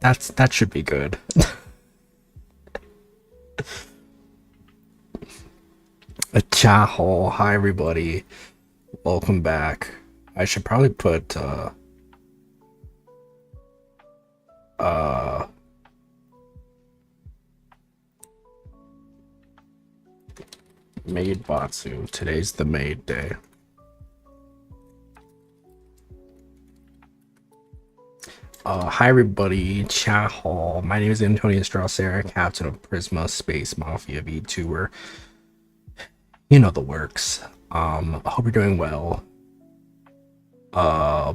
That should be good. Ciao, hi everybody. Welcome back. I should probably put uh maid Batsu. Today's the maid day. Hi everybody, ciao. My name is Antonius Drosera, Captain of PRISMA, Space Mafia VTuber. You know the works. I hope you're doing well. Uh,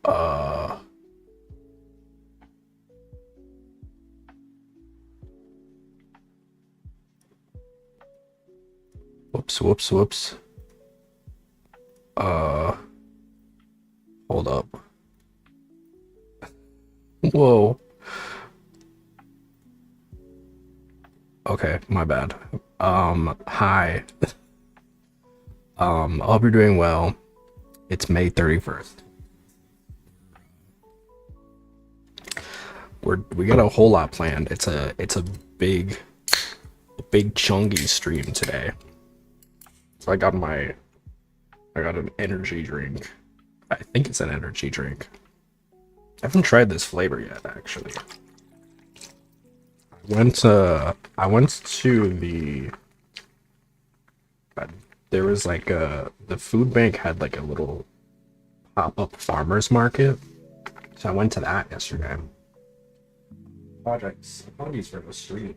uh, whoops. Uh, Hold up. Whoa. Okay, my bad. Hi. I hope you're doing well. It's May 31st. We got a whole lot planned. It's a big chungy stream today. So I got an energy drink. I think it's an energy drink. I haven't tried this flavor yet, actually. I went to the there was like the food bank had like a little pop-up farmers market. So I went to that yesterday. Apologies for the stream.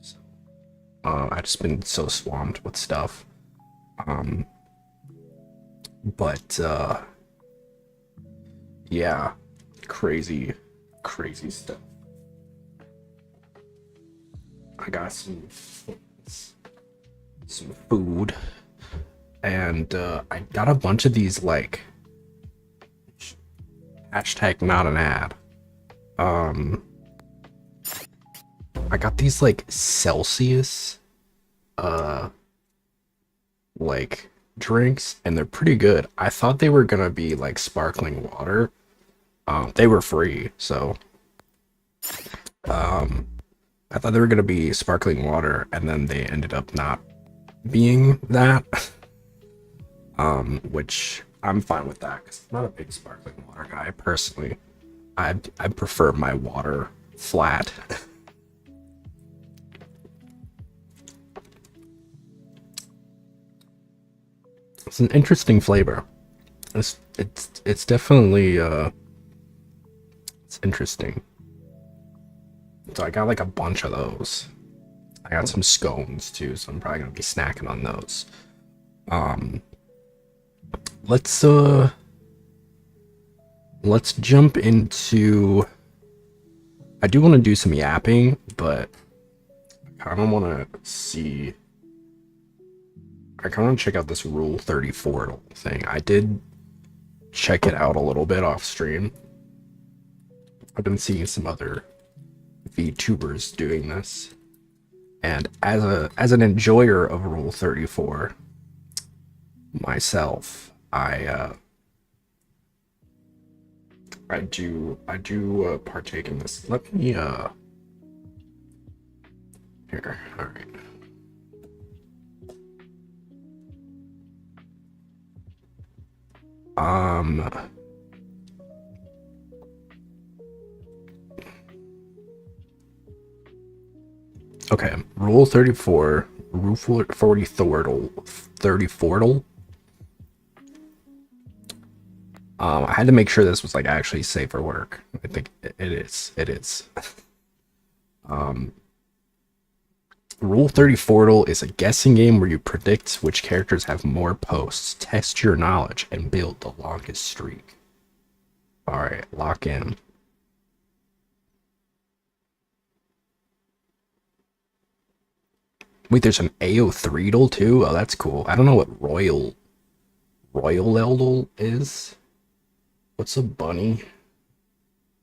So I've just been so swamped with stuff. But yeah, crazy stuff. I got some food, and I got a bunch of these like hashtag not an ad. I got these like Celsius like drinks, and they're pretty good. I thought they were gonna be like sparkling water. They were free, so I thought they were gonna be sparkling water, and then they ended up not being that. Which I'm fine with that because I'm not a big sparkling water guy personally. I prefer my water flat. It's an interesting flavor. It's definitely it's interesting. So I got like a bunch of those. I got some scones too, so I'm probably gonna be snacking on those. Let's jump into. I do want to do some yapping, but I kind of want to see. I kind of want to check out this Rule 34 thing. I did check it out a little bit off stream. I've been seeing some other VTubers doing this, and as an enjoyer of Rule 34 myself, I do partake in this. Let me here. All right. Okay, Rule 34, Rule 34. I had to make sure this was like actually safe for work. I think it is. It is. Rule 34 is a guessing game where you predict which characters have more posts, test your knowledge, and build the longest streak. Alright, lock in. Wait, there's an AO3 too? Oh, that's cool. I don't know what Royal Eldol is. What's up, Bunny?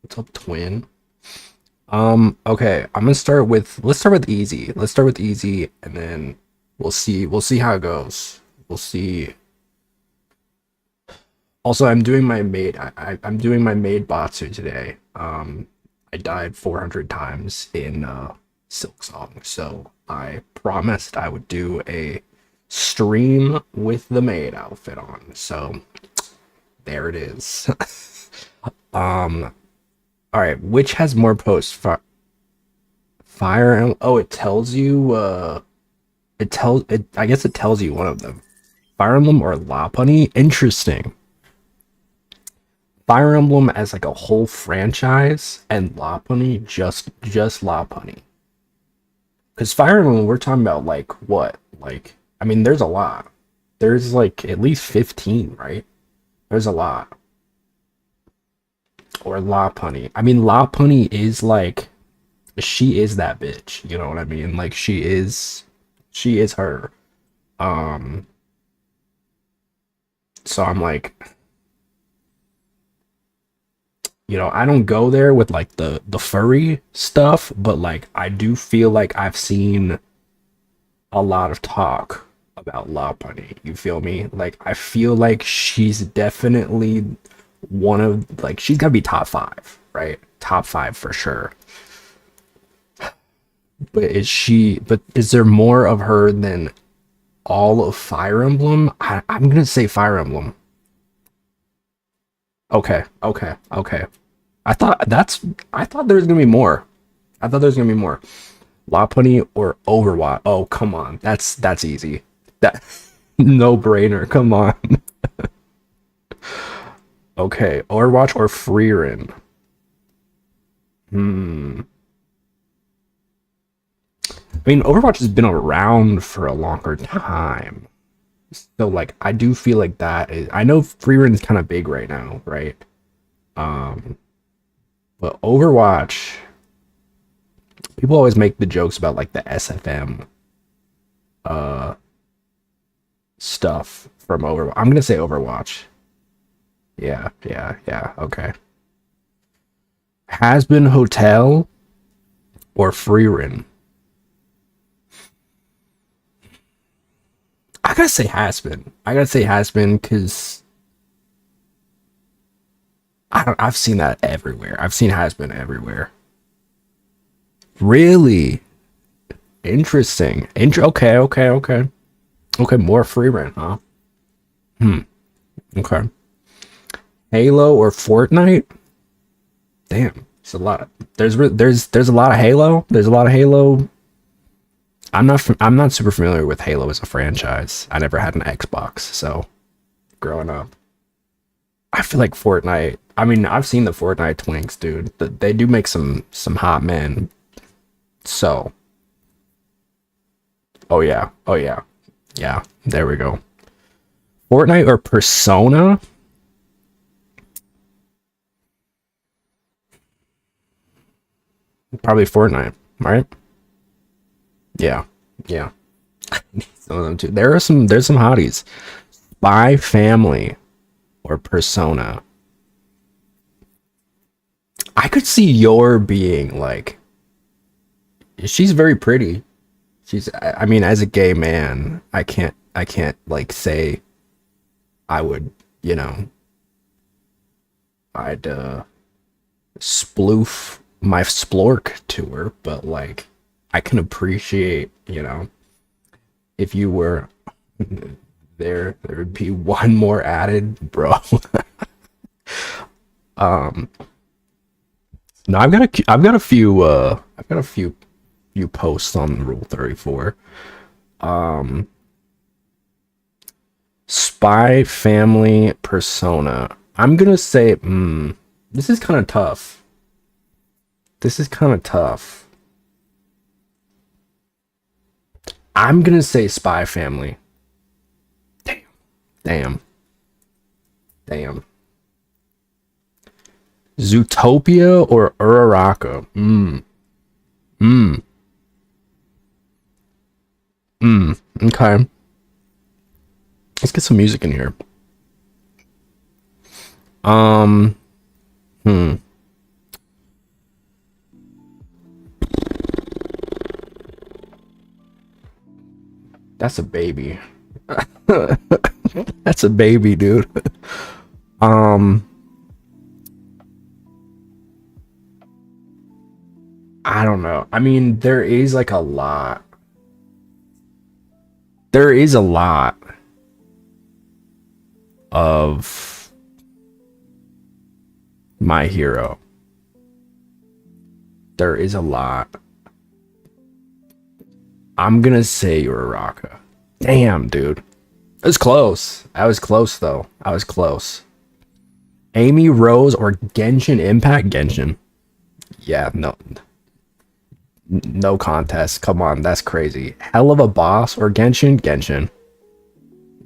What's up, Twin? Okay, let's start with easy. Let's start with easy and then we'll see how it goes. We'll see. Also, I'm doing my maid Batsu today. I died 400 times in Silksong, so I promised I would do a stream with the maid outfit on. So there it is. um, all right, which has more posts? Fire oh, it tells you I guess it tells you one of them. Fire Emblem or Lopunny? Interesting. Fire Emblem as like a whole franchise and Lopunny just Lopunny. Because Fire Emblem, we're talking about like what? Like, I mean, there's a lot. There's like at least 15, right? There's a lot. Or Lopunny. I mean, Lopunny is like, she is that bitch. You know what I mean? Like, she is her. Um, so I'm like, I don't go there with like the furry stuff, but like I do feel like I've seen a lot of talk about La Bunny. You feel me? Like I feel like she's definitely one of like she's gotta be top five, right? Top five for sure. But is there more of her than all of Fire Emblem? I'm gonna say Fire Emblem. Okay, okay, okay. I thought that's I thought there was gonna be more. I thought there was gonna be more. Lopunny or Overwatch? Oh, come on. That's easy. That no brainer. Come on. Okay, Overwatch or Freerin? Hmm. I mean, Overwatch has been around for a longer time. So like I do feel like that is I know Freerin is kind of big right now, right? Um, but Overwatch, people always make the jokes about like the SFM uh stuff from Overwatch. I'm gonna say Overwatch. Yeah, yeah, yeah. Okay. Has been Hotel or Freerin? I gotta say has been. I gotta say has been because I've seen that everywhere. I've seen has been everywhere. Really interesting. Okay, okay, okay, okay. More Freerin, huh? Hmm. Okay. Halo or Fortnite? Damn, it's a lot. There's a lot of Halo. There's a lot of Halo. I'm not super familiar with Halo as a franchise. I never had an Xbox, so growing up, I feel like Fortnite. I mean, I've seen the Fortnite twinks, dude. They do make some hot men. So, oh yeah, oh yeah, yeah. There we go. Fortnite or Persona? Probably Fortnite, right? Yeah, yeah. Some of them too. There's some hotties. Spy Family or Persona. I could see your being like she's very pretty. I mean as a gay man, I can't like say I would, you know, I'd sploof my splork to her, but like I can appreciate, if you were there would be one more added, bro. um no, I've got a few posts on Rule 34. Um Spy Family Persona. I'm gonna say this is kind of tough. This is kind of tough. I'm gonna say Spy Family. Damn. Damn. Damn. Zootopia or Uraraka? Mm. Okay. Let's get some music in here. Um. Hmm. That's a baby. That's a baby, dude. I don't know. I mean, there is like a lot. There is a lot of My Hero. There is a lot. I'm gonna say Uraraka. Damn, dude. It was close. I was close, though. I was close. Amy Rose or Genshin Impact? Genshin. Yeah, no. No contest. Come on, that's crazy. Hell of a Boss or Genshin? Genshin.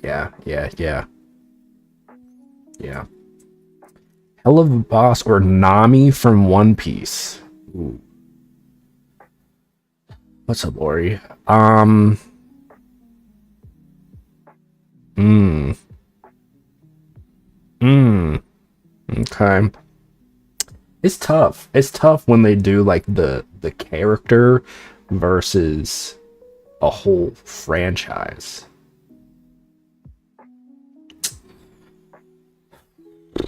Yeah. Hell of a Boss or Nami from One Piece? Ooh. What's up, Ori? Okay. It's tough. It's tough when they do like the character versus a whole franchise.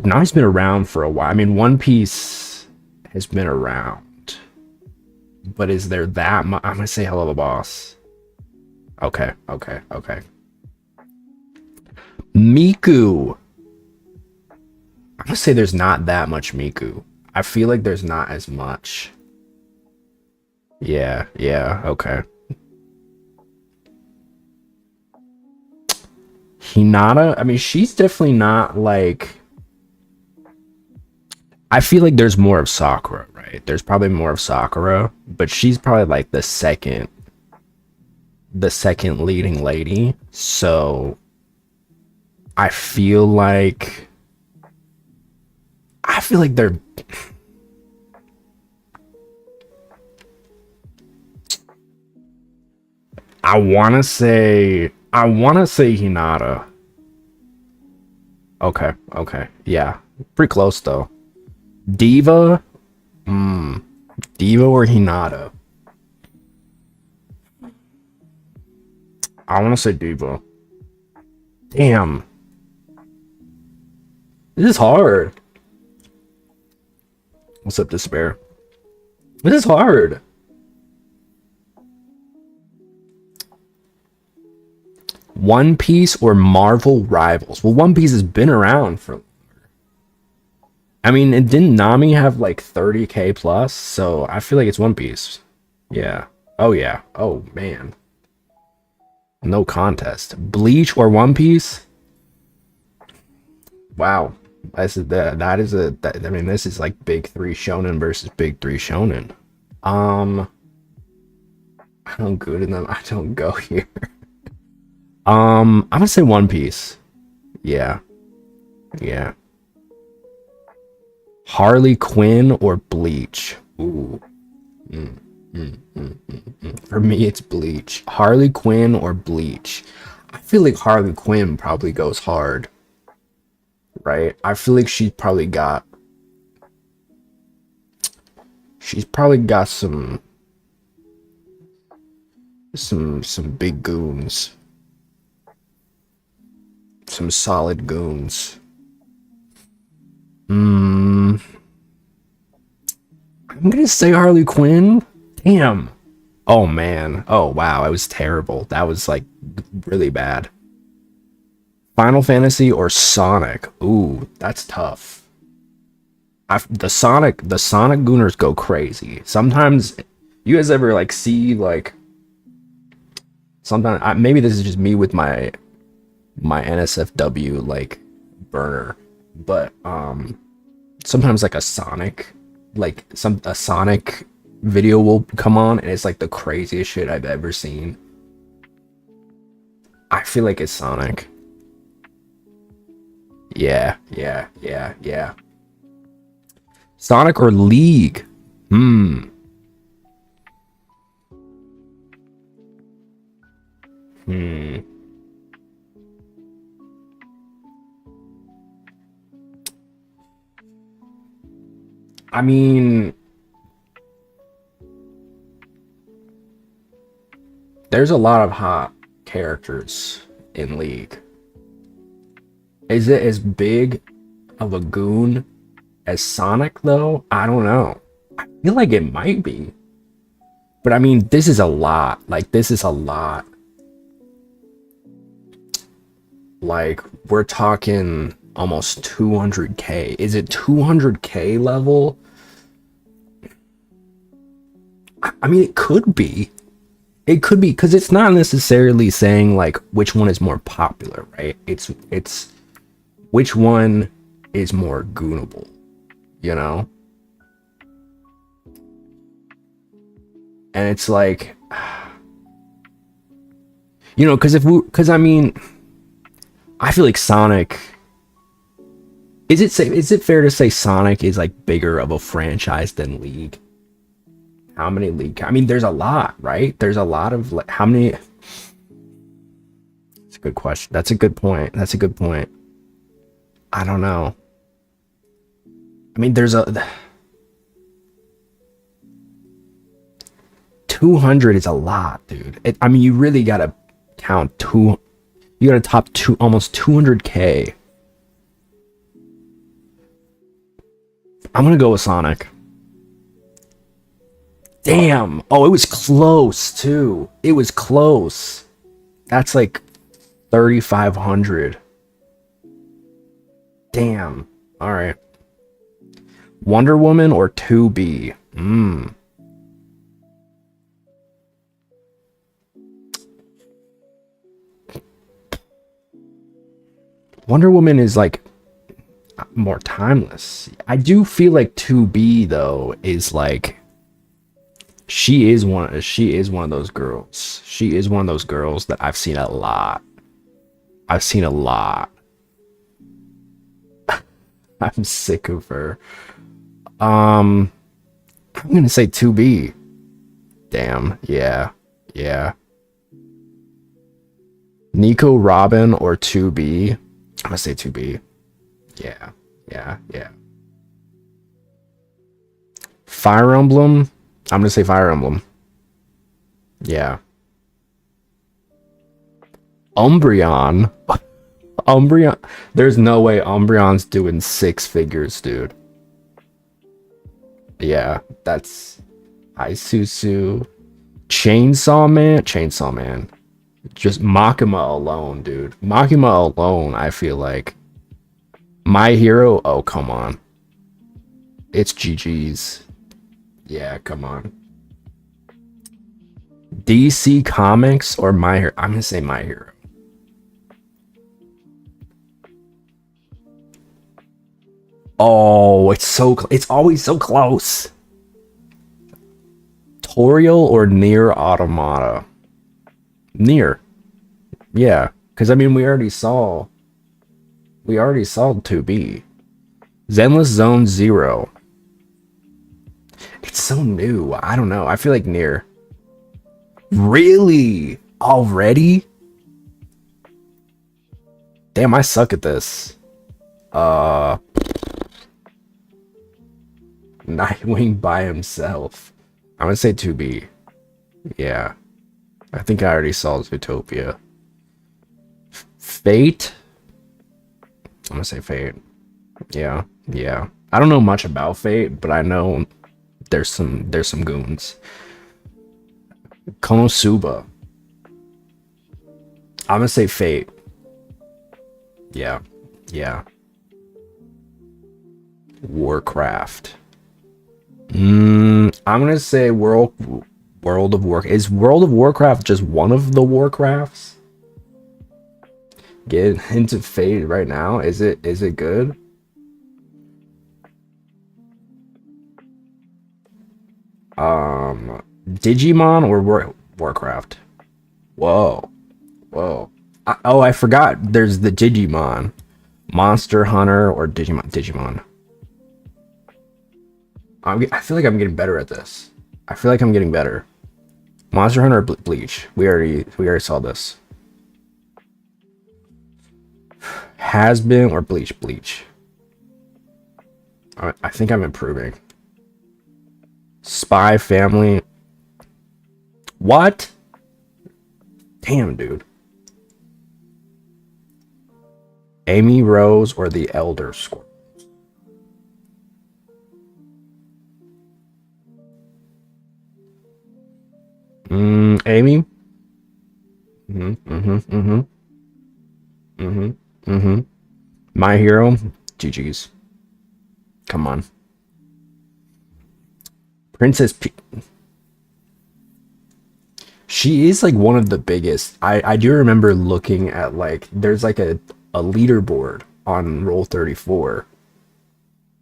Nami's been around for a while. I mean, One Piece has been around, but is there that much? I'm gonna say Hell of a Boss. Okay. Miku. I'm gonna say there's not that much Miku. I feel like there's not as much. Yeah, okay. Hinata, I mean, she's definitely not like... I feel like there's more of Sakura, right? There's probably more of Sakura, but she's probably like the second leading lady. So I feel like they're... I wanna say Hinata. Okay. Yeah. Pretty close though. Diva? Diva or Hinata? I wanna say Diva. Damn. This is hard. What's up, Despair? This is hard. One Piece or Marvel Rivals? Well, One Piece has been around for... I mean, and didn't Nami have like 30k plus? So I feel like it's One Piece. Yeah. Oh, yeah. Oh, man. No contest. Bleach or One Piece? Wow. I mean, this is like Big 3 Shonen versus Big 3 Shonen. I don't go to them. I don't go here. I'm gonna say One Piece. Yeah. Harley Quinn or Bleach? Ooh. For me, it's Bleach. Harley Quinn or Bleach? I feel like Harley Quinn probably goes hard. Right? I feel like she's probably got some big goons. Some solid goons. I'm gonna say Harley Quinn. Damn. Oh man. Oh wow, it was terrible. That was like really bad. Final Fantasy or Sonic? Ooh, that's tough. The Sonic Gooners go crazy. Sometimes, you guys ever like see like... Sometimes maybe this is just me with my NSFW like burner, but sometimes like a Sonic video will come on and it's like the craziest shit I've ever seen. I feel like it's Sonic. Yeah. Sonic or League? I mean, there's a lot of hot characters in League. Is it as big of a goon as Sonic though? I don't know. I feel like it might be. But I mean, this is a lot. Like, this is a lot. Like, we're talking almost 200k. Is it 200k level? I mean, it could be. It could be, because it's not necessarily saying, like, which one is more popular, right? It's which one is more goonable, you know? And it's like, you know, because I mean, I feel like Sonic, is it fair to say Sonic is like bigger of a franchise than League? How many League? I mean, there's a lot, right? There's a lot of, like, how many? It's a good question. That's a good point. That's a good point. I don't know. I mean, there's a 200 is a lot, dude. I mean, you really gotta count you gotta top almost 200k. I'm gonna go with Sonic. Damn. Oh, it was close too. It was close. That's like 3,500. Damn. All right. Wonder Woman or 2B? Wonder Woman is like more timeless. I do feel like 2B though is like, she is one of those girls. She is one of those girls that I've seen a lot. I've seen a lot. I'm sick of her. I'm gonna say 2B. Damn. Yeah. Yeah. Nico Robin or 2B? I'm gonna say 2B. Yeah. Yeah. Yeah. Fire Emblem? I'm gonna say Fire Emblem. Yeah. Umbreon. Umbreon. There's no way Umbreon's doing 6 figures, dude. Yeah, that's Isuzu. Chainsaw Man. Chainsaw Man. Just Makima alone, dude. Makima alone, I feel like. My Hero. Oh, come on. It's GG's. Yeah, come on. DC Comics or My Hero? I'm gonna say My Hero. Oh, it's always so close. Toriel or Nier Automata? Nier. Yeah, because I mean we already saw 2B. Zenless Zone Zero. It's so new. I don't know. I feel like Nier. Really? Already? Damn, I suck at this. Nightwing by himself. I'm gonna say 2B. Yeah. I think I already saw Zootopia. Fate? I'm gonna say Fate. Yeah. Yeah. I don't know much about Fate, but I know there's some goons. Konosuba. I'm gonna say Fate. Yeah. Yeah. Warcraft. I'm gonna say World of Warcraft. Is World of Warcraft just one of the Warcrafts? Get into Fate right now. Is it good? Digimon or Warcraft? Whoa. I forgot. There's the Digimon. Monster Hunter or Digimon. I feel like I'm getting better at this. I feel like I'm getting better. Monster Hunter or Bleach? We already saw this. Has been or Bleach? I think I'm improving. Spy Family. What? Damn, dude. Amy Rose or the Elder Scrolls? Amy? Mm-hmm, mm-hmm, mm-hmm, mm-hmm, mm-hmm. My Hero? GG's. Come on. Princess P. She is like one of the biggest. I do remember looking at like there's like a leaderboard on Roll34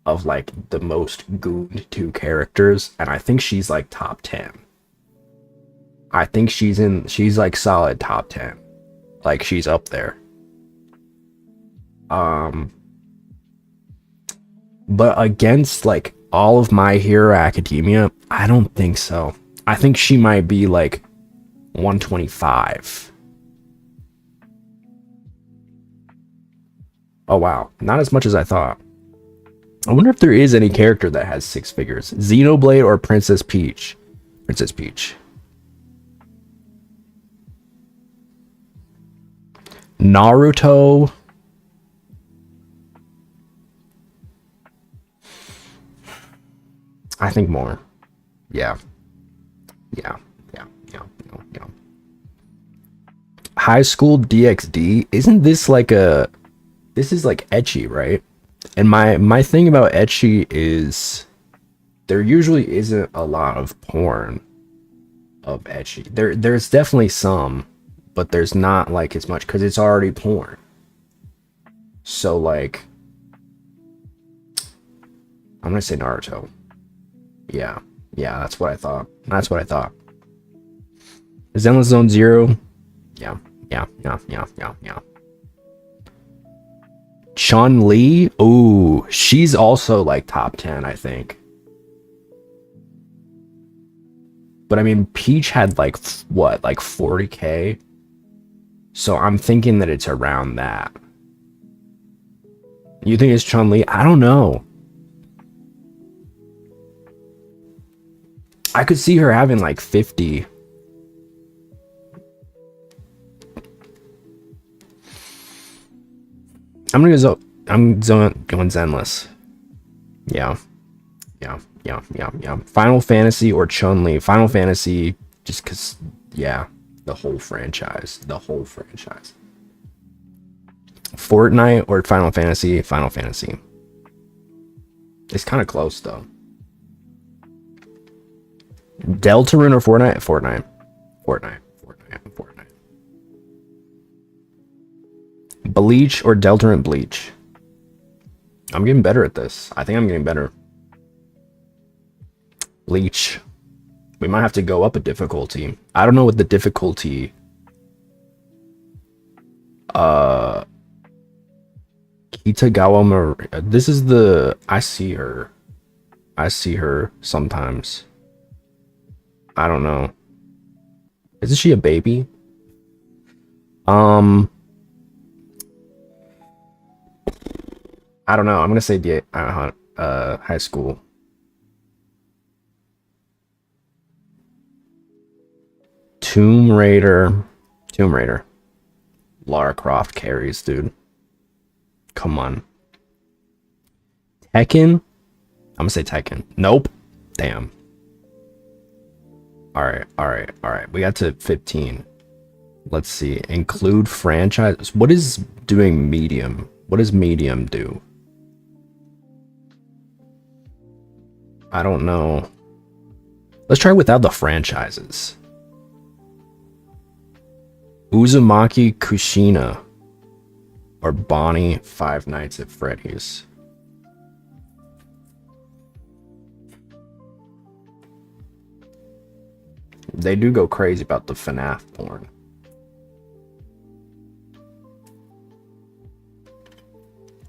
of like the most gooned to characters, and I think she's like top 10. I think she's like solid top 10. Like she's up there. But against like all of My Hero Academia, I don't think so. I think she might be like 125. Oh wow, not as much as I thought. I wonder if there is any character that has 6 figures. Xenoblade or Princess Peach? Princess Peach. Naruto. I think more. Yeah. Yeah. Yeah. Yeah. Yeah. Yeah. High School DxD. Isn't this like a... This is like ecchi, right? And my thing about ecchi is there usually isn't a lot of porn of ecchi. There's definitely some, but there's not like as much because it's already porn. So like I'm gonna say Naruto. Yeah, that's what I thought. That's what I thought. Zenless Zone Zero. Yeah. Chun-Li. Ooh, she's also like top 10, I think. But I mean, Peach had like what, like 40k. So I'm thinking that it's around that. You think it's Chun-Li? I don't know. I could see her having like 50. I'm going Zenless. Yeah. Final Fantasy or Chun-Li. Final Fantasy, just because, yeah, the whole franchise. Fortnite or Final Fantasy? Final Fantasy. It's kind of close, though. Deltarune or Fortnite? Fortnite. Bleach or Deltarune? Bleach. I'm getting better at this. I think I'm getting better. Bleach. We might have to go up a difficulty. I don't know what the difficulty... Kitagawa this is the... I see her sometimes. I don't know. Isn't she a baby? I don't know. I'm gonna say high school. Tomb Raider. Lara Croft carries, dude. Come on. Tekken? I'm gonna say Tekken. Nope. Damn. Alright. We got to 15. Let's see. Include franchise. What is doing medium? What does medium do? I don't know. Let's try without the franchises. Uzumaki Kushina or Bonnie Five Nights at Freddy's. They do go crazy about the FNAF porn.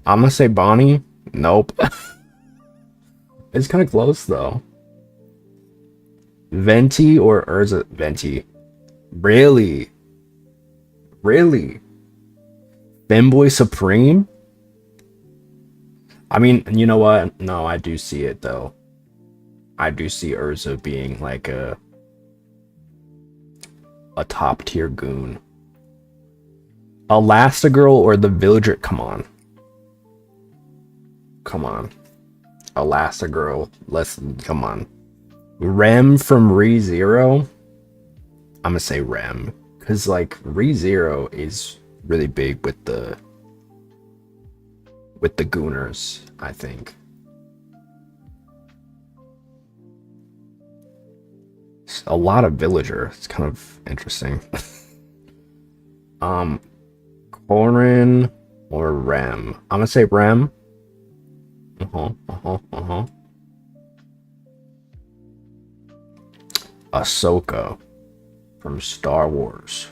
I'm gonna say Bonnie. Nope. It's kind of close though. Venti or Urza? Venti. Really? Femboy Supreme? I mean, you know what? No, I do see it though. I do see Urza being like a top tier goon. Elastigirl or the Villager? Come on. Come on. Elastigirl. Come on. Rem from ReZero? I'm gonna say Rem. Because, like, ReZero is really big with the Gooners, I think. It's a lot of Villager. It's kind of interesting. Corin or Rem? I'm gonna say Rem. Ahsoka from Star Wars.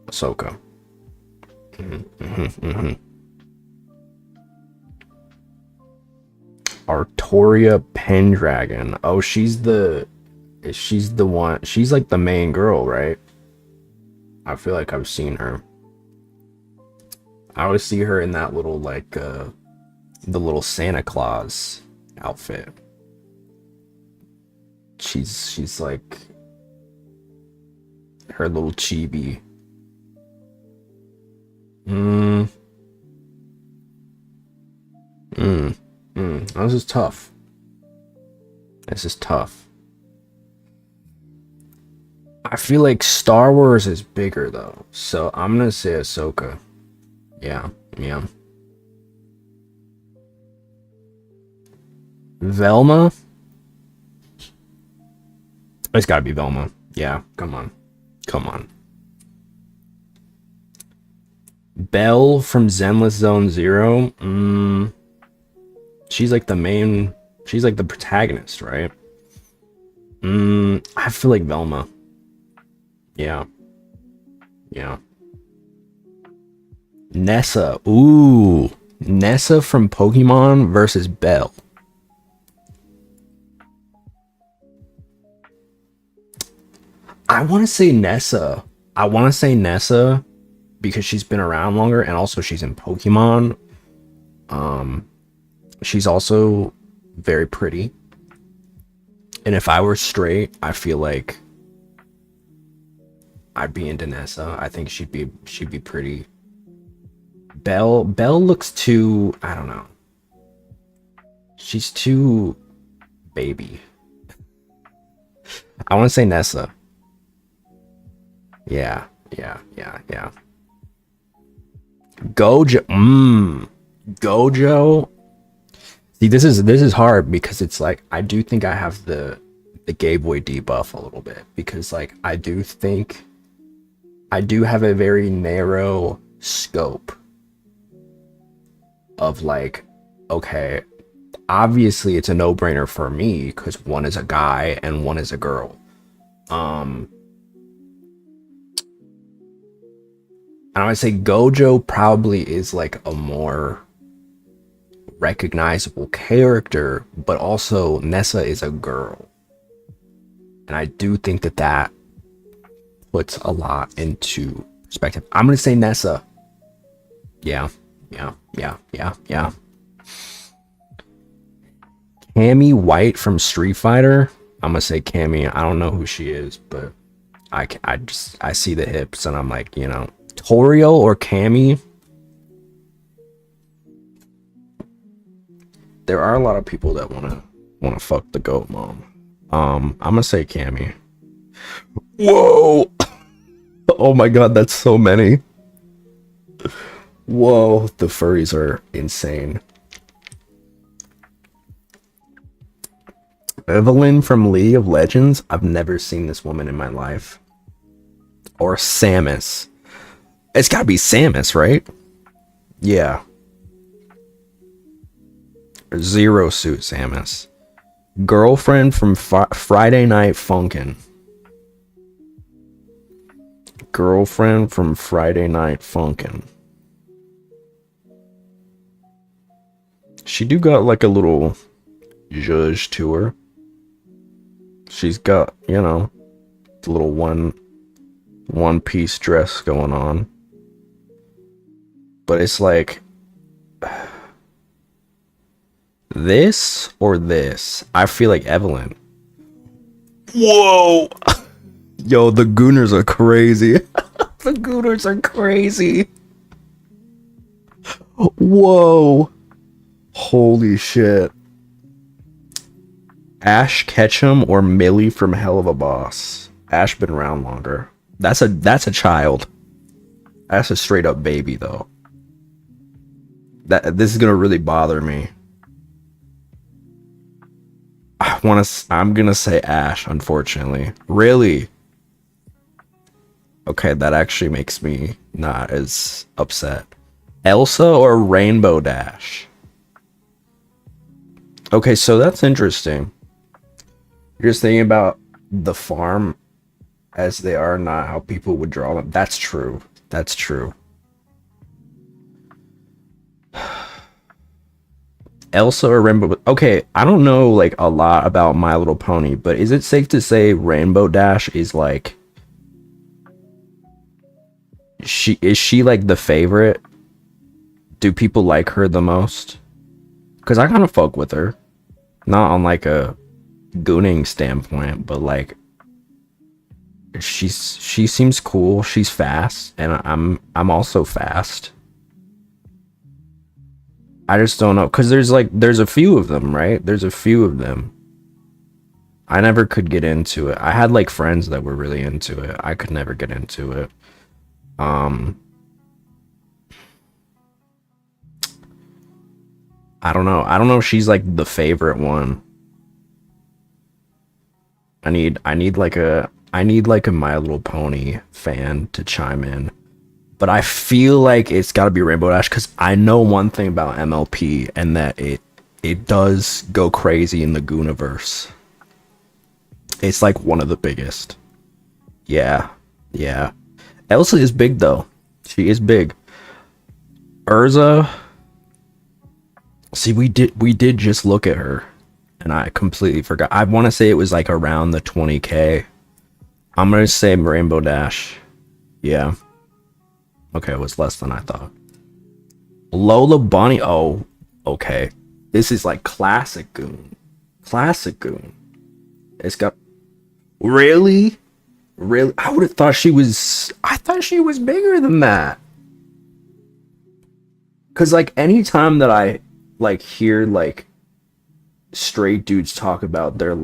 Ahsoka. Artoria Pendragon. Oh, she's the one. She's like the main girl, right? I feel like I've seen her. I always see her in that little, like, the little Santa Claus outfit. She's like her little chibi. This is tough. This is tough. I feel like Star Wars is bigger though, so I'm gonna say Ahsoka. Yeah. Velma? It's gotta be Velma. Yeah, come on. Belle from Zenless Zone Zero? She's like the main... She's like the protagonist, right? I feel like Velma. Yeah. Nessa. Ooh. Nessa from Pokemon versus Belle. I want to say Nessa. Because she's been around longer and also she's in Pokemon. She's also very pretty. And if I were straight, I feel like I'd be into Nessa. I think she'd be pretty. Belle looks too, I don't know. She's too baby. I want to say Nessa. Yeah. Gojo. See, this is hard because it's like I do think I have the gay boy debuff a little bit because like I do think I do have a very narrow scope of like, okay, obviously it's a no-brainer for me because one is a guy and one is a girl. And I would say Gojo probably is like a more recognizable character, but also Nessa is a girl. And I do think that puts a lot into perspective. I'm going to say Nessa. Yeah. Cammy White from Street Fighter. I'm going to say Cammy. I don't know who she is, but I see the hips and I'm like, you know, Toriel or Cammy. There are a lot of people that want to fuck the goat mom. I'm gonna say Cammy. Whoa. Oh my god, that's so many. Whoa, the furries are insane. Evelyn from League of Legends. I've never seen this woman in my life. Or Samus. It's gotta be Samus, right? Yeah. Zero Suit Samus. Girlfriend from Friday Night Funkin'. Girlfriend from Friday Night Funkin'. She do got like a little zhuzh to her. She's got, you know, the little one piece dress going on. But it's like this or this. I feel like Evelyn. Whoa. Yo, the Gooners are crazy. The Gooners are crazy. Whoa. Holy shit. Ash Ketchum or Millie from Hell of a Boss? Ash been around longer. That's a child. That's a straight up baby though. This is gonna really bother me. I'm gonna say Ash, unfortunately. Really? Okay, that actually makes me not as upset. Elsa or Rainbow Dash? Okay, so that's interesting. You're just thinking about the farm as they are, not how people would draw them. That's true. That's true. Elsa or Rainbow. Okay, I don't know like a lot about My Little Pony, but is it safe to say Rainbow Dash is like she like the favorite? Do people like her the most? Because I kind of fuck with her, not on like a gooning standpoint, but like she seems cool. She's fast, and I'm also fast. I just don't know, because there's a few of them, right? There's a few of them. I never could get into it. I had like friends that were really into it. I could never get into it. I don't know. I don't know if she's like the favorite one. I need like a My Little Pony fan to chime in. But I feel like it's got to be Rainbow Dash, because I know one thing about MLP, and that it does go crazy in the Gooniverse. It's like one of the biggest. Yeah, yeah. Elsa is big though. She is big. Urza. See, we did just look at her, and I completely forgot. I want to say it was like around the 20K. I'm gonna say Rainbow Dash. Yeah. Okay, it was less than I thought. Lola Bunny. Oh, okay. This is like classic Goon. Classic Goon. It's got. Really? Really? I would have thought she was. I thought she was bigger than that. Cause like anytime that I like hear like straight dudes talk about their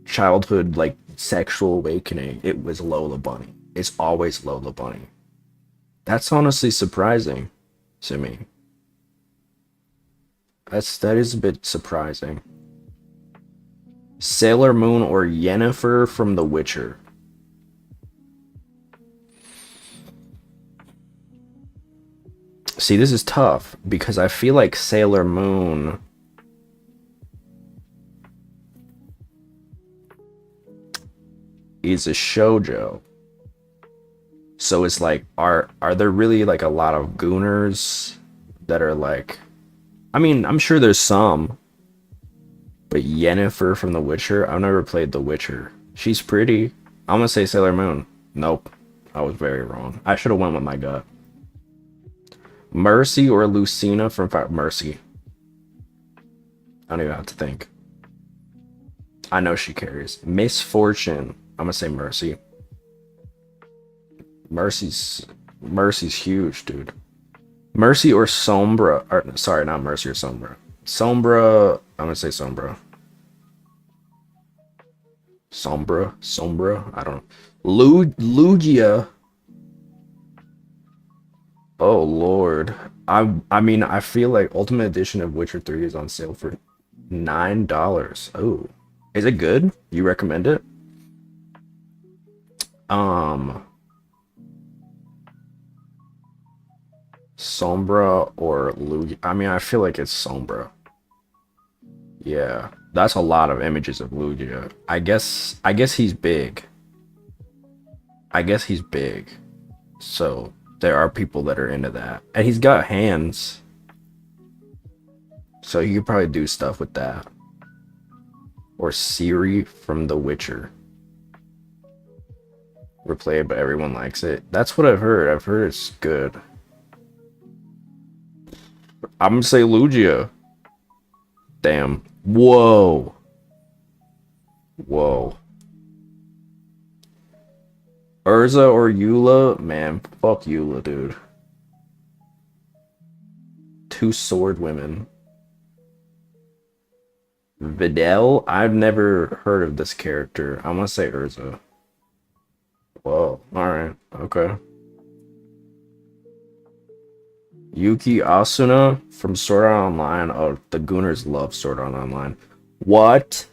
childhood like sexual awakening, it was Lola Bunny. It's always Lola Bunny. That's honestly surprising to me. That is a bit surprising. Sailor Moon or Yennefer from The Witcher? See, this is tough because I feel like Sailor Moon is a shoujo. So it's like, are there really like a lot of gooners that are like, I mean, I'm sure there's some, but Yennefer from The Witcher, I've never played The Witcher. She's pretty. I'm gonna say Sailor Moon. Nope, I was very wrong. I should have went with my gut. Mercy or Lucina from Mercy. I don't even have to think. I know she carries. Misfortune. I'm gonna say Mercy. Mercy's huge, dude. Mercy or Sombra. Or, sorry, not Mercy or Sombra. Sombra. I'm gonna say Sombra. Sombra. I don't know. Lugia. Oh Lord. I mean, I feel like Ultimate Edition of Witcher 3 is on sale for $9. Oh. Is it good? You recommend it? Sombra or Lugia? I mean, I feel like it's Sombra. Yeah. That's a lot of images of Lugia. I guess he's big. So there are people that are into that. And he's got hands. So you could probably do stuff with that. Or Ciri from The Witcher. Replayed, but everyone likes it. That's what I've heard. I've heard it's good. I'm gonna say Lugia. Damn. Whoa. Whoa. Urza or Eula? Man, fuck Eula, dude. Two sword women. Videl? I've never heard of this character. I'm gonna say Urza. Whoa. Alright. Okay. Yuki Asuna from Sword Art Online. Oh, the Gooners love Sword Art Online. What?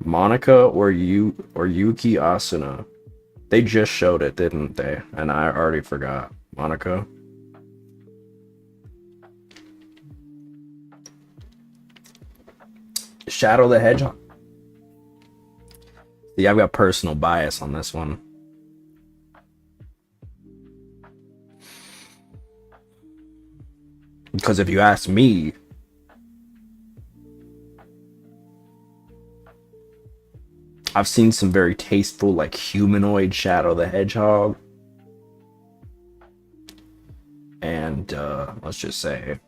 Monica or Yuki Asuna? They just showed it, didn't they? And I already forgot. Monica. Shadow the Hedgehog. Yeah, I've got personal bias on this one. Because if you ask me, I've seen some very tasteful, like, humanoid Shadow the Hedgehog. And, let's just say,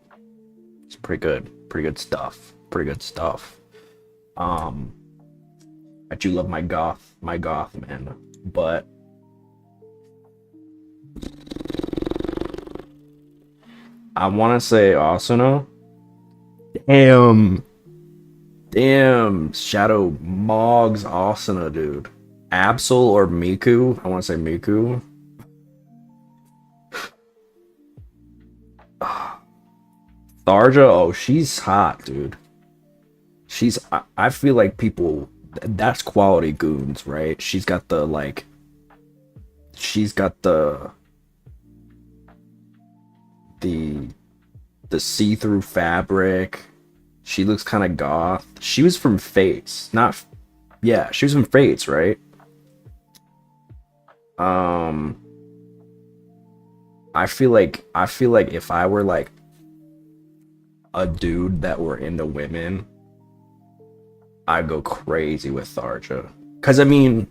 it's pretty good. Pretty good stuff. Pretty good stuff. I do love my goth man. But I want to say Asuna. Damn, Shadow Moggs Asuna, dude. Absol or Miku? I want to say Miku. Tharja, oh, she's hot, dude. I feel like people, that's quality goons, right? She's got the, like, the see-through fabric. She looks kind of goth. She was from Fates, yeah, she was from Fates, right? I feel like if I were like a dude that were into women, I'd go crazy with Tharja. Cause I mean,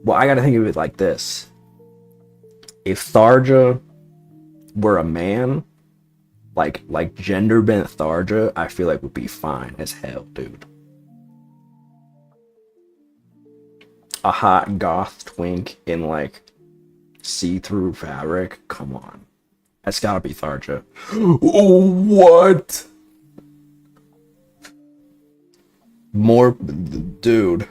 well, I gotta think of it like this. If Tharja were a man, like gender bent Tharja, I feel like would be fine as hell, dude. A hot goth twink in like see-through fabric, come on. That's gotta be Tharja. Oh, what? More, dude.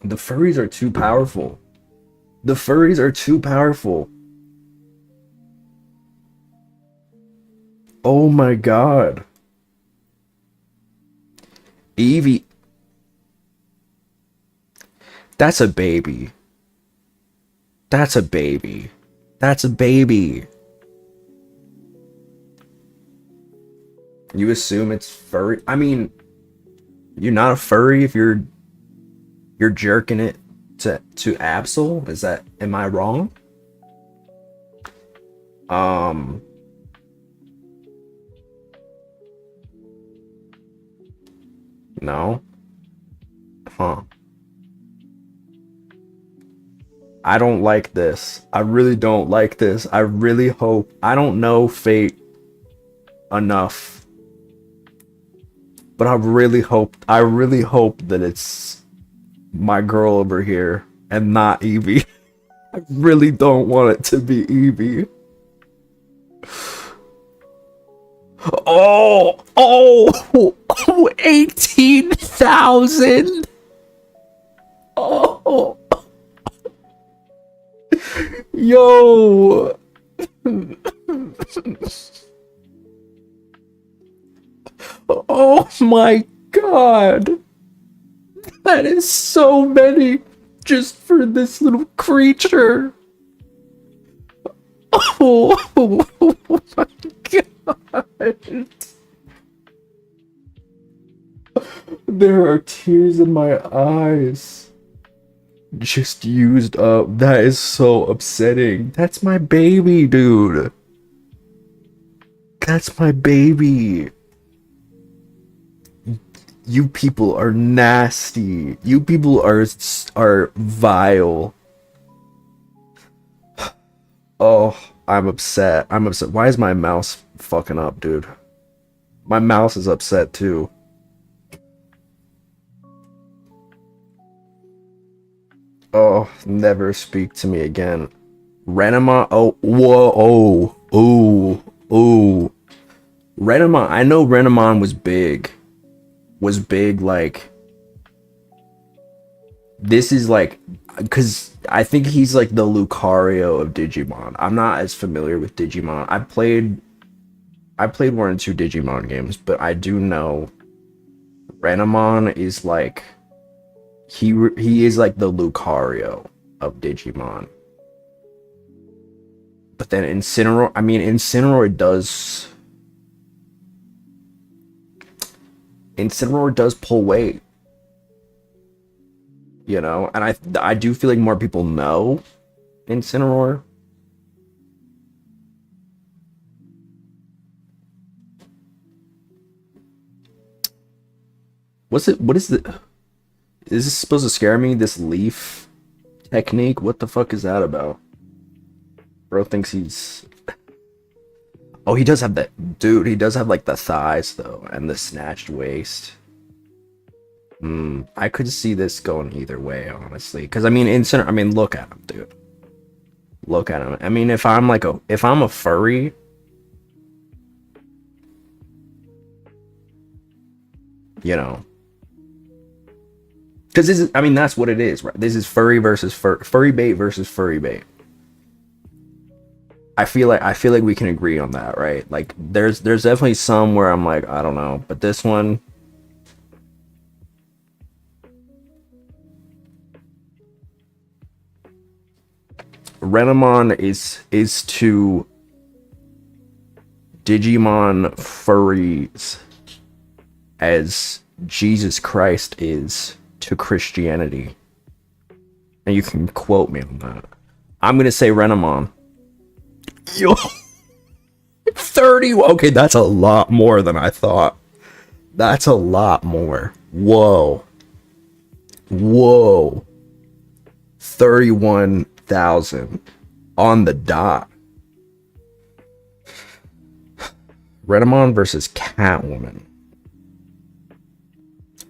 The furries are too powerful. The furries are too powerful. Oh my god. Eevee. That's a baby. That's a baby. That's a baby. You assume it's furry? I mean, you're not a furry if you're jerking it to Absol? Is that, am I wrong? No. Huh. I don't like this. I really don't like this. I really hope, I don't know Fate enough, but I really hope that it's my girl over here and not Eevee. I really don't want it to be Eevee. Oh, 18,000. Oh, yo. Oh my god. That is so many just for this little creature. Oh my god. There are tears in my eyes. Just used up. That is so upsetting. That's my baby, dude. That's my baby. You people are nasty. You people are vile. Oh. I'm upset. I'm upset. Why is my mouse fucking up, dude? My mouse is upset too. Oh, never speak to me again. Renema. Oh, whoa. Oh, oh. Renema. I know Renamon was big. Was big, like. This is like. Because I think he's like the Lucario of Digimon. I'm not as familiar with Digimon. I played 1 and 2 Digimon games, but I do know Renamon is like. He is like the Lucario of Digimon. But then Incineroar does pull weight. You know, and I do feel like more people know Incineroar. What is the Is this supposed to scare me? This leaf technique? What the fuck is that about? Bro thinks he's... Oh, he does have that... Dude, he does have, like, the thighs, though. And the snatched waist. I could see this going either way, honestly. Because, I mean, look at him, dude. Look at him. I mean, if I'm a furry... You know... Because this is, I mean, that's what it is, right? This is furry versus furry bait versus furry bait. I feel like we can agree on that, right? Like, there's definitely some where I'm like, I don't know, but this one, Renamon is to Digimon furries as Jesus Christ is to Christianity. And you can quote me on that. I'm gonna say Renamon. Yo, 30. Okay, that's a lot more than I thought. That's a lot more. Whoa. 31,000 on the dot. Renamon versus Catwoman.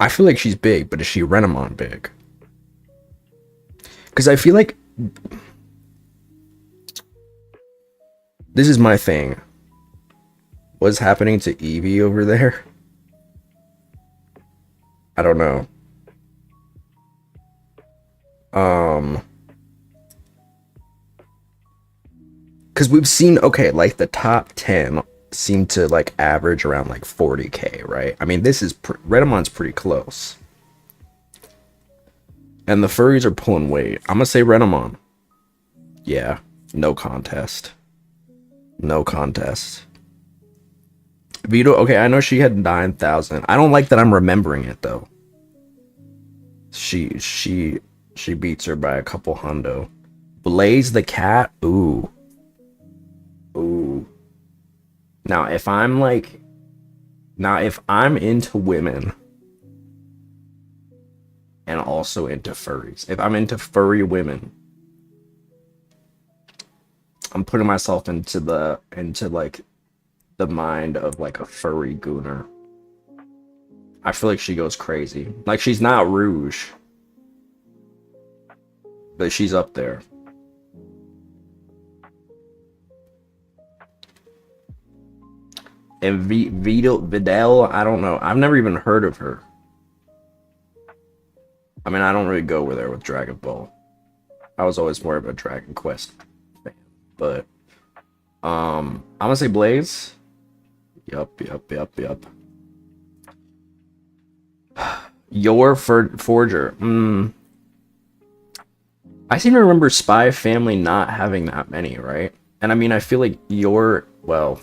I feel like she's big, but is she Renamon big? Because I feel like... This is my thing. What's happening to Eevee over there? I don't know. Because we've seen, okay, like the top 10 seem to like average around like 40k, right? I mean, this is Redamon's pretty close, and the furries are pulling weight. I'm gonna say Renamon. Yeah, no contest. No contest. Vito, okay, I know she had 9,000. I don't like that I'm remembering it though. She beats her by a couple hundo. Blaze the cat, ooh. Now, if I'm into women and also into furries, if I'm into furry women, I'm putting myself into like the mind of like a furry gooner. I feel like she goes crazy. Like, she's not Rouge, but she's up there. And Videl, I don't know. I've never even heard of her. I mean, I don't really go over there with Dragon Ball. I was always more of a Dragon Quest fan. But I'm gonna say Blaze. Yup. Your Forger. I seem to remember Spy Family not having that many, right? And I mean, I feel like well,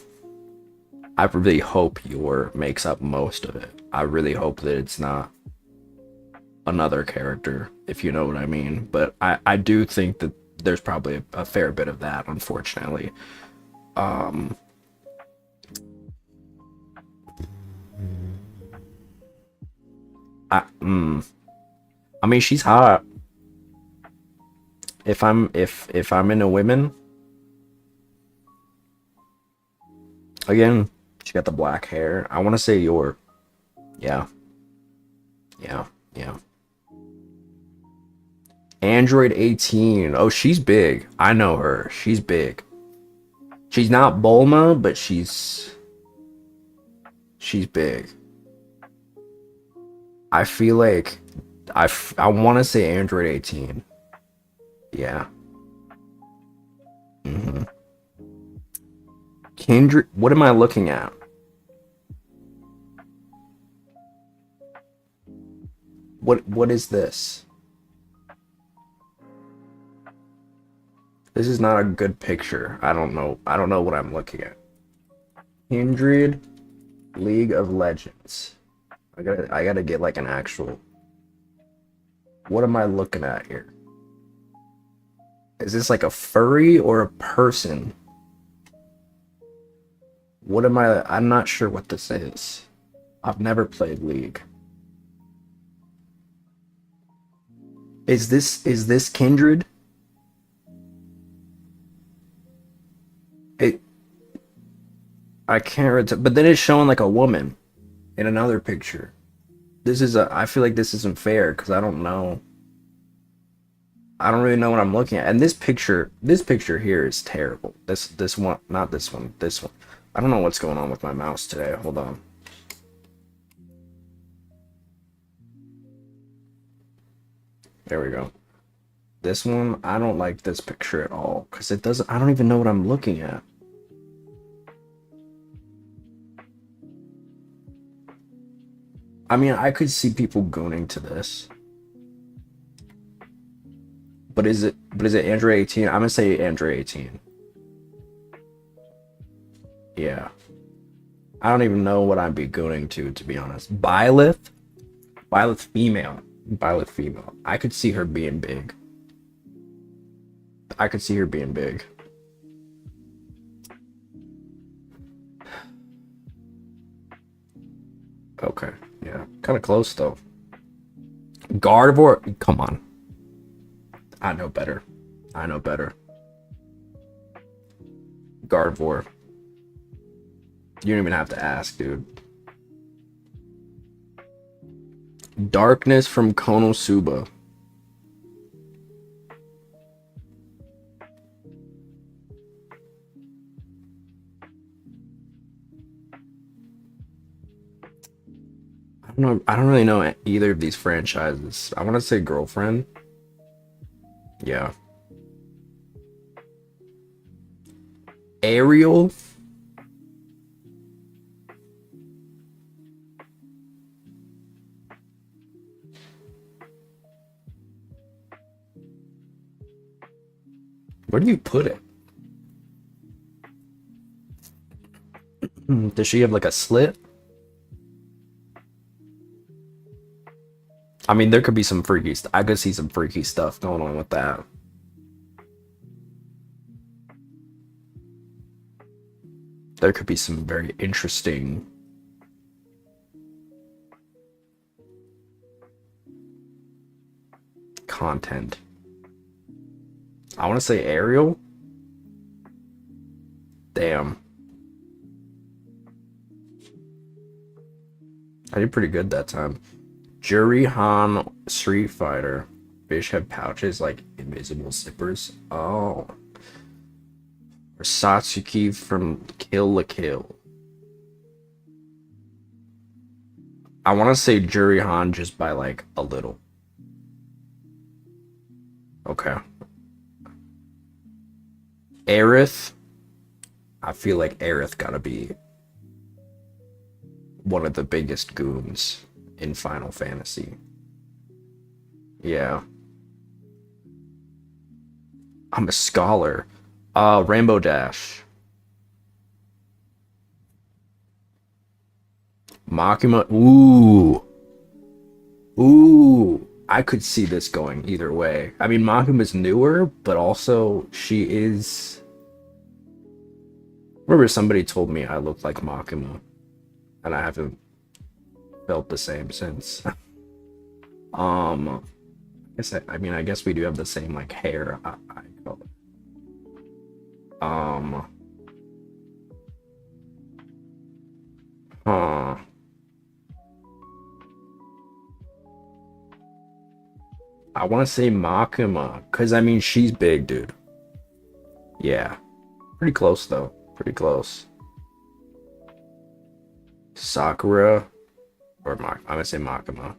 I really hope your makes up most of it. I really hope that it's not another character, if you know what I mean. But I do think that there's probably a fair bit of that, unfortunately. I mean, she's hot. If I'm into women, Again, she got the black hair. I want to say your. Yeah. Yeah. Yeah. Android 18. Oh, she's big. I know her. She's big. She's not Bulma, but she's big. I feel like I want to say Android 18. Yeah. Kindred, what am I looking at? What is this? This is not a good picture. I don't know what I'm looking at. Kindred League of Legends. I gotta get like an actual. What am I looking at here? Is this like a furry or a person? What am I? I'm not sure what this is. I've never played League. Is this Kindred? I can't, but then it's showing like a woman in another picture. I feel like this isn't fair because I don't know. I don't really know what I'm looking at. And this picture here is terrible. This one, not this one, this one. I don't know what's going on with my mouse today. Hold on. There we go. This one, I don't like this picture at all because it doesn't, I don't even know what I'm looking at. I mean, I could see people gooning to this. But is it Android 18? I'm gonna say Android 18. Yeah. I don't even know what I'd be gooning to be honest. Byleth female. Byleth female. I could see her being big. I could see her being big. Okay. Yeah. Kind of close though. Gardevoir. Come on. I know better. I know better. Gardevoir. You don't even have to ask, dude. Darkness from Konosuba. I don't really know either of these franchises. I want to say girlfriend. Yeah. Ariel. Where do you put it? Does she have like a slit? I mean, there could be some freaky stuff. I could see some freaky stuff going on with that. There could be some very interesting content. I want to say Ariel. Damn. I did pretty good that time. Juri Han Street Fighter. Fish have pouches like invisible zippers. Oh. Or Satsuki from Kill la Kill. I want to say Juri Han just by like a little. Okay. Aerith. I feel like Aerith gotta be one of the biggest goons in Final Fantasy. Yeah. I'm a scholar. Rainbow Dash. Makima. Ooh. Ooh. I could see this going either way. I mean, Makima's newer, but also she is... I remember somebody told me I looked like Makima, and I haven't felt the same since. I guess we do have the same like hair eye color. I want to say Makima, because I mean, she's big, dude. Yeah. Pretty close, though. Pretty close. Sakura. Or I'm going to say Makima.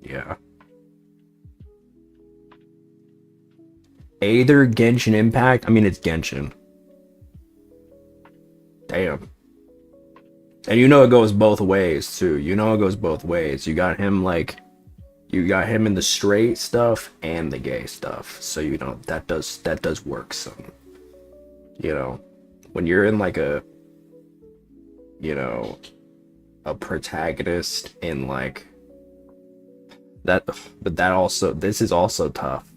Yeah. Either Genshin Impact. I mean, it's Genshin. Damn. And you know it goes both ways, too. You know it goes both ways. You got him, like... You got him in the straight stuff and the gay stuff. So, you know, that does work some. You know, when you're in like a, you know, a protagonist in like that, but that also, this is also tough.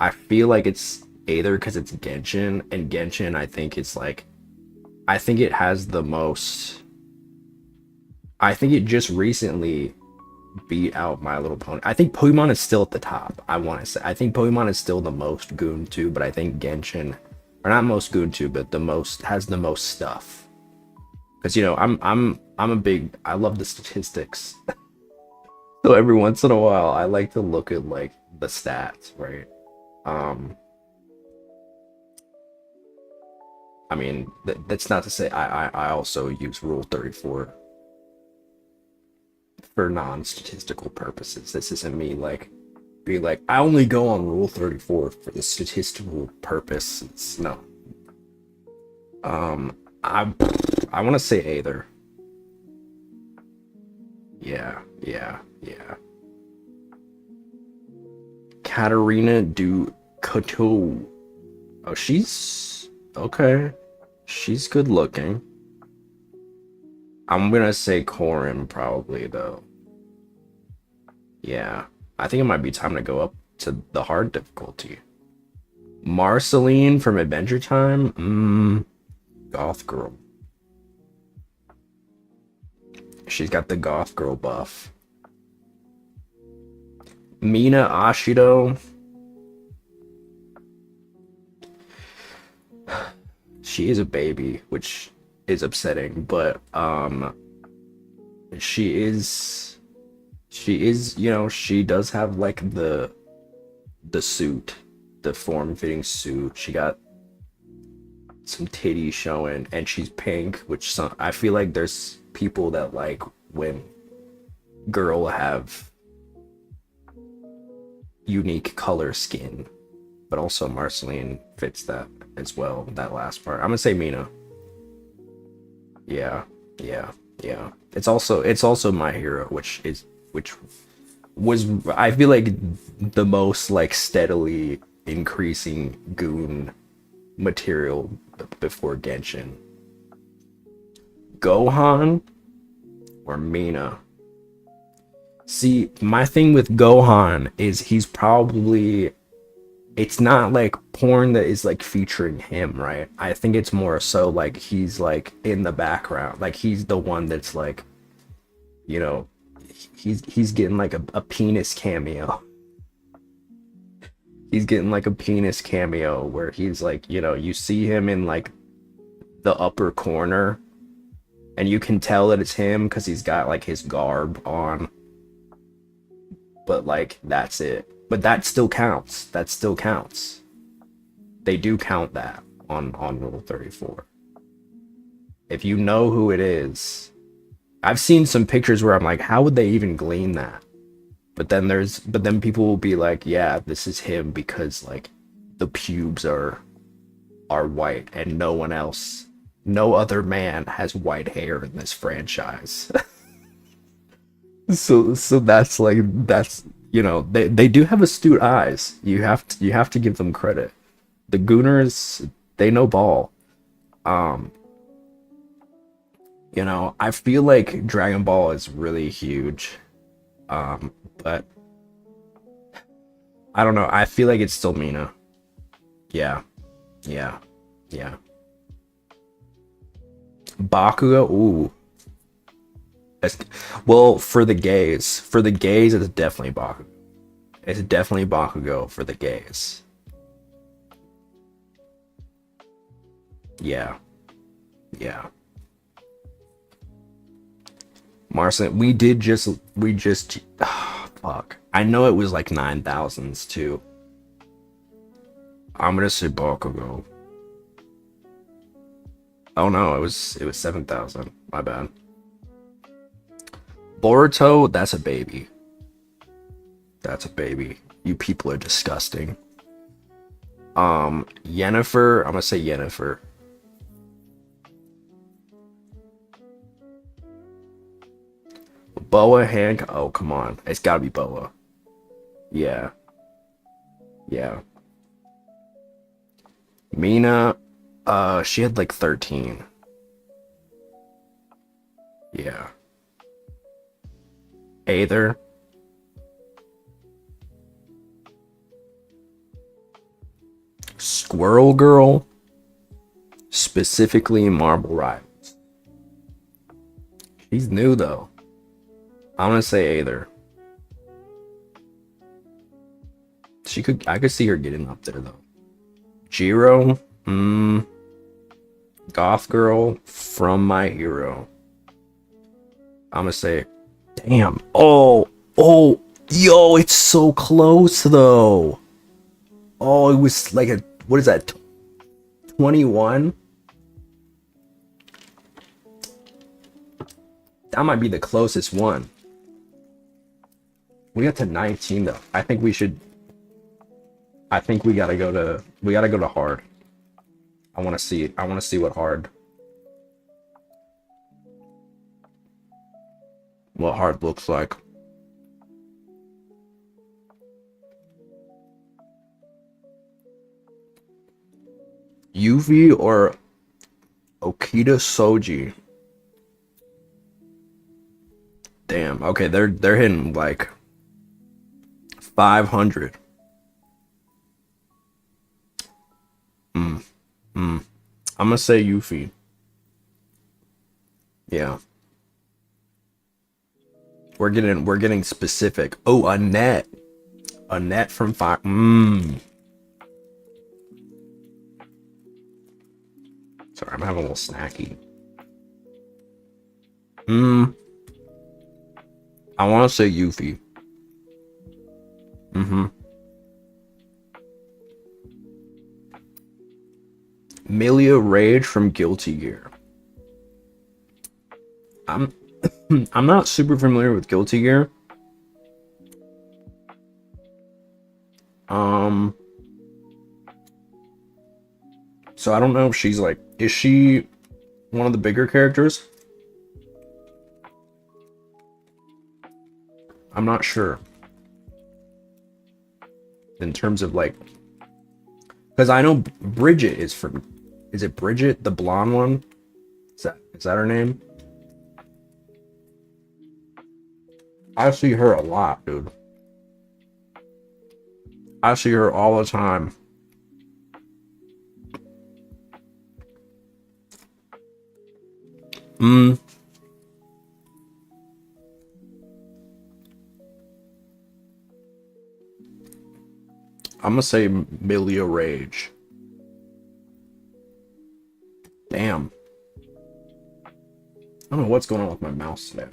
I feel like it's either because it's Genshin, and Genshin, I think it's like, I think it has the most, I think it just recently beat out My Little Pony. I think Pokemon is still at the top. I want to say, I think Pokemon is still the most goon too, but I think Genshin, or not most goon too, but the most, has the most stuff. Because, you know, I'm a big, I love the statistics. So every once in a while I like to look at like the stats, right? I mean, that's not to say I also use Rule 34 for non-statistical purposes. This isn't me like be like, I only go on Rule 34 for the statistical purposes. No. I want to say either. Yeah. Katarina Ducoteau. Oh, she's okay. She's good looking. I'm gonna say Corin probably though. Yeah, I think it might be time to go up to the hard difficulty. Marceline from Adventure Time? Goth girl. She's got the goth girl buff. Mina Ashido. She is a baby, which is upsetting, but she is, you know, she does have like the suit, the form-fitting suit. She got some titties showing, and she's pink, which I feel like there's people that like when girl have unique color skin, but also Marceline fits that as well, that last part. I'm gonna say Mina. Yeah. It's also My Hero, which was, I feel like, the most like steadily increasing goon material before Genshin. Gohan or Mina? See, my thing with Gohan is he's probably, it's not like porn that is like featuring him, right? I think it's more so like he's like in the background, like he's the one that's like, you know, he's getting like a penis cameo. He's getting like a penis cameo where he's like, you know, you see him in like the upper corner and you can tell that it's him because he's got like his garb on, but like that's it. But that still counts. That still counts. They do count that on Rule 34. If you know who it is, I've seen some pictures where I'm like, how would they even glean that? But then people will be like, yeah, this is him because like the pubes are white and no one else, no other man has white hair in this franchise. So that's like, that's, you know, they do have astute eyes. You have to give them credit. The Gooners, they know ball. You know, I feel like Dragon Ball is really huge. But I don't know. I feel like it's still Mina. Yeah. Bakugo, ooh. Well, for the gays, it's definitely Bakugo. It's definitely Bakugo for the gays. Yeah. Marceline, we just, fuck. I know it was like 9,000s too. I'm gonna say Bakugo. Oh no, it was 7,000. My bad. Boruto, that's a baby. That's a baby. You people are disgusting. Yennefer, I'm gonna say Yennefer. Boa Hank, oh come on. It's gotta be Boa. Yeah. Yeah. Mina, she had like 13. Yeah. Aether. Squirrel Girl. Specifically Marble Rivals. She's new though. I'm gonna say Aether. I could see her getting up there though. Jiro, Goth Girl from My Hero. I'm gonna say, damn. Oh, yo, it's so close though. Oh, it was like a, what is that? 21? That might be the closest one. We got to 19 though. I think we gotta go to hard. I wanna see what hard looks like. Yuvi or Okita Soji. Damn. Okay, they're hitting like 500. I'm gonna say Yuffie. Yeah. We're getting specific. Oh, Annette. Annette from Fire. Sorry, I'm having a little snacky. I want to say Yuffie. Milia Rage from Guilty Gear. I'm not super familiar with Guilty Gear. So I don't know if she's like, is she one of the bigger characters? I'm not sure. In terms of like, because I know Bridget is from, is it Bridget, the blonde one? Is that her name? I see her a lot, dude. I see her all the time. I'm gonna say Milia Rage. Damn. I don't know what's going on with my mouse today.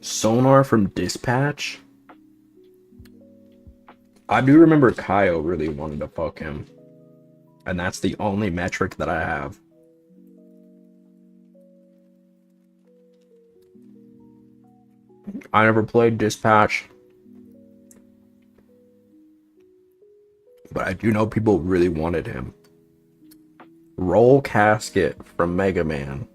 Sonar from Dispatch. I do remember Kaio really wanted to fuck him. And that's the only metric that I have. I never played Dispatch. But I do know people really wanted him. Roll Casket from Mega Man.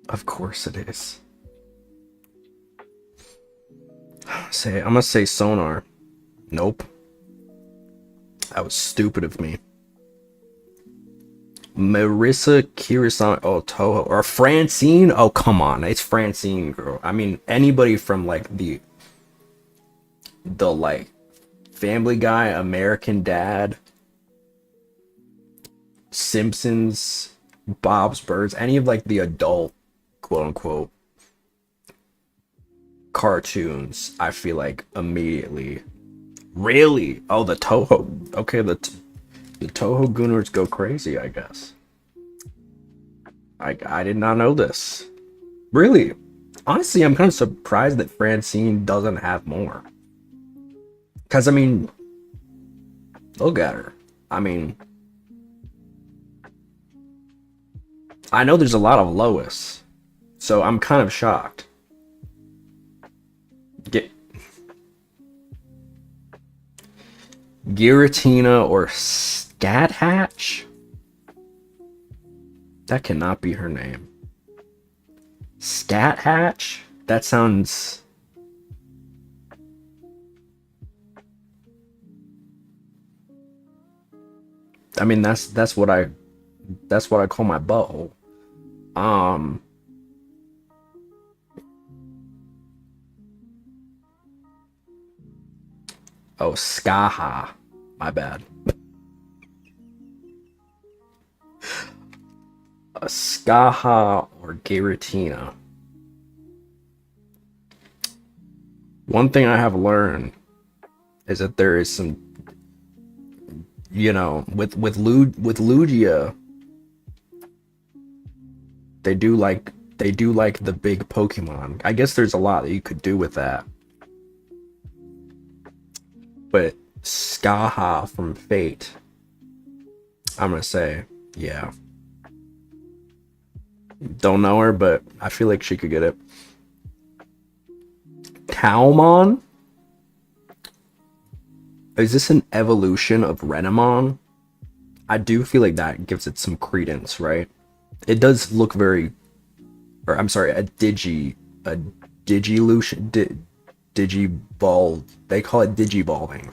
Of course it is. I'm gonna say Sonar. Nope. That was stupid of me. Marissa Kirisan, oh, Toho, or Francine. Oh, come on, it's Francine, girl. I mean, anybody from like the like Family Guy, American Dad, Simpsons, Bob's Birds, any of like the adult quote unquote cartoons, I feel like immediately. Really? Oh, the Toho. Okay, the Toho Gooners go crazy, I guess. I did not know this. Really? Honestly, I'm kind of surprised that Francine doesn't have more. Because, I mean, look at her. I mean, I know there's a lot of Lois, so I'm kind of shocked. Giratina or Scat Hatch? That cannot be her name. Scat Hatch? That sounds... I mean, that's what I call my butthole. Oh, Skaha. My bad. A Skaha or Giratina. One thing I have learned is that there is some, you know, with Lugia, they do like the big Pokemon. I guess there's a lot that you could do with that. But Skaha from Fate, I'm gonna say, yeah. Don't know her, but I feel like she could get it. Talmon? Is this an evolution of Renamon? I do feel like that gives it some credence, right? It does look very, or I'm sorry, a Digilution, Digiball. They call it Digivolving.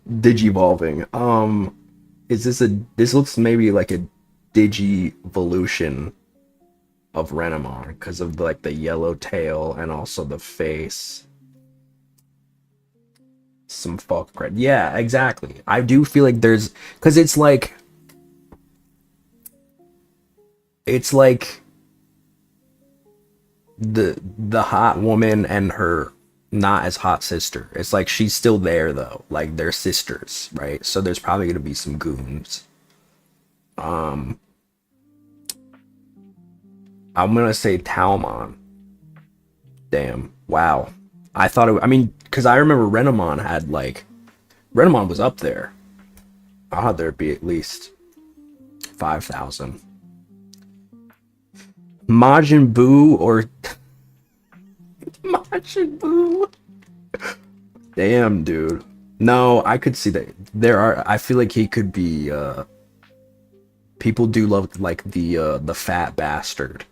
Digivolving. Is this this looks maybe like a Digivolution of Renamon because of like the yellow tail and also the face. Some fuck cred. Yeah, exactly. I do feel like there's, because it's like the hot woman and her not as hot sister. It's like she's still there though. Like they're sisters, right? So there's probably gonna be some goons. I'm gonna say Talmon. Damn. Wow. I thought it. I mean, because I remember Renamon had like, Renamon was up there. I thought there'd be at least 5,000. Majin Buu or Majin Buu. Damn, dude. No, I could see that. There are. I feel like he could be. People do love like the fat bastard,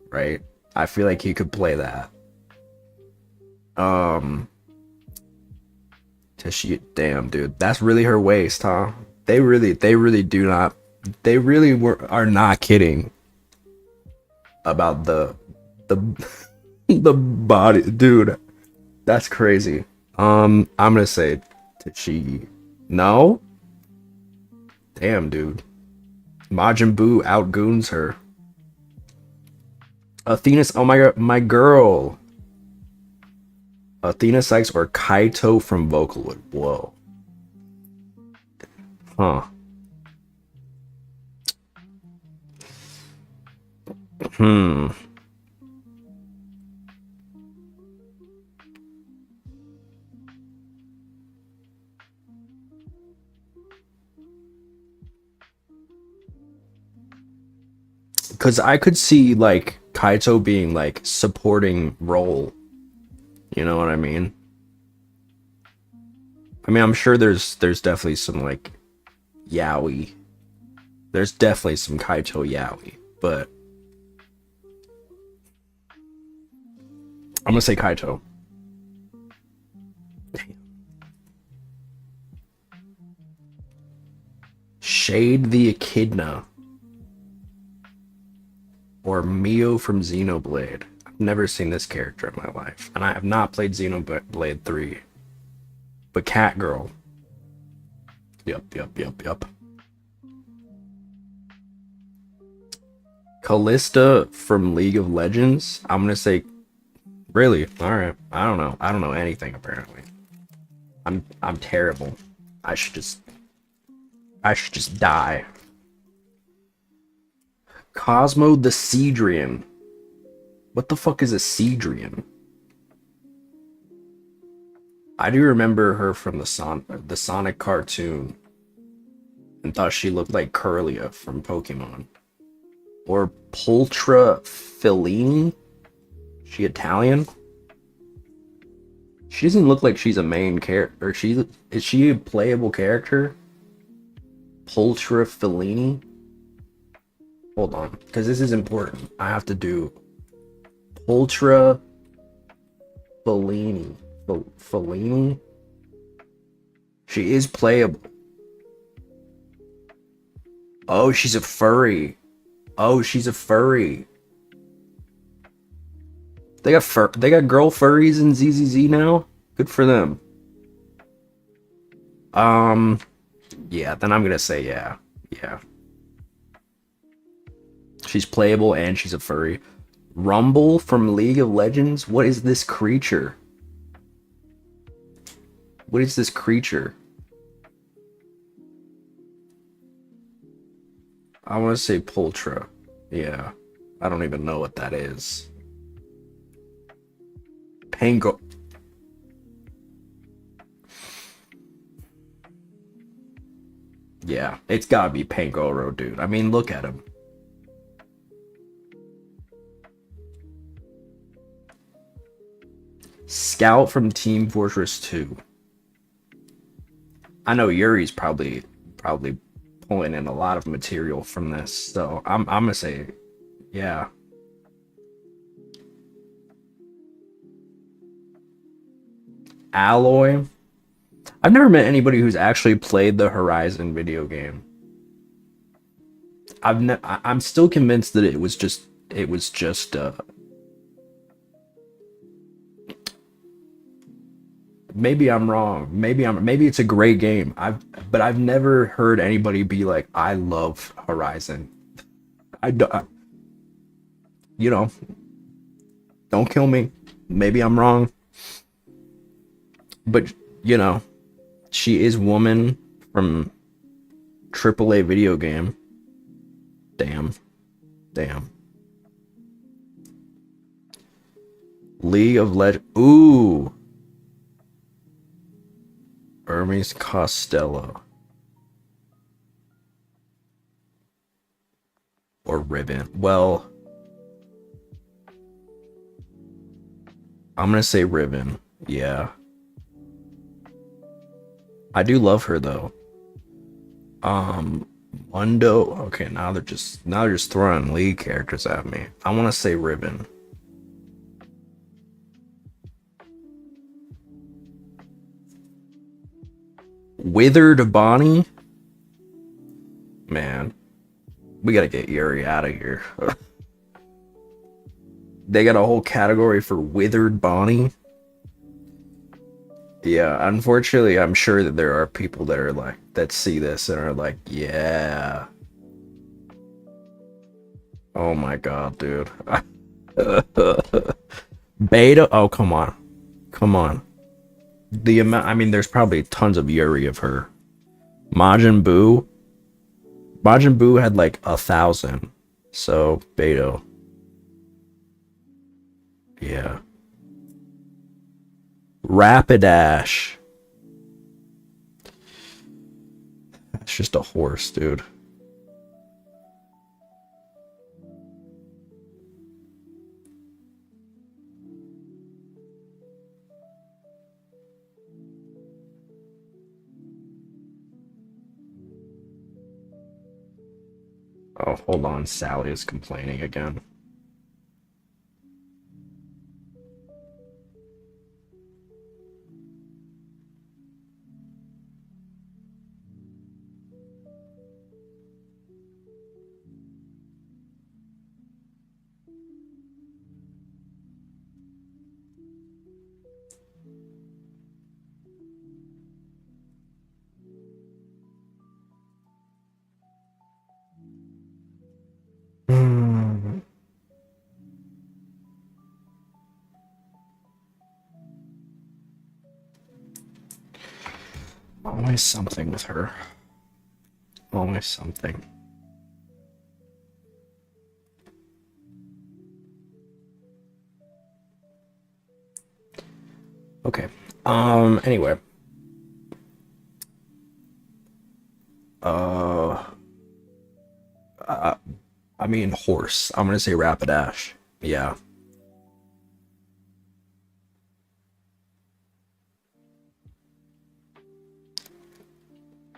right? I feel like he could play that. Damn, dude, that's really her waist, huh? They really do not. They really are not kidding about the the body, dude. That's crazy. I'm gonna say Tashigi. No. Damn, dude. Majin Buu outgoons her. Athena's. Oh my god, my girl. Athena Sykes or Kaito from Vocalwood. Whoa. Huh. Because I could see like Kaito being like supporting role. You know what I mean? I mean, I'm sure there's definitely some like yaoi. There's definitely some Kaito yaoi, but I'm gonna say Kaito. Shade the Echidna or Mio from Xenoblade. I've never seen this character in my life, and I have not played Xenoblade 3. But Catgirl. Yup. Callista from League of Legends. I'm gonna say, really? All right. I don't know. I don't know anything apparently. I'm terrible. I should just die. Cosmo the Cedrian. What the fuck is a Cedrian? I do remember her from the Sonic cartoon and thought she looked like Curlia from Pokemon. Or Poltra Fellini? She Italian? She doesn't look like she's a main character. Is she a playable character? Poltra Fellini? Hold on, because this is important. I have to do Poltra Fellini. Fellini? She is playable. Oh, she's a furry. Oh, she's a furry. They got girl furries in ZZZ now? Good for them. Yeah, then I'm gonna say yeah. Yeah. She's playable and she's a furry. Rumble from League of Legends? What is this creature? What is this creature? I want to say Poltra. Yeah. I don't even know what that is. Pango. Yeah, it's gotta be Pangoro, dude. I mean, look at him. Scout from Team Fortress 2. I know Yuri's probably pulling in a lot of material from this, so I'm gonna say, yeah. Alloy. I've never met anybody who's actually played the Horizon video game. I'm still convinced that it was just maybe I'm wrong. Maybe it's a great game. But I've never heard anybody be like, I love Horizon. I don't, you know, don't kill me. Maybe I'm wrong. But you know, she is woman from AAA video game. Damn. League of Legends. Ooh. Hermes Costello. Or Ribbon. Well, I'm gonna say Ribbon. Yeah. I do love her though. Mundo. Okay, now they're just throwing lead characters at me. I want to say Ribbon. Withered Bonnie. Man, we gotta get Yuri out of here. They got a whole category for Withered Bonnie. Yeah, unfortunately, I'm sure that there are people that are like, that see this and are like, yeah. Oh my god, dude. Beta? Oh, come on. Come on. The amount, I mean, there's probably tons of Yuri of her. Majin Buu? Majin Buu had like 1,000. So, Beto. Yeah. Rapidash. That's just a horse, dude. Oh, hold on. Sally is complaining again. Always something with her. Always something. Okay. Anyway. I mean horse. I'm gonna say Rapidash. Yeah.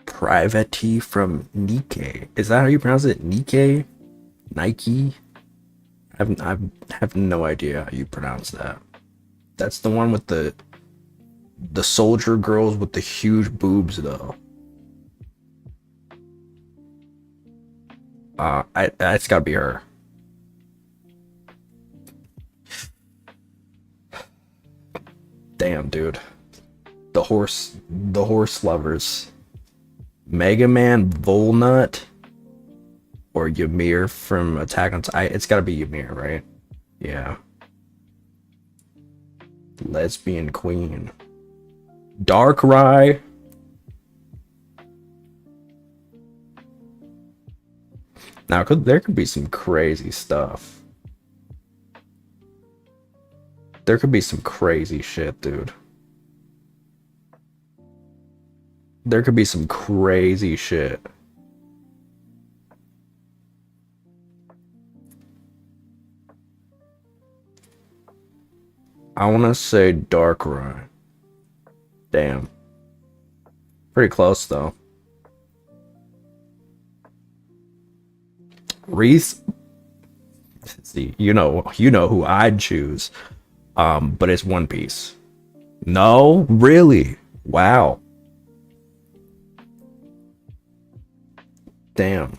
Private from Nikkei. Is that how you pronounce it? Nikkei? Nike? I have no idea how you pronounce that. That's the one with the soldier girls with the huge boobs though. It's gotta be her. Damn, dude. The horse lovers. Mega Man Volnut or Ymir from Attack on Titan. It's gotta be Ymir, right? Yeah. Lesbian Queen. Darkrai. Now, there could be some crazy stuff. There could be some crazy shit, dude. There could be some crazy shit. I want to say Darkrai. Damn. Pretty close, though. Reese. See, you know who I'd choose. But it's One Piece. No, really? Wow. Damn.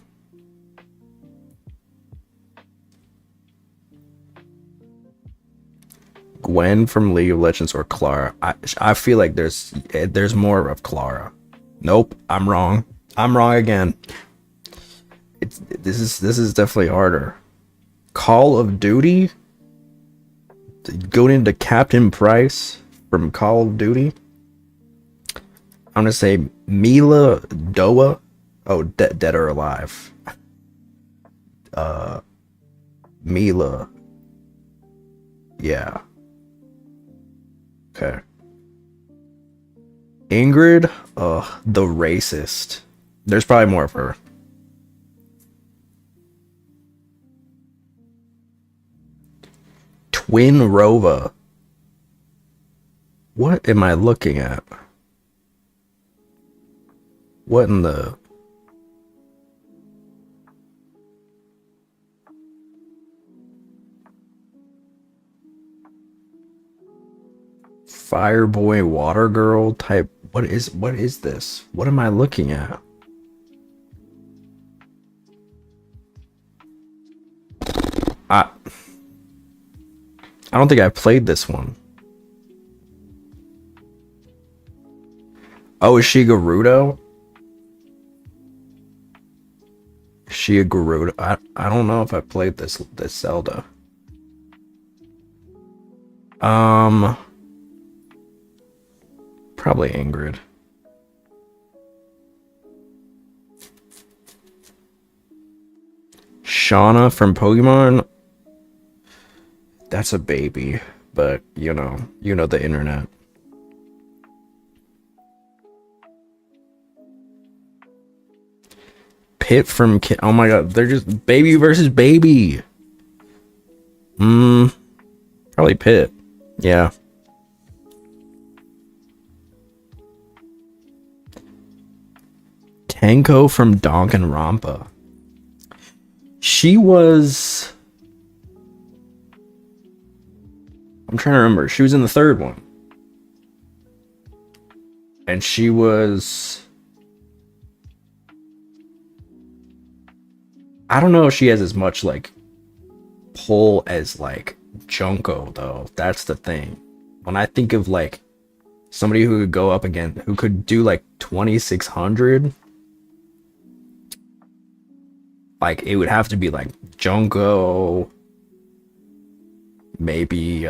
Gwen from League of Legends or Clara? I feel like there's more of Clara. Nope, I'm wrong. I'm wrong again. This is definitely harder. Call of Duty? Going into Captain Price from Call of Duty? I'm gonna say Mila Doa. Oh, dead or alive. Mila. Yeah. Okay. Ingrid? The racist. There's probably more of her. Twin Rova. What am I looking at? What in the... Fireboy Water Girl type? What is this? What am I looking at? I don't think I played this one. Oh, is she Gerudo? Is she a Gerudo? I don't know if I played this Zelda. Probably Ingrid. Shauna from Pokemon? That's a baby, but you know the internet. Pit from Kid. Oh my god, they're just baby versus baby. Probably Pit. Yeah. Tenko from Danganronpa. She was... I'm trying to remember. She was in the third one. And she was... I don't know if she has as much, like, pull as, like, Junko, though. That's the thing. When I think of, like, somebody who could go up again, who could do, like, 2600... like, it would have to be, like, Junko... maybe,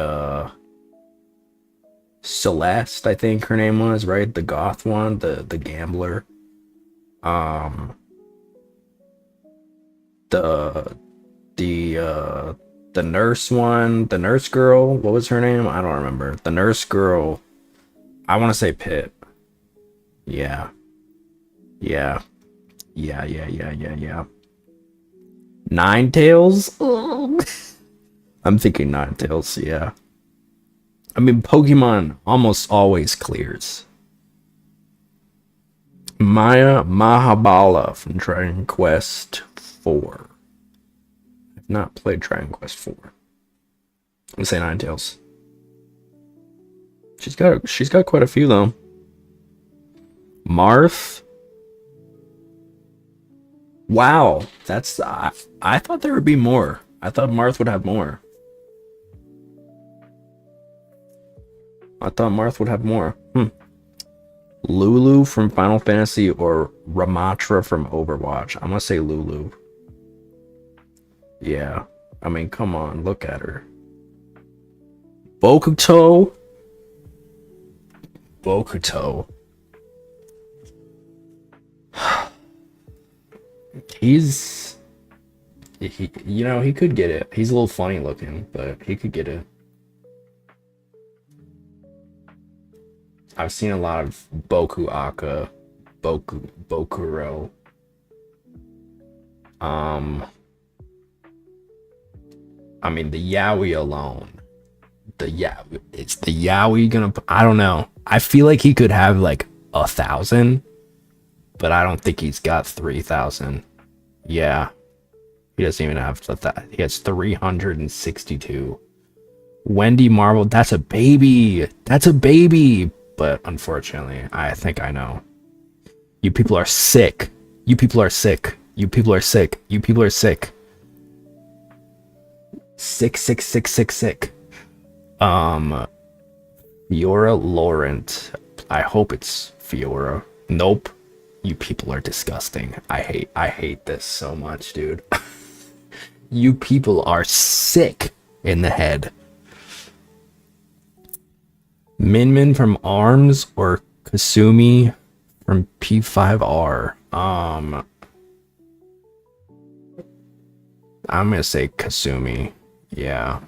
Celeste, I think her name was, right? The goth one, the gambler. Um, the the nurse one, the nurse girl. What was her name? I don't remember. The nurse girl. I want to say Pit. Yeah, yeah, yeah. Ninetales. Oh. I'm thinking Ninetales. Yeah. I mean, Pokemon almost always clears. Maya Mahabala from Dragon Quest 4. I've not played Dragon Quest 4. I'm say Ninetales. She's got quite a few though. Marth. Wow, that's I thought there would be more. I thought Marth would have more. Lulu from Final Fantasy or Ramatra from Overwatch. I'm gonna say Lulu. Yeah, I mean, come on, look at her. Bokuto. He could get it. He's a little funny looking, but he could get it. I've seen a lot of Bokuro. I mean, the Yaoi alone. It's the Yaoi gonna, I don't know. I feel like he could have like 1,000, but I don't think he's got 3,000. Yeah. He doesn't even have that. He has 362. Wendy Marvel, that's a baby. But unfortunately, I think I know. You people are sick. Sick. Fiora Laurent. I hope it's Fiora. Nope. You people are disgusting. I hate this so much, dude. You people are sick in the head. Min from ARMS or Kasumi from P5R. I'm gonna say Kasumi. Yeah.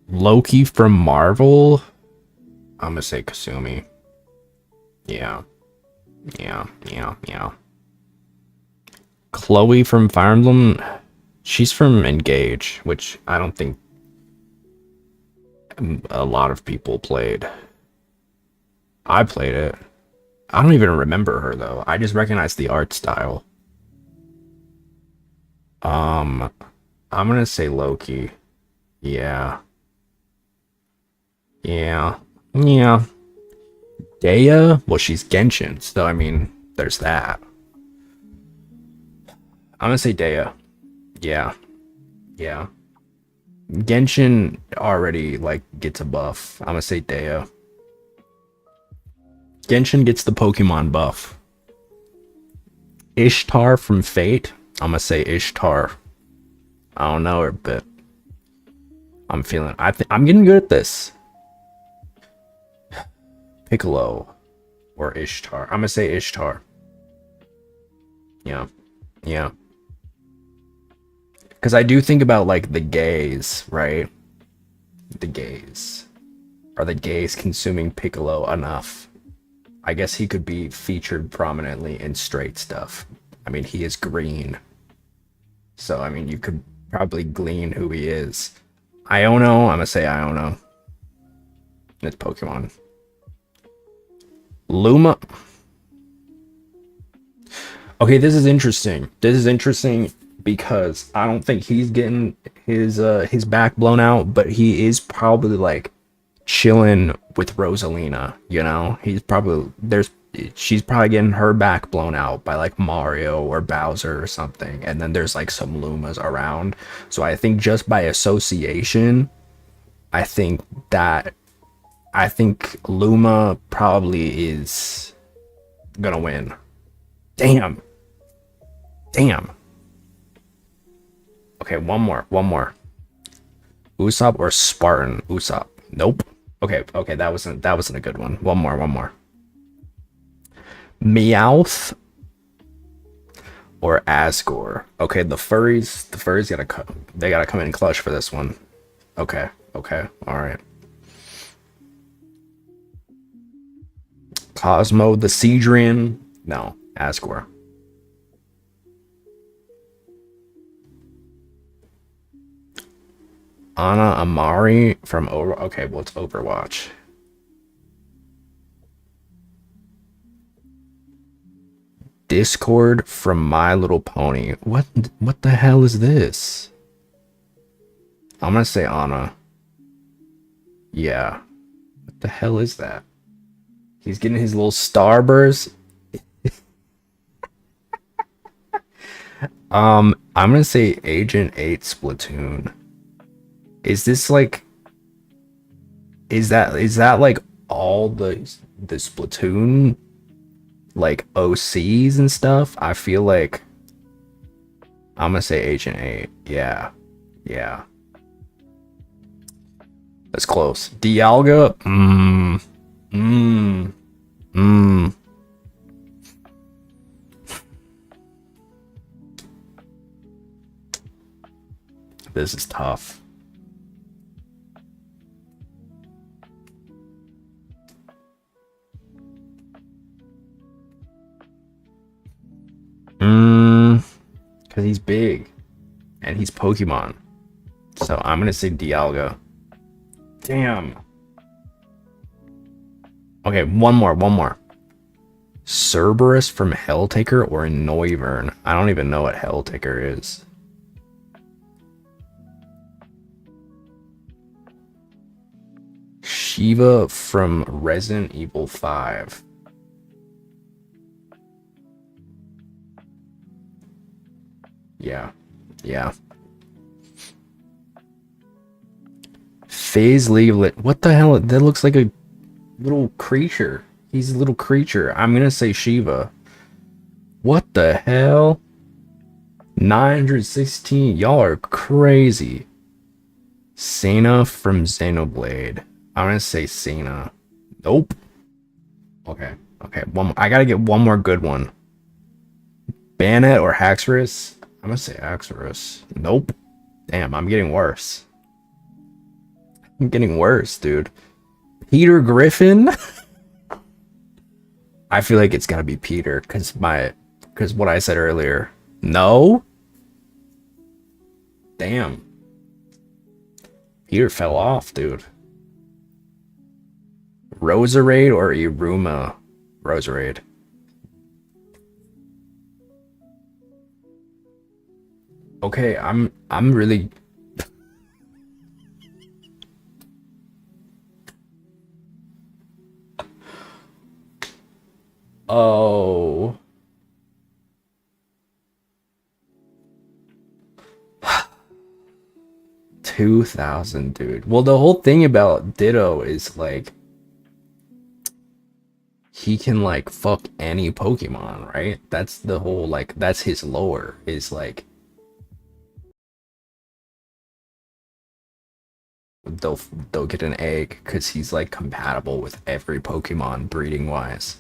Loki from Marvel. I'm gonna say Kasumi. Yeah. Chloe from Fire Emblem. She's from Engage, which I don't think a lot of people played. I played it. I don't even remember her though. I just recognize the art style. I'm gonna say Loki. Yeah. Daya? Well, she's Genshin, so I mean, there's that. I'm gonna say Daya. Yeah. Genshin already, like, gets a buff. I'm gonna say Daya. Genshin gets the Pokemon buff. Ishtar from Fate. I'm gonna say Ishtar. I don't know her, but I'm getting good at this. Piccolo or Ishtar. I'm gonna say Ishtar. Yeah. Because I do think about, like, the gays, right? The gays. Are the gays consuming Piccolo enough? I guess he could be featured prominently in straight stuff. I mean, he is green. So, I mean, you could probably glean who he is. Iono, I'm gonna say Iono. It's Pokemon. Luma. Okay, this is interesting. Because I don't think he's getting his back blown out, but he is probably like chilling with Rosalina, you know? She's probably getting her back blown out by like Mario or Bowser or something, and then there's like some Lumas around. So I think just by association, I think Luma probably is gonna win. Damn. Okay, one more. Usopp or Spartan? Usopp. Nope. Okay, okay, that wasn't a good one. One more. Meowth or Asgore? Okay, the furries gotta come in clutch for this one. Okay, okay, all right. Cosmo the Seadrian? No, Asgore. Ana Amari from Over. Okay, well, it's Overwatch. Discord from My Little Pony. What the hell is this? I'm gonna say Ana. Yeah. What the hell is that? He's getting his little starburst. I'm gonna say Agent 8 Splatoon. Is this like is that like all the Splatoon like OCs and stuff? I feel like I'm gonna say Agent 8. Yeah. Yeah. That's close. Dialga? Mmm. This is tough. Because he's big. And he's Pokemon. So I'm gonna say Dialga. Damn. Okay, one more. Cerberus from Helltaker or Noivern? I don't even know what Helltaker is. Shiva from Resident Evil 5. Yeah. Phase Leaflet. What the hell? That looks like a little creature. He's a little creature. I'm gonna say Shiva. What the hell? 916. Y'all are crazy. Sena from Xenoblade. I'm gonna say Sena. Nope. Okay. One more. I gotta get one more good one. Banette or Haxorus? I'm gonna say Haxorus. Nope. Damn, I'm getting worse. I'm getting worse, dude. Peter Griffin? I feel like it's gotta be Peter, because what I said earlier. No? Damn. Peter fell off, dude. Roserade or Iruma? Roserade. Okay, I'm really Oh. 2000, dude. Well, the whole thing about Ditto is like he can like fuck any Pokemon, right? That's the whole like that's his lore is like they'll get an egg because he's like compatible with every Pokemon breeding wise.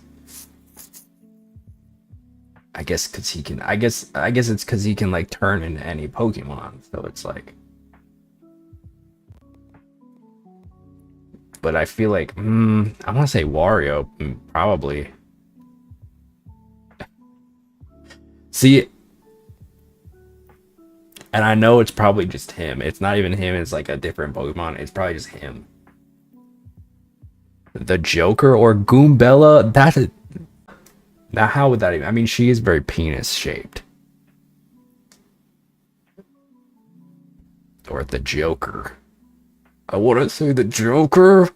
I guess because he can. I guess it's because he can like turn into any Pokemon. So it's like. But I feel like I want to say Wario, probably. See, and I know it's probably just him. It's not even him. It's like a different Pokemon. It's probably just him. The Joker or Goombella? That's a, now how would that even? I mean, she is very penis shaped. Or the Joker. I want to say the Joker.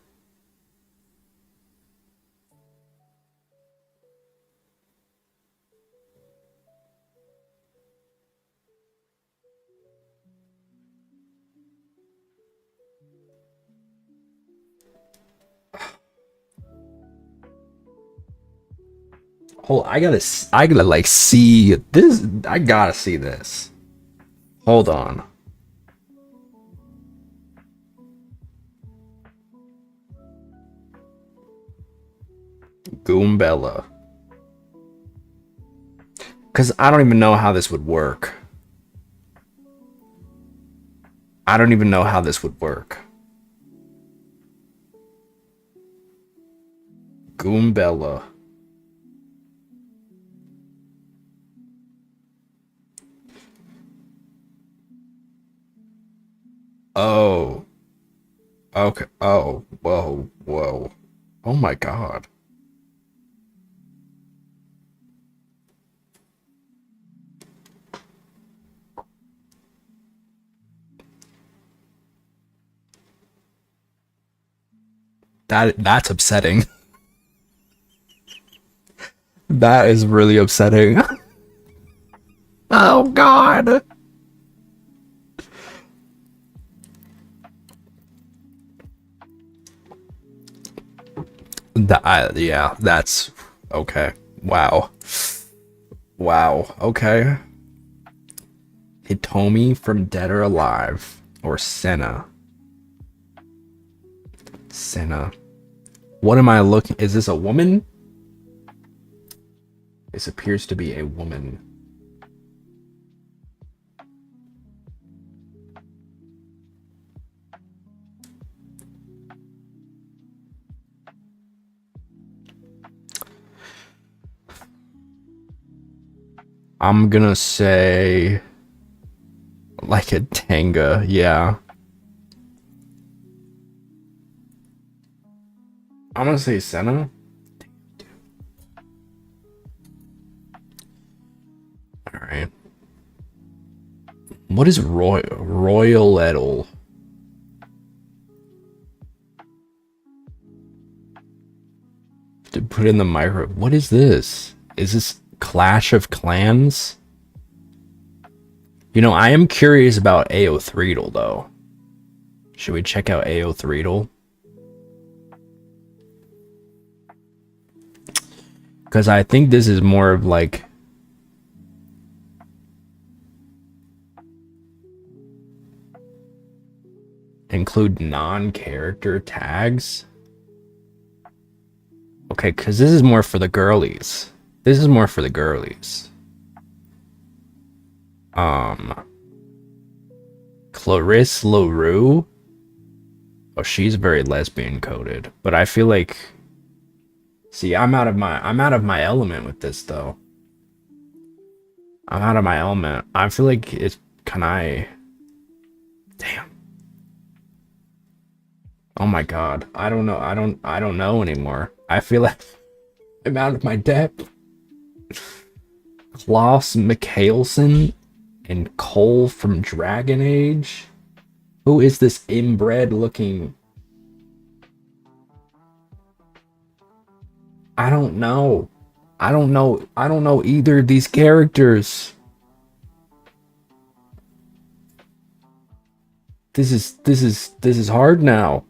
Hold, I gotta like see this. I gotta see this. Hold on. Goombella. Because I don't even know how this would work. I don't even know how this would work. Goombella. Oh. Okay. Oh. Whoa. Whoa. Oh my god. That's upsetting. That is really upsetting. Oh god. Yeah, that's okay. Wow. Wow. Okay. Hitomi from Dead or Alive. Or Senna. Senna. What am I looking? Is this a woman? This appears to be a woman. I'm gonna say like a Tenga, yeah. I'm gonna say Senna. Alright. What is Royal Edel? To put in the micro. What is this? Is this Clash of Clans? You know, I am curious about AO3 though. Should we check out AO3? Because I think this is more of like include non-character tags. Okay, because this is more for the girlies. This is more for the girlies. Clarisse LaRue. Oh, she's very lesbian coded, but I feel like, see, I'm out of my element with this though. I'm out of my element. I feel like it's damn. Oh my god. I don't know. I don't know anymore. I feel like I'm out of my depth. Klaus Mikhaelsen and Cole from Dragon Age. Who is this inbred looking? I don't know. I don't know. I don't know either of these characters. This is hard now.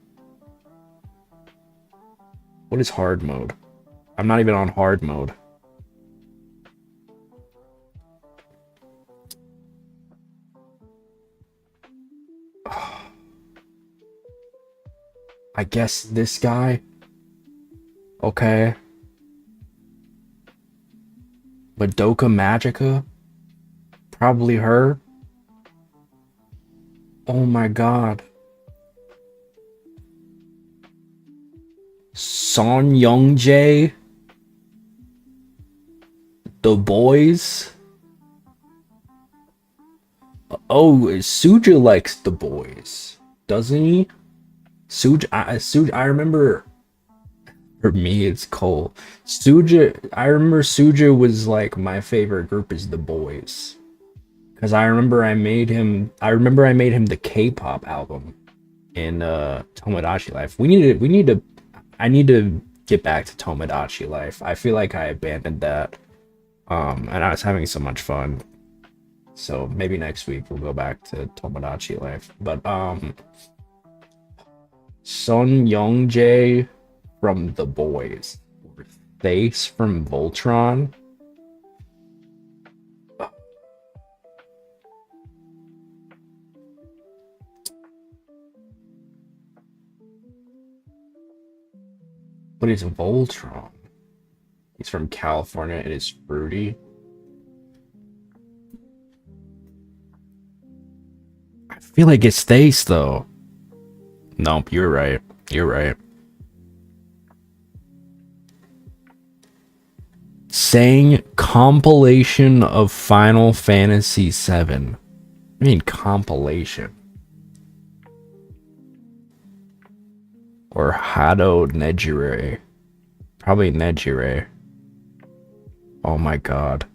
What is hard mode? I'm not even on hard mode. I guess this guy. Okay. Madoka Magica? Probably her. Oh my god. Son Youngjae? The Boys? Oh, Suja likes The Boys. Doesn't he? Suja, I remember. For me, it's Cole. Suja, I remember Suja was like my favorite group is The Boys. Cause I remember I made him the K-pop album in Tomodachi Life. I need to get back to Tomodachi Life. I feel like I abandoned that. And I was having so much fun. So maybe next week we'll go back to Tomodachi Life. But Son Youngjae from The Boys. Thace from Voltron. What is Voltron? He's from California and is fruity. I feel like it's Stace though. Nope, you're right. You're right. Saying compilation of Final Fantasy VII. I mean compilation. Or Hado Nejire. Probably Nejire. Oh my god.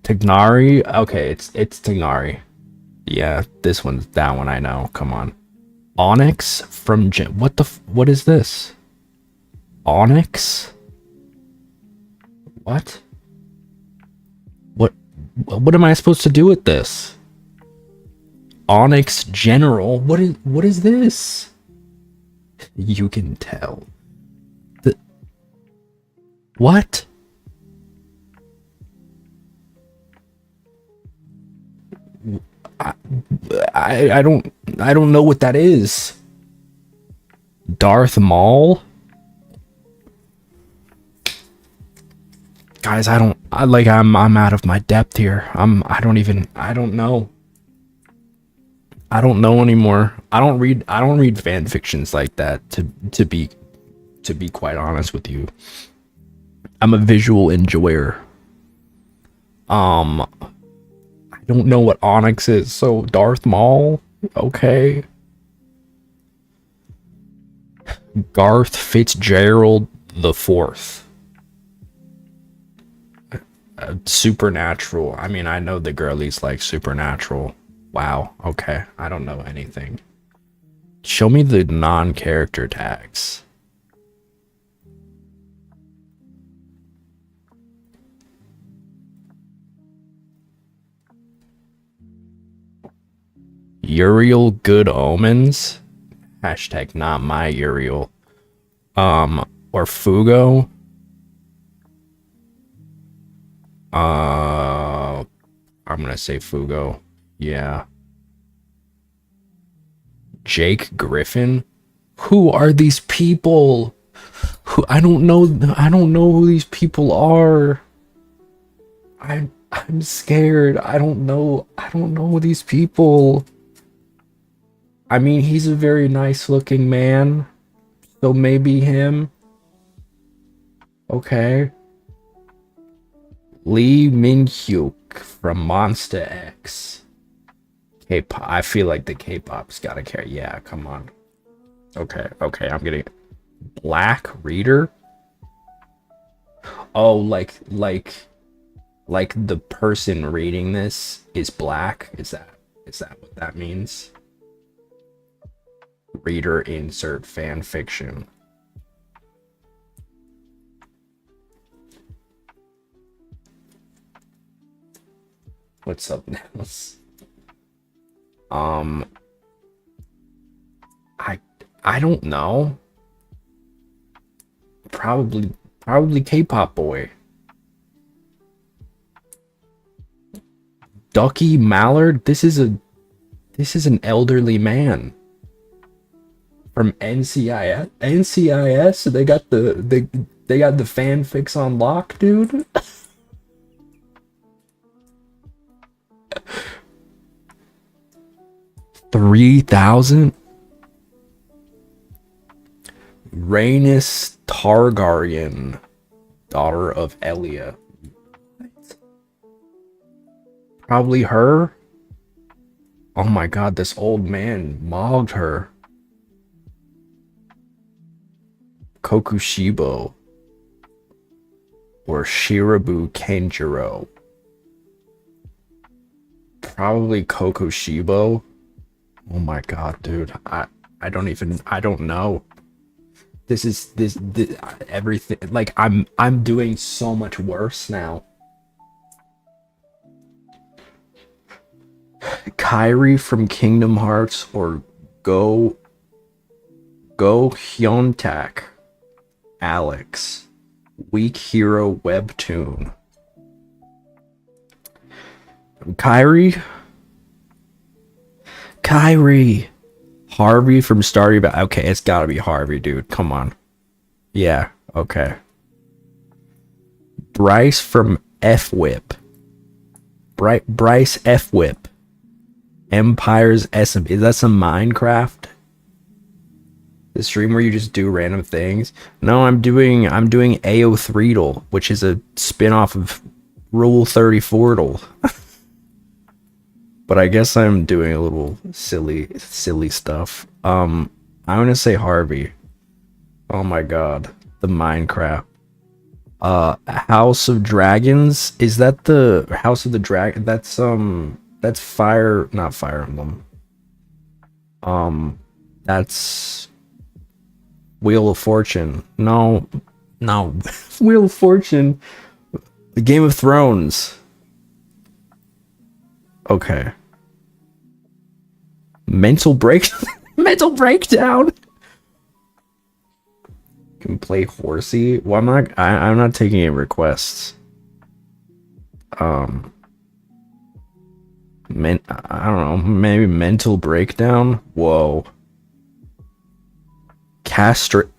Tignari? Okay, it's Tignari. Yeah, that one I know. Come on. Onyx from what is this? Onyx? What? What am I supposed to do with this? Onyx General? What is this? You can tell. What? I don't know what that is. Darth Maul? Guys, I'm out of my depth here. I don't know. I don't know anymore. I don't read fan fictions like that to be quite honest with you. I'm a visual enjoyer. I don't know what Onyx is, so Darth Maul, okay. Garth Fitzgerald the Fourth. Supernatural. I mean, I know the girlies like Supernatural. Wow, okay. I don't know anything. Show me the non-character tags. Uriel Good Omens? Hashtag not my Uriel. Or Fugo. I'm gonna say Fugo. Yeah. Jake Griffin? Who are these people? I don't know who these people are. I'm scared. I don't know these people. I mean, he's a very nice looking man. So maybe him. Okay. Lee Min-hyuk from Monster X. K-pop. I feel like the K-pop's gotta carry. Yeah, come on. Okay, I'm getting Black Reader. Oh, like the person reading this is black. Is that what that means? Reader insert fan fiction. What's up, Nels? I don't know. Probably K-pop boy. Ducky Mallard. This is an elderly man from NCIS. NCIS. They got the fanfics on lock, dude. 3,000. Rhaenys Targaryen, daughter of Elia. What? Probably her. Oh my god, this old man mogged her. Kokushibo or Shirabu Kenjiro. Probably Kokushibo. Oh my god, dude. I don't know. This everything, like I'm doing so much worse now. Kairi from Kingdom Hearts or Go Hyuntak. Alex. Weak Hero Webtoon. Kairi. Harvey from Stardew Valley. Okay, it's gotta be Harvey, dude. Come on. Yeah, okay. Bryce from F Whip. Bryce F Whip. Empire's SM. Is that some Minecraft? The stream where you just do random things? No, I'm doing AO Threedle, which is a spin-off of Rule 34. But I guess I'm doing a little silly stuff. I'm gonna say Harvey. Oh my god. The Minecraft. House of Dragons? Is that the House of the Dragon? That's Fire, not Fire Emblem. That's Wheel of Fortune. No. Wheel of Fortune. The Game of Thrones. Okay. Mental breakdown. Can play horsey. Well, I'm not taking any requests. I don't know, maybe mental breakdown. Whoa. Castrate.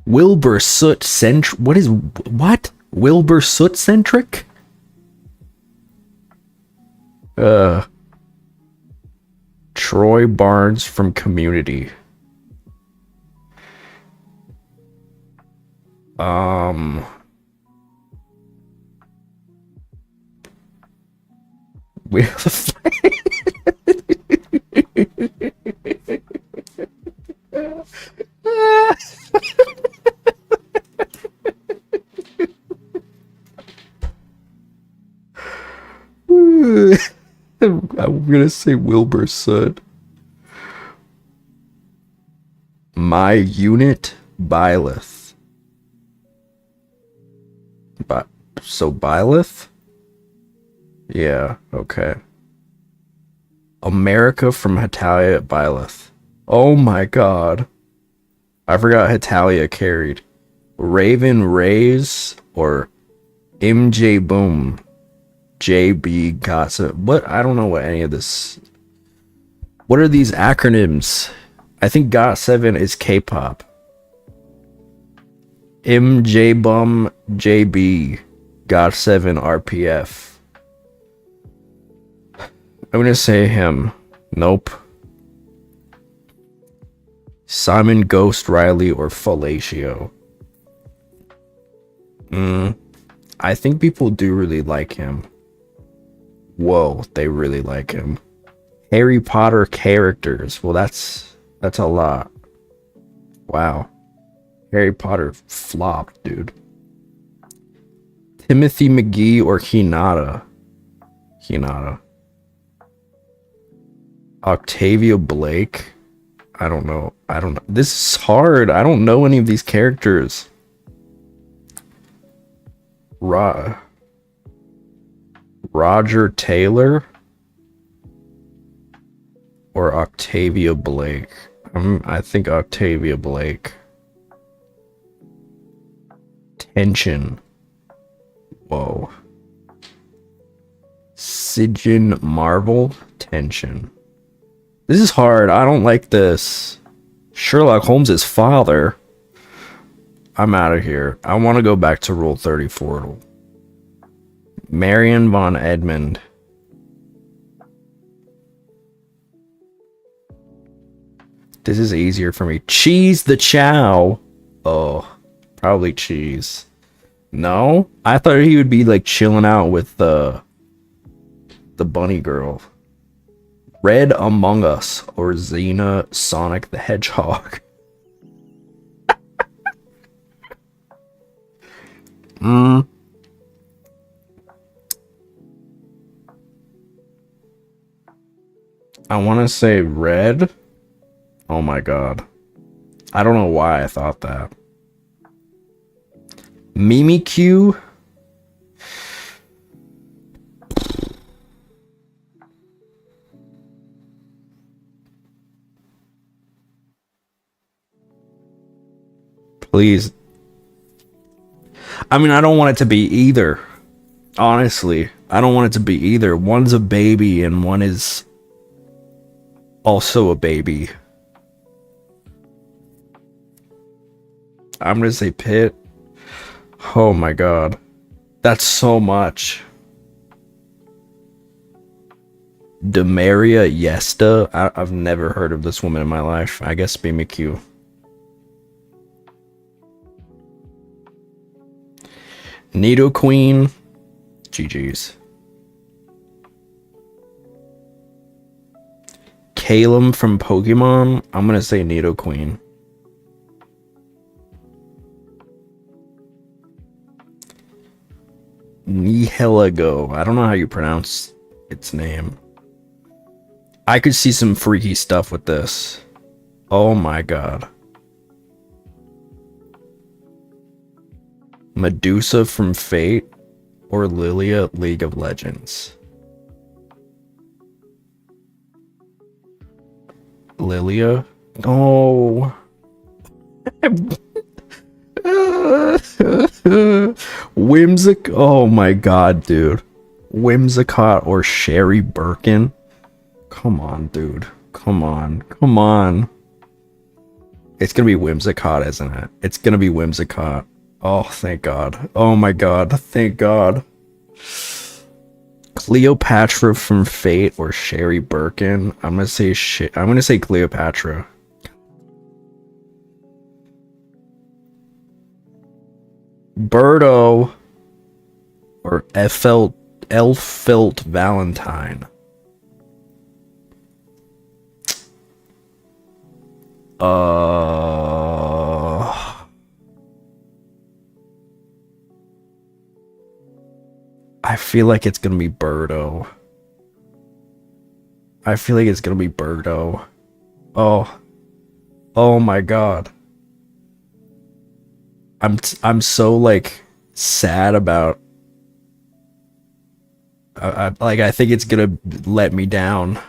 Wilbur Soot centric. What? Wilbur Soot centric? Troy Barnes from Community. I'm gonna say Wilbur Soot. My unit, Byleth. So Byleth? Yeah, okay. America from Hatalia Byleth. Oh my god. I forgot Hatalia carried. Raven Rays or MJ Boom. JB Gossip. What? I don't know what any of this. What are these acronyms? I think GOT7 is K-pop. MJ Bum JB GOT7 RPF. I'm gonna say him. Nope. Simon Ghost Riley or Fellatio. I think people do really like him. Whoa, they really like him. Harry Potter characters. Well, that's a lot. Wow. Harry Potter flopped, dude. Timothy McGee or Hinata. Octavia Blake. I don't know. This is hard. I don't know any of these characters. Roger Taylor or Octavia Blake. I think Octavia Blake. Tension. Whoa. Sijin Marvel. Tension. This is hard. I don't like this. Sherlock Holmes' father. I'm out of here. I want to go back to Rule 34. Marion von Edmund. This is easier for me. Cheese the Chow. Oh, probably Cheese. No? I thought he would be like chilling out with the bunny girl. Red Among Us or Xena Sonic the Hedgehog. I want to say Red. Oh my god. I don't know why I thought that. Mimikyu. Please. I mean, I don't want it to be either. Honestly, I don't want it to be either. One's a baby and one is also a baby. I'm gonna say Pit. Oh my god. That's so much. Demaria Yesta. I've never heard of this woman in my life. I guess BMQ. Nido Queen. GG's. Calum from Pokemon. I'm gonna say Nido Queen. Nihilego. I don't know how you pronounce its name. I could see some freaky stuff with this. Oh my god. Medusa from Fate or Lilia League of Legends? Lilia? Oh. Whimsic. Oh my god, dude. Whimsicott or Sherry Birkin? Come on, dude. Come on. Come on. It's gonna be Whimsicott, isn't it? It's gonna be Whimsicott. Oh, thank god. Oh my god. Thank god. Cleopatra from Fate or Sherry Birkin? I'm gonna say Cleopatra. Birdo or Elfelt Valentine? I feel like it's gonna be Birdo. I feel like it's gonna be Birdo. Oh my god. I'm so like sad about. I think it's gonna let me down.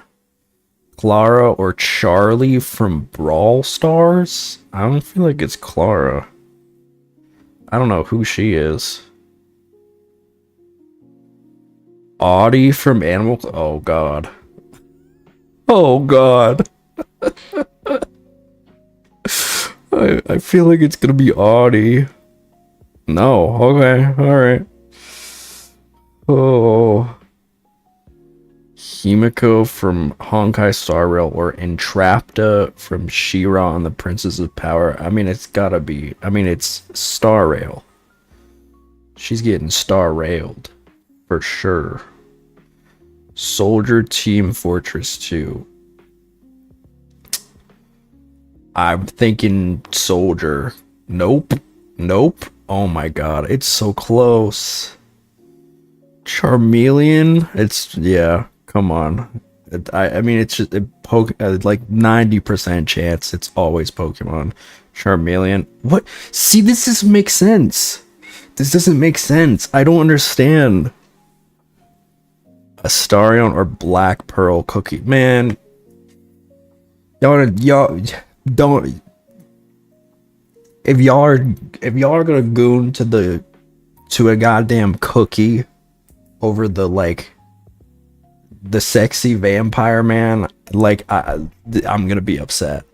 Clara or Charlie from Brawl Stars? I don't feel like it's Clara. I don't know who she is. Audie from Animal. Oh god. Oh god. I feel like it's gonna be Audie. No. Okay. All right. Oh. Himiko from Honkai Star Rail or Entrapta from She-Ra and the Princess of Power. I mean, it's gotta be. I mean, it's Star Rail. She's getting Star Railed. For sure. Soldier Team Fortress 2. I'm thinking Soldier. Nope. Nope. Oh my god. It's so close. Charmeleon? It's, yeah. Come on. I mean, it's just like 90% chance it's always Pokemon. Charmeleon. What? See, this doesn't make sense. This doesn't make sense. I don't understand. Astarion or Black Pearl Cookie. Man. Y'all don't. If y'all are gonna goon to a goddamn cookie over the sexy vampire man, like I'm gonna be upset.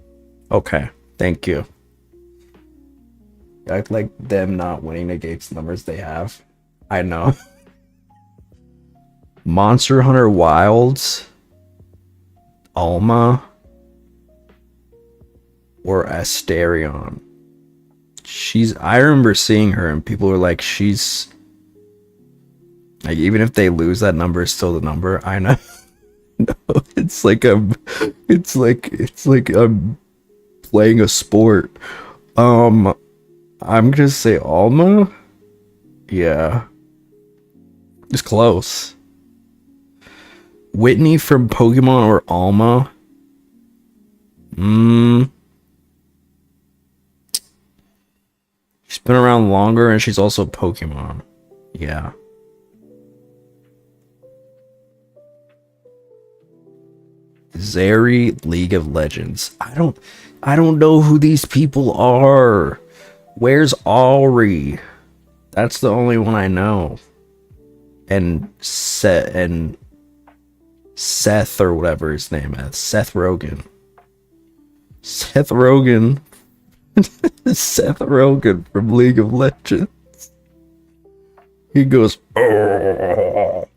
Okay, thank you. Act like them not winning negates the numbers they have. I know. Monster Hunter Wilds, Alma, or Asterion. I remember seeing her and people were like, she's like, even if they lose, that number is still the number. I know. No, it's like I'm playing a sport. I'm gonna say Alma. Yeah. It's close. Whitney from Pokemon or Alma? She's been around longer and she's also Pokemon. Yeah. Zeri, League of Legends. I don't know who these people are. Where's Ari? That's the only one I know. and Seth or whatever his name is. Seth Rogen. Seth Rogen. Seth Rogen from League of Legends. He goes, oh.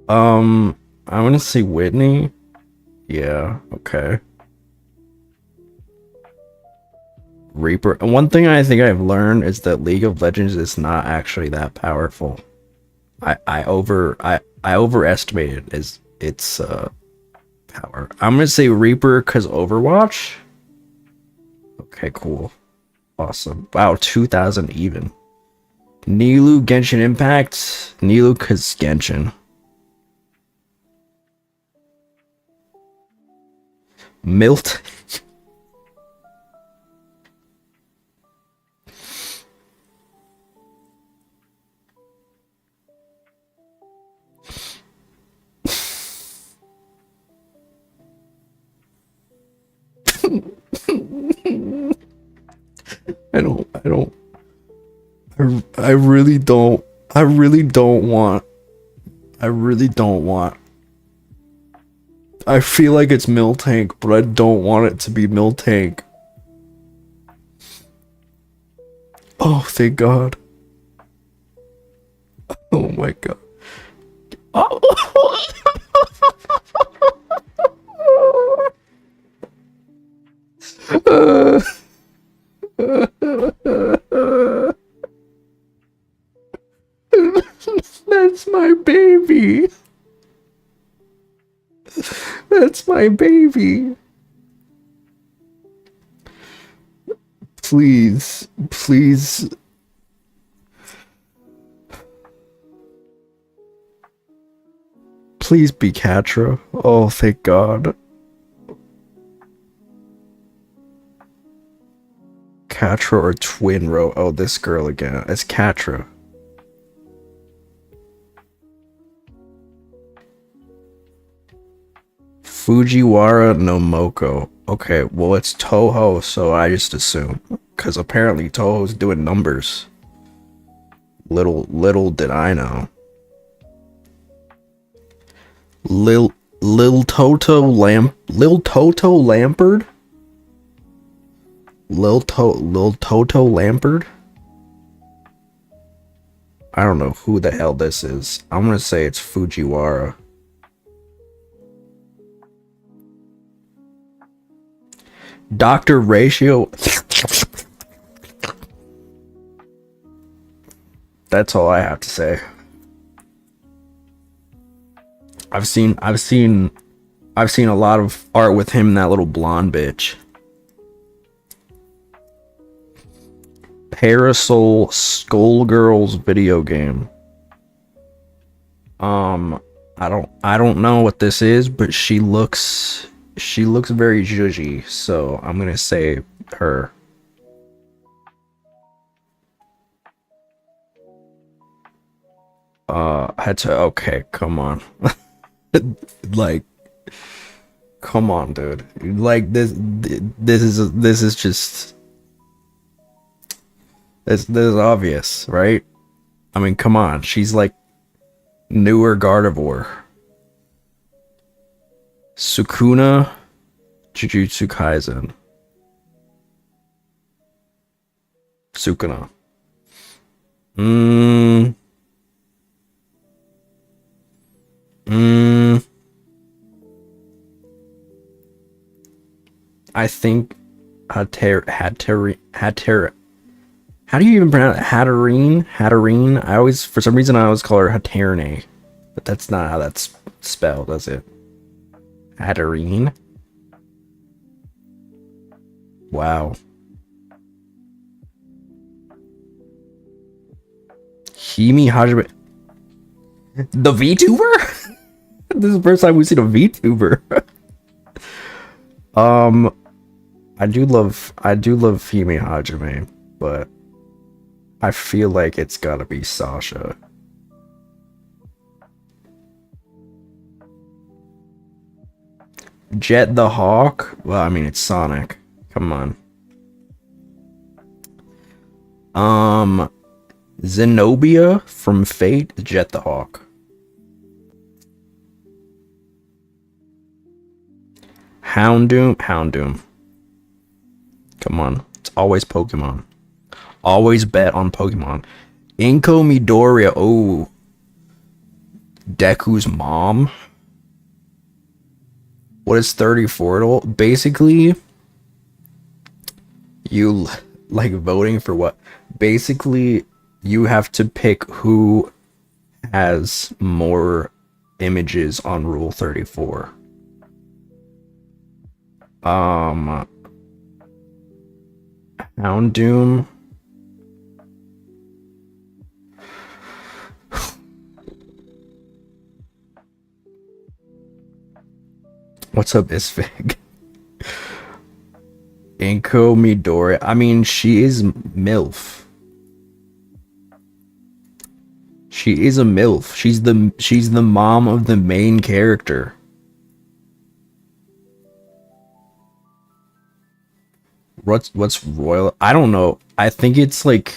I'm gonna say Whitney. Yeah, okay. Reaper. And one thing I think I've learned is that League of Legends is not actually that powerful. I overestimated its power. I'm gonna say Reaper because Overwatch. Okay, cool. Awesome. Wow, 2,000 even. Nilu Genshin Impact. Nilu because Genshin. Milt. I really don't want. I feel like it's Miltank, but I don't want it to be Miltank. Oh, thank God. Oh my God. Oh. That's my baby. That's my baby. Please, please. Please be Catra. Oh, thank God. Catra or Twin Row. Oh, this girl again. It's Catra. Fujiwara no Moko. Okay, well it's Toho, so I just assume. Because apparently Toho's doing numbers. Little did I know. Lil Toto Lampard? Lil Toto Lampard? I don't know who the hell this is. I'm gonna say it's Fujiwara. Dr. Ratio. That's all I have to say. I've seen a lot of art with him and that little blonde bitch. Parasol Skullgirls video game. I don't know what this is, but she looks very zhuzhy, so I'm gonna say her. Okay, come on. Like, come on, dude. Like this is just this is obvious, right? I mean, come on. She's like newer Gardevoir. Sukuna, Jujutsu Kaisen. Sukuna. I think Hater. How do you even pronounce it? Hatterene? I always, for some reason, I always call her Haterne. But that's not how that's spelled, is it? Hatterene? Wow. Himi Hajime. The VTuber? This is the first time we've seen a VTuber. I do love Himi Hajime, but I feel like it's gotta be Sasha. Jet the Hawk? Well, I mean, it's Sonic. Come on. Zenobia from Fate, Jet the Hawk. Houndoom, Houndoom. Come on, it's always Pokemon. Always bet on Pokemon. Inko Midoriya, oh. Deku's mom. What is 34? Basically, you like voting for what? Basically, you have to pick who has more images on Rule 34. Houndoom. What's up, Isfig? Inko Midori. I mean, she is MILF. She is a MILF. She's the mom of the main character. What's royal? I don't know. I think it's like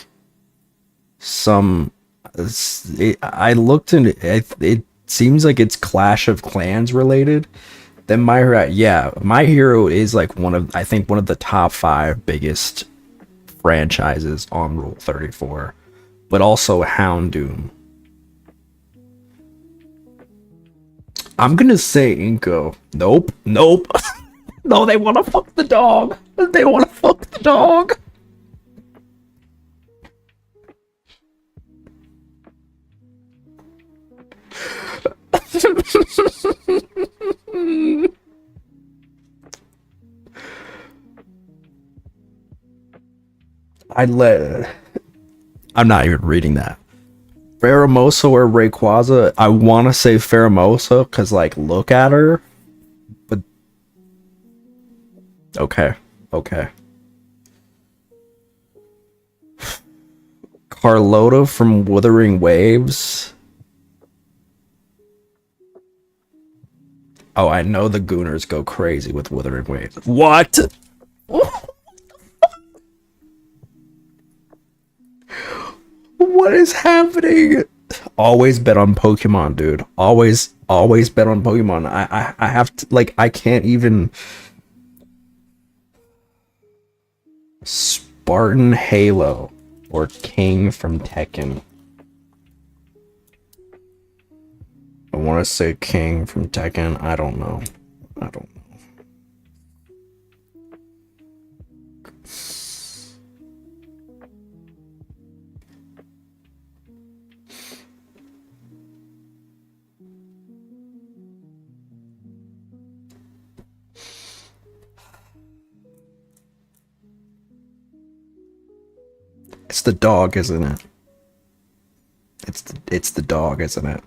some. I looked and it seems like it's Clash of Clans related. Then My Hero, yeah, My Hero is like I think one of the top 5 biggest franchises on Rule 34, but also Houndoom. I'm gonna say Inko. Nope. No, they want to fuck the dog. They want to fuck the dog. I'm not even reading that. Pheromosa or Rayquaza? I want to say Pheromosa because, like, look at her. But okay. Carlota from Wuthering Waves. Oh, I know the Gooners go crazy with Wuthering Waves. What? What is happening? Always bet on Pokemon, dude. Always bet on Pokemon. I have to, like, I can't even. Spartan Halo or King from Tekken. I want to say King from Tekken. I don't know. It's the dog, isn't it? It's the dog, isn't it?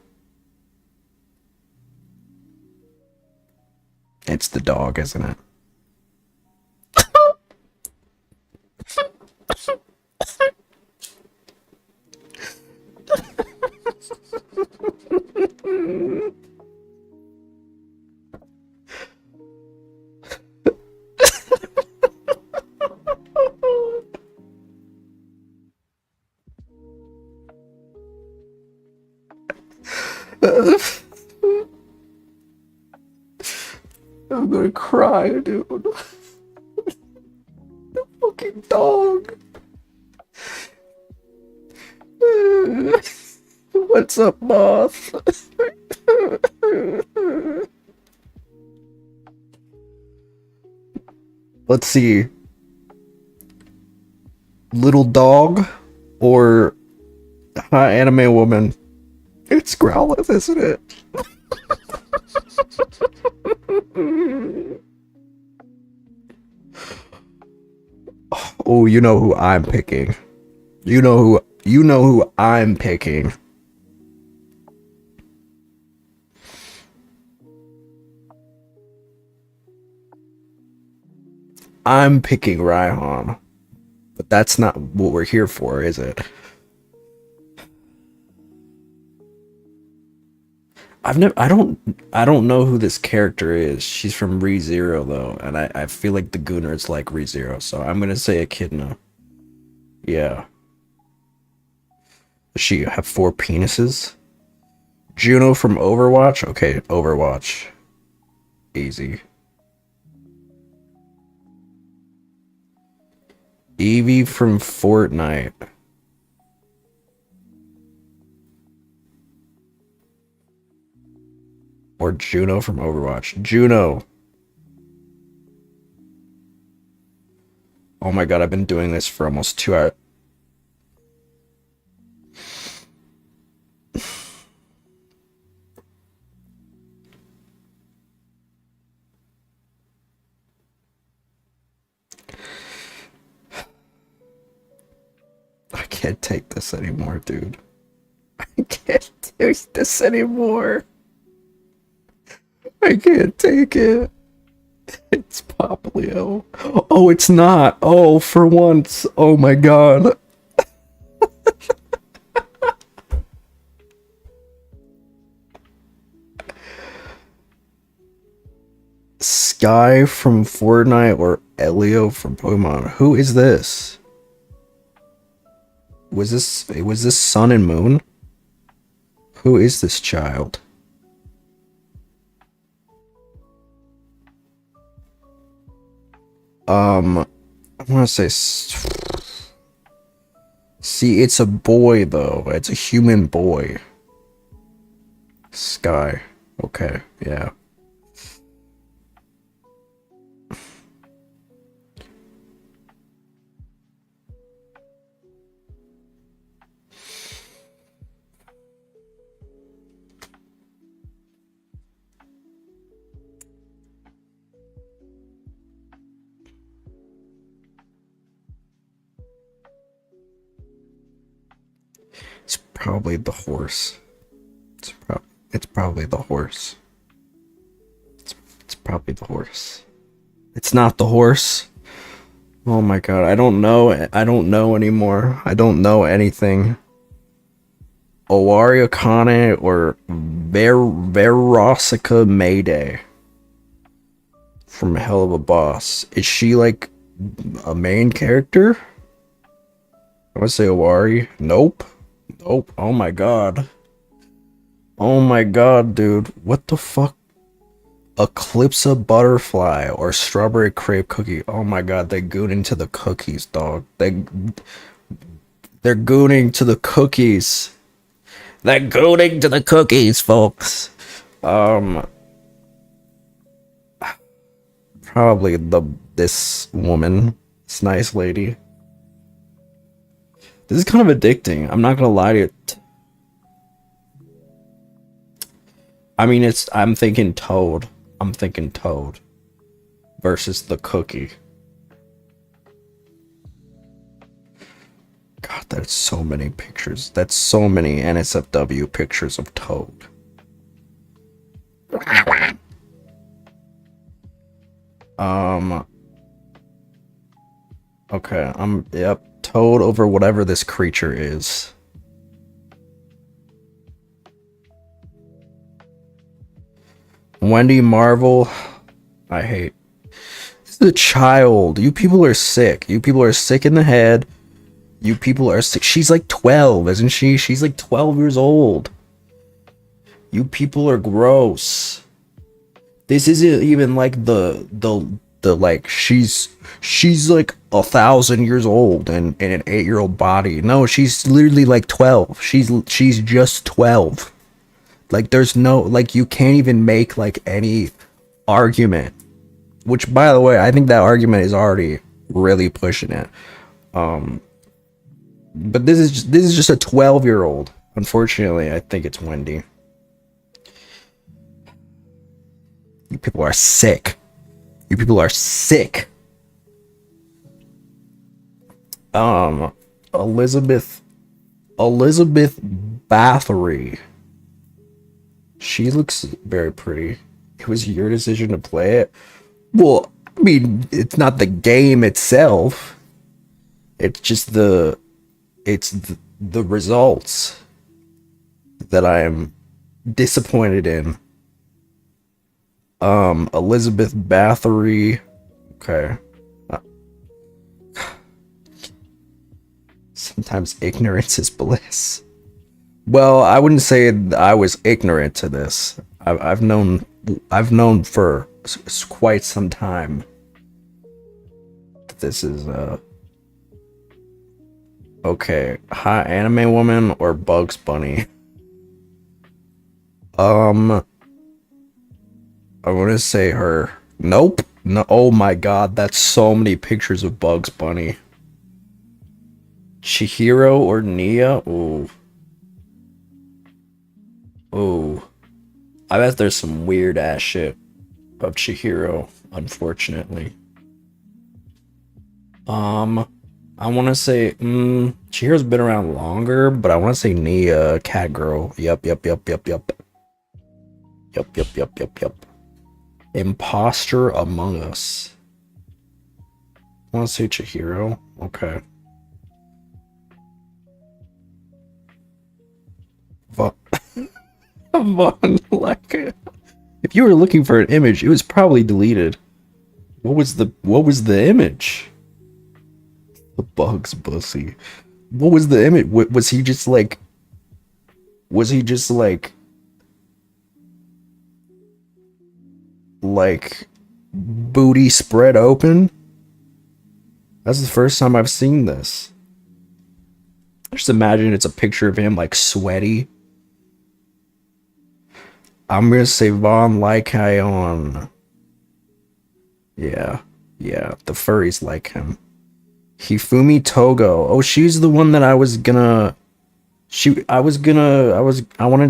It's the dog, isn't it? I'm gonna cry, dude. The fucking dog. What's up, Moth? Let's see. Little dog or hot anime woman? It's Growlithe, isn't it? Oh, you know who I'm picking. You know who I'm picking. I'm picking Raihan. But that's not what we're here for, is it? I don't know who this character is. She's from ReZero though, and I feel like the Gooners like ReZero, so I'm gonna say Echidna. Yeah. Does she have 4 penises? Juno from Overwatch? Okay, Overwatch. Easy. Evie from Fortnite. Or Juno from Overwatch. Juno. Oh my god, I've been doing this for almost 2 hours. I can't take this anymore, dude. I can't take this anymore. I can't take it. It's Pop Leo. Oh, it's not. Oh, for once. Oh my god. Sky from Fortnite or Elio from Pokemon. Who is this? Was this Sun and Moon? Who is this child? I want to say... See, it's a boy, though. It's a human boy. Sky. Okay, yeah. It's probably the horse. It's probably the horse. It's probably the horse. It's not the horse. Oh my god, I don't know. I don't know anymore. I don't know anything. Owaria Kane or Verosica Mayday from Hell of a Boss. Is she like a main character? I would say Owari. Nope. Nope. Oh my god. Oh my god, dude. What the fuck? Eclipse Butterfly or Strawberry Crepe Cookie. Oh my god, they're gooning to the cookies, dog. They're gooning to the cookies. They're gooning to the cookies, folks. Probably this woman. This nice lady. This is kind of addicting. I'm not gonna lie to you. I mean, I'm thinking Toad. I'm thinking Toad versus the cookie. God, that's so many pictures. That's so many NSFW pictures of Toad. Okay, yep, Toad over whatever this creature is. Wendy Marvel, I hate. This is a child. You people are sick. You people are sick in the head. You people are sick. She's like 12, isn't she? She's like 12 years old. You people are gross. This isn't even like the like she's like 1,000 years old and in an 8-year-old body. No, she's literally like 12. She's just 12. Like, there's no, like, you can't even make, like, any argument. Which, by the way, I think that argument is already really pushing it. But this is just a 12-year-old. Unfortunately, I think it's Wendy. You people are sick. You people are sick. Elizabeth Bathory. She looks very pretty. It was your decision to play it. Well, I mean, it's not the game itself. It's just the results that I am disappointed in. Elizabeth Bathory. Okay. Sometimes ignorance is bliss. Well, I wouldn't say I was ignorant to this. I've known for quite some time that this is okay. Hot anime woman or Bugs Bunny? I want to say her. Nope. No. Oh my God, that's so many pictures of Bugs Bunny. Chihiro or Nia? Ooh. Ooh. I bet there's some weird ass shit of Chihiro, unfortunately. I want to say, Chihiro's been around longer, but I want to say Nia, cat girl. Yup. Imposter Among Us. I want to say Chihiro. Okay. Vaughn, like, if you were looking for an image, it was probably deleted. What was the image? The Bugs Pussy. What was the image? Was he just like? Was he just like booty spread open? That's the first time I've seen this. Just imagine it's a picture of him like sweaty. I'm gonna say Von Lycaon. Yeah, the furries like him. Hifumi Togo. Oh, she's the one that I wanted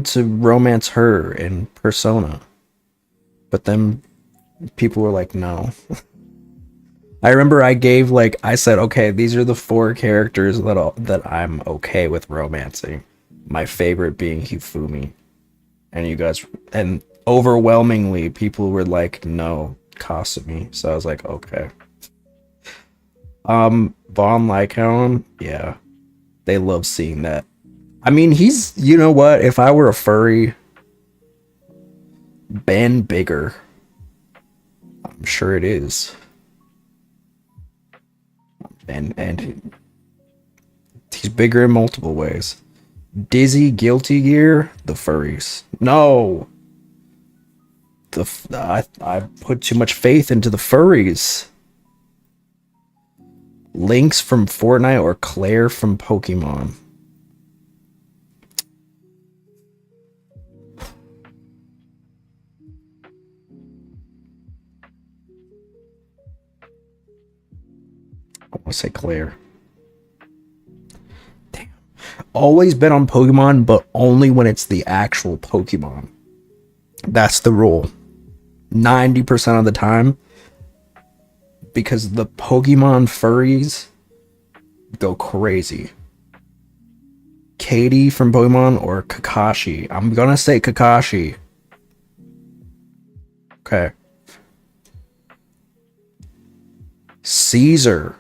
to romance her in Persona. But then people were like, no. I remember I said, okay, these are the 4 characters that I'm okay with romancing. My favorite being Hifumi. And overwhelmingly people were like, no, Kasumi. So I was like, okay. Von Lycaon, yeah. They love seeing that. I mean, he's, you know what? If I were a furry, Ben bigger. I'm sure it is. And he's bigger in multiple ways. Dizzy Guilty Gear, the furries. No. I put too much faith into the furries. Lynx from Fortnite or Claire from Pokemon? I want to say Claire. Damn. Always been on Pokemon, but only when it's the actual Pokemon. That's the rule. 90% of the time. Because the Pokemon furries go crazy. Katie from Pokemon or Kakashi? I'm gonna say Kakashi. Okay. Caesar.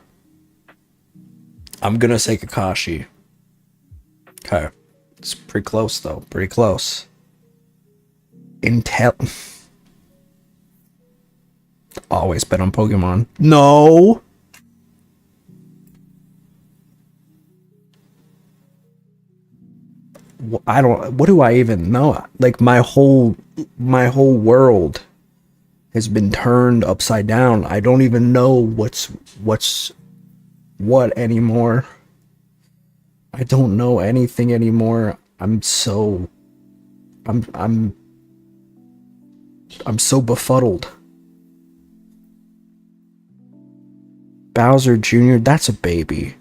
I'm gonna say Kakashi. Okay. It's pretty close though. Pretty close. Always been on Pokemon. No. I don't. What do I even know? Like my whole world has been turned upside down. I don't even know what's what anymore. I don't know anything anymore. I'm so befuddled. Bowser Jr., that's a baby.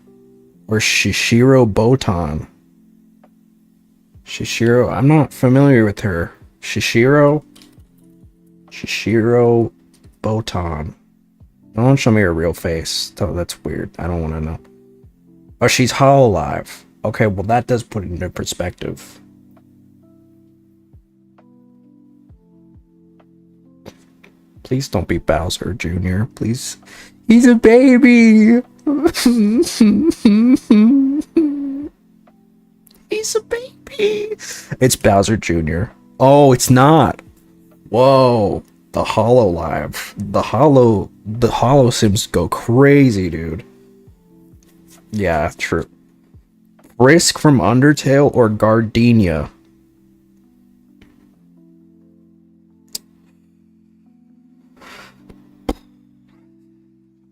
Or Shishiro Botan. Shishiro, I'm not familiar with her. Shishiro Botan. Don't show me her real face. Oh, that's weird. I don't want to know. Oh, she's Hololive. Okay, well that does put it into perspective. Please don't be Bowser Jr., please. He's a baby! He's a baby! It's Bowser Jr. Oh, it's not! Whoa! The Hololive. The Holo Sims go crazy, dude. Yeah, true. Frisk from Undertale or Gardenia?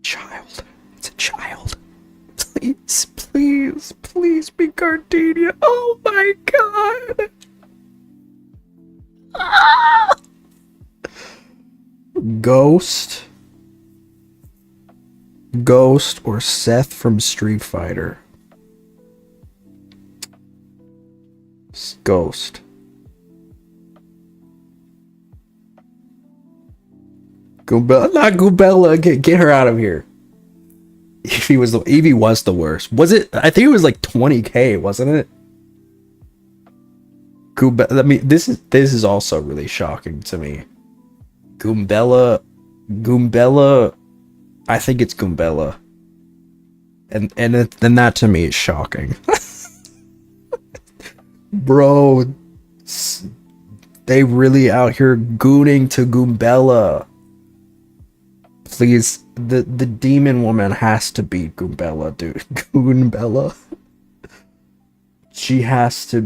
Child. It's a child. Please, please, please be Gardenia. Oh my god. Ah! Ghost or Seth from Street Fighter? Ghost. Goombella, not Goombella. Get her out of here. Eevee was the worst. Was it? I think it was like 20k, wasn't it? Goombella. I mean, this is also really shocking to me. Goombella. I think it's Goombella. And then that to me is shocking. Bro, they really out here gooning to Goombella. Please, the demon woman has to be Goombella, dude. Goombella. She has to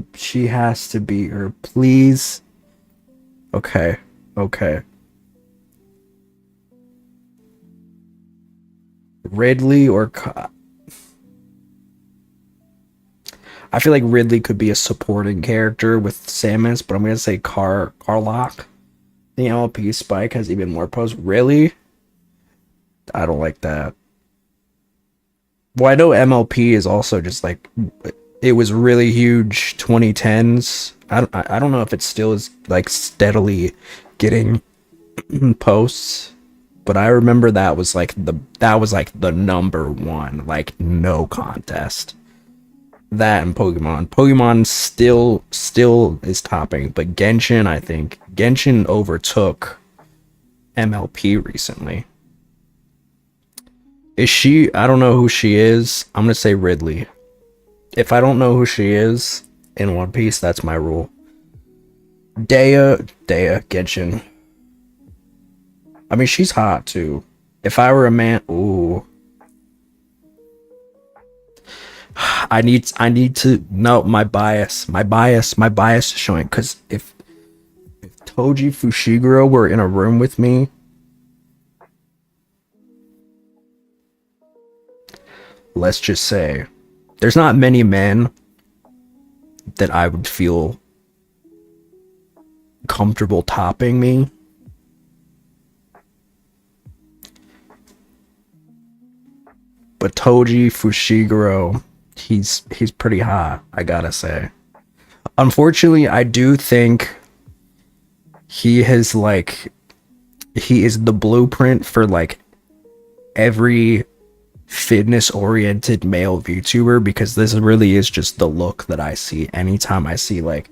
be her. Please. Okay. Ridley or I feel like Ridley could be a supporting character with Samus, but I'm gonna say Carlock. The MLP Spike has even more posts. Really? I don't like that. Well, I know MLP is also just like, it was really huge 2010s. I don't know if it still is like steadily getting posts, but I remember that was like the number one, like no contest. That and Pokemon still is topping, but Genshin, I think Genshin overtook MLP recently. Is she? I don't know who she is. I'm gonna say Ridley. If I don't know who she is in One Piece, that's my rule. Dea Genshin. I mean, she's hot too. If I were a man, ooh. I need to know my bias is showing, because if Toji Fushiguro were in a room with me, let's just say there's not many men that I would feel comfortable topping me. But Toji Fushiguro, he's pretty hot, I gotta say. Unfortunately, I do think he is the blueprint for like every fitness oriented male VTuber, because this really is just the look that I see anytime I see like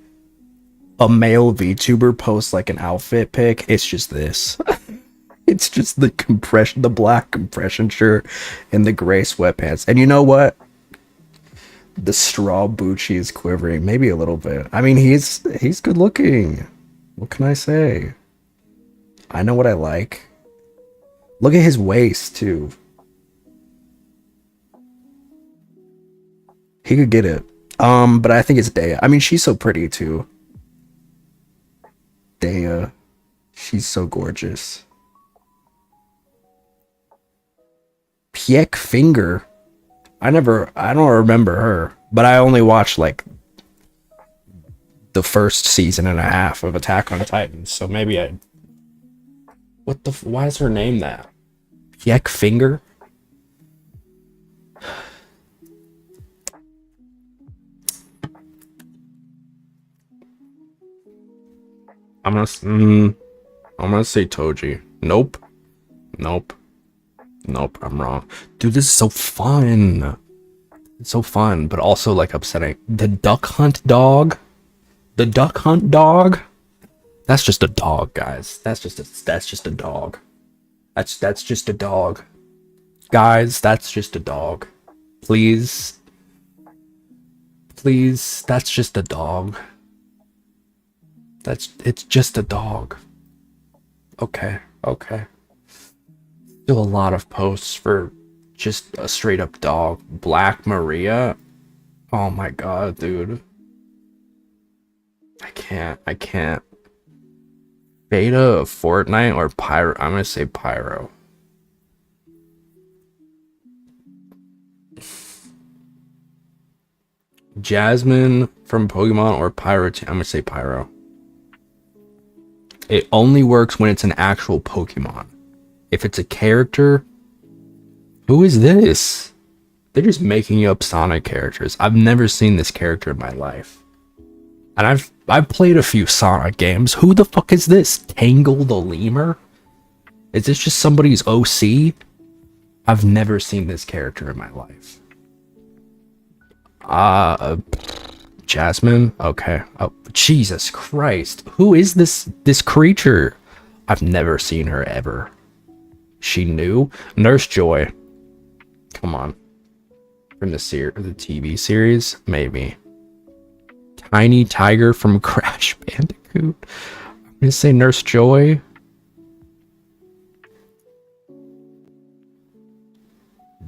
a male VTuber post like an outfit pic. It's just this. It's just the black compression shirt and the gray sweatpants. And you know what? The straw Bucci is quivering, maybe a little bit. I mean, he's good looking. What can I say? I know what I like. Look at his waist too. He could get it. But I think it's Dea. I mean, she's so pretty too. Dea. She's so gorgeous. Piek Finger. I don't remember her, but I only watched like the first season and a half of Attack on Titan, so maybe why is her name that? Piek Finger? I'm gonna say Toji. Nope, I'm wrong. Dude, this is so fun. It's so fun, but also like upsetting. The duck hunt dog? That's just a dog, guys. That's just a dog. That's just a dog. Guys, that's just a dog. Please, that's just a dog. It's just a dog. Okay. Still a lot of posts for just a straight up dog. Black Maria. Oh my god, dude. I can't. Beta of Fortnite or Pyro? I'm gonna say Pyro. Jasmine from Pokemon or Pyro? I'm gonna say Pyro. It only works when it's an actual Pokemon. If it's a character, who is this? They're just making up Sonic characters. I've never seen this character in my life. And I've played a few Sonic games. Who the fuck is this? Tangle the Lemur? Is this just somebody's OC? I've never seen this character in my life. Jasmine? Okay. Oh, Jesus Christ. Who is this creature? I've never seen her ever. She knew? Nurse Joy. Come on. From the TV series? Maybe. Tiny Tiger from Crash Bandicoot. I'm gonna say Nurse Joy.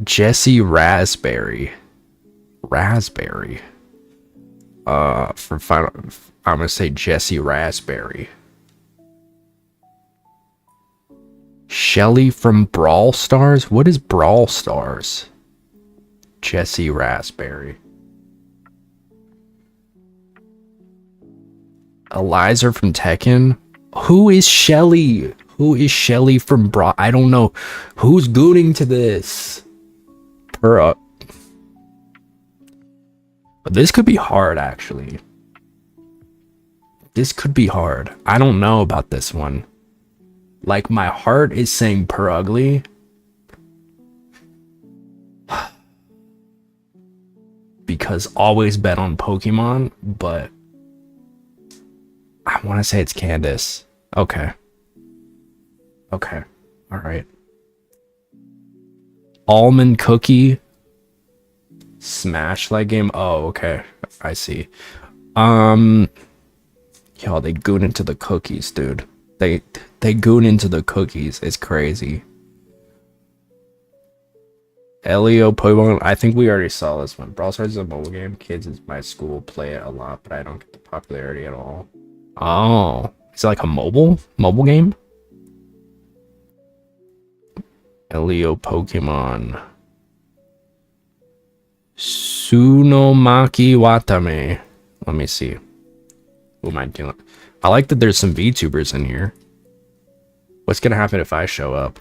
Jessie Raspberry. Raspberry. For final, I'm gonna say Jessie Raspberry. Shelly from Brawl Stars? What is Brawl Stars? Jessie Raspberry. Eliza from Tekken? Who is Shelly? Who is Shelly from Brawl? I don't know. Who's gooning to this? But this could be hard, actually. This could be hard. I don't know about this one. Like, my heart is saying per ugly. Because always bet on Pokemon, but I want to say it's Candace. Okay. Okay. Alright. Almond Cookie. Smash like game. Oh, okay. I see. Yo, they goon into the cookies, dude. They goon into the cookies. It's crazy. Elio Pokemon. I think we already saw this one. Brawl Stars is a mobile game. Kids in my school play it a lot, but I don't get the popularity at all. Oh, is it like a mobile game? Elio Pokemon. Tsunomaki Watame. Let me see. Who am I doing? I like that there's some VTubers in here. What's gonna happen if I show up?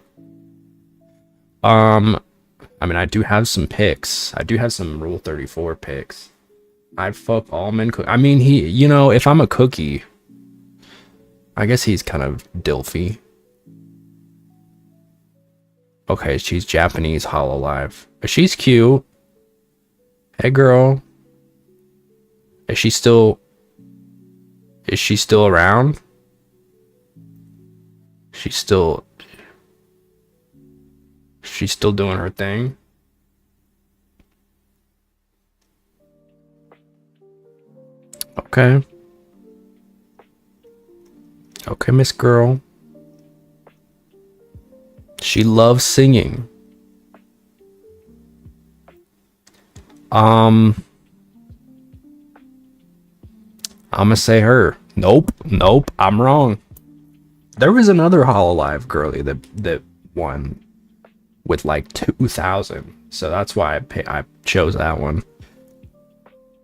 I mean, I do have some picks. I do have some Rule 34 picks. I'd fuck Almond Cookie. I mean, if I'm a cookie, I guess he's kind of Dilfy. Okay, she's Japanese Hololive. She's cute. Hey, girl. Is she still around? She's still doing her thing. Okay. Okay, Miss Girl. She loves singing. I'm gonna say her. Nope, I'm wrong. There was another Hololive girly that won with like 2,000, so that's why I chose that one.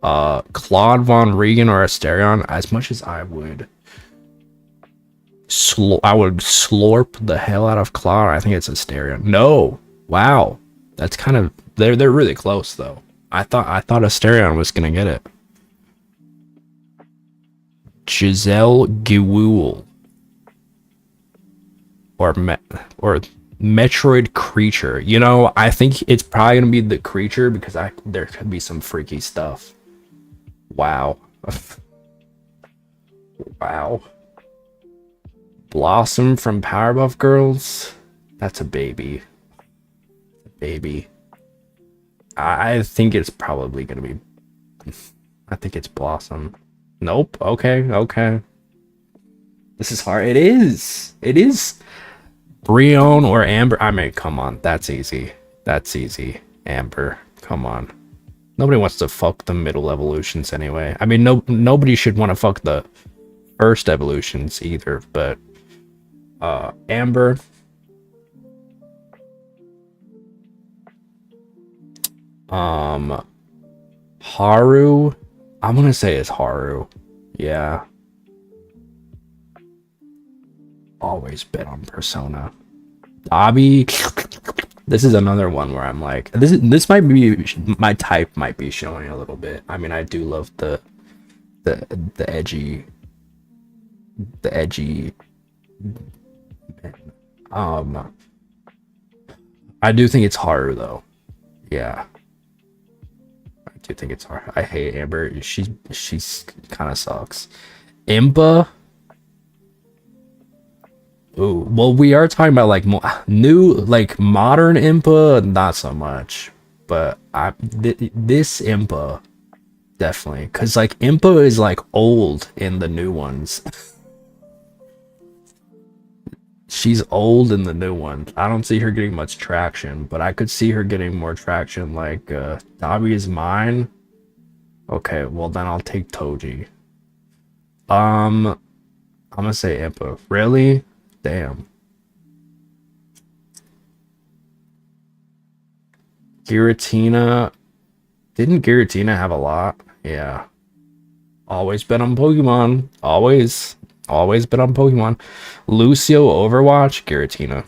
Claude Von Regan or Asterion. As much as I would slurp the hell out of Claude, I think it's Asterion. No, wow, that's kind of they're really close though. I thought Asterion was gonna get it. Giselle Gewuel or Metroid Creature. I think it's probably gonna be the Creature because there could be some freaky stuff. Wow. Wow. Blossom from Powerpuff Girls. That's a baby. Baby. I think it's probably gonna be. I think it's Blossom. Nope. Okay. This is hard. It is. Brion or Amber. I mean, come on. That's easy. Amber. Come on. Nobody wants to fuck the middle evolutions anyway. I mean, nobody should want to fuck the first evolutions either, but Amber. Haru. I'm gonna say it's Haru. Yeah. Always bet on Persona. Dobby. This is another one where I'm like, this might be my type, might be showing a little bit. I mean, I do love the edgy, I do think it's Haru though. Yeah, I do think it's Haru. I hate Amber. She's kind of sucks. Impa. Ooh, well, we are talking about like new, like modern Impa, not so much, but this Impa definitely, because like Impa is like old in the new ones. She's old in the new one. I don't see her getting much traction, but I could see her getting more traction. Like Dabi is mine. Okay, well then I'll take Toji. I'm gonna say Impa. Really? Damn. Giratina. Didn't Giratina have a lot? Yeah. Always bet on Pokemon. Always bet on Pokemon. Lucio Overwatch, Giratina.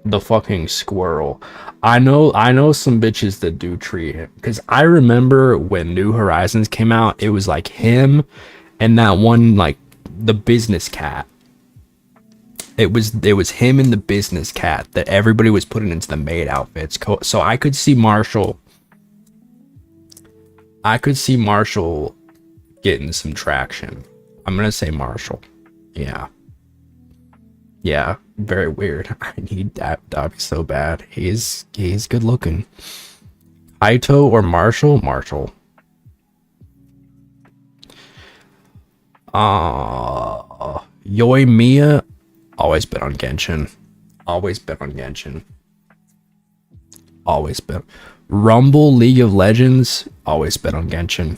The fucking squirrel. I know some bitches that do treat him, because I remember when New Horizons came out, it was like him and that one, like the business cat. It was him and the business cat that everybody was putting into the maid outfits. So I could see Marshall getting some traction. I'm gonna say Marshall. Yeah, very weird. I need Dobby so bad. He's good looking. Aito or Marshall? Marshall. Yoimiya. Always bet on Genshin. Always bet on Genshin. Always bet. Rumble League of Legends. Always bet on Genshin.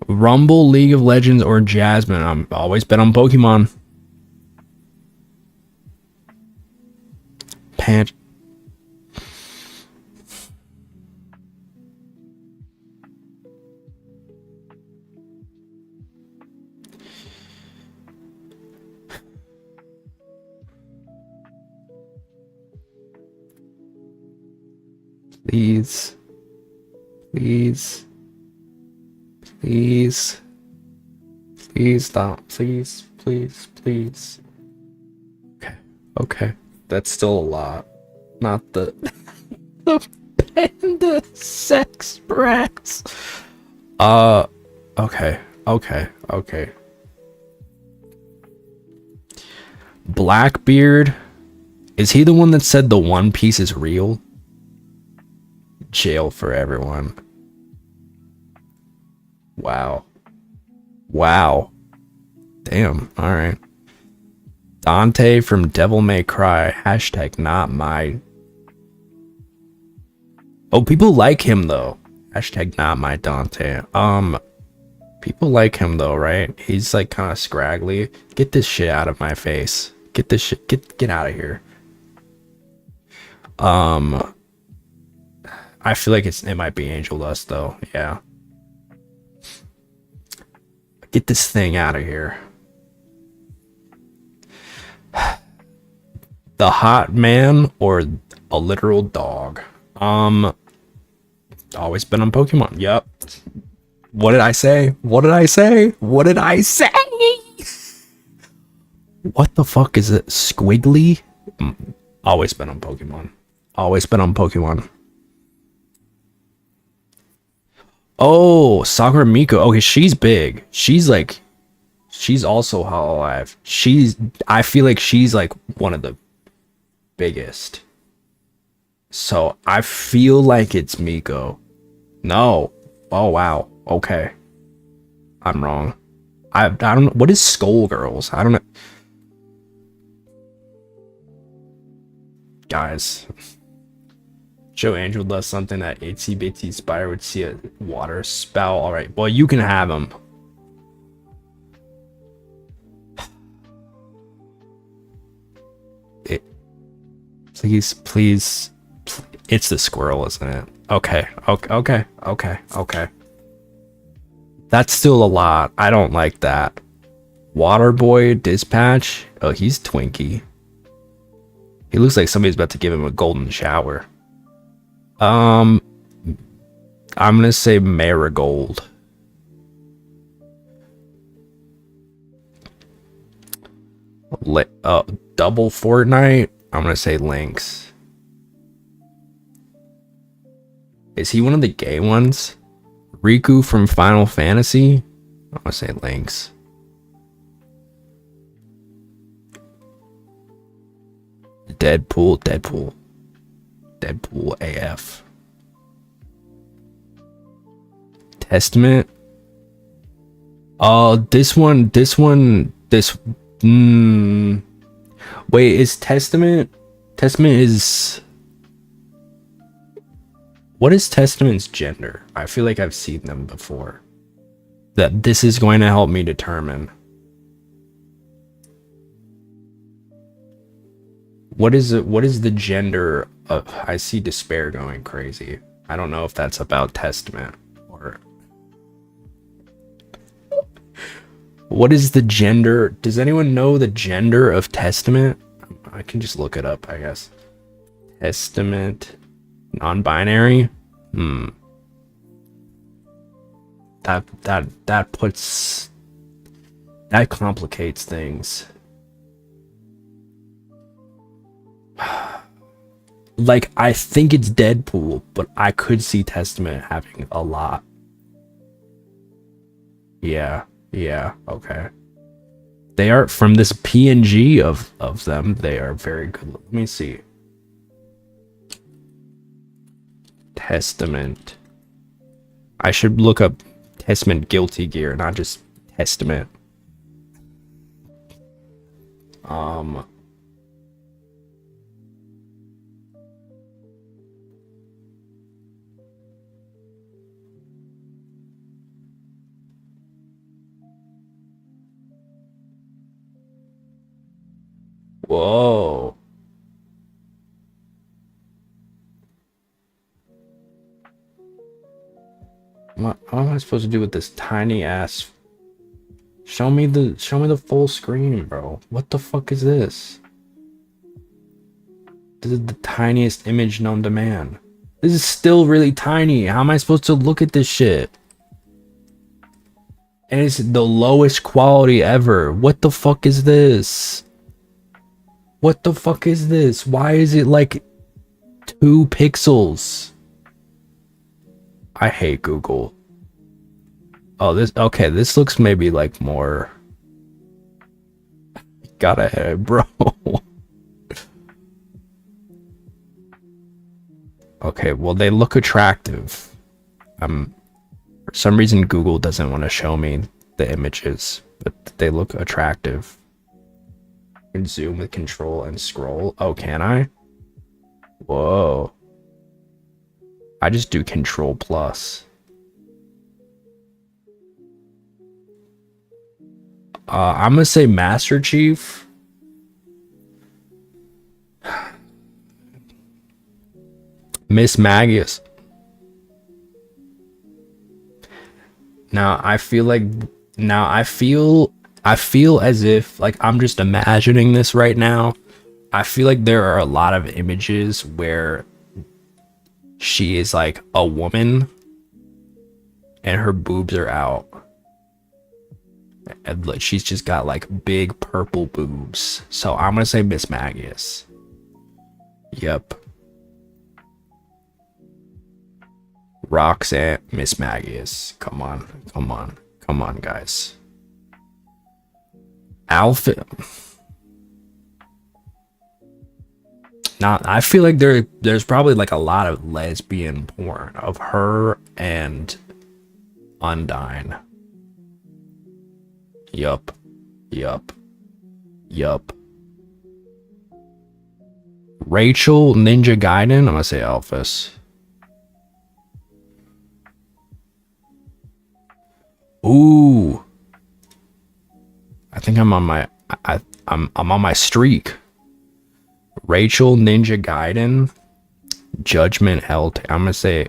Rumble, League of Legends, or Jasmine. I'm always bet on Pokemon. Pant. Please. Please. Please. Please stop. Please. Please. Please. Okay. Okay. That's still a lot. Not the the panda sex brats. Okay. Okay. Okay. Blackbeard. Is he the one that said the One Piece is real? Jail for everyone. Wow. Wow. Damn. All right. Dante from Devil May Cry. Hashtag not my. Oh, people like him though. Hashtag not my Dante. People like him though, right? He's like kind of scraggly. Get this shit out of my face. Get this shit. Get out of here. I feel like it might be Angel Dust though. Yeah. Get this thing out of here. The hot man or a literal dog? Always been on Pokemon. Yep. What did I say? What did I say? What did I say? What the fuck is it? Squiggly? Always been on Pokemon. Always been on Pokemon. Oh, Sakura Miko. Okay, she's big. She's also Hololive. I feel like she's like one of the biggest. So I feel like it's Miko. No. Oh wow. Okay. I'm wrong. I don't know. What is Skullgirls? I don't know. Guys. Joe Angel does something that Itsy Bitsy Spider would see a water spout. Alright, well, you can have him. Please. It's the squirrel, isn't it? Okay. That's still a lot. I don't like that. Waterboy Dispatch. Oh, he's Twinkie. He looks like somebody's about to give him a golden shower. I'm gonna say Marigold. Double Fortnite. I'm gonna say Lynx. Is he one of the gay ones? Riku from Final Fantasy? I'm gonna say Lynx. Deadpool AF. Testament. This one. Wait, is Testament? Testament is. What is Testament's gender? I feel like I've seen them before. That this is going to help me determine. What is it? What is the gender of? I see Despair going crazy. I don't know if that's about Testament or. What is the gender? Does anyone know the gender of Testament? I can just look it up, I guess. Testament, non-binary. That complicates things. Like, I think it's Deadpool, but I could see Testament having a lot. Yeah, okay. They are, from this PNG of them, they are very good. Let me see. Testament. I should look up Testament Guilty Gear, not just Testament. Whoa. What am I supposed to do with this tiny ass? Show me the full screen, bro. What the fuck is this? This is the tiniest image known to man. This is still really tiny. How am I supposed to look at this shit? And it's the lowest quality ever. What the fuck is this? What the fuck is this? Why is it like 2 pixels? I hate Google. Oh, okay, this looks maybe like more. Got ahead, bro. Okay, well, they look attractive. For some reason Google doesn't want to show me the images, but they look attractive. You can zoom with control and scroll. Oh, can I? Whoa. I just do control plus. I'm gonna say Master Chief. Miss Magius. I feel as if, like, I'm just imagining this right now. I feel like there are a lot of images where she is like a woman and her boobs are out. And like, she's just got like big purple boobs. So I'm gonna say Miss Magius. Yep. Roxanne, Miss Magius. Come on, guys. Outfit. Now, I feel like there's probably like a lot of lesbian porn of her and Undyne. Yup. Yup. Yup. Rachel Ninja Gaiden. I'm gonna say Alphys. Ooh. I think I'm on my I'm on my streak. Rachel Ninja Gaiden. Judgment LT. I'm gonna say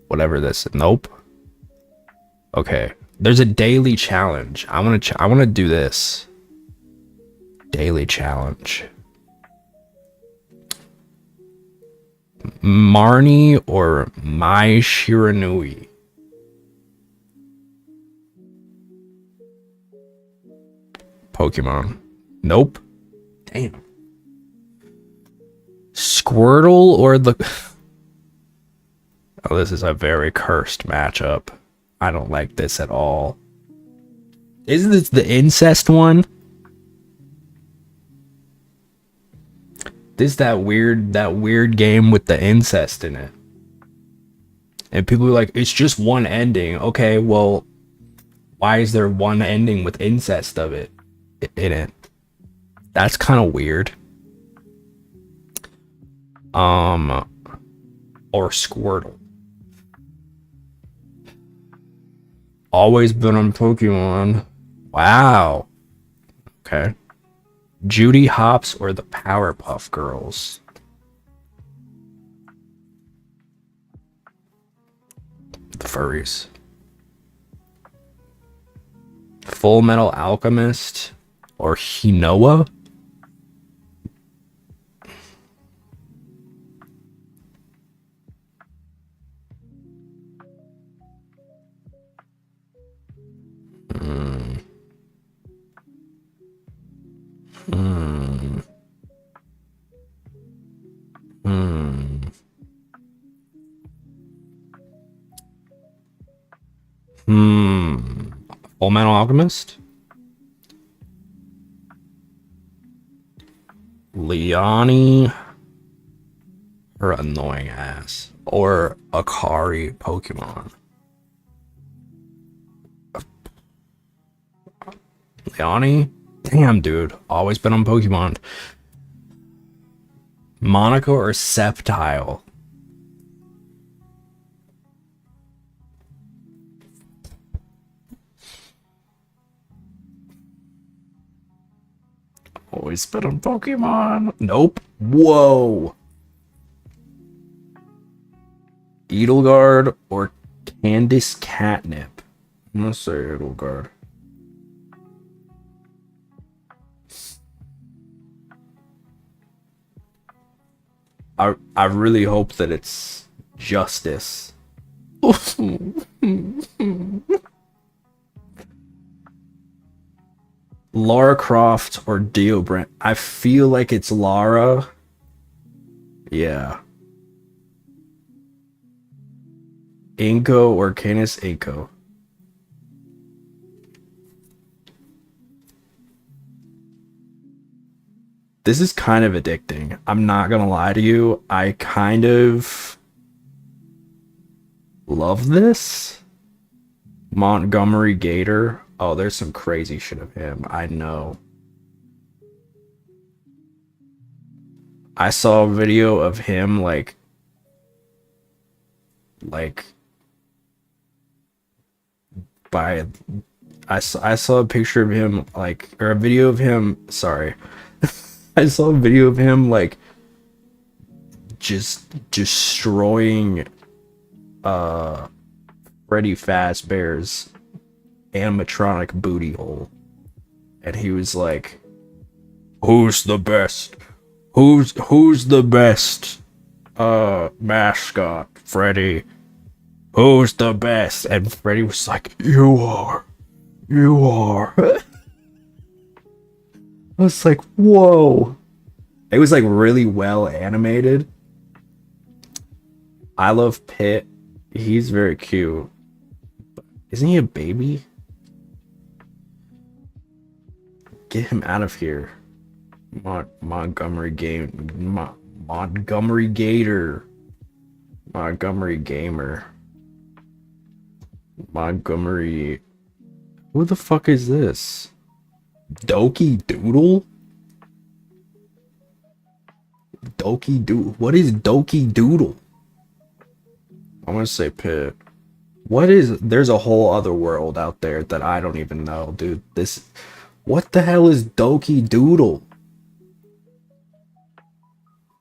whatever this is. Nope. Okay. There's a daily challenge. I wanna do this. Daily challenge. Marnie or Mai Shiranui? Pokemon. Nope. Damn. Squirtle or the... Oh, this is a very cursed matchup. I don't like this at all. Isn't this the incest one? This is that weird game with the incest in it. And people are like, it's just one ending. Okay, well, why is there one ending with incest of it in it? That's kind of weird. Or Squirtle. Always been on Pokemon. Wow. Okay. Judy Hopps or the Powerpuff Girls? The furries. Full Metal Alchemist or Hinoa? Full Metal Alchemist? Leonie? Her annoying ass. Or Akari Pokemon? Leonie? Damn, dude. Always been on Pokemon. Monaco or Sceptile? Always been on Pokemon. Nope. Whoa. Edelgard or Candice Catnip? I'm gonna say Edelgard. I really hope that it's Justice. Lara Croft or Dio Brand? I feel like it's Lara. Yeah. Inko or Canis Inko? This is kind of addicting. I'm not gonna lie to you. I kind of love this. Montgomery Gator. Oh, there's some crazy shit of him. I know. I saw a video of him like by I saw a picture of him like, or a video of him, sorry. I saw a video of him like just destroying Freddy Fazbear's animatronic booty hole, and he was like, who's the best mascot? Freddy. Who's the best? And Freddy was like, you are. I was like, whoa. It was like really well animated. I love Pitt. He's very cute. Isn't he a baby? Get him out of here. Montgomery Gator. Montgomery Gamer. Montgomery Who the fuck is this? Doki Doodle? Doki Doodle. What is Doki Doodle? I'm gonna say Pit. What is... There's a whole other world out there that I don't even know, dude. This... What the hell is Doki Doodle?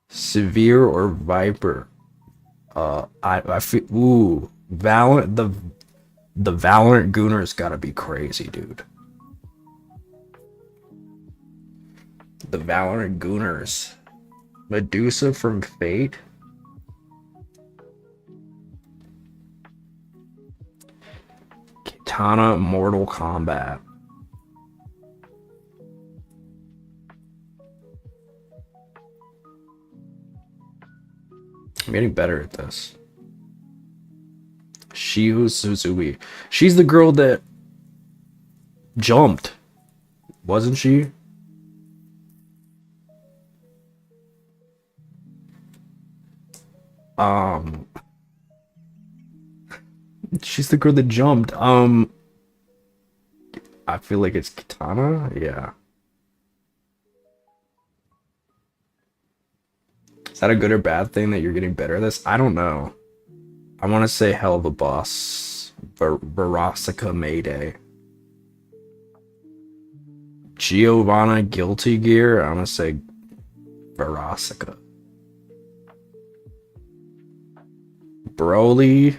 Severe or Viper? I feel... Ooh. Valorant... The Valorant Gooner's gotta be crazy, dude. The Valorant Gooners. Medusa from Fate? Katana Mortal Kombat. I'm getting better at this. Shihu Suzuki. She's the girl that jumped, wasn't she? She's the girl that jumped. I feel like it's Katana. Yeah. Is that a good or bad thing that you're getting better at this? I don't know. I want to say Hell of a Boss. Verosica Mayday. Giovanna Guilty Gear. I'm gonna say Verosica. Broly.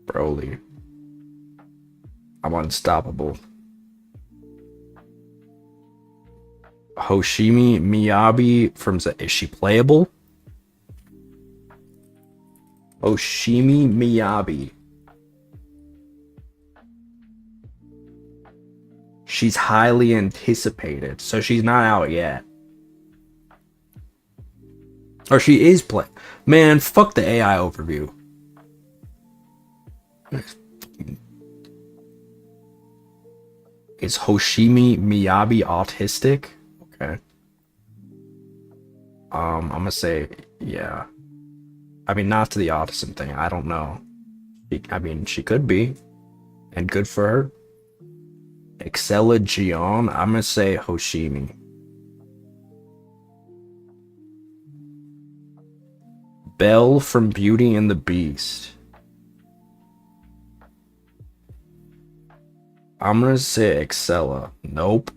Broly. I'm unstoppable. Hoshimi Miyabi from is she playable? Hoshimi Miyabi. She's highly anticipated, so she's not out yet. Or she is play. Man, fuck the AI overview. Is Hoshimi Miyabi autistic? Okay. I'm gonna say, yeah. I mean, not to the autism thing. I don't know. I mean, she could be. And good for her. Excella Gion. I'm gonna say Hoshimi. Belle from Beauty and the Beast. I'm gonna say Excella. Nope.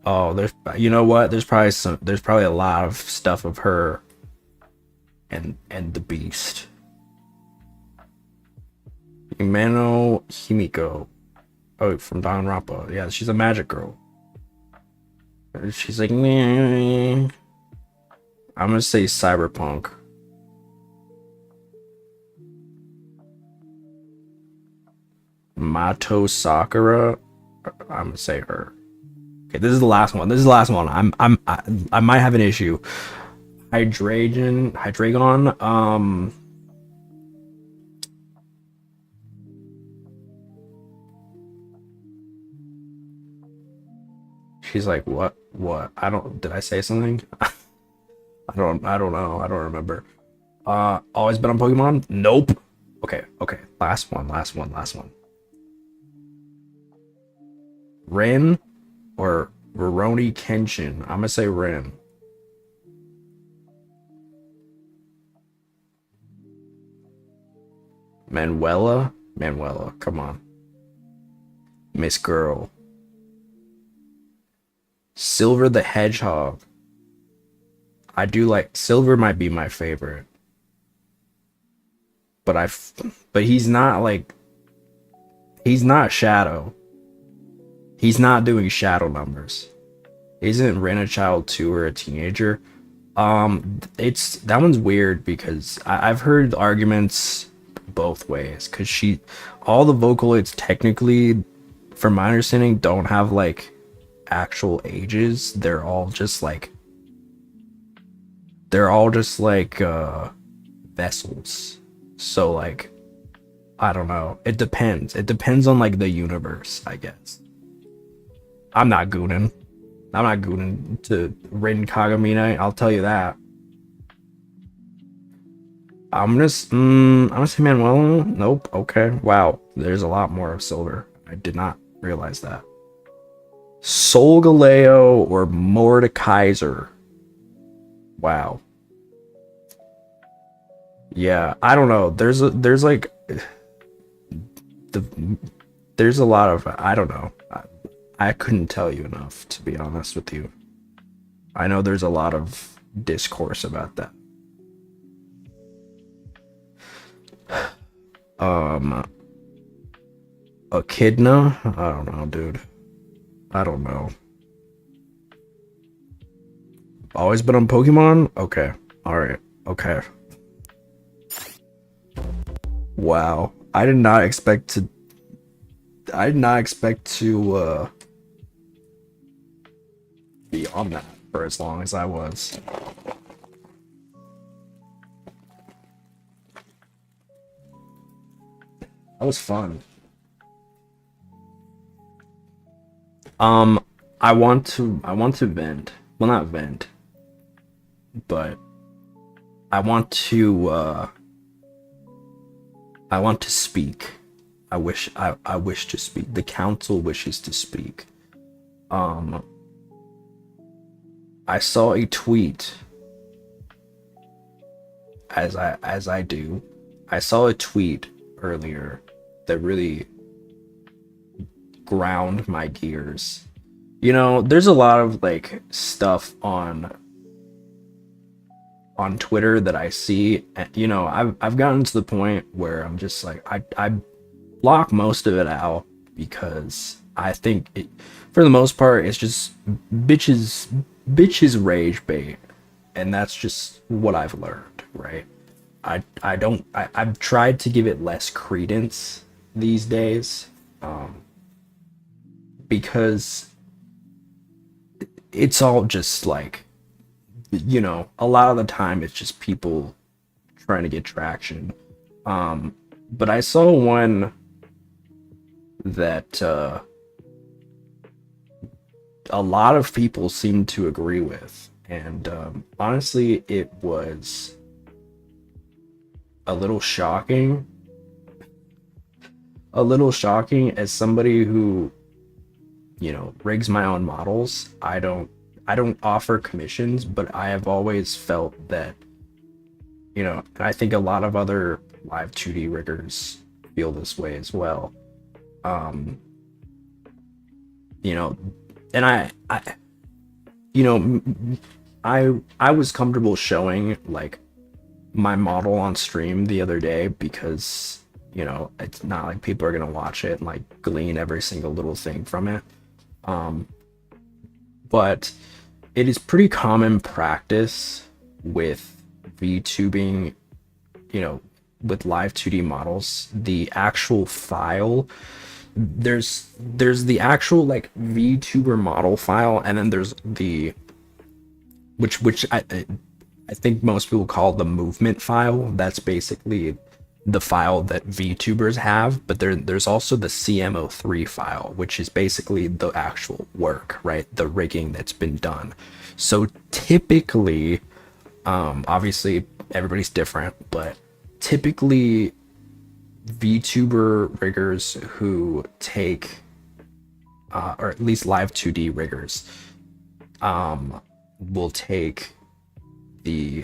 Oh, there's, you know what? There's probably a lot of stuff of her and the Beast. Imano Himiko. Oh, from Danganronpa. Yeah, she's a magic girl. She's like, meh. I'm gonna say Cyberpunk. Mato Sakura. I'm gonna say her. Okay, this is the last one. I might have an issue. Hydreigon. She's like, what? Did I say something? I don't know. I don't remember. Always been on Pokemon? Nope. Okay. Last one. Rin or Rurouni Kenshin? I'm gonna say Rin. Manuela, come on. Miss Girl. Silver the Hedgehog. I do like Silver, might be my favorite. But he's not like, he's not Shadow. He's not doing Shadow numbers. Isn't Ren a child too, or a teenager? It's, that one's weird because I've heard arguments both ways, because all the Vocaloids technically, from my understanding, don't have like actual ages. They're all just like vessels. So like, I don't know. It depends on like the universe, I guess. I'm not gooning to Rin Kagamine, I'll tell you that. I'm gonna say Manuel. Nope. Okay. Wow. There's a lot more of silver. I did not realize that. Solgaleo or Mordekaiser. Wow. Yeah, I don't know. There's like the there's a lot of I don't know. I couldn't tell you enough, to be honest with you. I know there's a lot of discourse about that. Echidna? I don't know, dude. I don't know. Always been on Pokemon? Okay. Alright. Okay. Wow. I did not expect to be on that for as long as I was. That was fun. I want to vent. Well, not vent, but I want to I want to speak. I wish to speak. The council wishes to speak. Um I saw a tweet as I do. I saw a tweet earlier that really ground my gears. You know, there's a lot of like stuff on Twitter that I see, and you know, I've gotten to the point where I'm just like I block most of it out because I think it, for the most part, it's just bitches rage bait, and that's just what I've learned, right? I've tried to give it less credence these days, because it's all just like, you know, a lot of the time it's just people trying to get traction. But I saw one that a lot of people seem to agree with, and honestly, it was a little shocking. A little shocking as somebody who, you know, rigs my own models. I don't offer commissions, but I have always felt that, you know, and I think a lot of other live 2D riggers feel this way as well. You know, and I you know, I was comfortable showing like my model on stream the other day because, you know, it's not like people are gonna watch it and like glean every single little thing from it. But it is pretty common practice with VTubing, you know, with live 2D models, the actual file, there's the actual like VTuber model file, and then there's the which I think most people call the movement file. That's basically the file that VTubers have, but there's also the CM03 file, which is basically the actual work, right? The rigging that's been done. So typically, obviously everybody's different, but typically VTuber riggers who take, or at least live 2D riggers, will take the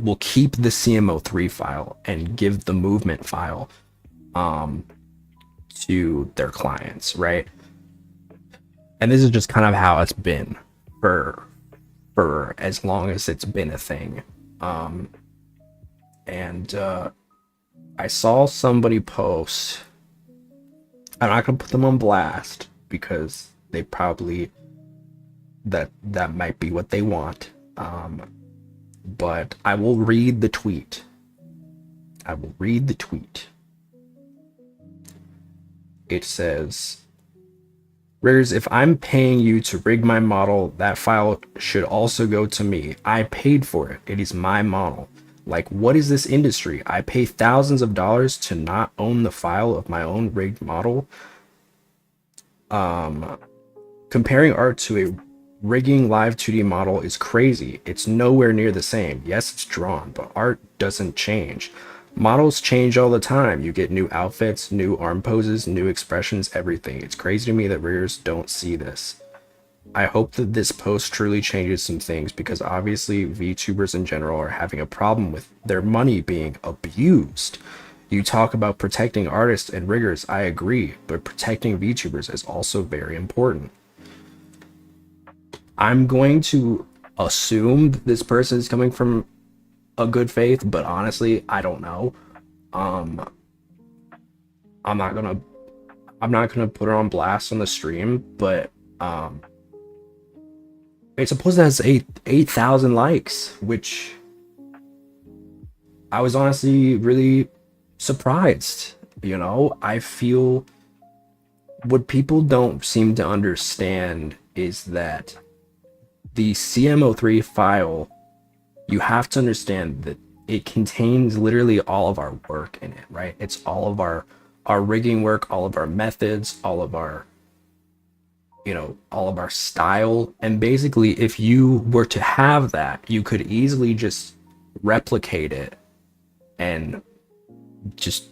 will keep the CM03 file and give the movement file to their clients, right? And this is just kind of how it's been for as long as it's been a thing. And I saw somebody post, I'm not gonna put them on blast because they probably that might be what they want. But I will read the tweet. I will read the tweet. It says, Riggers, if I'm paying you to rig my model, that file should also go to me. I paid for it. It is my model. Like, what is this industry? I pay thousands of dollars to not own the file of my own rigged model. Comparing art to a rigging live 2D model is crazy. It's nowhere near the same. Yes, it's drawn, but art doesn't change. Models change all the time. You get new outfits, new arm poses, new expressions, everything. It's crazy to me that riggers don't see this. I hope that this post truly changes some things, because obviously VTubers in general are having a problem with their money being abused. You talk about protecting artists and riggers, I agree, but protecting VTubers is also very important. I'm going to assume that this person is coming from a good faith, but honestly, I don't know. I'm not gonna put her on blast on the stream, but it's supposed to have 8,000 likes, which I was honestly really surprised. You know, I feel what people don't seem to understand is that the CM03 file, you have to understand that it contains literally all of our work in it, right? It's all of our rigging work, all of our methods, all of our, you know, all of our style. And basically, if you were to have that, you could easily just replicate it and just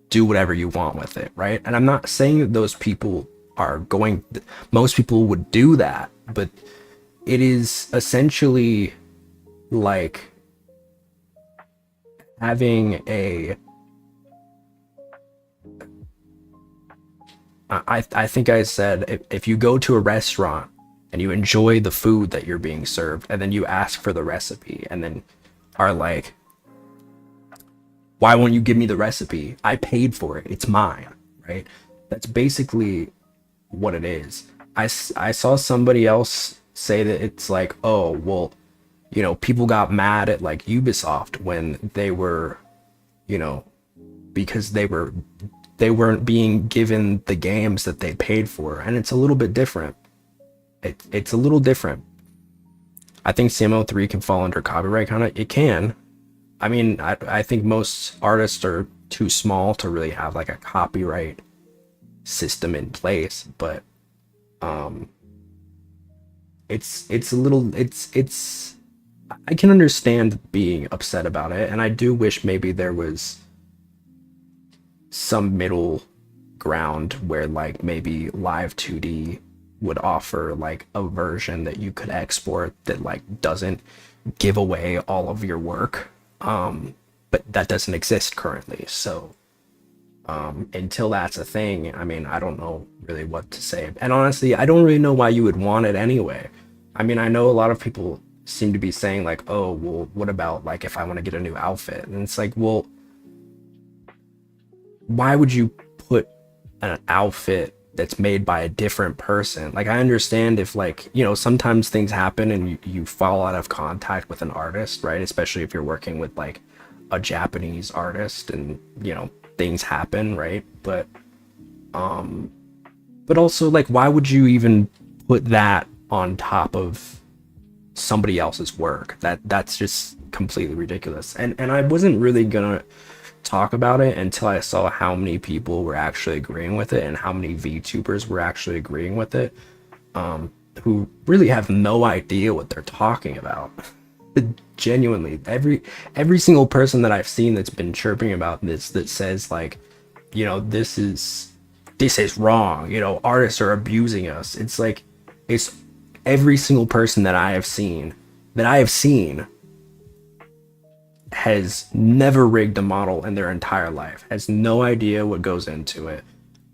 do whatever you want with it, right? And I'm not saying that those people are going, most people would do that, but it is essentially like having a, I think I said, if you go to a restaurant and you enjoy the food that you're being served, and then you ask for the recipe, and then are like, why won't you give me the recipe? I paid for it, it's mine, right? That's basically what it is. I saw somebody else say that it's like, oh, well, you know, people got mad at like Ubisoft when they were, you know, because they weren't being given the games that they paid for. And it's a little bit different. It's a little different. I think CMO3 can fall under copyright, kind of. It can. I mean, I think most artists are too small to really have like a copyright system in place, but it's a little, it's I can understand being upset about it, and I do wish maybe there was some middle ground where like maybe Live 2D would offer like a version that you could export that like doesn't give away all of your work, but that doesn't exist currently. So until that's a thing, I mean, I don't know really what to say. And honestly, I don't really know why you would want it anyway. I mean, I know a lot of people seem to be saying like, oh, well, what about like if I want to get a new outfit? And it's like, well, why would you put an outfit that's made by a different person? Like, I understand if like, you know, sometimes things happen and you fall out of contact with an artist, right? Especially if you're working with like a Japanese artist and, you know, things happen, right? But also like, why would you even put that on top of somebody else's work? That's just completely ridiculous. And I wasn't really gonna talk about it until I saw how many people were actually agreeing with it and how many VTubers were actually agreeing with it, who really have no idea what they're talking about. Genuinely, every single person that I've seen that's been chirping about this, that says like, you know, this is wrong, you know, artists are abusing us. It's like, it's every single person that I have seen has never rigged a model in their entire life, has no idea what goes into it.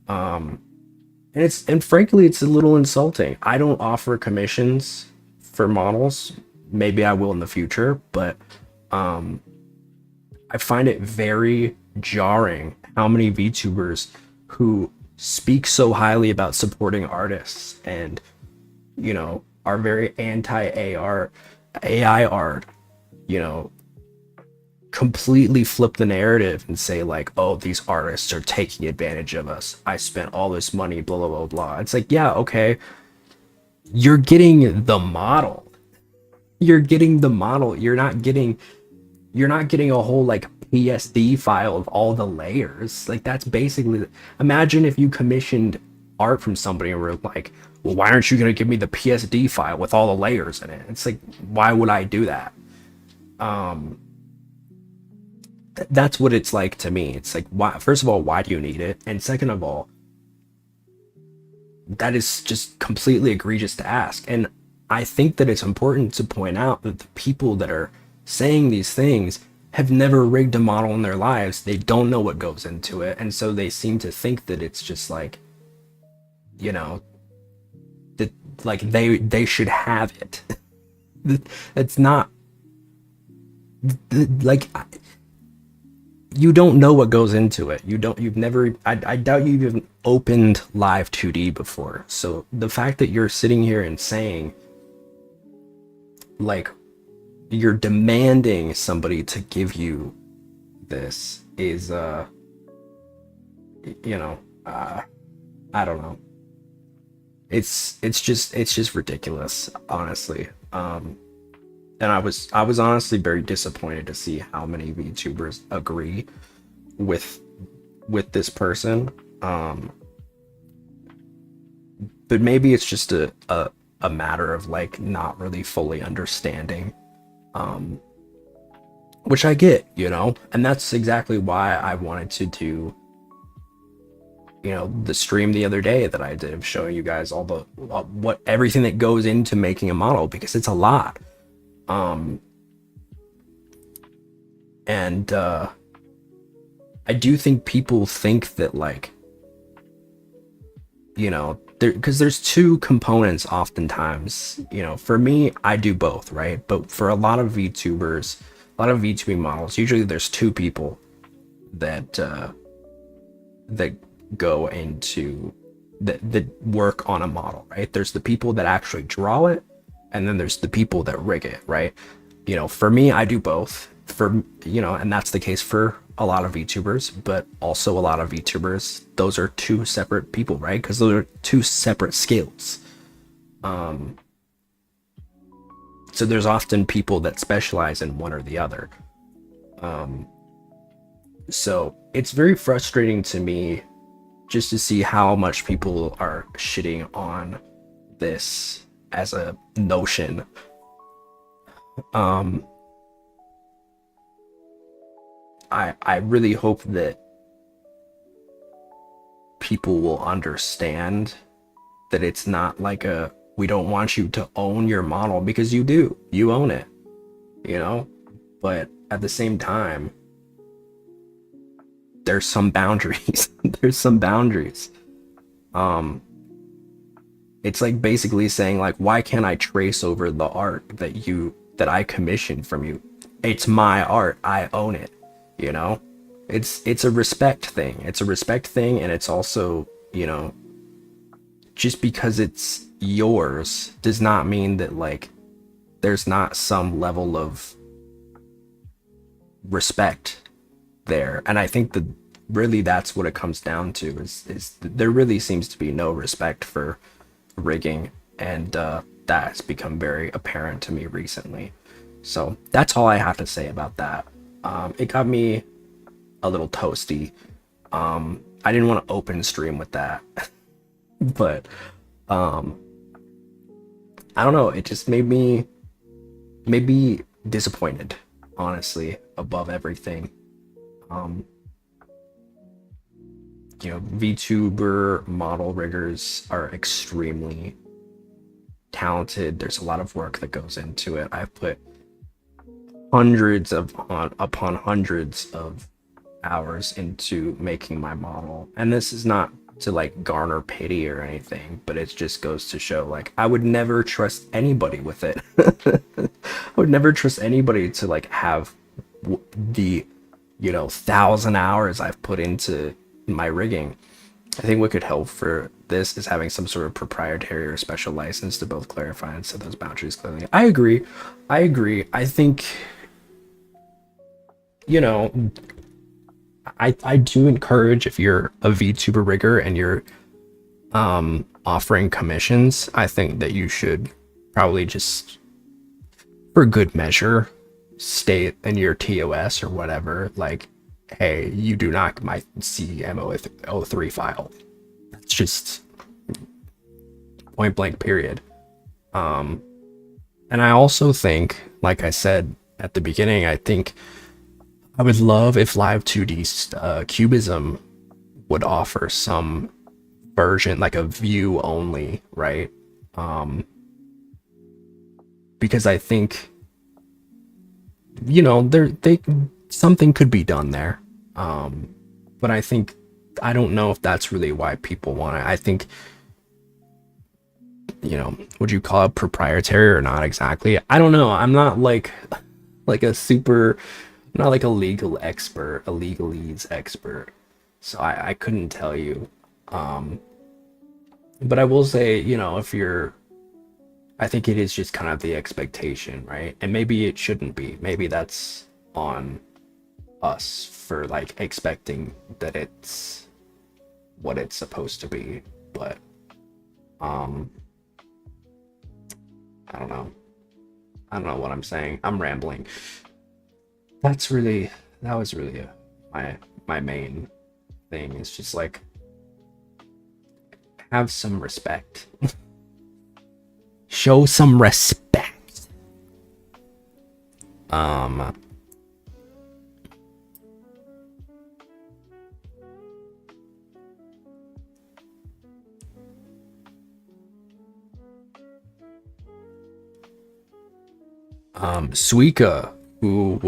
And frankly, it's a little insulting. I don't offer commissions for models. Maybe I will in the future, but I find it very jarring how many VTubers who speak so highly about supporting artists and, you know, are very anti AI art, you know, completely flip the narrative and say like, oh, these artists are taking advantage of us. I spent all this money, blah, blah, blah, blah. It's like, yeah, okay. You're getting the model. You're getting the model. You're not getting a whole like PSD file of all the layers. Like, that's basically, imagine if you commissioned art from somebody and were like, well, why aren't you going to give me the PSD file with all the layers in it? It's like, why would I do that? That's what it's like to me. It's like, why? First of all, why do you need it? And second of all, that is just completely egregious to ask. And I think that it's important to point out that the people that are saying these things have never rigged a model in their lives. They don't know what goes into it. And so they seem to think that it's just like, you know, that like they should have it. It's not like, you don't know what goes into it. You've never, I doubt you've even opened live 2D before. So the fact that you're sitting here and saying, like, you're demanding somebody to give you this is, you know, I don't know. It's just ridiculous, honestly. And I was honestly very disappointed to see how many VTubers agree with this person. But maybe it's just a matter of like not really fully understanding, which I get, you know, and that's exactly why I wanted to do, you know, the stream the other day that I did of showing you guys all the everything that goes into making a model, because it's a lot. And I do think people think that, like, you know, because there's two components oftentimes. You know, for me, I do both, right? But for a lot of VTubers, a lot of VTubing models, usually there's two people that that go into that work on a model, right? There's the people that actually draw it, and then there's the people that rig it, right? You know, for me, I do both. For, you know, and that's the case for a lot of VTubers, but also a lot of VTubers, those are two separate people, right? Because those are two separate skills. So there's often people that specialize in one or the other. So it's very frustrating to me just to see how much people are shitting on this as a notion. I really hope that people will understand that it's not like a, we don't want you to own your model, because you do, you own it, you know, but at the same time, there's some boundaries. There's some boundaries. It's like basically saying, like, why can't I trace over the art that I commissioned from you? It's my art, I own it, you know? It's a respect thing. It's a respect thing, and it's also, you know, just because it's yours does not mean that, like, there's not some level of respect there. And I think that really that's what it comes down to, is there really seems to be no respect for rigging, and that has become very apparent to me recently. So that's all I have to say about that. It got me a little toasty. I didn't want to open stream with that. But I don't know, it just made me disappointed, honestly, above everything. You know, VTuber model riggers are extremely talented. There's a lot of work that goes into it. I've put hundreds upon hundreds of hours into making my model, and this is not to like garner pity or anything, but it just goes to show, like, I would never trust anybody with it. I would never trust anybody to like have the, you know, 1,000 hours I've put into my rigging. I think what could help for this is having some sort of proprietary or special license to both clarify and set those boundaries clearly. I agree. I think, you know, I do encourage, if you're a VTuber rigger and you're offering commissions, I think that you should probably just, for good measure, state in your TOS or whatever, like, hey, you do not my CMO03 file. That's just point blank period. And I also think, like I said at the beginning, I think I would love if Live 2D Cubism would offer some version, like a view only, right? Because I think, you know, they something could be done there. But I don't know if that's really why people want it. I think, you know, would you call it proprietary or not exactly? I don't know. I'm not like a super, not like a legal expert, a legalese expert. So I couldn't tell you. But I will say, you know, I think it is just kind of the expectation, right? And maybe it shouldn't be. Maybe that's on us for like expecting that it's what it's supposed to be. But I don't know. I don't know what I'm saying. I'm rambling. That was really my main thing. Is just like, have some respect. Show some respect. Suika, who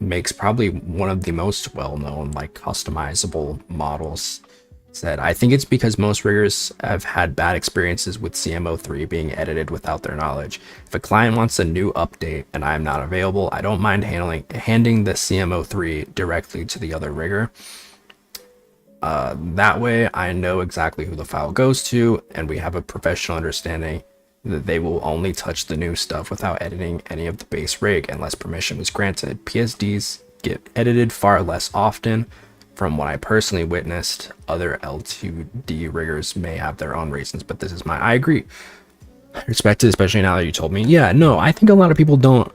makes probably one of the most well-known like customizable models, said, I think it's because most riggers have had bad experiences with CMO3 being edited without their knowledge. If a client wants a new update and I'm not available, I don't mind handing the CMO3 directly to the other rigger. That way I know exactly who the file goes to, and we have a professional understanding that they will only touch the new stuff without editing any of the base rig unless permission was granted. PSDs get edited far less often. From what I personally witnessed, other L2D riggers may have their own reasons, but this is I agree. I respect it, especially now that you told me. Yeah, no, I think a lot of people don't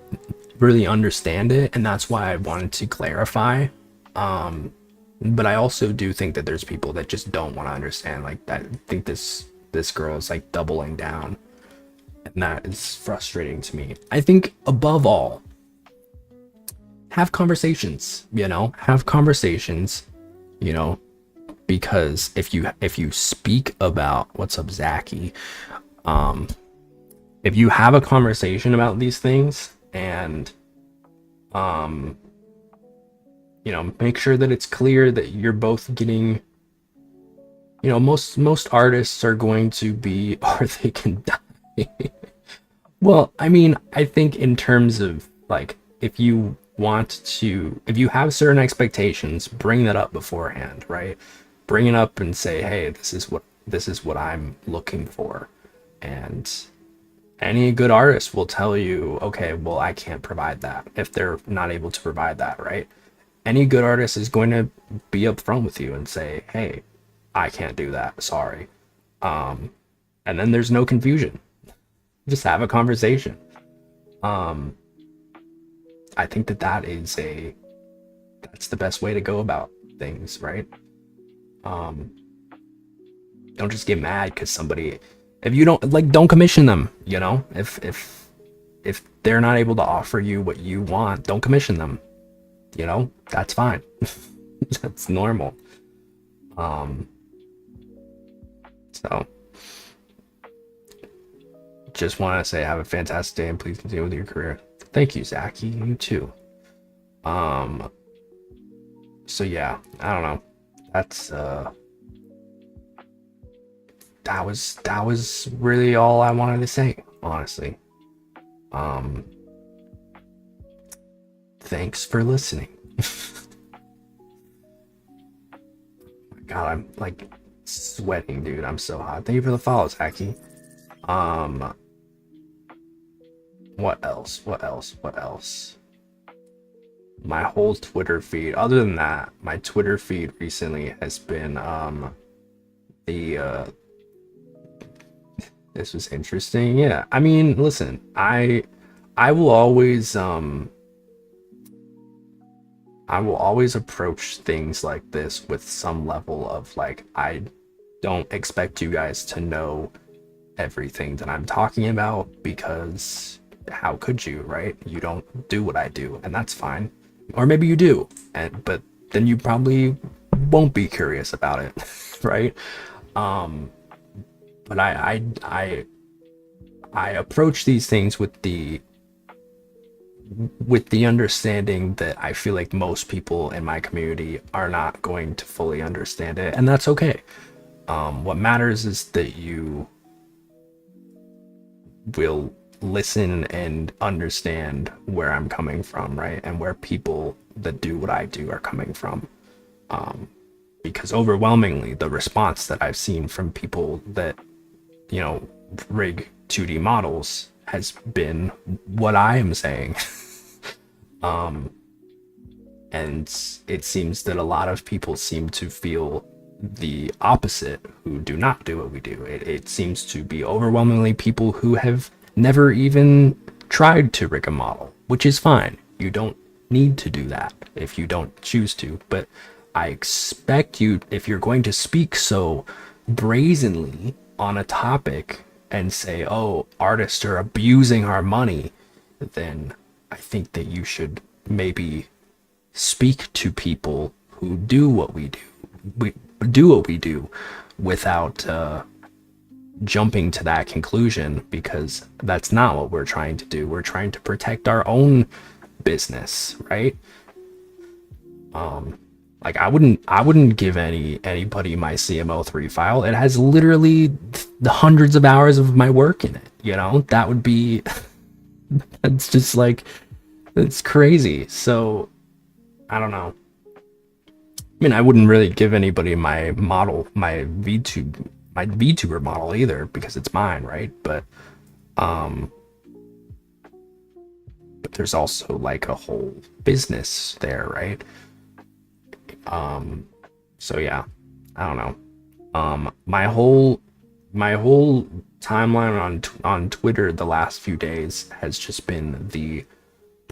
really understand it, and that's why I wanted to clarify. But I also do think that there's people that just don't want to understand. Like, I think this girl is like doubling down, and that is frustrating to me. I think above all, have conversations, have conversations, because if you speak about, what's up, Zachy, if you have a conversation about these things and make sure that it's clear that you're both getting, most artists are going to be, or they can die. Well, I mean, I think in terms of like, if you have certain expectations, bring that up beforehand, right? Bring it up and say, hey, this is what I'm looking for. And any good artist will tell you, okay, well, I can't provide that if they're not able to provide that, right? Any good artist is going to be upfront with you and say, hey, I can't do that, sorry. And then there's no confusion. Just have a conversation. I think that's the best way to go about things, right? Don't just get mad because somebody, if you don't commission them, if they're not able to offer you what you want, don't commission them. That's fine. That's normal. So just want to say, have a fantastic day and please continue with your career. Thank you, Zachy. You too. So yeah, I don't know. That's that was really all I wanted to say, honestly. Thanks for listening. My God, I'm like sweating, dude. I'm so hot. Thank you for the follow, Zachy. What else? My whole Twitter feed, other than that, my Twitter feed recently has been this was interesting. Yeah, I mean, listen, I will always approach things like this with some level of like, I don't expect you guys to know everything that I'm talking about, because how could you, right? You don't do what I do, and that's fine. Or maybe you do, but then you probably won't be curious about it, right? But I approach these things with the understanding that I feel like most people in my community are not going to fully understand it, and that's okay. What matters is that you will listen and understand where I'm coming from, right? And where people that do what I do are coming from. Because overwhelmingly, the response that I've seen from people that, rig 2D models has been what I am saying. And it seems that a lot of people seem to feel the opposite who do not do what we do. It seems to be overwhelmingly people who have never even tried to rig a model, which is fine. You don't need to do that if you don't choose to, but I expect you, if you're going to speak so brazenly on a topic and say, oh, artists are abusing our money, then I think that you should maybe speak to people who do what we do. We do what we do without jumping to that conclusion, because that's not what we're trying to do. We're trying to protect our own business, right? Like I wouldn't give anybody my CMO3 file. It has literally the hundreds of hours of my work in it. That would be that's just like, it's crazy. So I don't know. I mean, I wouldn't really give anybody my model, my VTuber model either, because it's mine, right? But there's also like a whole business there, right? So yeah, I don't know. My whole timeline on Twitter the last few days has just been the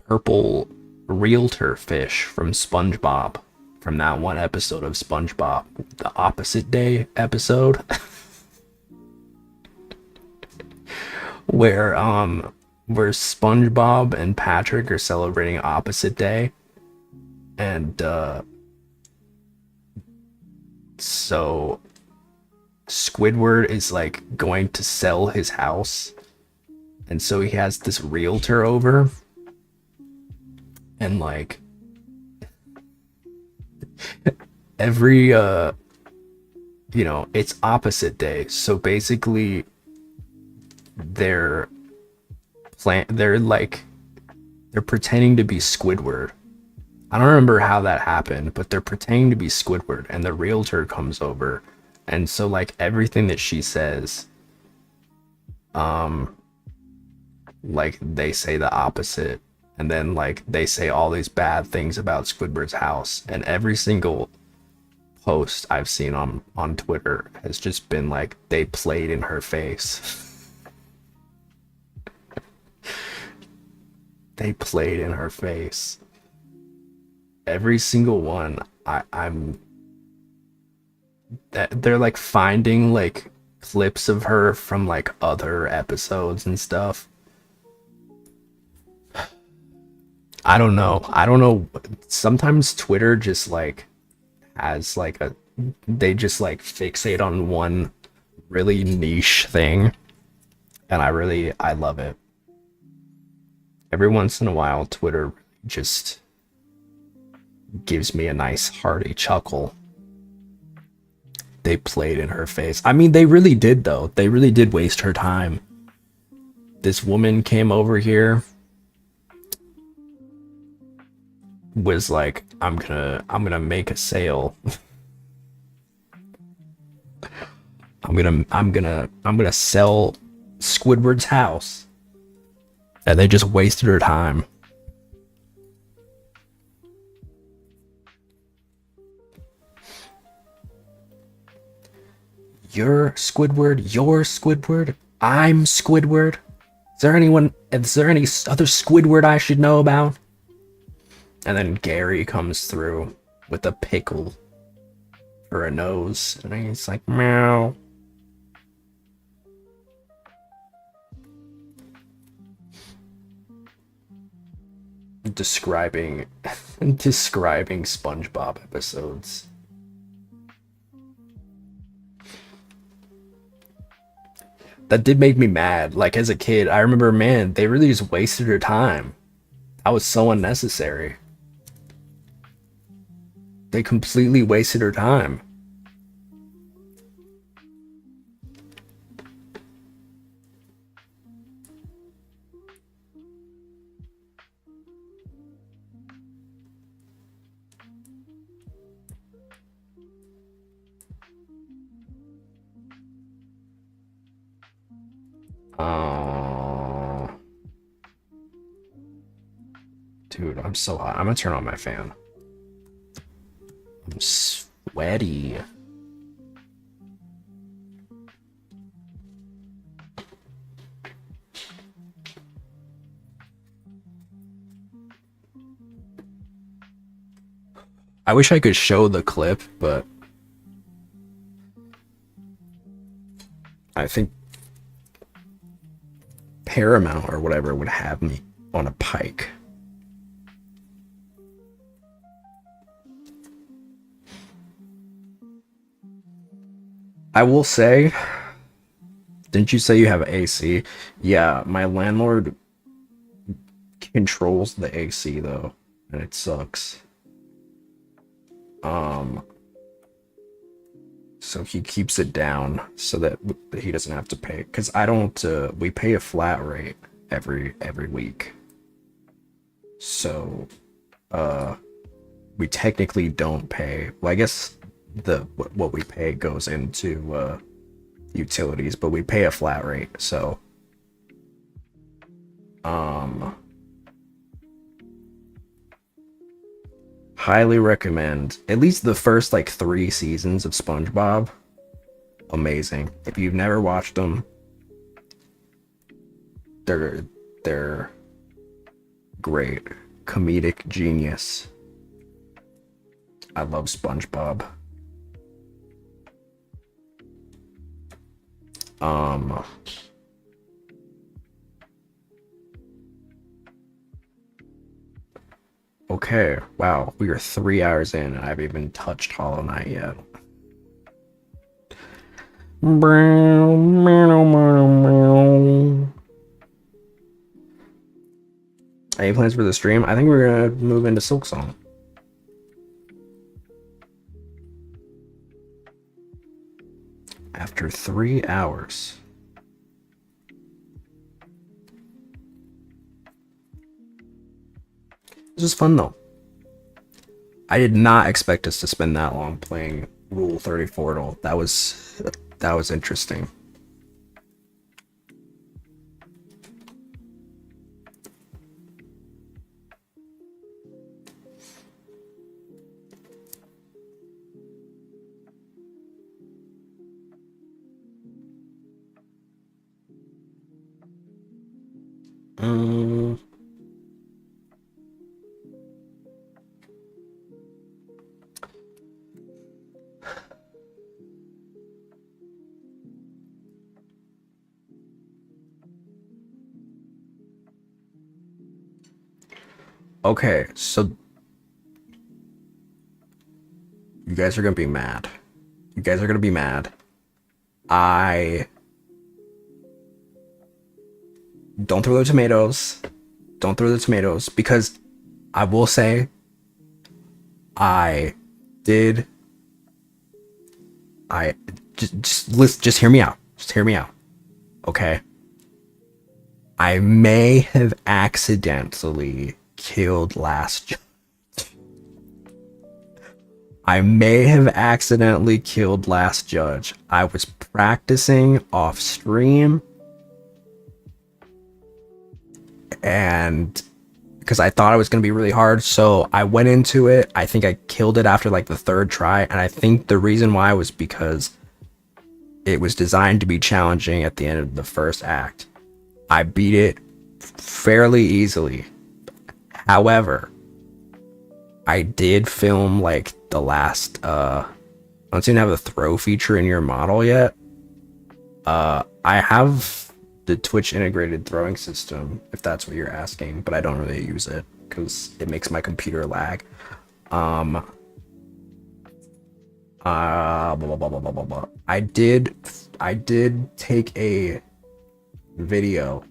purple realtor fish from SpongeBob, from that one episode of SpongeBob, the opposite day episode. where SpongeBob and Patrick are celebrating opposite day, and so Squidward is like going to sell his house, and so he has this realtor over, and like every it's opposite day, so basically they're pretending to be Squidward. I don't remember how that happened, but they're pretending to be Squidward, and the realtor comes over, and so like everything that she says, like they say the opposite, and then like they say all these bad things about Squidward's house, and every single post I've seen on Twitter has just been like, they played in her face. They played in her face. Every single one. They're like finding like clips of her from like other episodes and stuff. I don't know. Sometimes Twitter just like has like they just like fixate on one really niche thing, and I love it. Every once in a while, Twitter just gives me a nice hearty chuckle. They played in her face. I mean, they really did though. They really did waste her time. This woman came over here, was like, I'm gonna make a sale. I'm gonna sell Squidward's house. And they just wasted her time. You're Squidward, I'm Squidward. Is there any other Squidward I should know about? And then Gary comes through with a pickle for a nose, and he's like, meow. describing describing SpongeBob episodes. That did make me mad. Like as a kid, I remember, man, they really just wasted their time. That was so unnecessary. They completely wasted their time. Oh, dude, I'm so hot. I'm gonna turn on my fan. I'm sweaty. I wish I could show the clip, but I think Paramount or whatever would have me on a pike. I will say, didn't you say you have AC? Yeah, my landlord controls the AC though, and it sucks. So he keeps it down so that he doesn't have to pay. Cause I don't. We pay a flat rate every week. So, we technically don't pay. Well, I guess what we pay goes into utilities, but we pay a flat rate. So, highly recommend at least the first like 3 seasons of SpongeBob. Amazing. If you've never watched them, they're great. Comedic genius. I love SpongeBob. Okay, wow, we are 3 hours in and I haven't even touched Hollow Knight yet. Any plans for the stream? I think we're gonna move into Silksong. After 3 hours. This was fun though. I did not expect us to spend that long playing Rule 34 at all. That was interesting. Okay, so you guys are gonna be mad. You guys are gonna be mad. Don't throw the tomatoes. Don't throw the tomatoes, because I will say just hear me out. Just hear me out. Okay. I may have accidentally killed Last Judge. I may have accidentally killed Last Judge. I was practicing off stream, and because I thought it was going to be really hard, so I went into it. I think I killed it after like the 3rd try, and I think the reason why was because it was designed to be challenging at the end of the 1st act. I beat it fairly easily. However, I did film like the last I don't seem to have the throw feature in your model yet. I have the Twitch integrated throwing system, if that's what you're asking, but I don't really use it. because it makes my computer lag. Blah, blah, blah, blah, blah, blah. I did take a video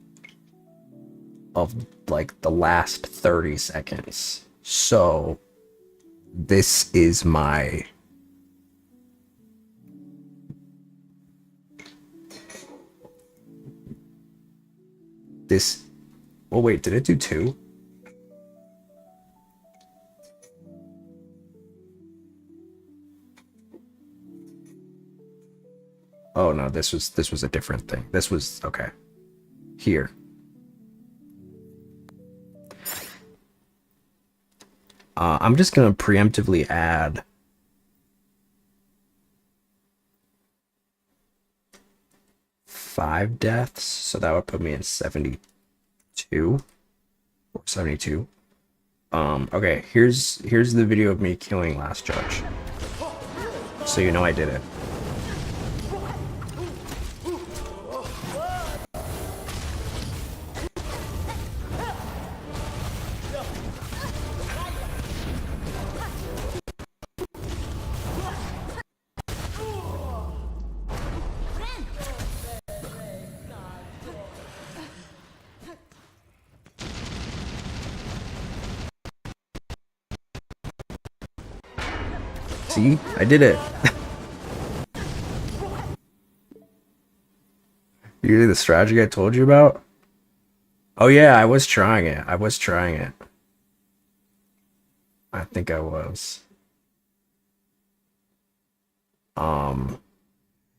of like the last 30 seconds. So this is my oh wait, did it do 2? Oh no, this was a different thing. This was okay. Here. I'm just gonna preemptively add five deaths, so that would put me in 72 or 72. Okay, here's the video of me killing Last Judge, so you know I did it. See? I did it. You did the strategy I told you about? Oh yeah, I was trying it. I think I was.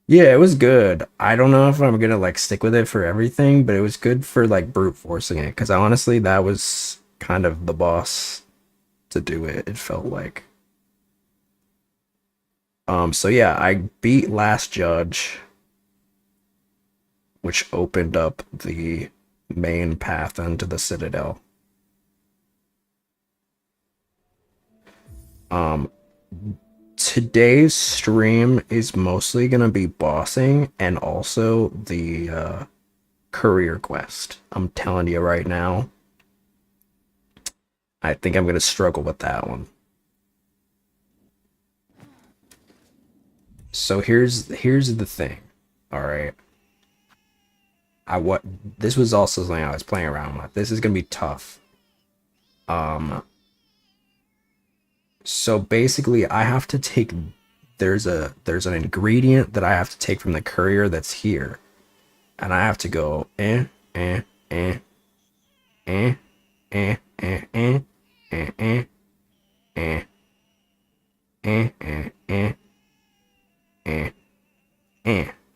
Yeah, it was good. I don't know if I'm gonna like stick with it for everything, but it was good for like brute forcing it, because honestly that was kind of the boss to do it, it felt like. So yeah, I beat Last Judge, which opened up the main path into the Citadel. Today's stream is mostly gonna be bossing and also the career quest. I'm telling you right now, I think I'm gonna struggle with that one. So here's the thing. All right. This was also something I was playing around with. This is gonna be tough. So basically I have to take, there's an ingredient that I have to take from the courier that's here, and I have to go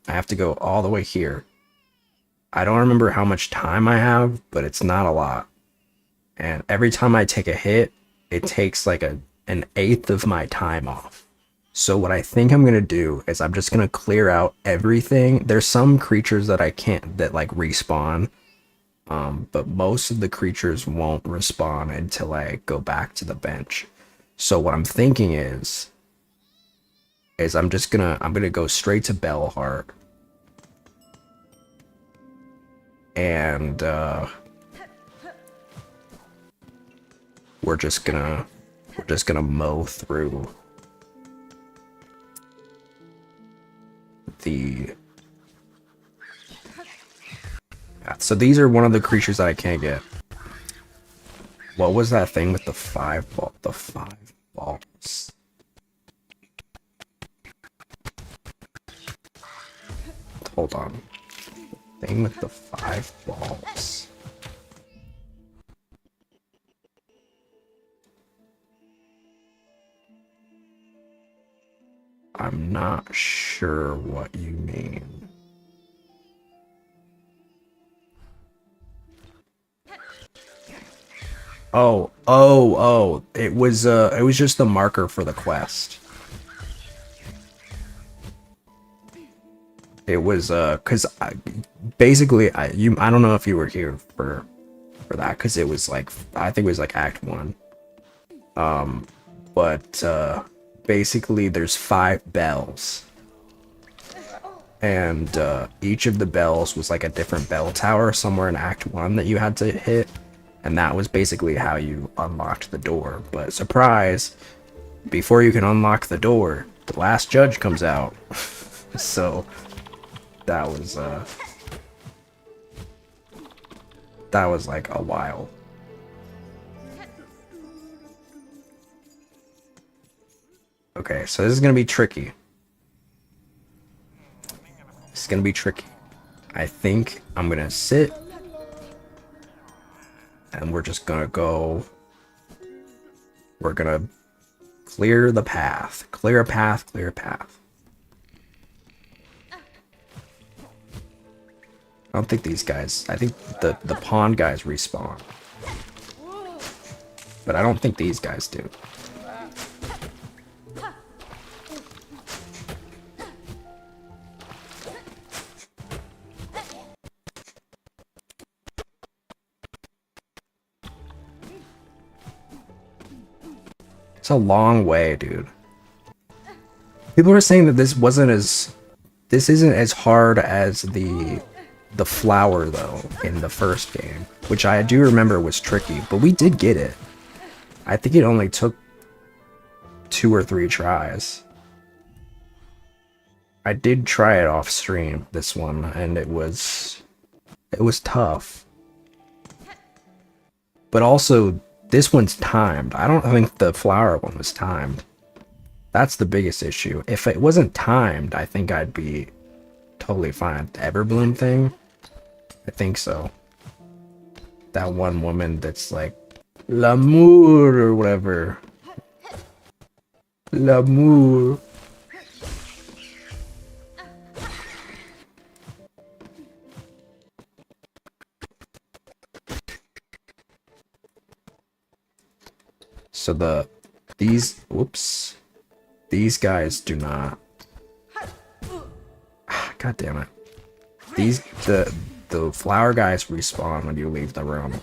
I have to go all the way here. I don't remember how much time I have, but it's not a lot. And every time I take a hit, it takes like an eighth of my time off. So what I think I'm gonna do is I'm just gonna clear out everything. There's some creatures that I can't, that like respawn, but most of the creatures won't respawn until I go back to the bench. So what I'm thinking is I'm gonna go straight to Bellheart, and we're just gonna mow through the. So these are one of the creatures that I can't get. What was that thing with the 5 ball? The 5 balls. Hold on. Thing with the 5 balls. I'm not sure what you mean. Oh. It was just the marker for the quest. It was cuz basically I don't know if you were here for that, cuz it was like, I think it was like Act 1. But basically there's 5 bells. And each of the bells was like a different bell tower somewhere in Act 1 that you had to hit. And that was basically how you unlocked the door. But surprise, before you can unlock the door, the last judge comes out. So that was like a while. Okay, so this is gonna be tricky. It's gonna be tricky. I think I'm gonna sit and we're just gonna go. We're gonna clear the path. Clear a path, clear a path. I don't think these guys, I think the pawn guys respawn. But I don't think these guys do. It's a long way, dude. People are saying that this isn't as hard as the flower though in the first game, which I do remember was tricky, but we did get it. I think it only took 2 or 3 tries. I did try it off stream, this one, and it was tough. But also, this one's timed. I don't think the flower one was timed. That's the biggest issue. If it wasn't timed, I think I'd be totally fine. The Everbloom thing? I think so. That one woman that's like, l'amour or whatever. L'amour. So these guys do not. God damn it. The flower guys respawn when you leave the room.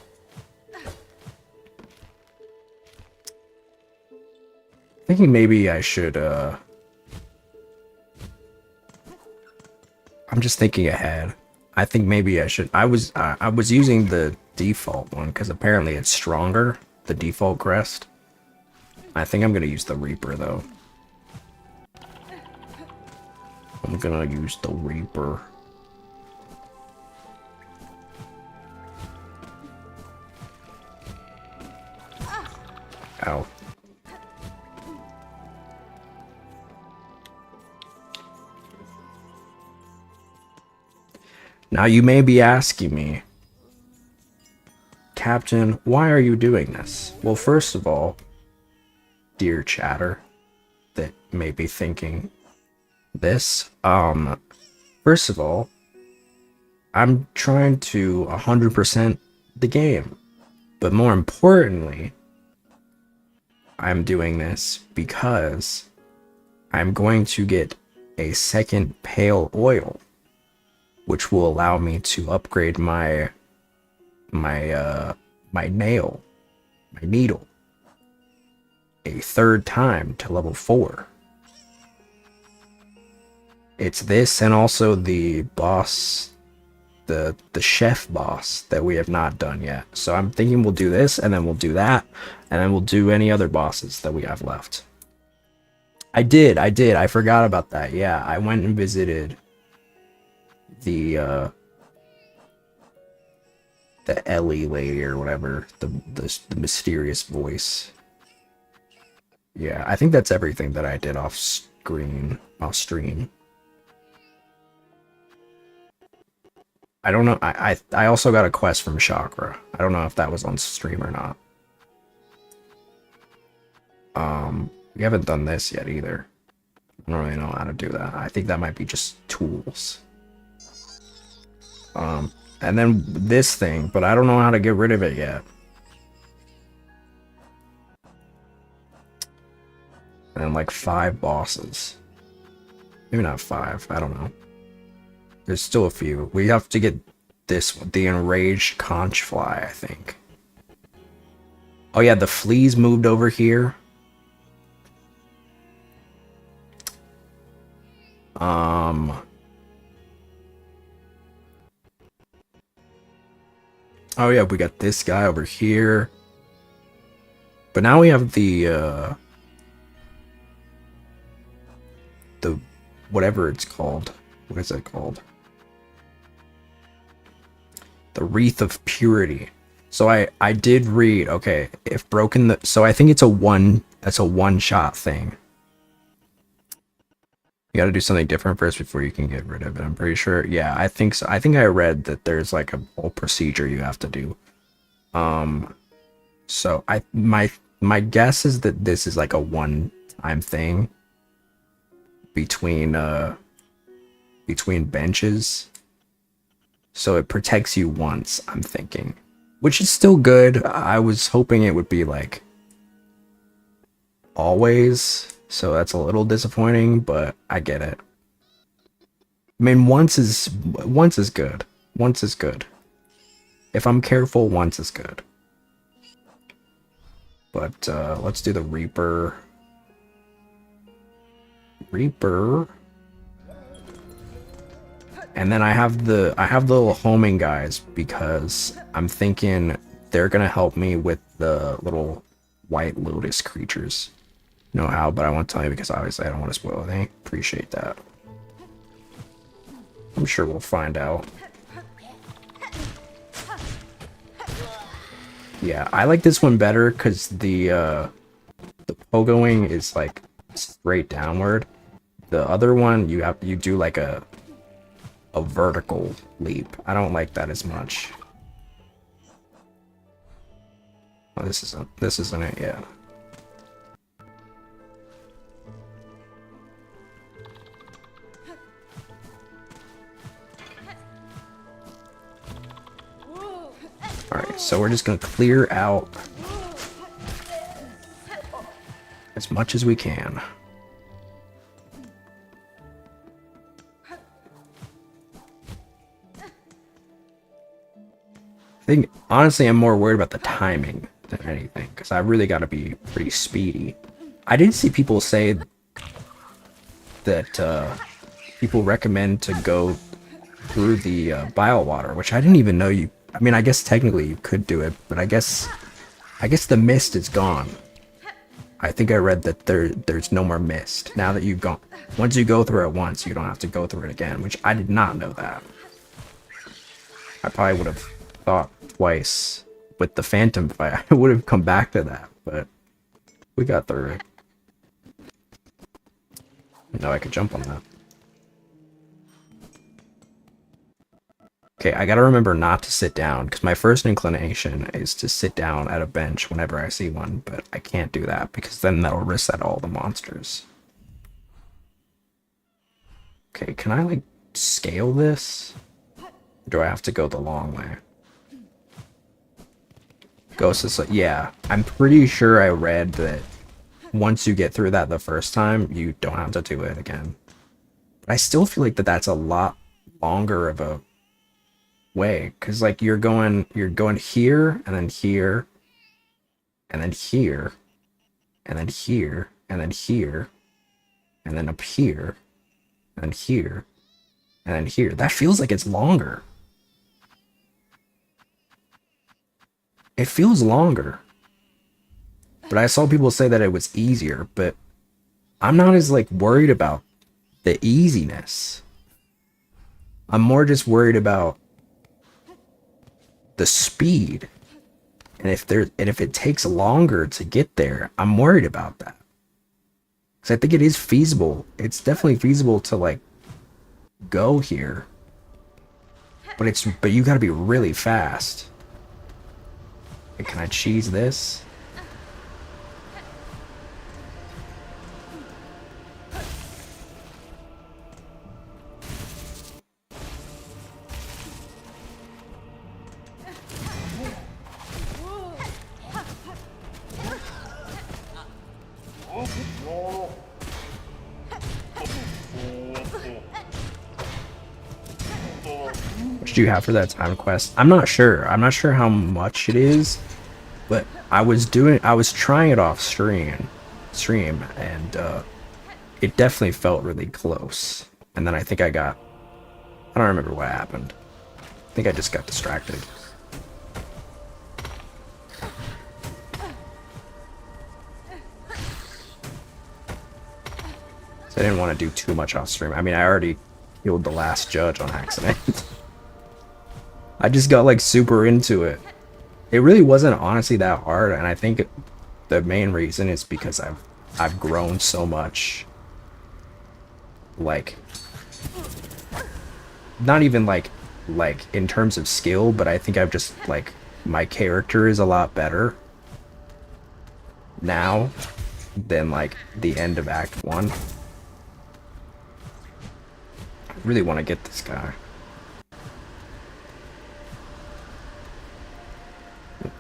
Thinking maybe I should I'm just thinking ahead. I think maybe I should. I was using the default one because apparently it's stronger, the default crest. I think I'm gonna use the Reaper though. I'm gonna use the Reaper. Ow. Now you may be asking me, Captain, why are you doing this? Well, first of all, dear chatter that may be thinking this, first of all, I'm trying to 100% the game, but more importantly, I'm doing this because I'm going to get a second pale oil, which will allow me to upgrade my needle a 3rd time to level 4. It's this and also the boss, the chef boss that we have not done yet. So I'm thinking we'll do this and then we'll do that and then we'll do any other bosses that we have left. I did. I forgot about that. Yeah, I went and visited the Ellie lady or whatever, the mysterious voice. Yeah, I think that's everything that I did off stream. I don't know. I also got a quest from Chakra. I don't know if that was on stream or not. We haven't done this yet either. I don't really know how to do that. I think that might be just tools. And then this thing, but I don't know how to get rid of it yet. And then like 5 bosses. Maybe not 5, I don't know. There's still a few. We have to get this one, the enraged conch fly, I think. Oh yeah, the fleas moved over here. Oh yeah, we got this guy over here. But now we have the whatever it's called. What is it called? The Wreath of Purity. So I did read, okay, if broken so I think it's a one shot thing. You gotta do something different first before you can get rid of it. I'm pretty sure. Yeah, I think so. I think I read that there's like a whole procedure you have to do. So my guess is that this is like a one-time thing between benches. So it protects you once, I'm thinking. Which is still good. I was hoping it would be like always, so that's a little disappointing, but I get it. I mean, once is good. Once is good. If I'm careful, once is good. But let's do the Reaper. And then I have the little homing guys because I'm thinking they're gonna help me with the little white lotus creatures. Know how, but I won't tell you because obviously I don't want to spoil anything. Appreciate that. I'm sure we'll find out. Yeah, I like this one better because the pogoing is like straight downward. The other one you do like a vertical leap. I don't like that as much. Oh, this isn't it yet. Alright, so we're just gonna clear out as much as we can. I think, honestly, I'm more worried about the timing than anything, because I really got to be pretty speedy. I did see people say that people recommend to go through the bile water, which I didn't even know you... I mean, I guess technically you could do it, but I guess the mist is gone. I think I read that there's no more mist. Now that you've gone... Once you go through it once, you don't have to go through it again, which I did not know that. I probably would have thought twice with the phantom fight. I would have come back to that, but we got through it. Now I could jump on that. Okay, I gotta remember not to sit down, because my first inclination is to sit down at a bench whenever I see one, but I can't do that, because then that'll reset all the monsters. Okay, can I, like, scale this? Or do I have to go the long way? Ghost is like, yeah, I'm pretty sure I read that once you get through that the first time, you don't have to do it again. But I still feel like that's a lot longer of a way, because like you're going here and then here and then here and then here and then here and then up here and then here and then here. That feels like it's longer. It feels longer. But I saw people say that it was easier, but I'm not as like worried about the easiness. I'm more just worried about the speed. And if it takes longer to get there, I'm worried about that. Because I think it is feasible. It's definitely feasible to like go here. But you gotta be really fast. Can I cheese this? What did you have for that time quest? I'm not sure. I'm not sure how much it is, but I was trying it off stream, and it definitely felt really close. And then I think I don't remember what happened. I think I just got distracted. I didn't want to do too much off stream. I mean, I already killed the last judge on accident. I just got like super into it. It really wasn't honestly that hard, and I think the main reason is because I've grown so much. Like, not even like in terms of skill, but I think I've just like my character is a lot better now than like the end of Act 1. I really want to get this guy.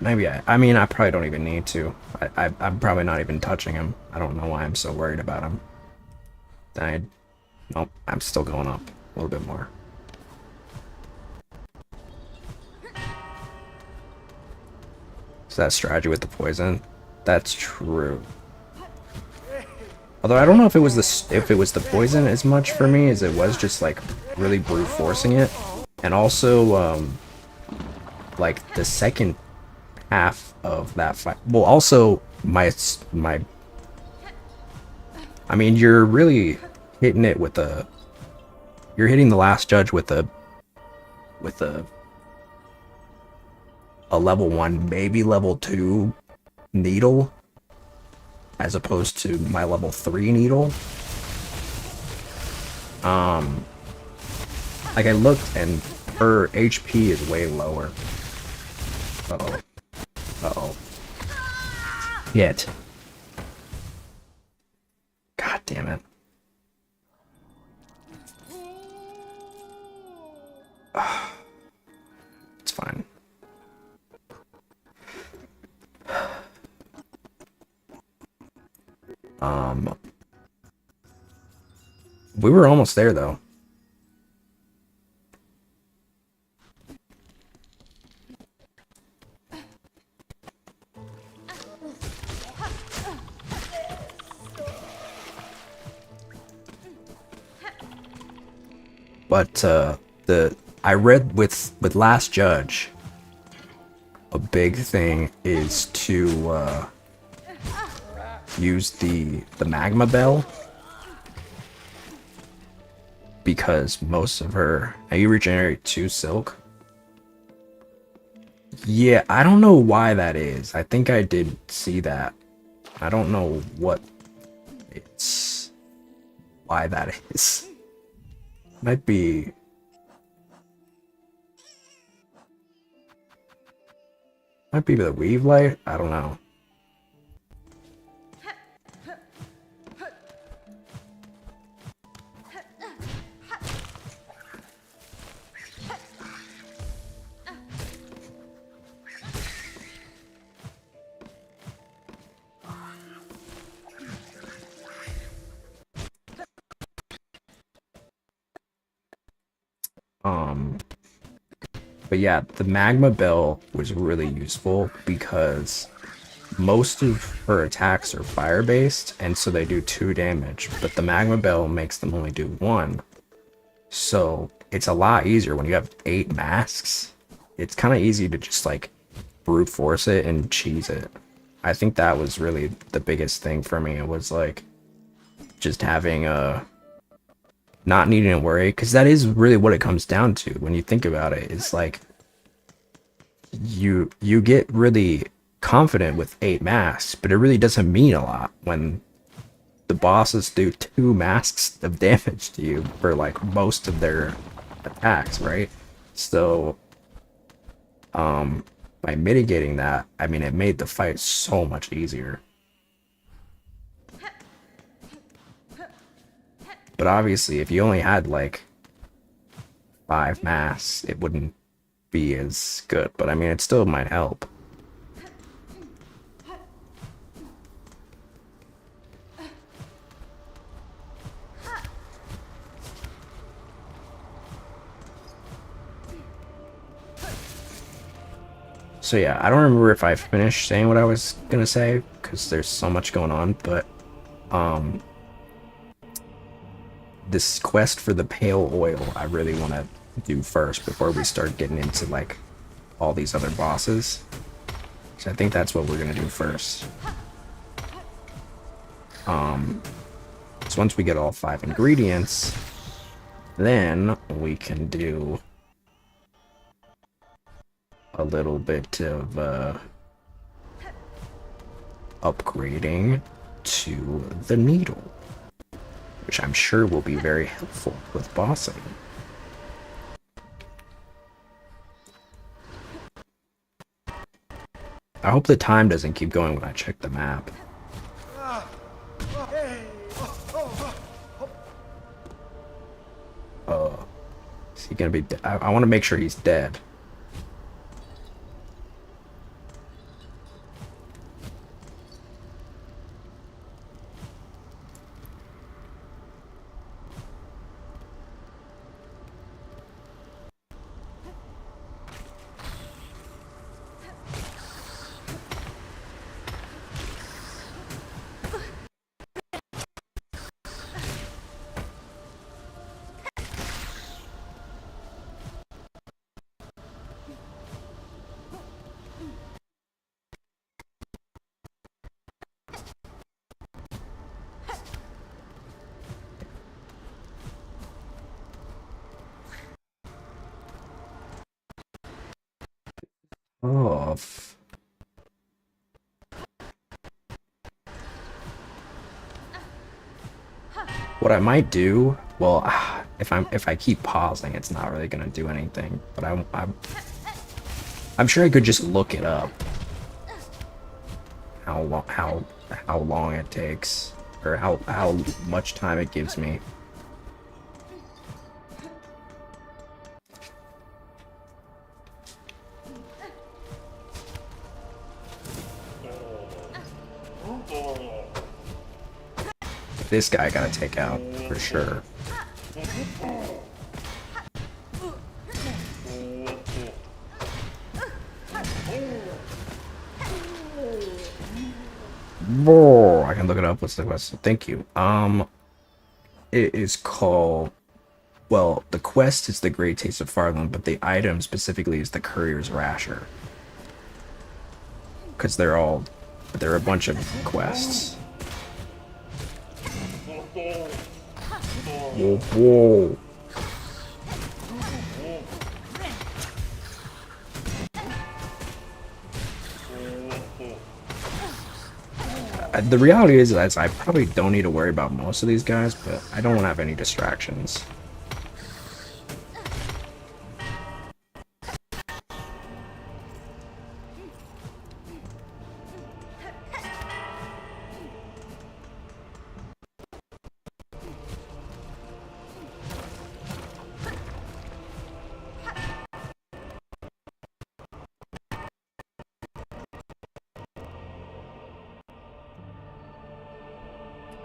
Maybe I mean, I probably don't even need to. I'm probably not even touching him. I don't know why I'm so worried about him. Nope, I'm still going up a little bit more. So that strategy with the poison, that's true. Although I don't know if it was the poison as much for me as it was just like really brute forcing it, and also like the second half of that fight. Well, also my I mean, you're really hitting it with a. You're hitting the last judge with a level 1, maybe level 2 needle, as opposed to my level 3 needle. Like I looked and her HP is way lower. Uh-oh. Uh-oh. Shit. God damn it. It's fine. We were almost there though. But I read with Last Judge, a big thing is to use the magma bell, because most of her. Now you regenerate 2 silk. Yeah, I don't know why that is. I think I did see that. I don't know what it's why that is. Might be the weave light. I don't know. But yeah, the magma bell was really useful because most of her attacks are fire based, and so they do 2 damage, but the magma bell makes them only do 1. So it's a lot easier when you have 8 masks. It's kind of easy to just like brute force it and cheese it. I think that was really the biggest thing for me. It was like just having a not needing to worry, because that is really what it comes down to when you think about it. It's like you get really confident with 8 masks, but it really doesn't mean a lot when the bosses do 2 masks of damage to you for like most of their attacks, right? So by mitigating that, I mean, it made the fight so much easier. But obviously, if you only had like 5 masks, it wouldn't be as good. But I mean, it still might help. So yeah, I don't remember if I finished saying what I was gonna say, because there's so much going on, but this quest for the pale oil I really want to do first before we start getting into like all these other bosses. So I think that's what we're gonna do first. So once we get all 5 ingredients, then we can do a little bit of upgrading to the needle, which I'm sure will be very helpful with bossing. I hope the time doesn't keep going when I check the map. Is he gonna be dead? I want to make sure he's dead. Off. What I might do, well, if I keep pausing, it's not really gonna do anything. But I'm sure I could just look it up. How long it takes, or how much time it gives me. This guy gotta take out for sure. Whoa, I can look it up. What's the quest? Thank you. It is called, well, the quest is the Great Taste of Farland, but the item specifically is the Courier's Rasher. Because they're a bunch of quests. Whoa, whoa. The reality is that I probably don't need to worry about most of these guys, but I don't want to have any distractions.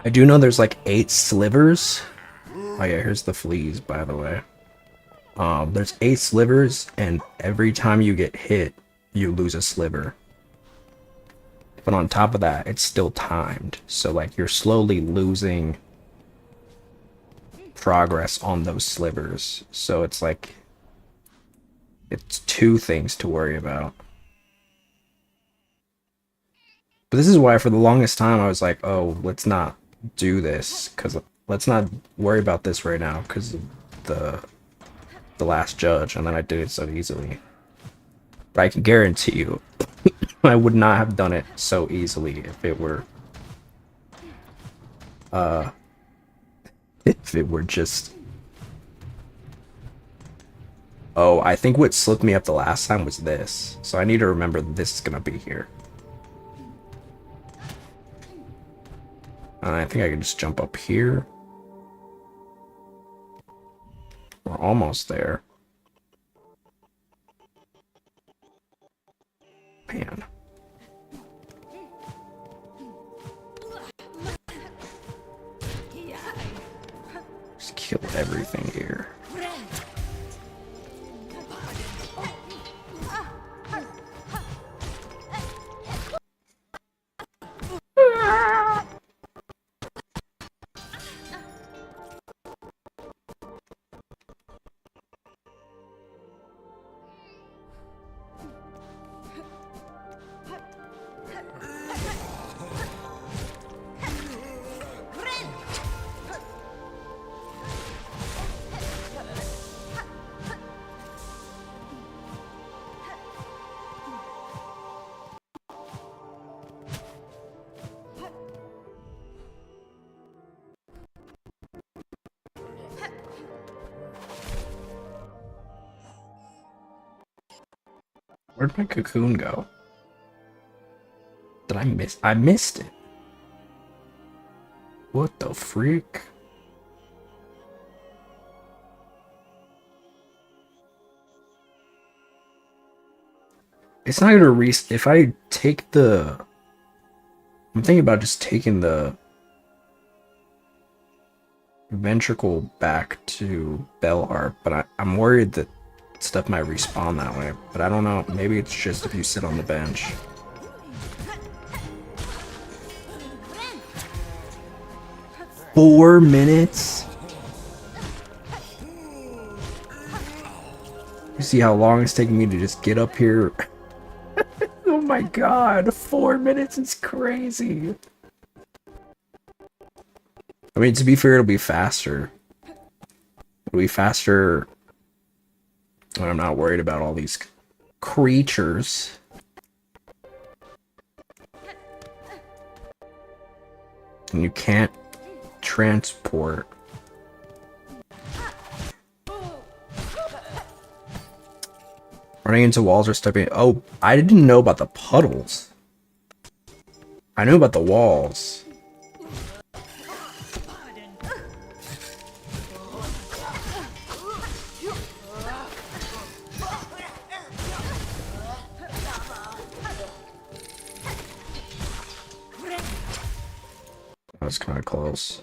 I do know there's like 8 slivers. Oh yeah, here's the fleas, by the way. There's 8 slivers, and every time you get hit, you lose a sliver. But on top of that, it's still timed. So like you're slowly losing progress on those slivers. So it's like, it's 2 things to worry about. But this is why for the longest time I was like, oh, let's not do this, because let's not worry about this right now because the last judge, and then I did it so easily. But I can guarantee you I would not have done it so easily if it were just, oh, I think what slipped me up the last time was this, so I need to remember that this is gonna be here. I think I can just jump up here. We're almost there. Man. Just kill everything here. Where'd my cocoon go? Did I miss? I missed it. What the freak? It's not gonna if I take the... I'm thinking about just taking the ventricle back to Bellheart, but I'm worried that stuff might respawn that way. But I don't know. Maybe it's just if you sit on the bench. Four minutes? You see how long it's taking me to just get up here? Oh my god, 4 minutes is crazy. I mean, to be fair, it'll be faster. It'll be faster when I'm not worried about all these creatures. And you can't transport. Running into walls or stepping... Oh, I didn't know about the puddles. I knew about the walls. That was kind of close.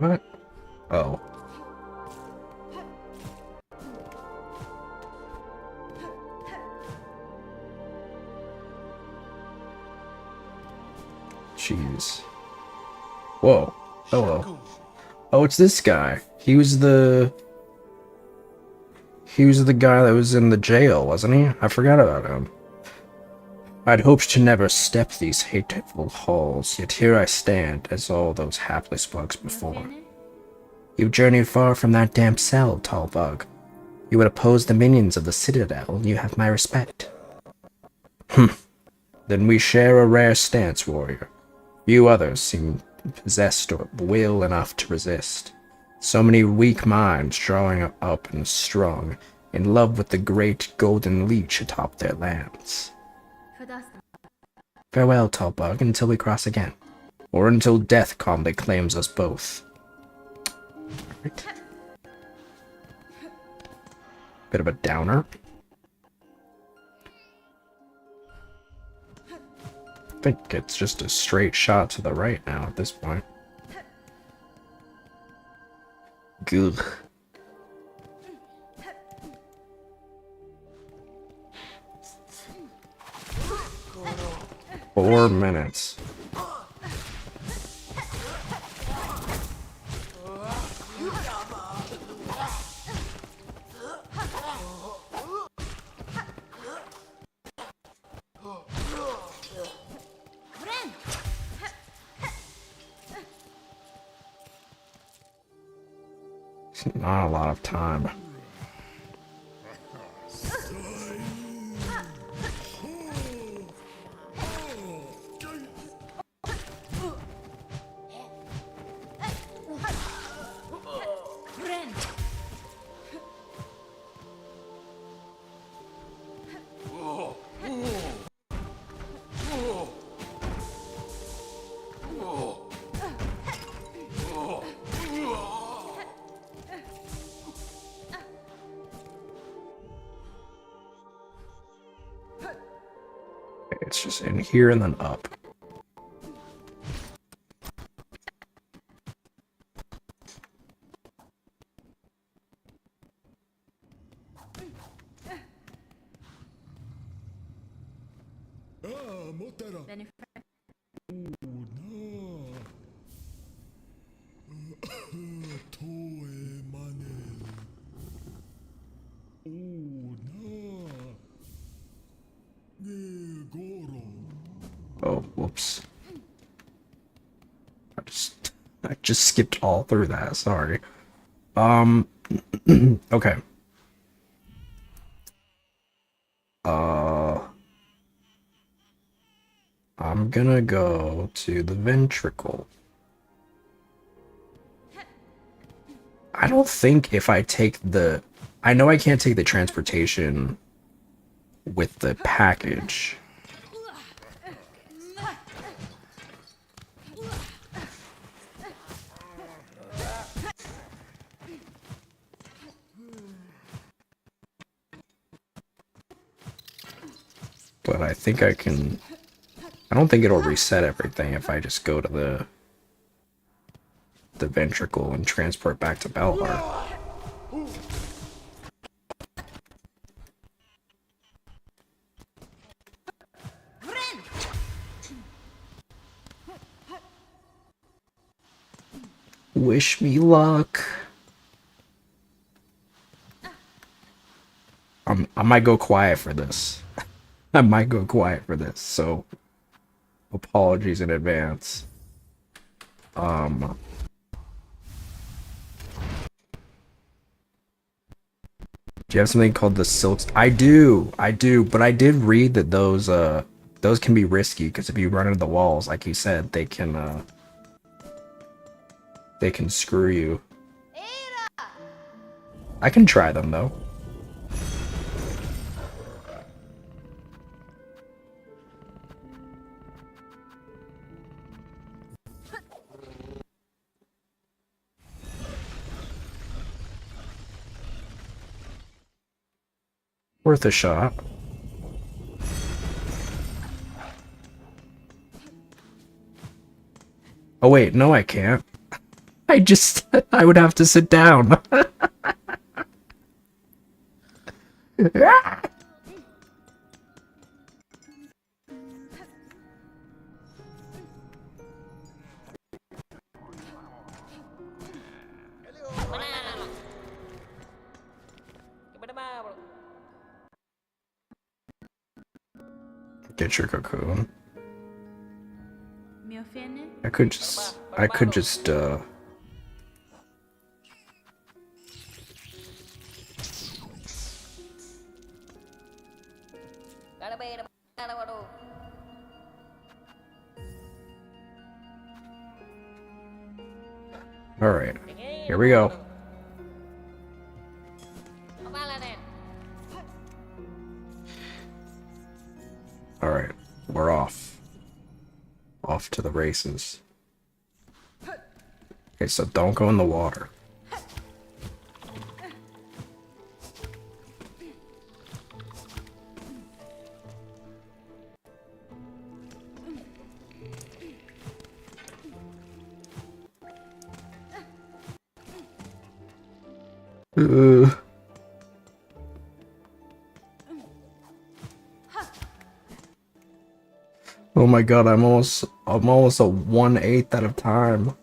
What? Oh. Jeez. Whoa. Hello. Oh, it's this guy. He was the guy that was in the jail, wasn't he? I forgot about him. I'd hoped to never step these hateful halls, yet here I stand, as all those hapless bugs before. You've journeyed far from that damp cell, tall bug. You would oppose the minions of the Citadel, you have my respect. Then we share a rare stance, warrior. Few others seem possessed or will enough to resist. So many weak minds drawing up and strong, in love with the great golden leech atop their lands. Farewell, tall bug, until we cross again. Or until death calmly claims us both. Right. Bit of a downer. I think it's just a straight shot to the right now at this point. Good. Four minutes. It's not a lot of time. It's just in here and then up. Whoops. I just skipped all through that, sorry. Okay. I'm gonna go to the ventricle. I don't think if I take the... I know I can't take the transportation with the package. But I think I can... I don't think it'll reset everything if I just go to the ventricle and transport back to Belhar. Wish me luck. I might go quiet for this. I might go quiet for this, so apologies in advance. Do you have something called the Silks? I do, but I did read that those can be risky because if you run into the walls, like you said, they can screw you. I can try them though. Worth a shot. Oh wait, no I can't. I would have to sit down. Get your cocoon. I could just Alright, here we go. Alright, we're off. Off to the races. Okay, so don't go in the water. Oh my god, I'm almost a 1/8 out of time.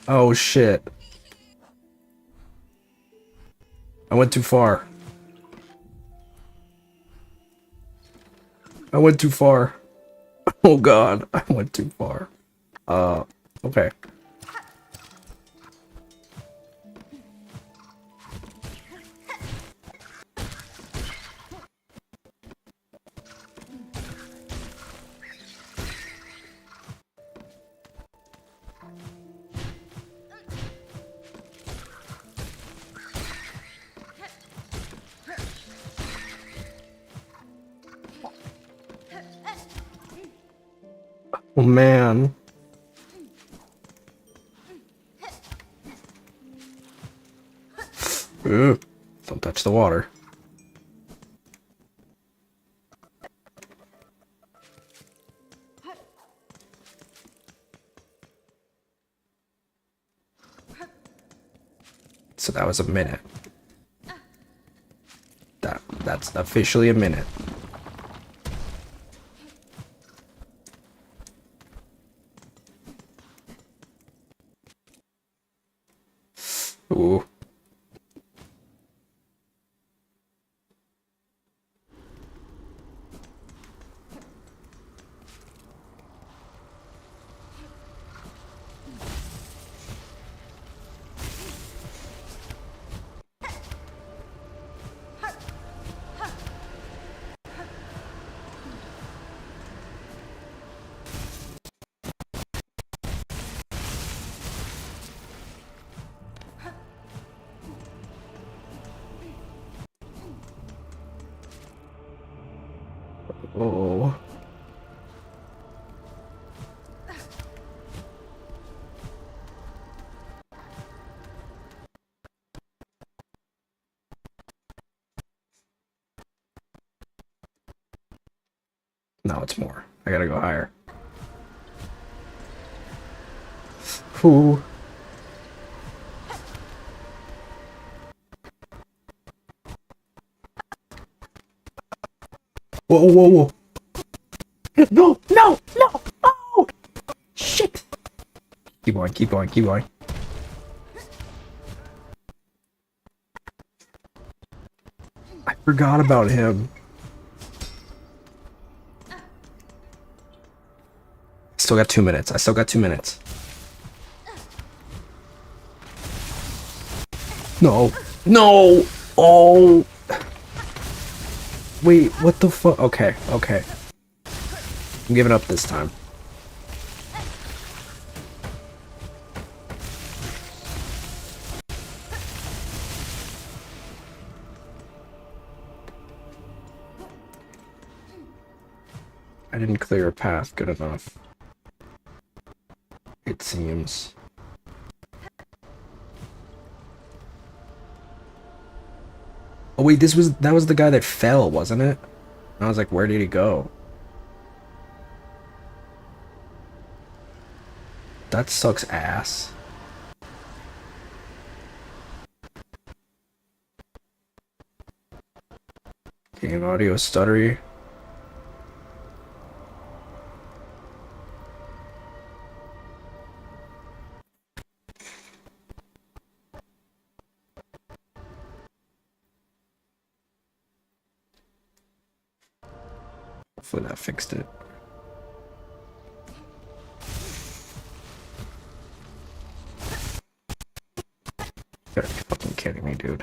Oh shit. I went too far. I went too far. Oh god, I went too far. Okay. Oh man. Ooh, don't touch the water. So that was a minute. That's officially a minute. Ooh. Oh. No, it's more. I gotta go higher. Ooh. Whoa, whoa, whoa. No, no, no. Oh, shit. Keep going, keep going, keep going. I forgot about him. Still got 2 minutes. I still got 2 minutes. No. No. Oh. Wait, what the fuck? Okay, okay. I'm giving up this time. I didn't clear a path good enough. It seems. Oh wait, that was the guy that fell, wasn't it? I was like, where did he go? That sucks ass. Game audio stuttery. Hopefully that fixed it. You gotta be fucking kidding me, dude.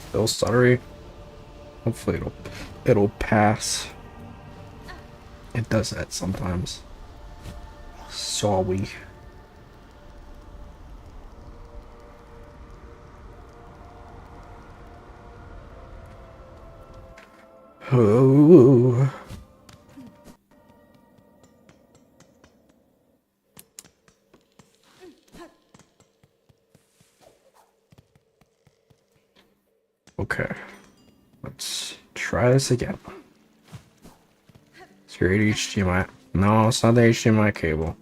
Still stuttery. Hopefully it'll pass. It does that sometimes. Sorry. Oh. Okay. Let's try this again. It's your HDMI. No, it's not the HDMI cable.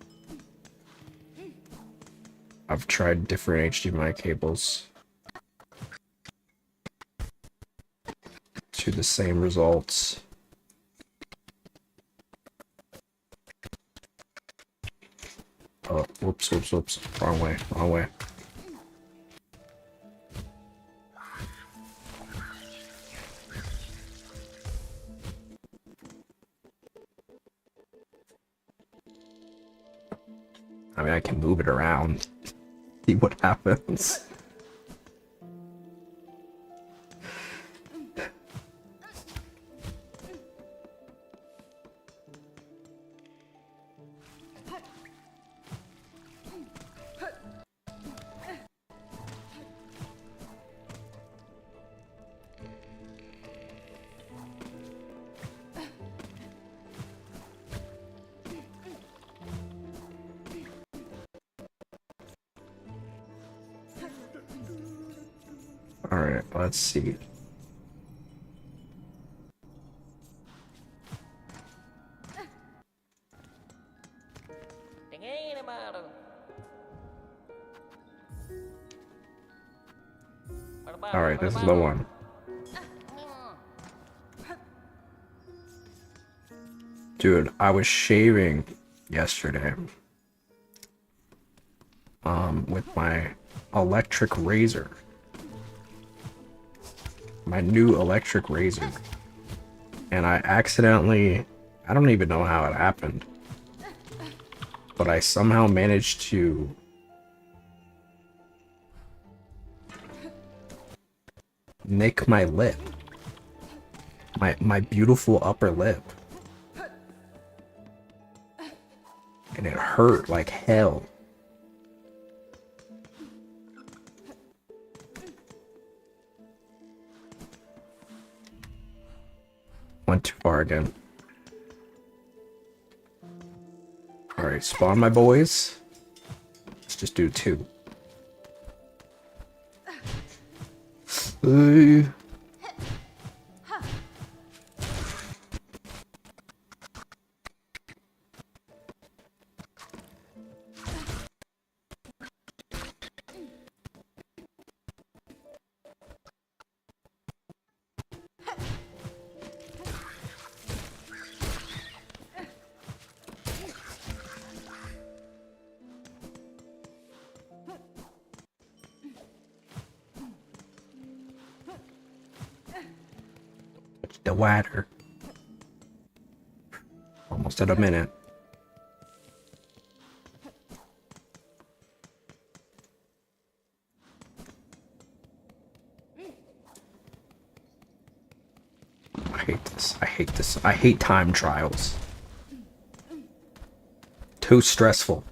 I've tried different HDMI cables to the same results. Oh, whoops, whoops, whoops. Wrong way, wrong way. I mean, I can move it around, see what happens. Alright, let's see. Alright, this is the one. Dude, I was shaving yesterday with my electric razor. My new electric razor. And I accidentally, I don't even know how it happened, but I somehow managed to nick my lip. My beautiful upper lip. And it hurt like hell. Went too far again. Alright, spawn my boys. Let's just do 2. The ladder. Almost at a minute. I hate this. I hate this. I hate time trials. Too stressful.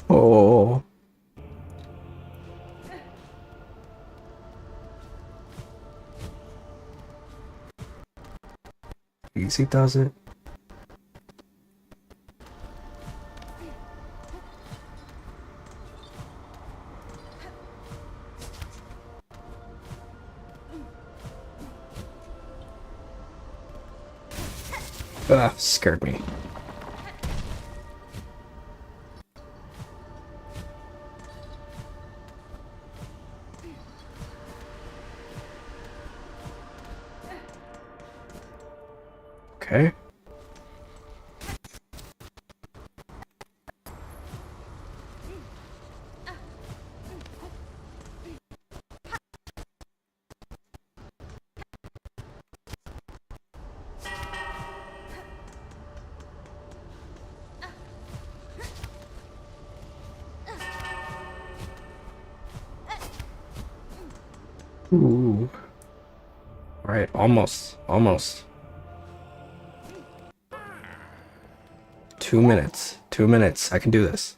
Oh. Easy does it. Ah, scared me. Okay. Ooh. All right, almost. 2 minutes. 2 minutes. I can do this.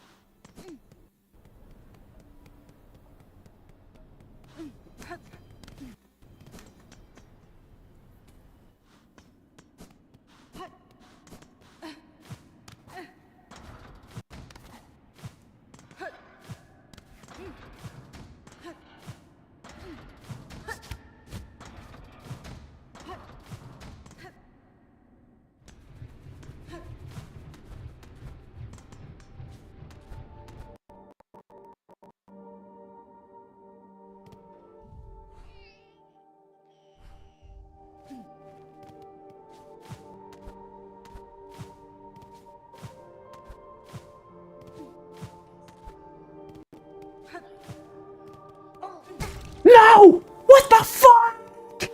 No! What the fuck?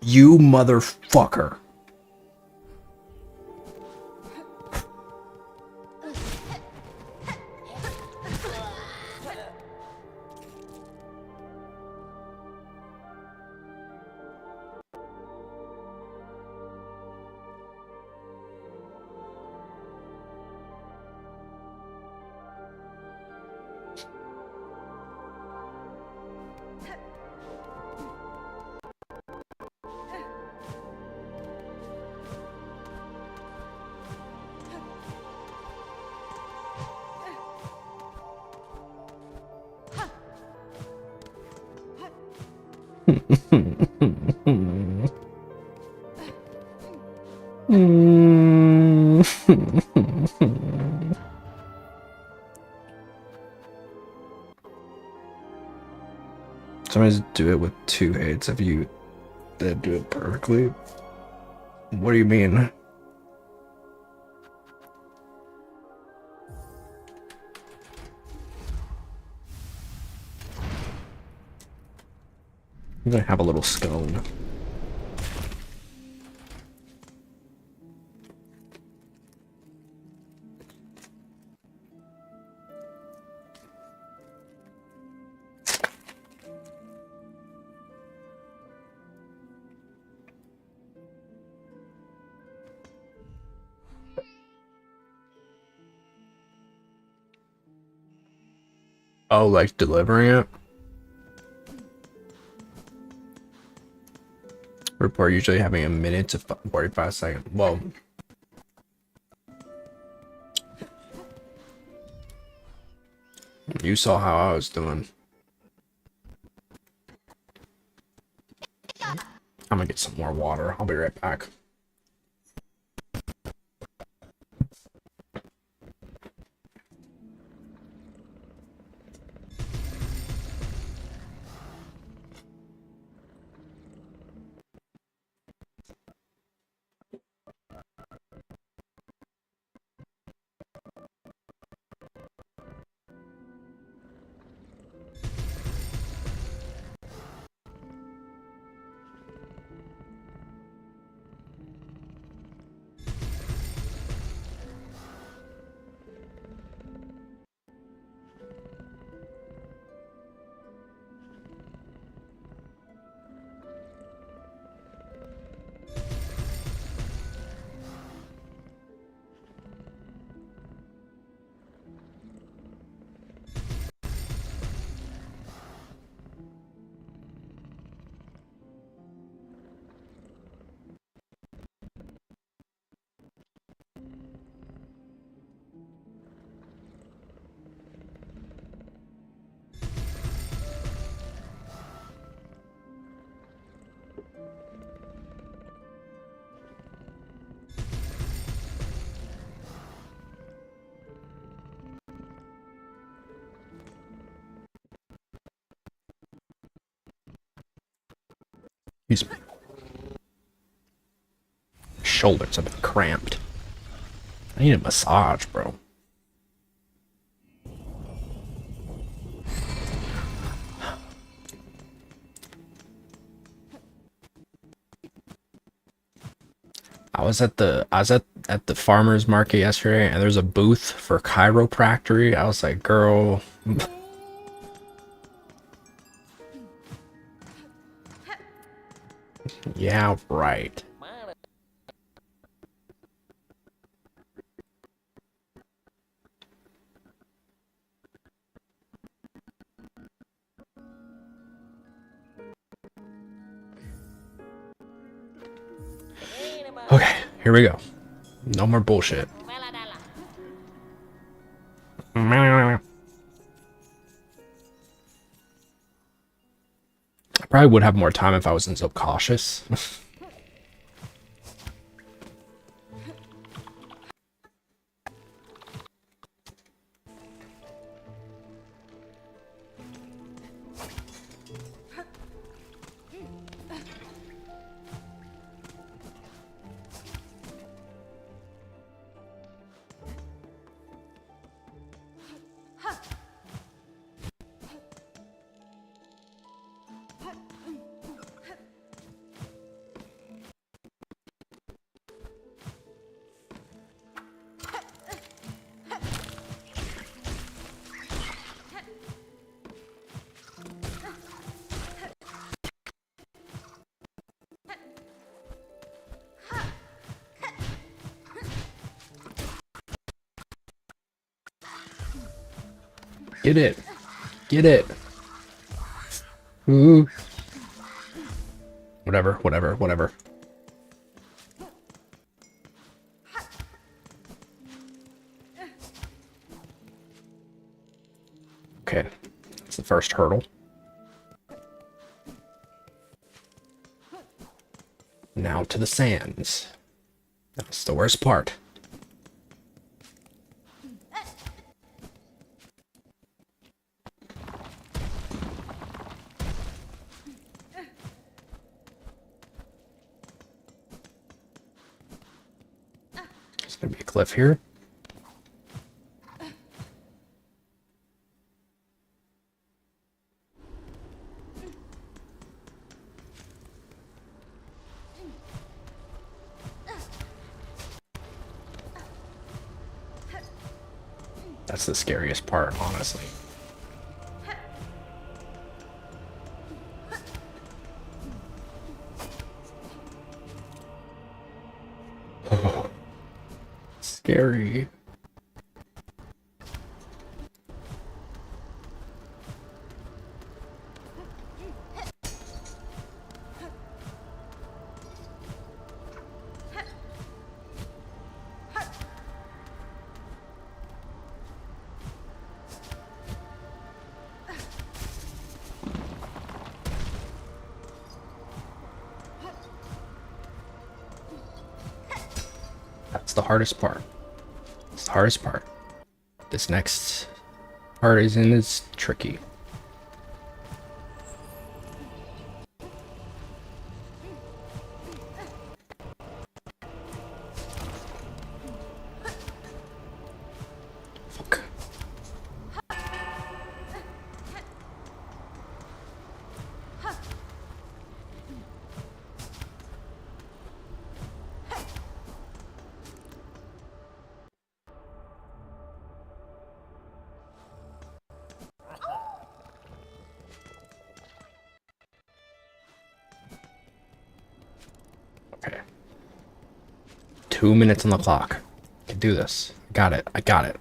You motherfucker. Sometimes do it with 2 hits if you did do it perfectly. What do you mean? I'm gonna have a little scone. Oh, like delivering it? Report usually having a minute to 45 seconds. Well, you saw how I was doing. I'm gonna get some more water. I'll be right back. Excuse me. Shoulders have been cramped. I need a massage, bro. I was at the farmer's market yesterday, and there's a booth for chiropractic. I was like, girl. Yeah, right. Okay, here we go. No more bullshit. I probably would have more time if I wasn't so cautious. Get it. Get it. Ooh. Whatever, whatever, whatever. Okay, that's the first hurdle. the sands. That's the worst part. There's gonna be a cliff here. That's the scariest part, honestly. Oh, scary. That's the hardest part. It's the hardest part. This next part is tricky. Fuck. Okay. 2 minutes on the clock. I can do this. I got it. I got it.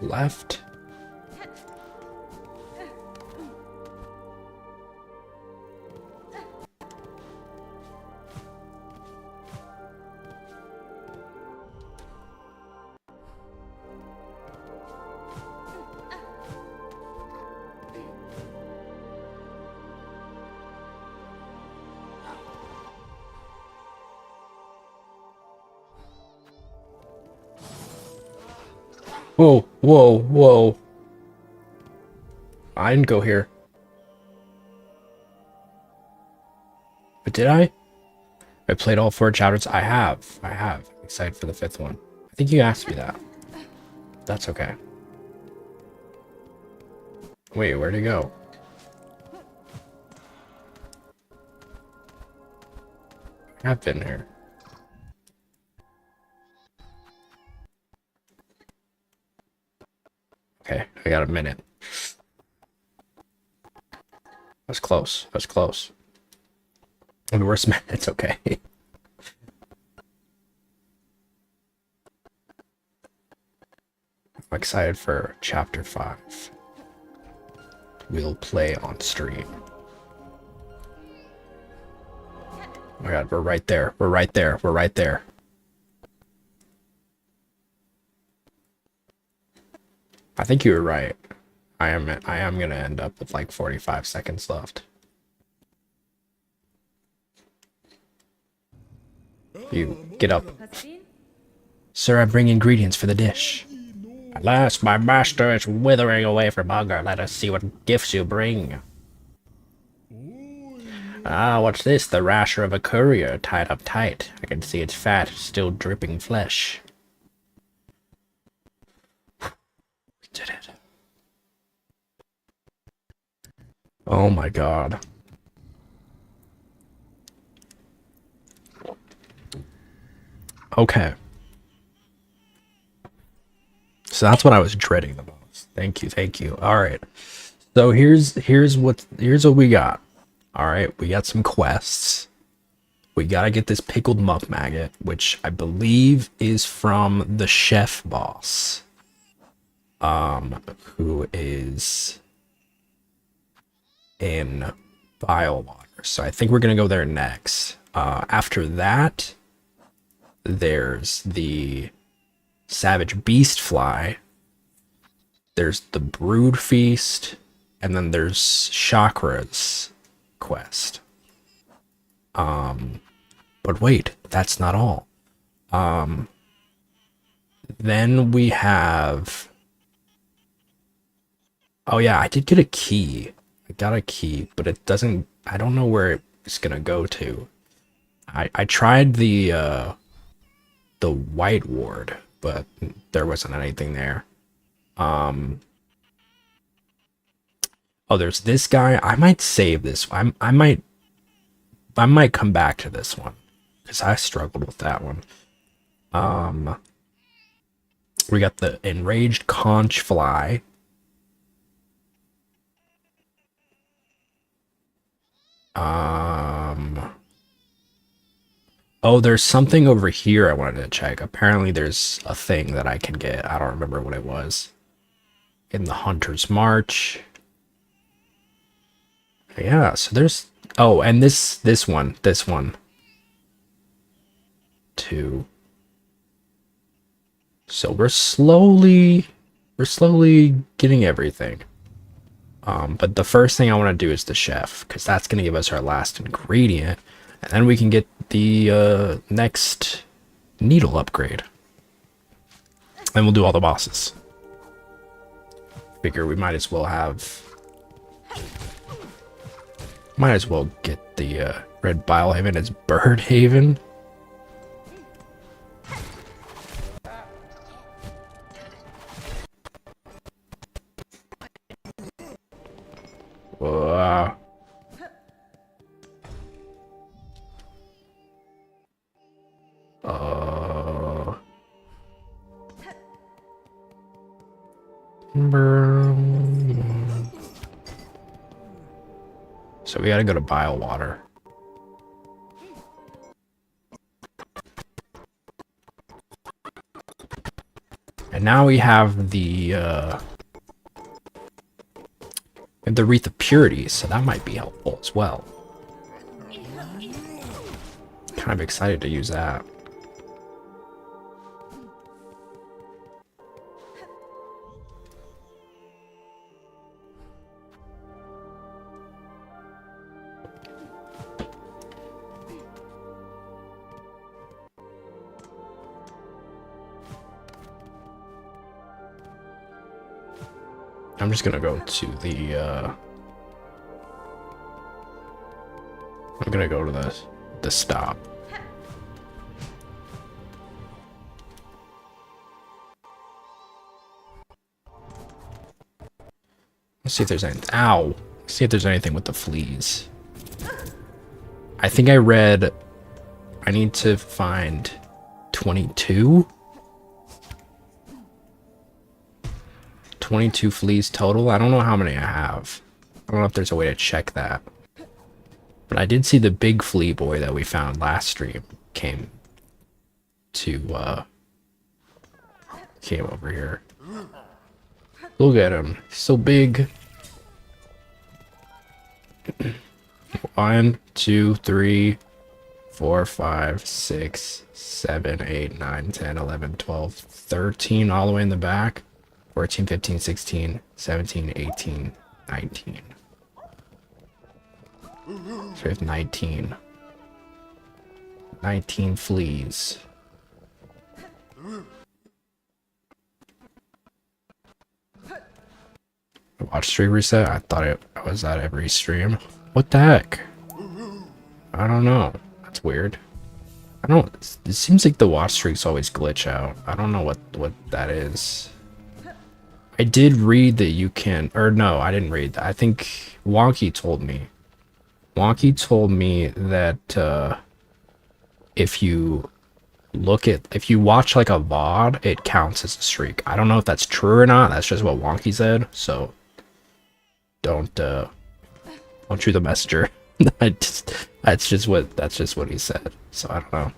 Left. Whoa, whoa, whoa. I didn't go here. But did I? I played all 4 chapters. I have. I'm excited for the 5th one. I think you asked me that. That's okay. Wait, where'd it go? I've been here. Okay, I got a minute. That's close. That's close. I mean, worst minute. It's okay. I'm excited for chapter 5. We'll play on stream. Oh my god, we're right there. We're right there. We're right there. I think you were right. I am gonna end up with like 45 seconds left. You get up. Sir, I bring ingredients for the dish. At last, my master is withering away from hunger. Let us see what gifts you bring. Ah, what's this? The rasher of a courier tied up tight. I can see its fat, still dripping flesh. We did it. Oh my god. Okay. So that's what I was dreading the most. Thank you, thank you. Alright. So here's what we got. Alright, we got some quests. We gotta get this pickled muck maggot, which I believe is from the chef boss. Who is in Bile Water. So I think we're gonna go there next. After that, there's the Savage Beast Fly. There's the Brood Feast, and then there's Chakra's quest. But wait, that's not all. Then we have... Oh yeah, I did get a key. I got a key, but it doesn't... I don't know where it's gonna go to. I tried the White Ward, but there wasn't anything there. Oh, there's this guy. I might save this. I might come back to this one because I struggled with that one. We got the enraged conch fly. Oh, there's something over here I wanted to check. Apparently there's a thing that I can get. I don't remember what it was. In the Hunter's March. Yeah, so there's... Oh, and this one. Too. So we're slowly getting everything. But the first thing I want to do is the chef, because that's going to give us our last ingredient. And then we can get the next needle upgrade. And we'll do all the bosses. Figure we might as well have... Might as well get the Red Bile Haven as Bird Haven. Wow. So we gotta go to Bile Water. And now we have the Wreath of Purity, so that might be helpful as well. Kind of excited to use that. I'm just gonna go to the I'm gonna go to the stop. Let's see if there's anything. Ow! Let's see if there's anything with the fleas. I think I read I need to find 22. 22 fleas total. I don't know how many I have. I don't know if there's a way to check that. But I did see the big flea boy that we found last stream came over here. Look at him. He's so big. 1, 2, 3, 4, 5, 6, 7, 8, 9, 10, 11, 12, 13 all the way in the back. 14, 15, 16, 17, 18, 19. So we have 19. 19 fleas. Watch stream reset? I thought I was at every stream. What the heck? I don't know. That's weird. I don't. It seems like the watch streaks always glitch out. I don't know what that is. I did read that you can, or no, I didn't read that. I think Wonky told me. Wonky told me that if you watch like a VOD, it counts as a streak. I don't know if that's true or not. That's just what Wonky said. So don't shoot the messenger. That's just what he said. So I don't know.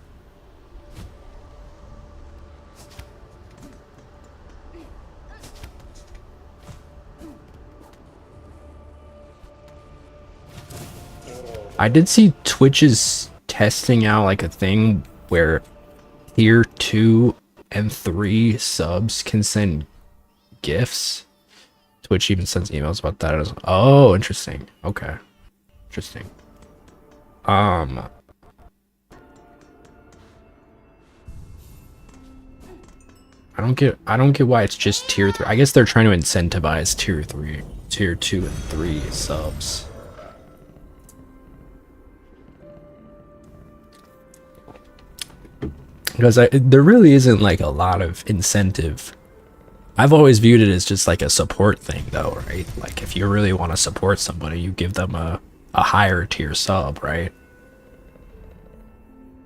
I did see Twitch's testing out like a thing where tier 2 and 3 subs can send gifts. Twitch even sends emails about that as well. Oh, interesting. Okay. Interesting. I don't get why it's just tier 3. I guess they're trying to incentivize tier 2 and 3 subs. Because there really isn't like a lot of incentive. I've always viewed it as just like a support thing though, right? Like if you really want to support somebody, you give them a higher tier sub, right?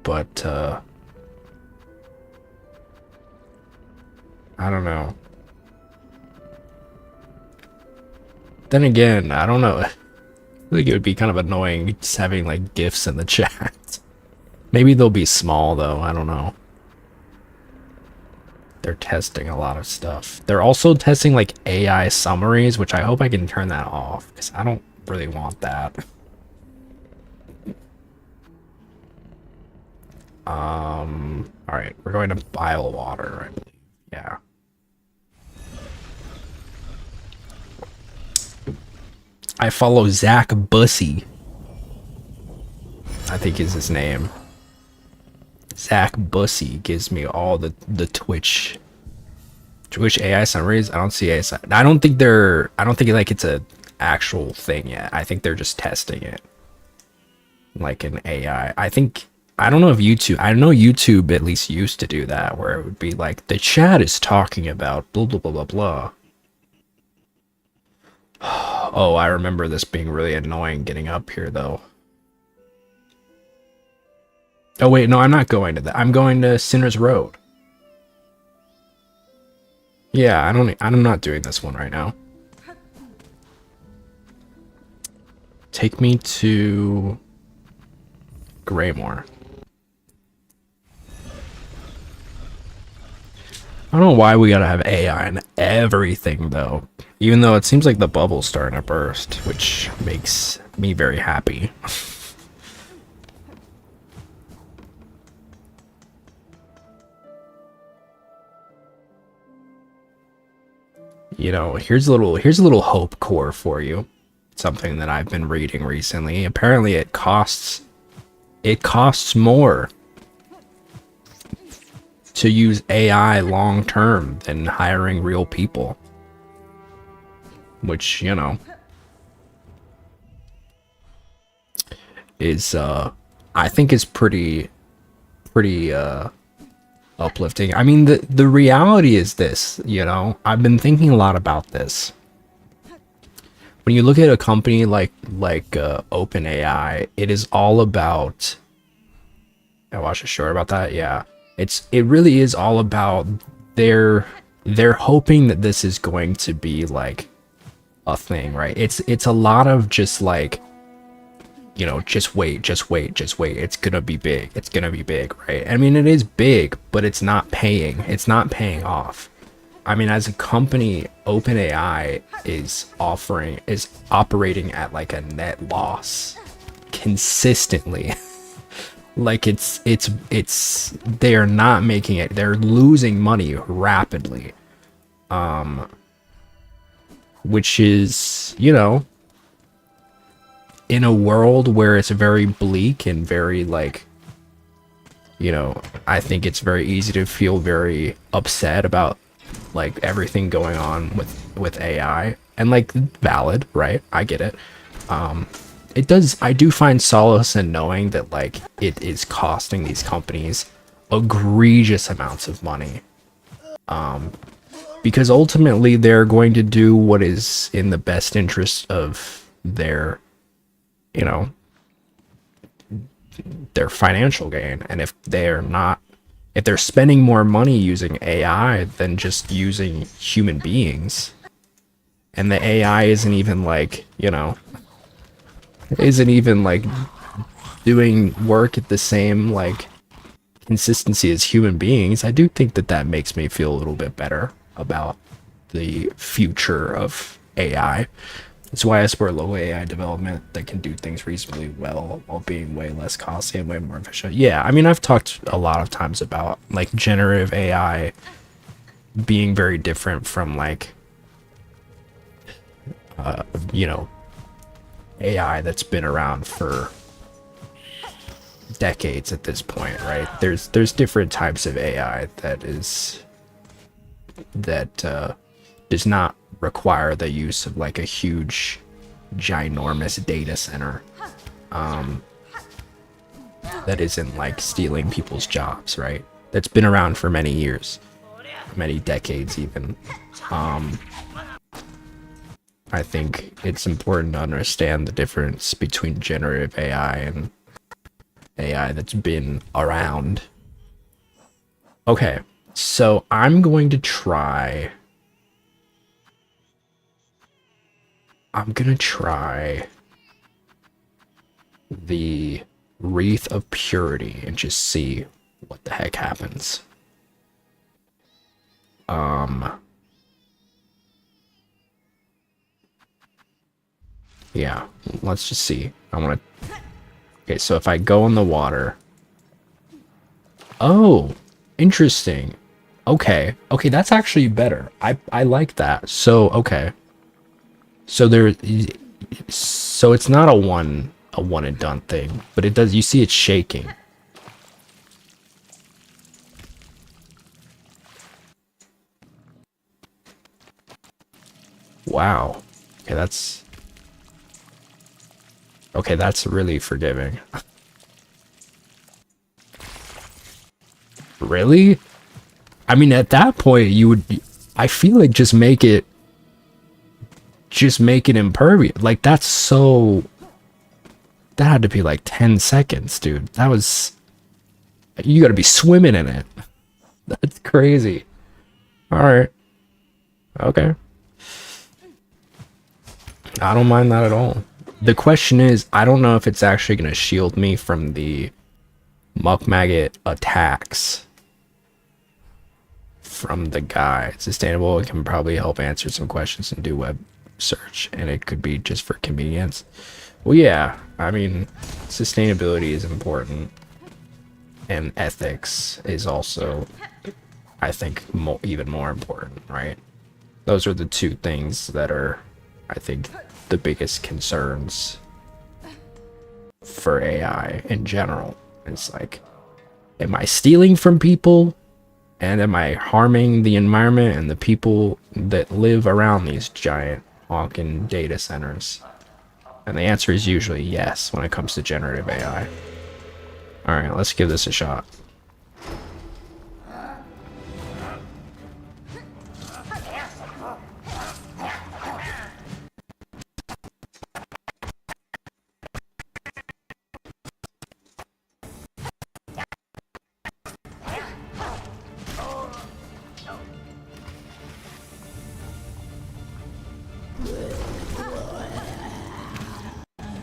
But I don't know. Then again, I don't know. I think it would be kind of annoying just having like gifs in the chat. Maybe they'll be small though, I don't know. They're testing a lot of stuff. They're also testing like AI summaries, which I hope I can turn that off because I don't really want that. Alright, we're going to bile water, I believe. Yeah. I follow Zach Bussy. I think is his name. Zach Bussy gives me all the Twitch AI summaries. I don't see AI. I don't think like it's a actual thing yet. I think they're just testing it. Like an AI. I don't know if YouTube, I know YouTube at least used to do that where it would be like the chat is talking about blah blah blah blah blah. Oh, I remember this being really annoying getting up here though. Oh wait, no, I'm not going to that. I'm going to Sinner's Road. Yeah, I'm not doing this one right now. Take me to Greymore. I don't know why we gotta have AI in everything though. Even though it seems like the bubble's starting to burst, which makes me very happy. You know, here's a little hope core for you. Something that I've been reading recently. Apparently it costs more to use AI long term than hiring real people. Which, you know, is I think is pretty uplifting. I mean, the reality is this, you know, I've been thinking a lot about this. When you look at a company like OpenAI, it is all about. I watched a short about that. Yeah, it really is all about they're hoping that this is going to be like a thing, right? It's a lot of just like, you know, just wait. It's gonna be big. It's gonna be big, right? I mean, it is big, but it's not paying. It's not paying off. I mean, as a company, OpenAI is operating at like a net loss consistently. Like they are not making it. They're losing money rapidly. Which is, you know, in a world where it's very bleak and very like, you know, I think it's very easy to feel very upset about like everything going on with AI, and like valid, right? I get it. it does, I do find solace in knowing that like it is costing these companies egregious amounts of money, because ultimately they're going to do what is in the best interest of their, you know, their financial gain. And if they're spending more money using AI than just using human beings, and the AI isn't even like, you know, isn't even like doing work at the same like consistency as human beings, I do think that that makes me feel a little bit better about the future of AI. That's why I support local AI development that can do things reasonably well while being way less costly and way more efficient. Yeah, I mean, I've talked a lot of times about like generative AI being very different from like, you know, AI that's been around for decades at this point, right? There's different types of AI that does not require the use of like a huge ginormous data center, that isn't like stealing people's jobs, right? That's been around for many years, many decades even. I think it's important to understand the difference between generative AI and AI that's been around. Okay, so I'm gonna try the Wreath of Purity and just see what the heck happens. Yeah, let's just see. Okay, so if I go in the water. Oh, interesting. Okay, that's actually better. I like that. So, okay. So it's not a one and done thing, but it does, you see it's shaking. Wow. Okay, that's really forgiving. Really? I mean, at that point, I feel like just make it impervious. Like, that had to be like 10 seconds, dude. You gotta be swimming in it. That's crazy. All right. Okay. I don't mind that at all. The question is, I don't know if it's actually gonna shield me from the muck maggot attacks from the guy. It's sustainable. It can probably help answer some questions and do web search, and it could be just for convenience. Well, yeah, I mean, sustainability is important, and ethics is also, I think, even more important, right? Those are the two things that are, I think, the biggest concerns for AI in general. It's like, am I stealing from people? And am I harming the environment and the people that live around these giant honking data centers? And the answer is usually yes when it comes to generative AI. Alright, let's give this a shot.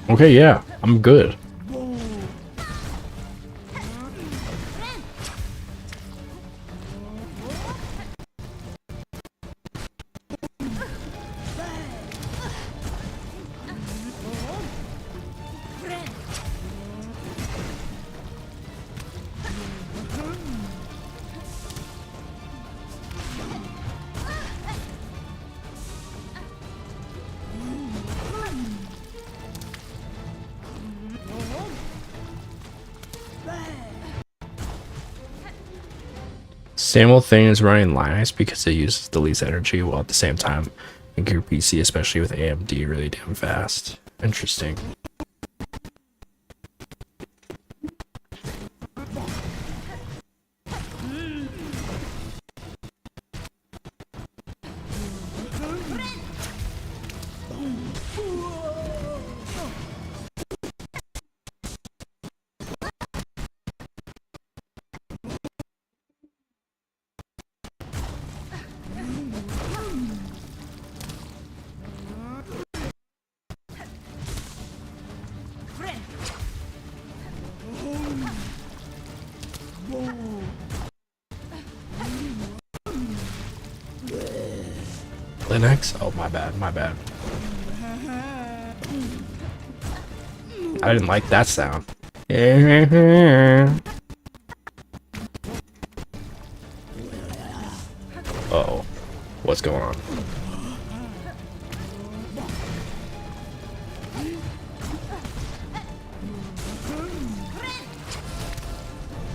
Okay, yeah, I'm good. Same old thing as running Linux because it uses the least energy while at the same time make your PC, especially with AMD, really damn fast. Interesting. Linux? Oh, my bad, my bad. I didn't like that sound. Uh-oh. What's going on?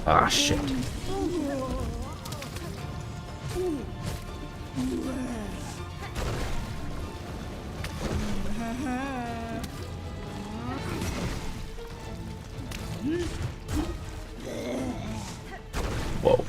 Ah, shit. Whoa.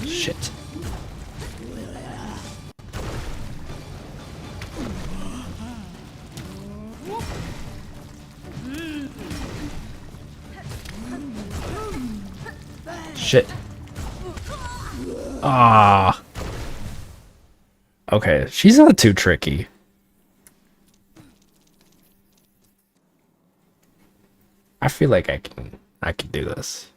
Shit. Shit. Ah. Okay, she's not too tricky. I feel like I can do this.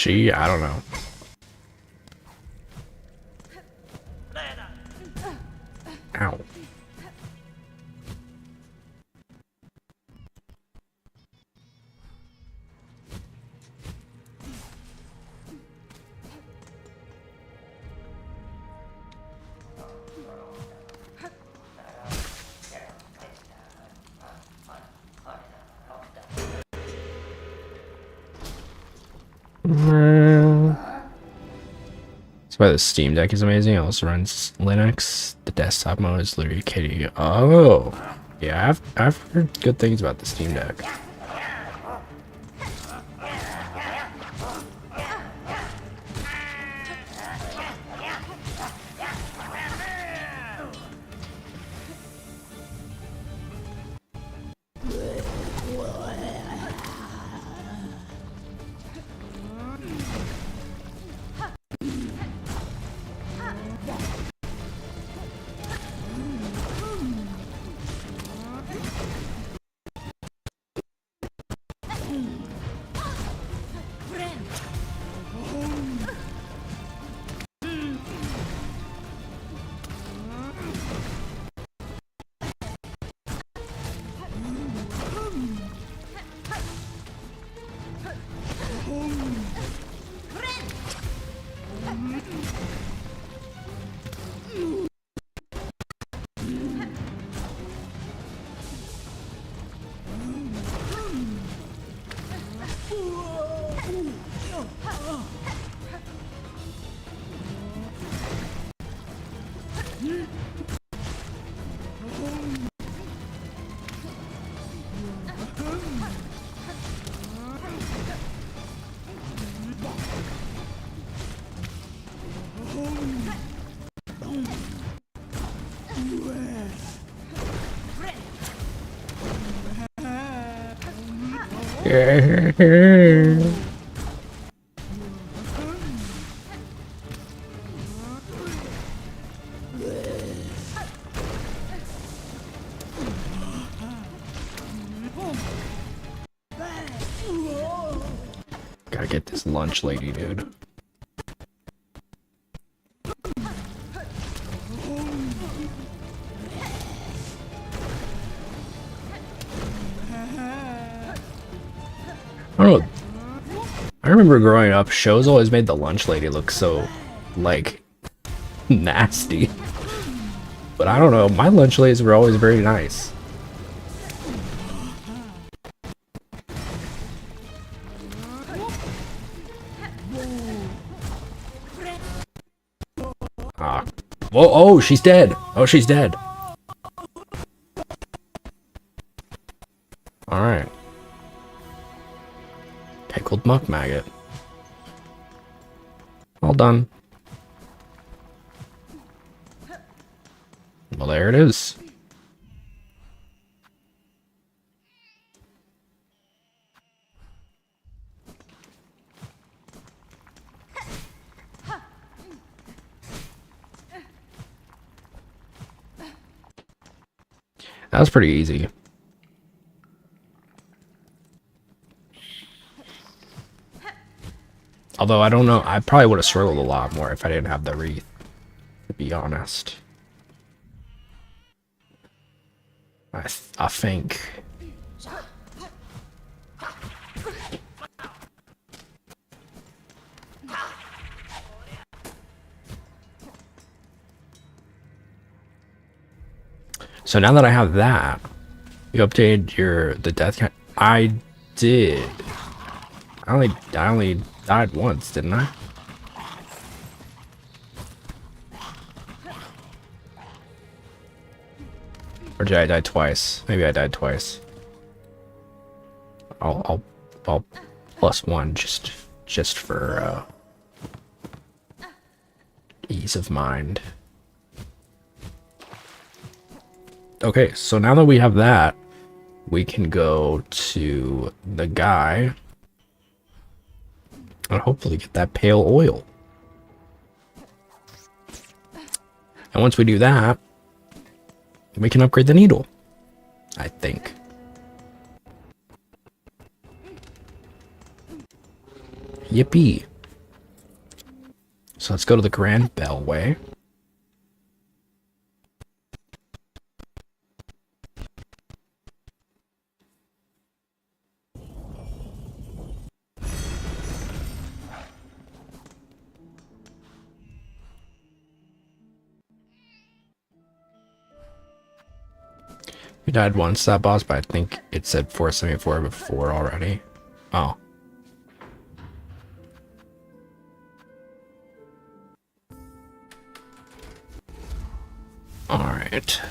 I don't know. Ow. That's why the Steam Deck is amazing. It also runs Linux. The desktop mode is literally kitty. Oh, yeah, I've heard good things about the Steam Deck. Gotta get this lunch lady, dude. I don't know. I remember growing up, shows always made the lunch lady look so, like, nasty. But I don't know, my lunch ladies were always very nice. Ah. Whoa, oh, she's dead. Oh, she's dead. Pickled muck maggot. All done. Well, there it is. That was pretty easy. Although I don't know, I probably would have struggled a lot more if I didn't have the wreath, to be honest. I think. So now that I have that, you updated the death count. I did. I only died once, didn't I? Or did I die twice? Maybe I died twice. I'll plus one just for ease of mind. Okay, so now that we have that, we can go to the guy and hopefully get that pale oil. And once we do that, we can upgrade the needle, I think. Yippee. So let's go to the Grand Bellway. We died once that boss, but I think it said 474 before already. Oh. Alright.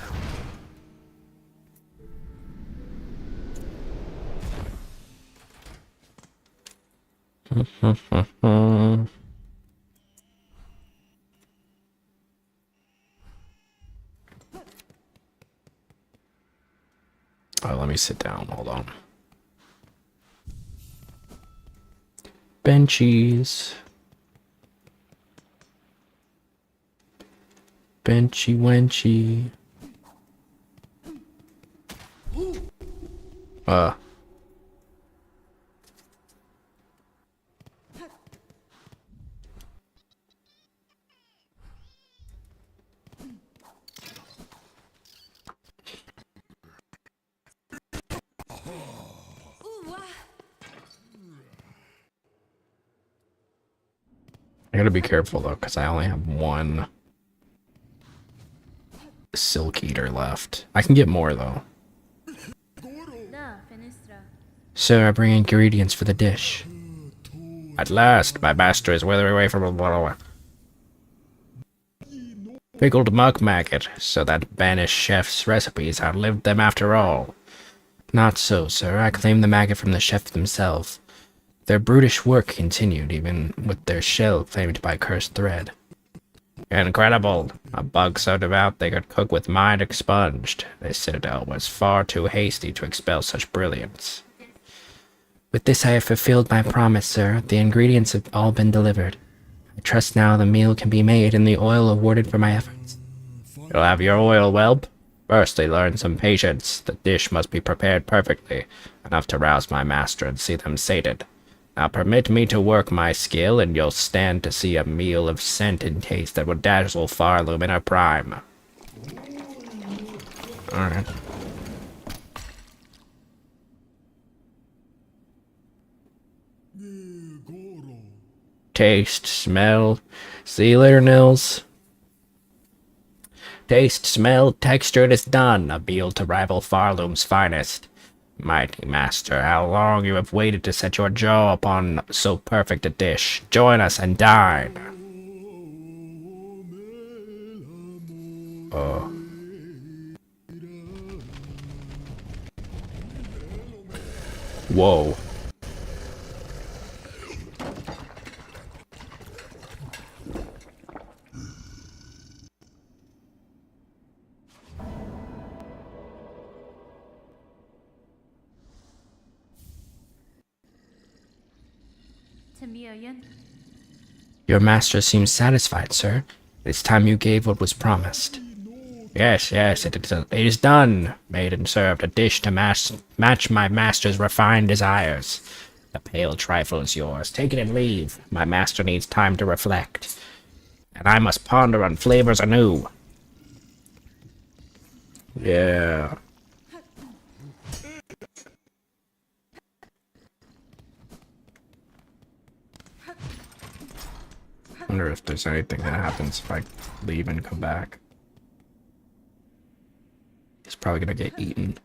Oh, let me sit down. Hold on. Benchies. Benchy wenchy. I gotta be careful though, because I only have one silk eater left. I can get more though. Sir, I bring ingredients for the dish. At last, my master is withering away from a pickled muck maggot, so that banished chef's recipes outlived them after all. Not so, sir. I claim the maggot from the chef themselves. Their brutish work continued, even with their shell claimed by cursed thread. Incredible! A bug so devout they could cook with mind expunged. The citadel was far too hasty to expel such brilliance. With this I have fulfilled my promise, sir. The ingredients have all been delivered. I trust now the meal can be made and the oil awarded for my efforts. You'll have your oil, whelp. Firstly, learn some patience. The dish must be prepared perfectly, enough to rouse my master and see them sated. Now permit me to work my skill, and you'll stand to see a meal of scent and taste that will dazzle Farloom in her prime. Alright. Taste, smell. See you later, Nils. Taste, smell, texture, it is done. A meal to rival Farloom's finest. Mighty master, how long you have waited to set your jaw upon so perfect a dish. Join us and dine. Whoa. Your master seems satisfied, sir. It's time you gave what was promised. Yes, it is done. Made and served a dish to match my master's refined desires. The pale trifle is yours. Take it and leave. My master needs time to reflect. And I must ponder on flavors anew. Yeah. Wonder if there's anything that happens if I leave and come back. He's probably gonna get eaten.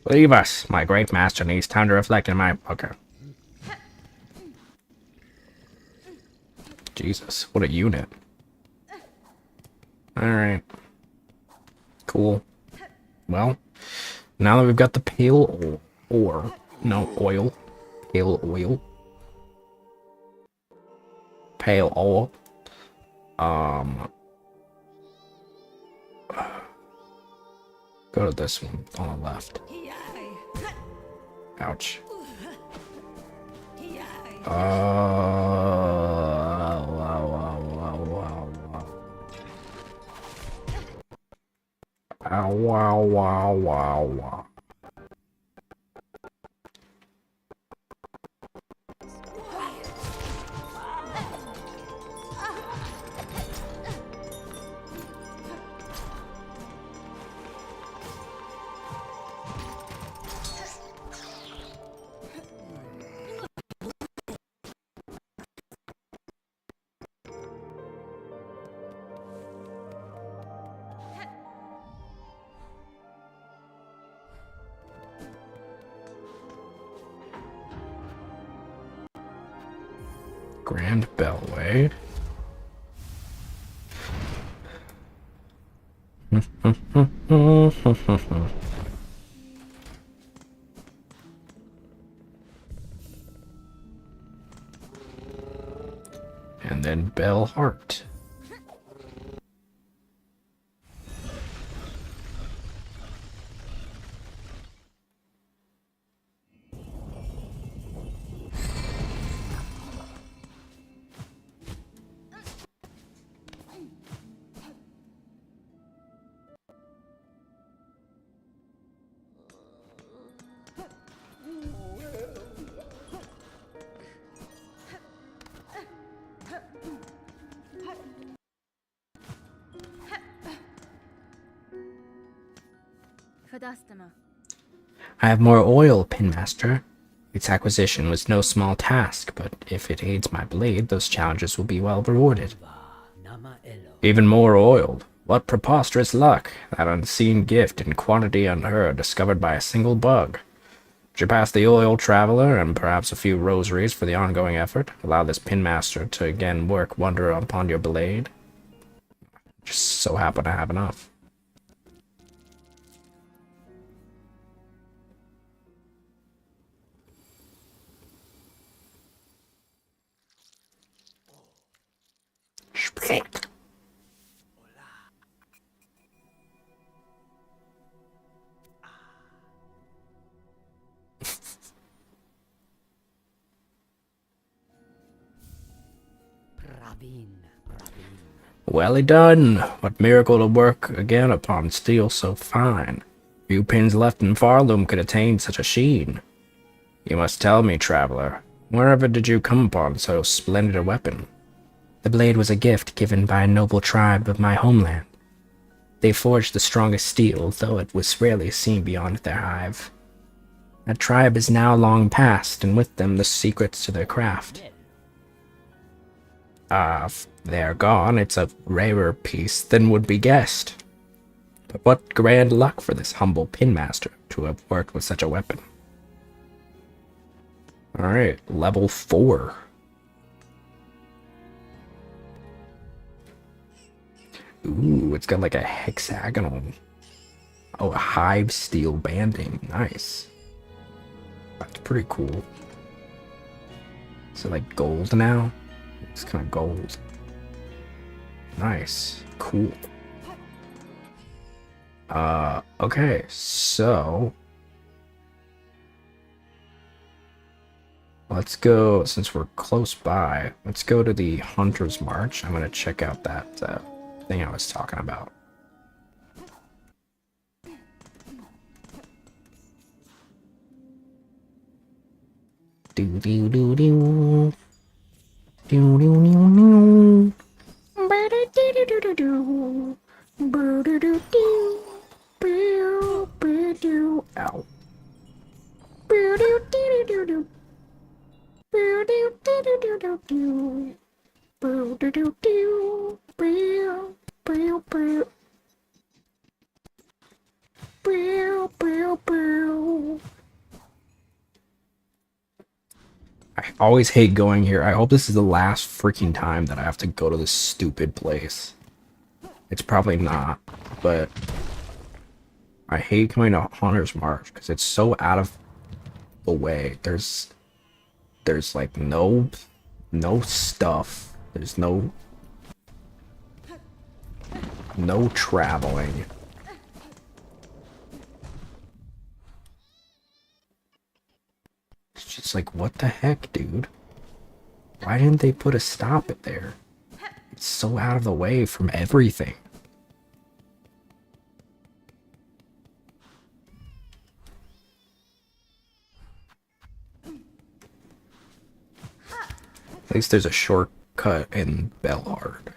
Leave us. My great master needs time to reflect in my... Okay. Jesus, what a unit. Alright. Cool. Well, now that we've got the pale oil. Pale oil. Pale oil. Go to this one on the left. Ouch. Wow. Grand Bellway. And then Bell Heart. I have more oil, Pinmaster. Its acquisition was no small task, but if it aids my blade, those challenges will be well rewarded. Even more oil. What preposterous luck! That unseen gift in quantity unheard, discovered by a single bug. Would you pass the oil, traveler, and perhaps a few rosaries for the ongoing effort? Allow this Pinmaster to again work wonder upon your blade. Just so happen to have enough. Split. Welly done. What miracle to work again upon steel so fine. Few pins left in Farloom could attain such a sheen. You must tell me, traveler, wherever did you come upon so splendid a weapon? The blade was a gift given by a noble tribe of my homeland. They forged the strongest steel, though it was rarely seen beyond their hive. That tribe is now long past, and with them the secrets to their craft. If they're gone, it's a rarer piece than would be guessed. But what grand luck for this humble pinmaster to have worked with such a weapon. Alright, level 4. Ooh, it's got like a hexagonal. Oh, a hive steel banding. Nice. That's pretty cool. Is it like gold now? It's kind of gold. Nice. Cool. Okay, so let's go, since we're close by, let's go to the Hunter's March. I'm gonna check out that thing I was talking about. Do do do do. Do do do do. Ow. I always hate going here. I hope this is the last freaking time that I have to go to this stupid place. It's probably not, but I hate going to Hunter's March because it's so out of the way. There's like no stuff. There's no traveling. It's just like, what the heck, dude? Why didn't they put a stop it there? It's so out of the way from everything. At least there's a shortcut in Bellhard.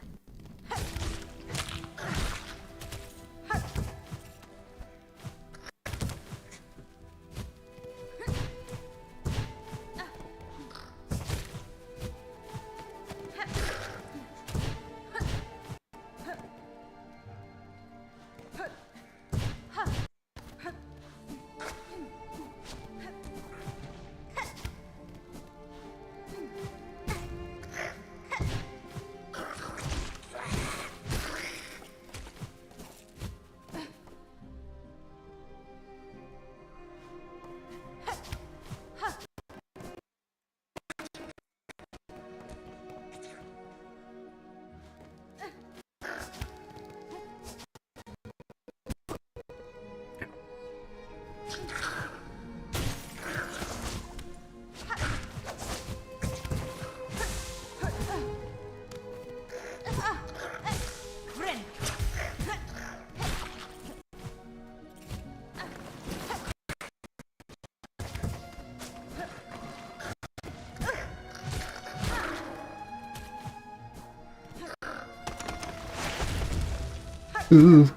Ooh.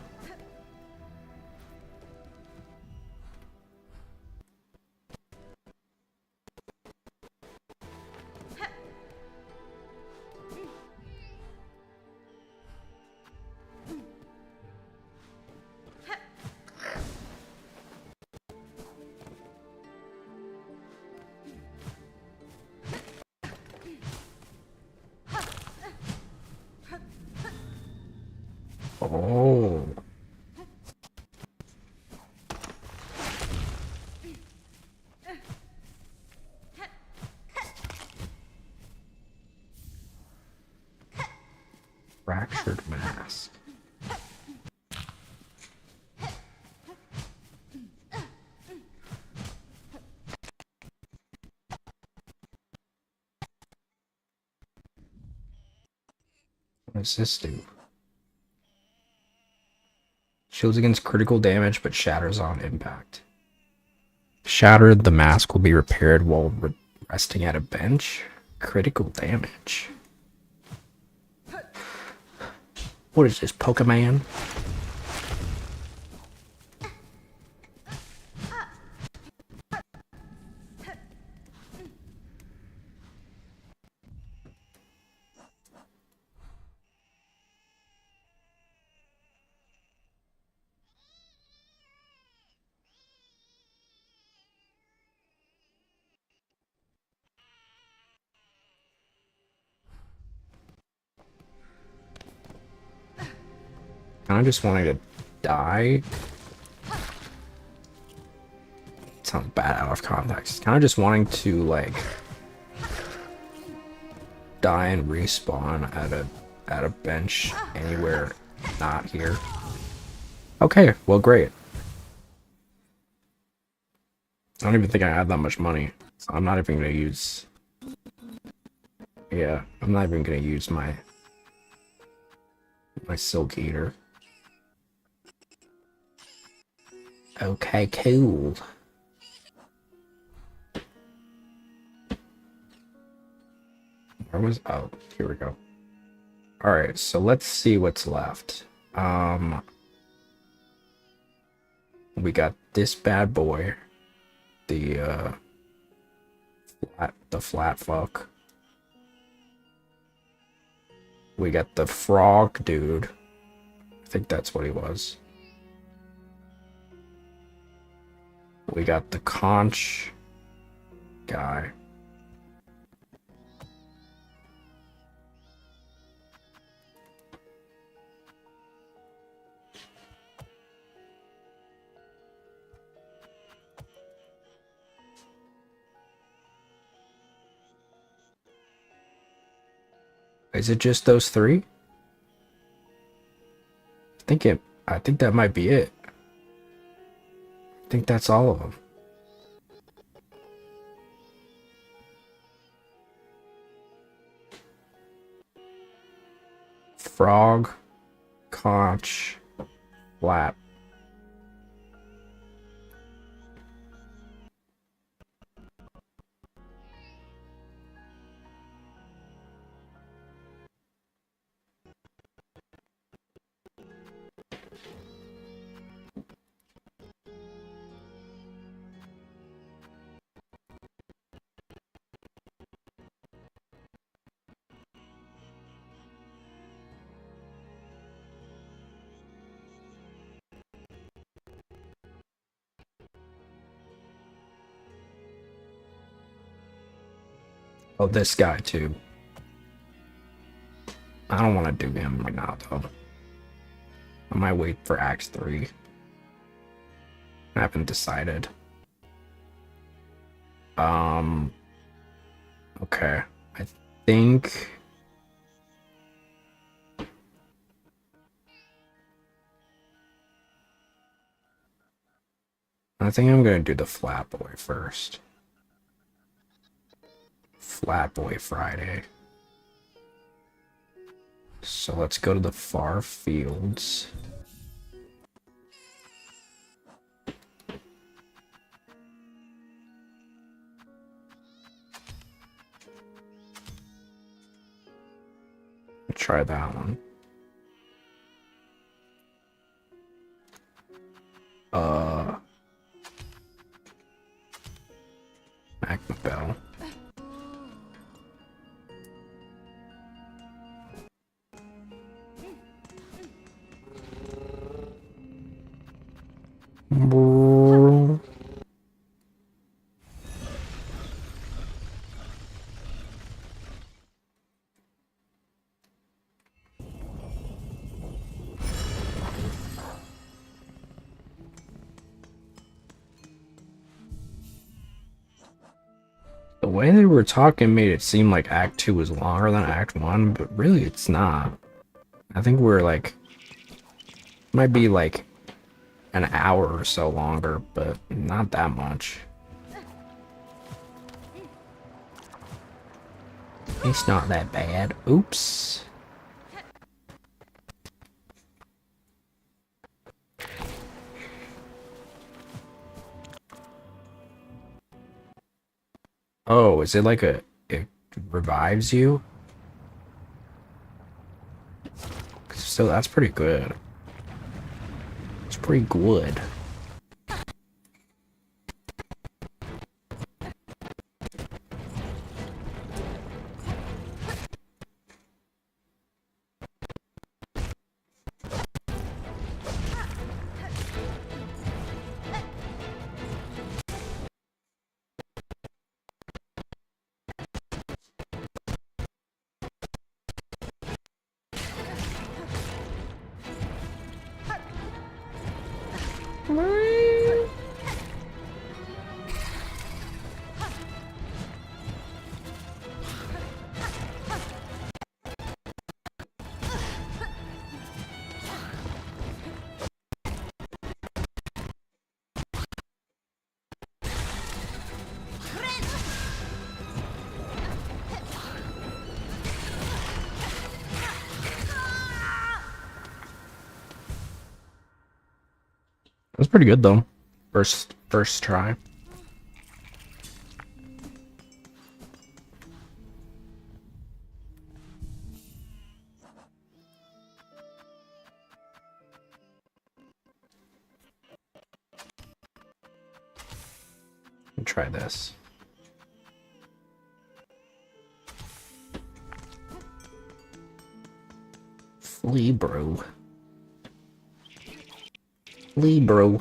Oh. Fractured mask. What does this do? Shields against critical damage, but shatters on impact. Shattered, the mask will be repaired while resting at a bench. Critical damage. What is this, Pokemon? I just wanted to die. It sounds bad out of context. Kind of just wanting to like die and respawn at a bench anywhere not here. Okay, well, great. I don't even think I have that much money. So I'm not even gonna use... Yeah, I'm not even gonna use my silk eater. Okay, cool. Where was... Oh, here we go. Alright, so let's see what's left. We got this bad boy. The, flat fuck. We got the frog dude. I think that's what he was. We got the conch guy. Is it just those three? I think that might be it. I think that's all of them. Frog, conch, flap. Oh, this guy too. I don't want to do him right now though. I might wait for Act 3. I haven't decided. Okay. I think I'm gonna do the Flat Boy first. Flat Boy Friday. So let's go to the far fields. Try that one. Magma Bell. The way they were talking made it seem like Act 2 was longer than Act 1, but really it's not. I think we're like... Might be like an hour or so longer, but not that much. It's not that bad. Oops. Oh, is it like it revives you? So that's pretty good. It's pretty good. That's pretty good though. First try. Let me try this. Flee, bro. Flee, bro.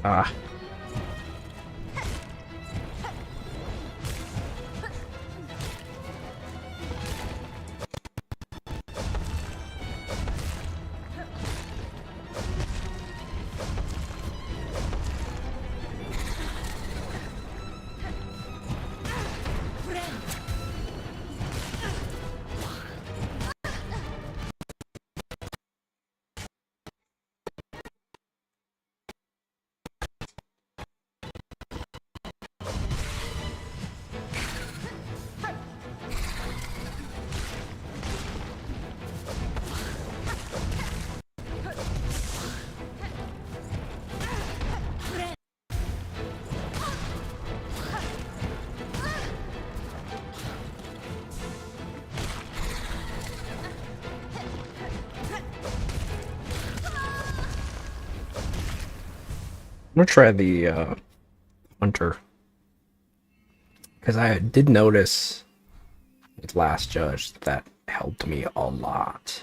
Ah. I'm gonna try the hunter, because I did notice with Last Judge that helped me a lot.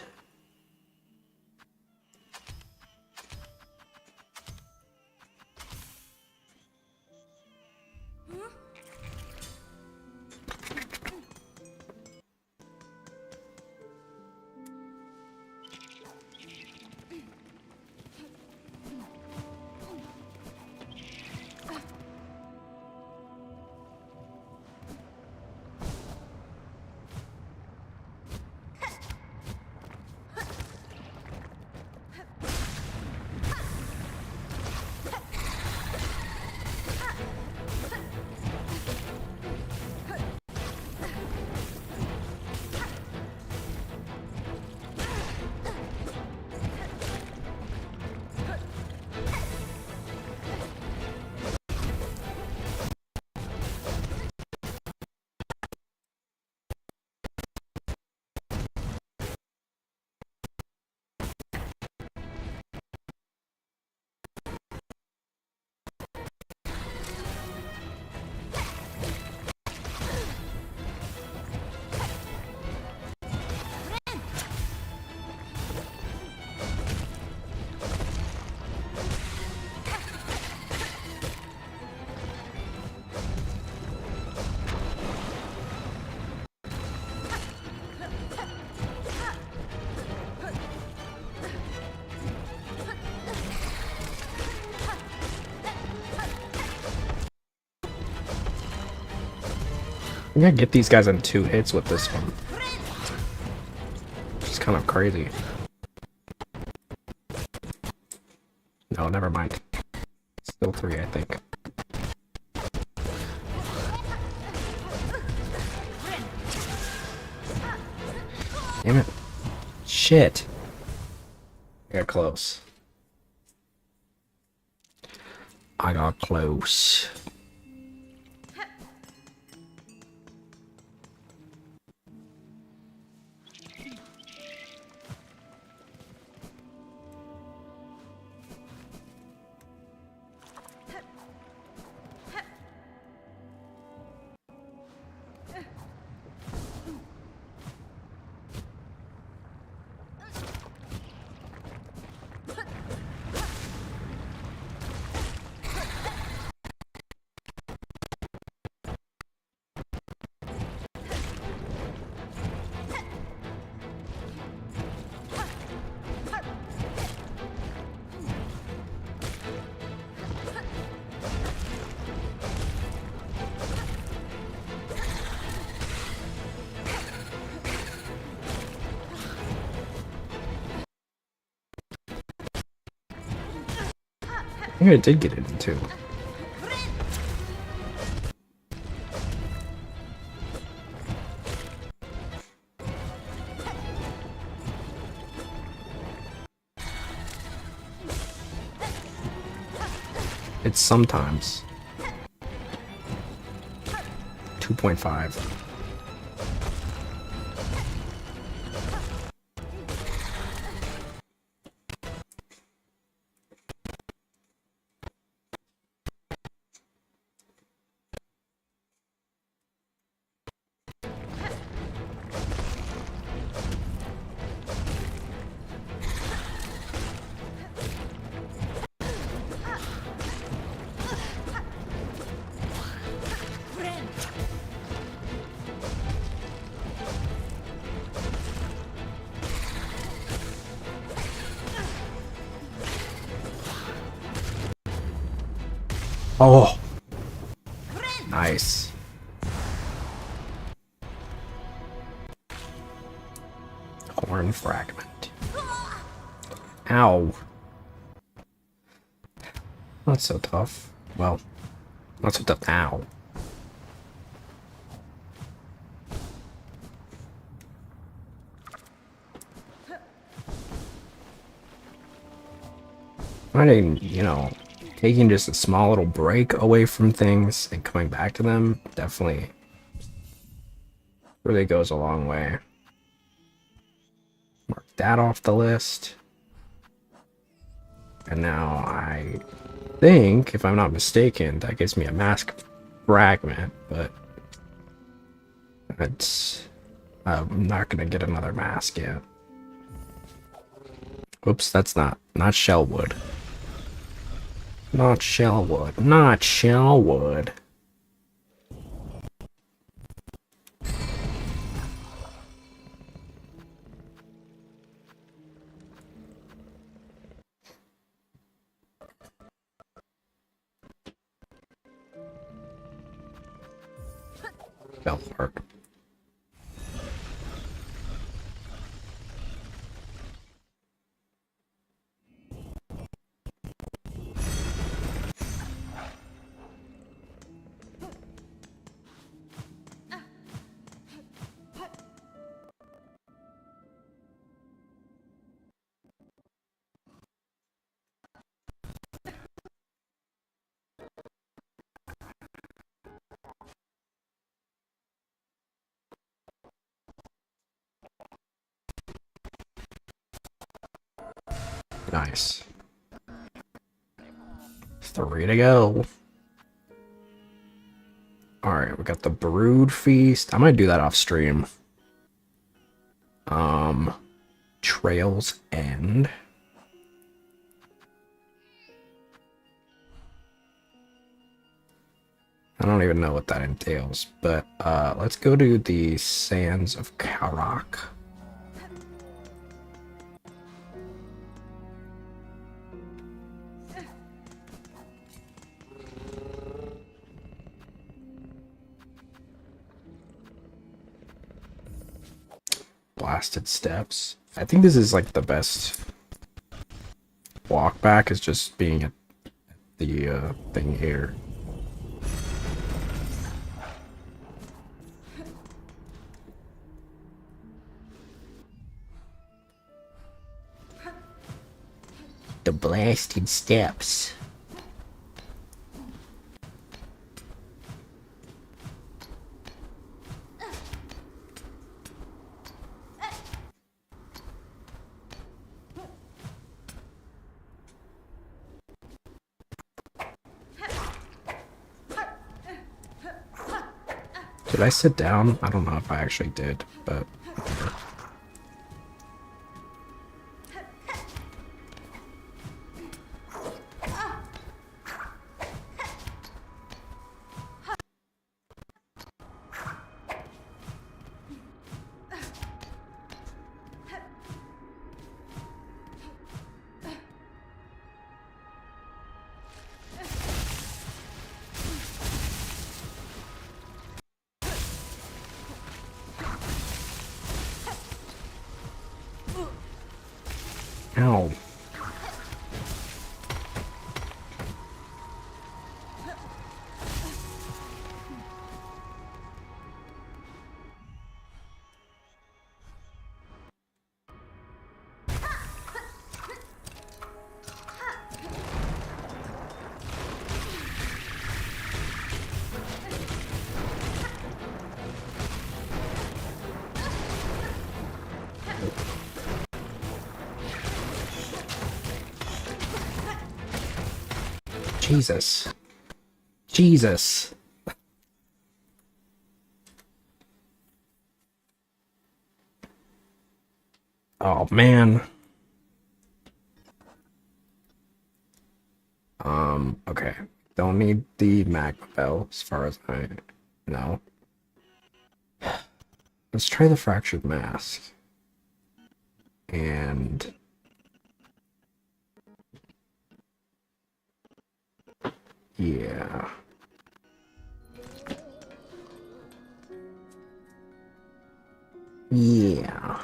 I'm gonna get these guys in 2 hits with this one. Which is kind of crazy. No, never mind. Still 3, I think. Damn it. Shit. I got close. I got close. think I did get it into. It's sometimes 2.5. Oh, nice. Horn fragment. Ow. Not so tough. Well, not so tough. Ow. Finding, you know, taking just a small little break away from things and coming back to them definitely really goes a long way. Mark that off the list. And now I think, if I'm not mistaken, that gives me a mask fragment, but it's I'm not gonna get another mask yet. Oops, that's not shellwood. Not shellwood. Not shellwood. Bellpark. Nice. 3 to go. Alright, we got the Brood Feast. I might do that off stream. Trails End. I don't even know what that entails, but let's go to the Sands of Karak. Blasted Steps. I think this is like the best walk back, is just being at the thing here. The Blasted Steps. Did I sit down? I don't know if I actually did, but whatever. Ow. Jesus. Jesus. Oh, man. Okay. Don't need the magma bell, as far as I know. Let's try the fractured mask. And... yeah. Yeah.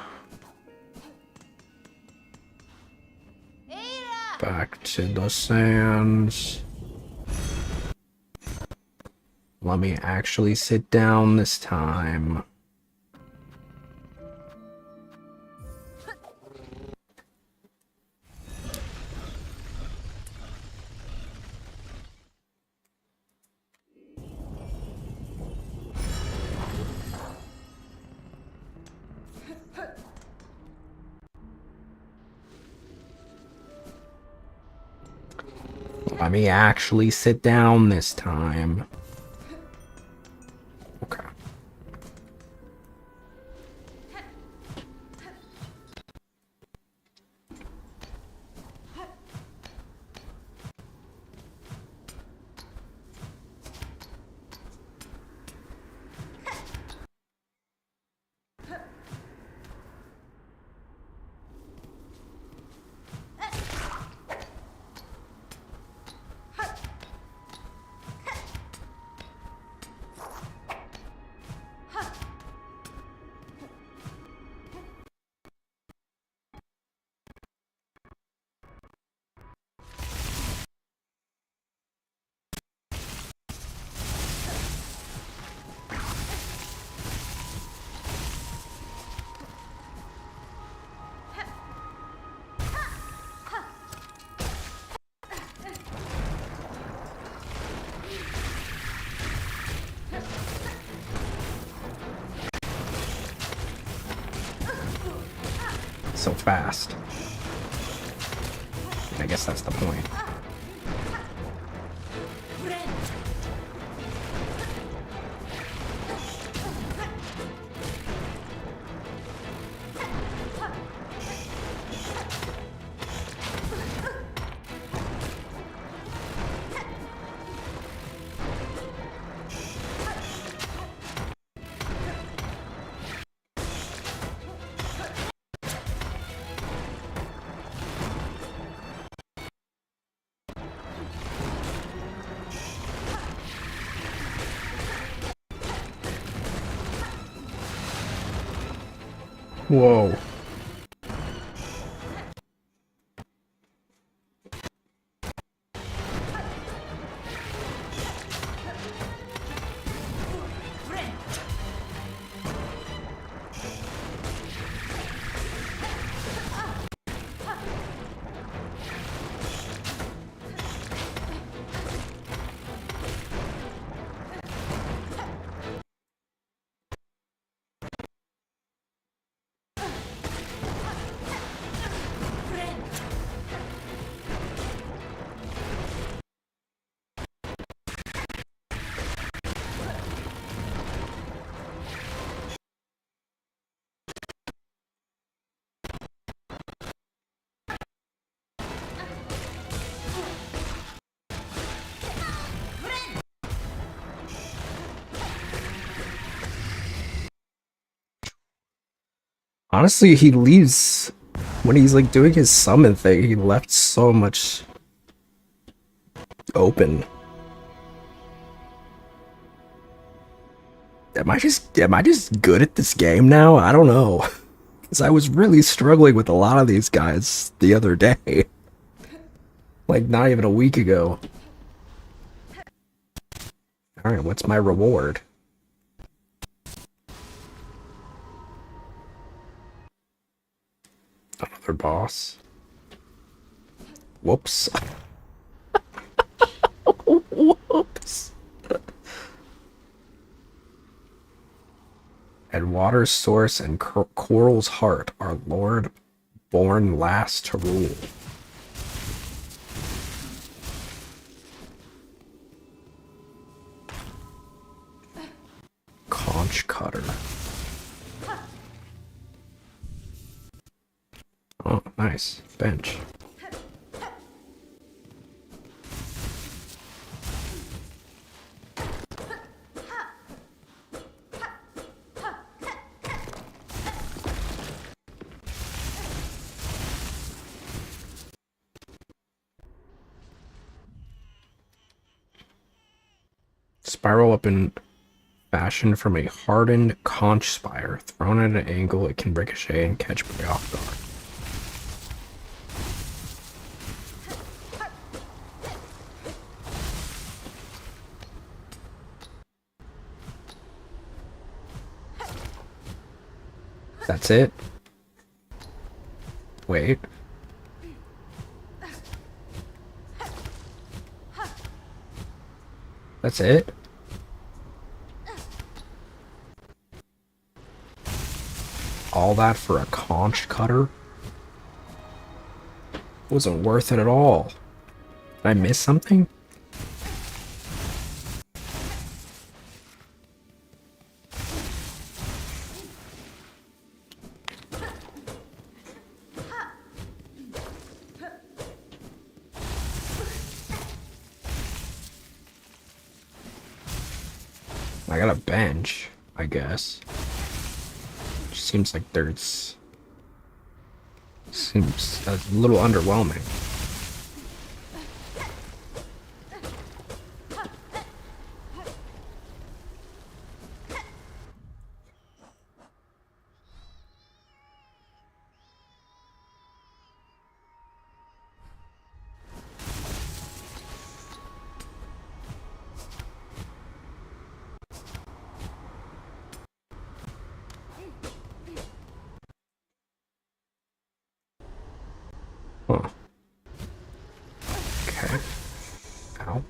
Back to the sands. Let me actually sit down this time. Let me actually sit down this time. Okay. So fast. I guess that's the point. Whoa. Honestly, he leaves when he's like doing his summon thing. He left so much open. Am I just good at this game now? I don't know. Because I was really struggling with a lot of these guys the other day. Like, not even a week ago. Alright, what's my reward? Another boss. Whoops. Whoops. And Water's Source and Coral's Heart are Lord born last to rule. conch cutter. Oh, nice. Bench. Spiral up in fashioned from a hardened conch spire. Thrown at an angle, it can ricochet and catch prey off guard. That's it? Wait. That's it? All that for a conch cutter? Wasn't worth it at all. Did I miss something? I got a bench, I guess. Seems like there's... Seems a little underwhelming. Huh. Okay. Ow.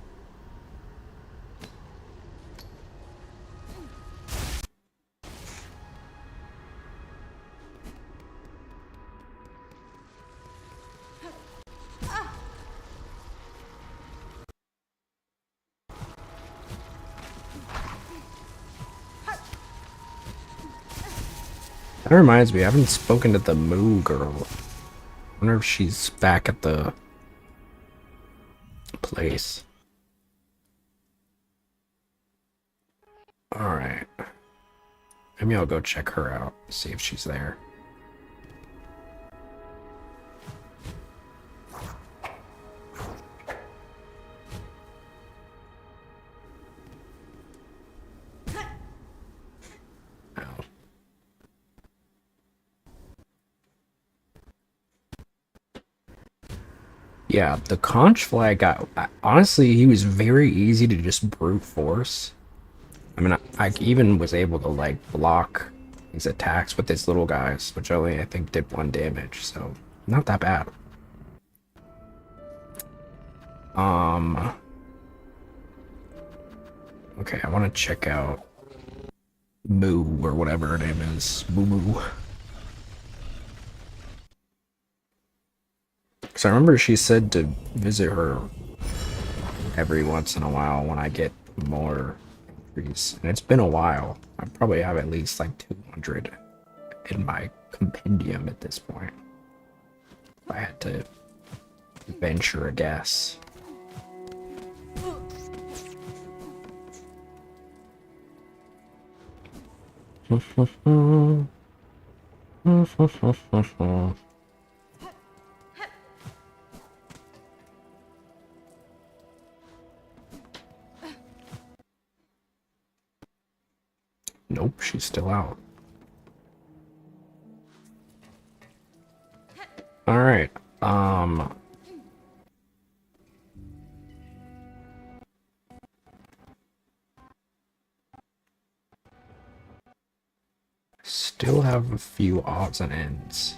That reminds me, I haven't spoken to the Moo girl. I wonder if she's back at the place. Alright. Maybe I'll go check her out, see if she's there. Yeah, the conch flag honestly, he was very easy to just brute force. I mean, I even was able to, like, block his attacks with his little guys, which only, I think, did 1 damage, so not that bad. Okay, I want to check out Moo, or whatever her name is. Moo Moo. Because I remember she said to visit her every once in a while when I get more increase. And it's been a while. I probably have at least like 200 in my compendium at this point. If I had to venture a guess. Nope, she's still out. Alright, still have a few odds and ends.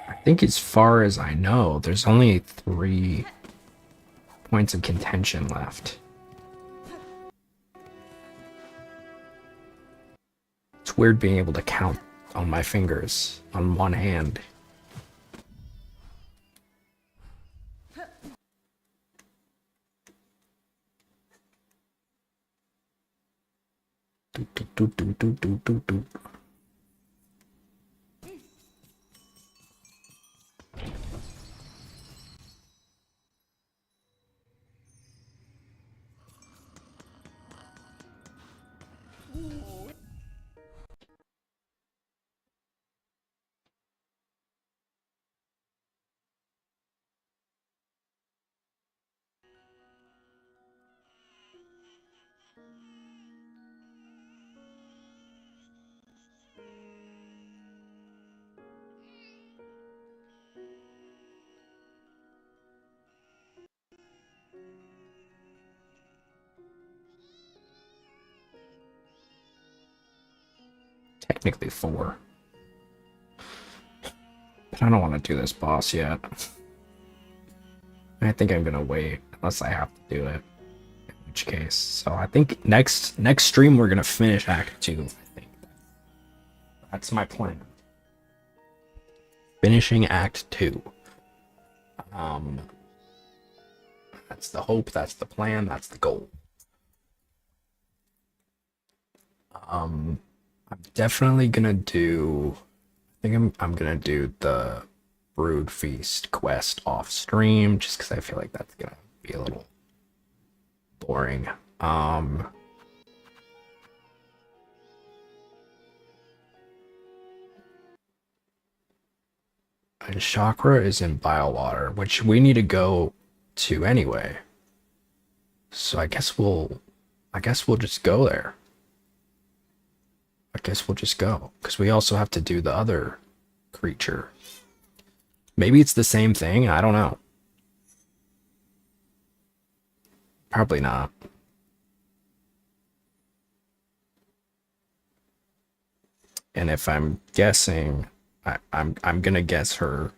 I think as far as I know, there's only 3 points of contention left. It's weird being able to count on my fingers on one hand. Technically 4. But I don't want to do this boss yet. I think I'm gonna wait unless I have to do it. In which case, so I think next stream we're gonna finish Act 2. I think that's my plan. Finishing Act 2. That's the hope. That's the plan. That's the goal. I'm definitely gonna do. I think I'm gonna do the Brood Feast quest off stream, just because I feel like that's gonna be a little boring. And Chakra is in Biowater, which we need to go to anyway. So I guess we'll just go there. I guess we'll just go, because we also have to do the other creature. Maybe it's the same thing, I don't know. Probably not. And if I'm guessing, I'm gonna guess her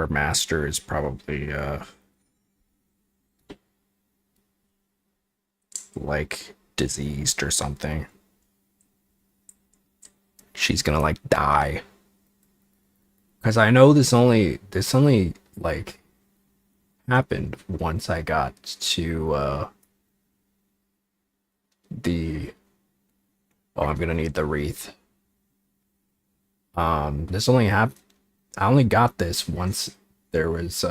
master is probably like diseased or something. She's gonna like die. Because I know this only like happened once I got to the I'm gonna need the wreath. This only I only got this once there was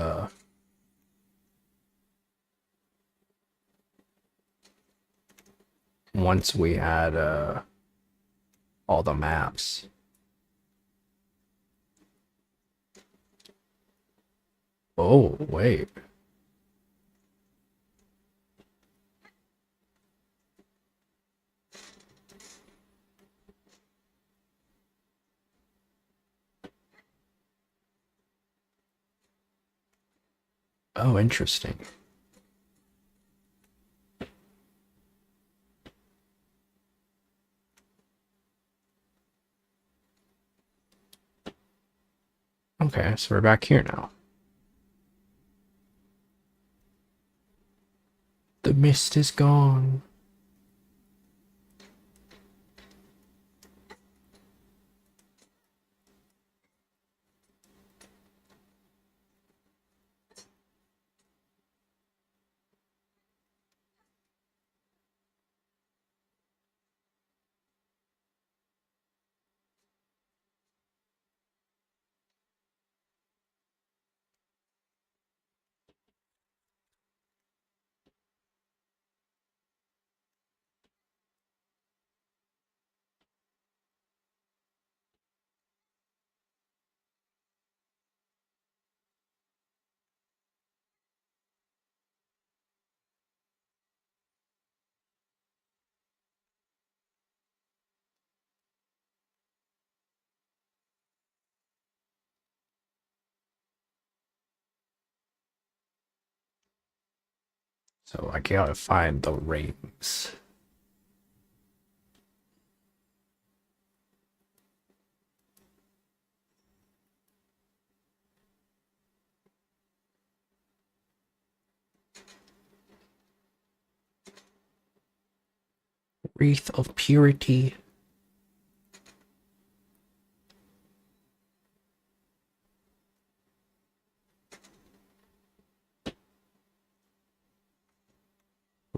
once we had all the maps. Oh, wait. Oh, interesting. Okay, so we're back here now. The mist is gone. So I gotta find the rings. Wreath of Purity.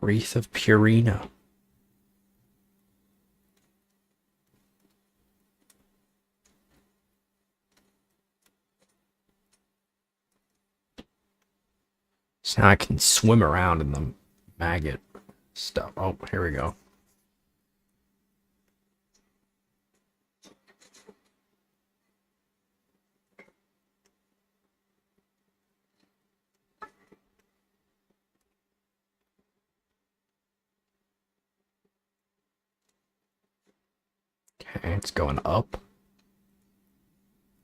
Wreath of Purina. So now I can swim around in the maggot stuff. Oh, here we go. Okay, it's going up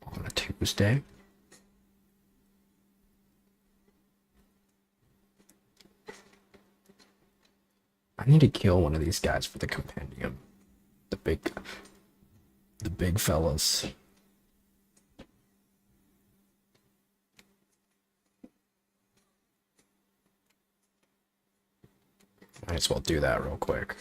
on a Tuesday. I need to kill one of these guys for the compendium. The big fellas. Might as well do that real quick.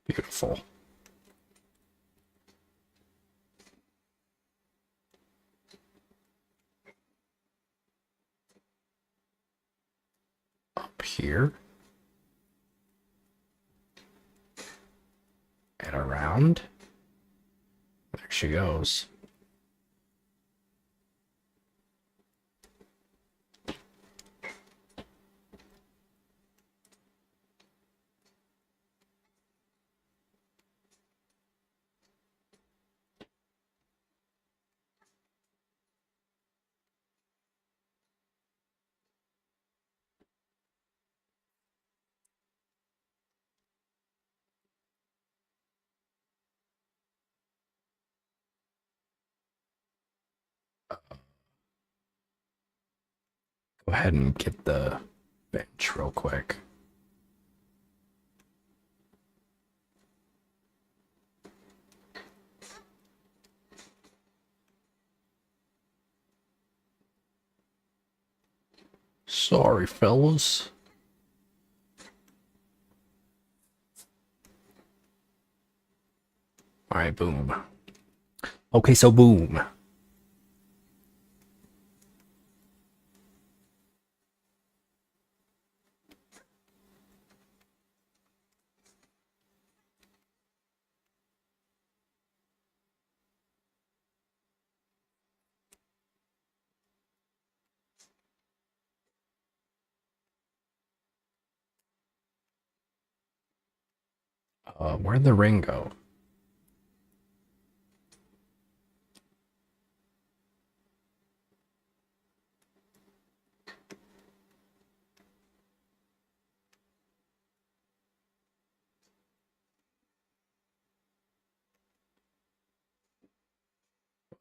Beautiful. Up here. And around. There she goes. Go ahead and get the bench real quick. Sorry, fellas. Alright, boom. Okay, so boom. Where'd the ring go?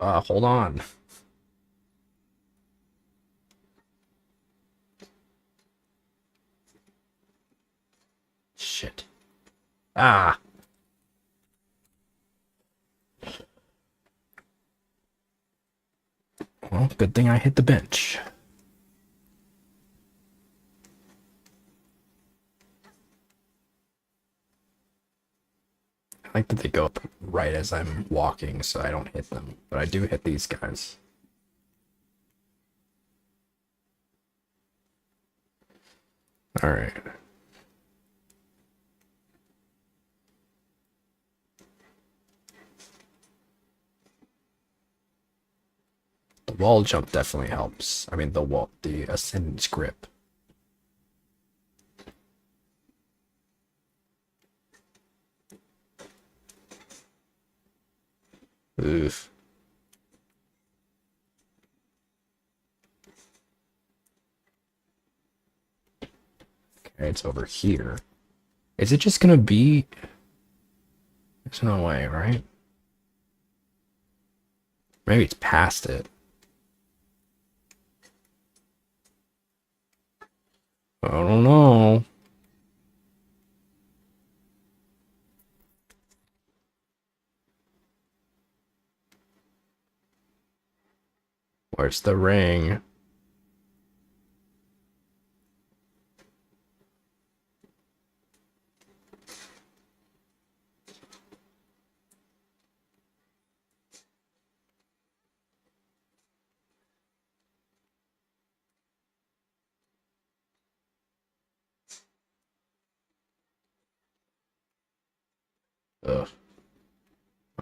Hold on. Shit. Ah. Well, good thing I hit the bench. I like that they go up right as I'm walking so I don't hit them, but I do hit these guys. Alright. The wall jump definitely helps. I mean, the ascendant's grip. Oof. Okay, it's over here. Is it just gonna be... There's no way, right? Maybe it's past it. I don't know. Where's the ring?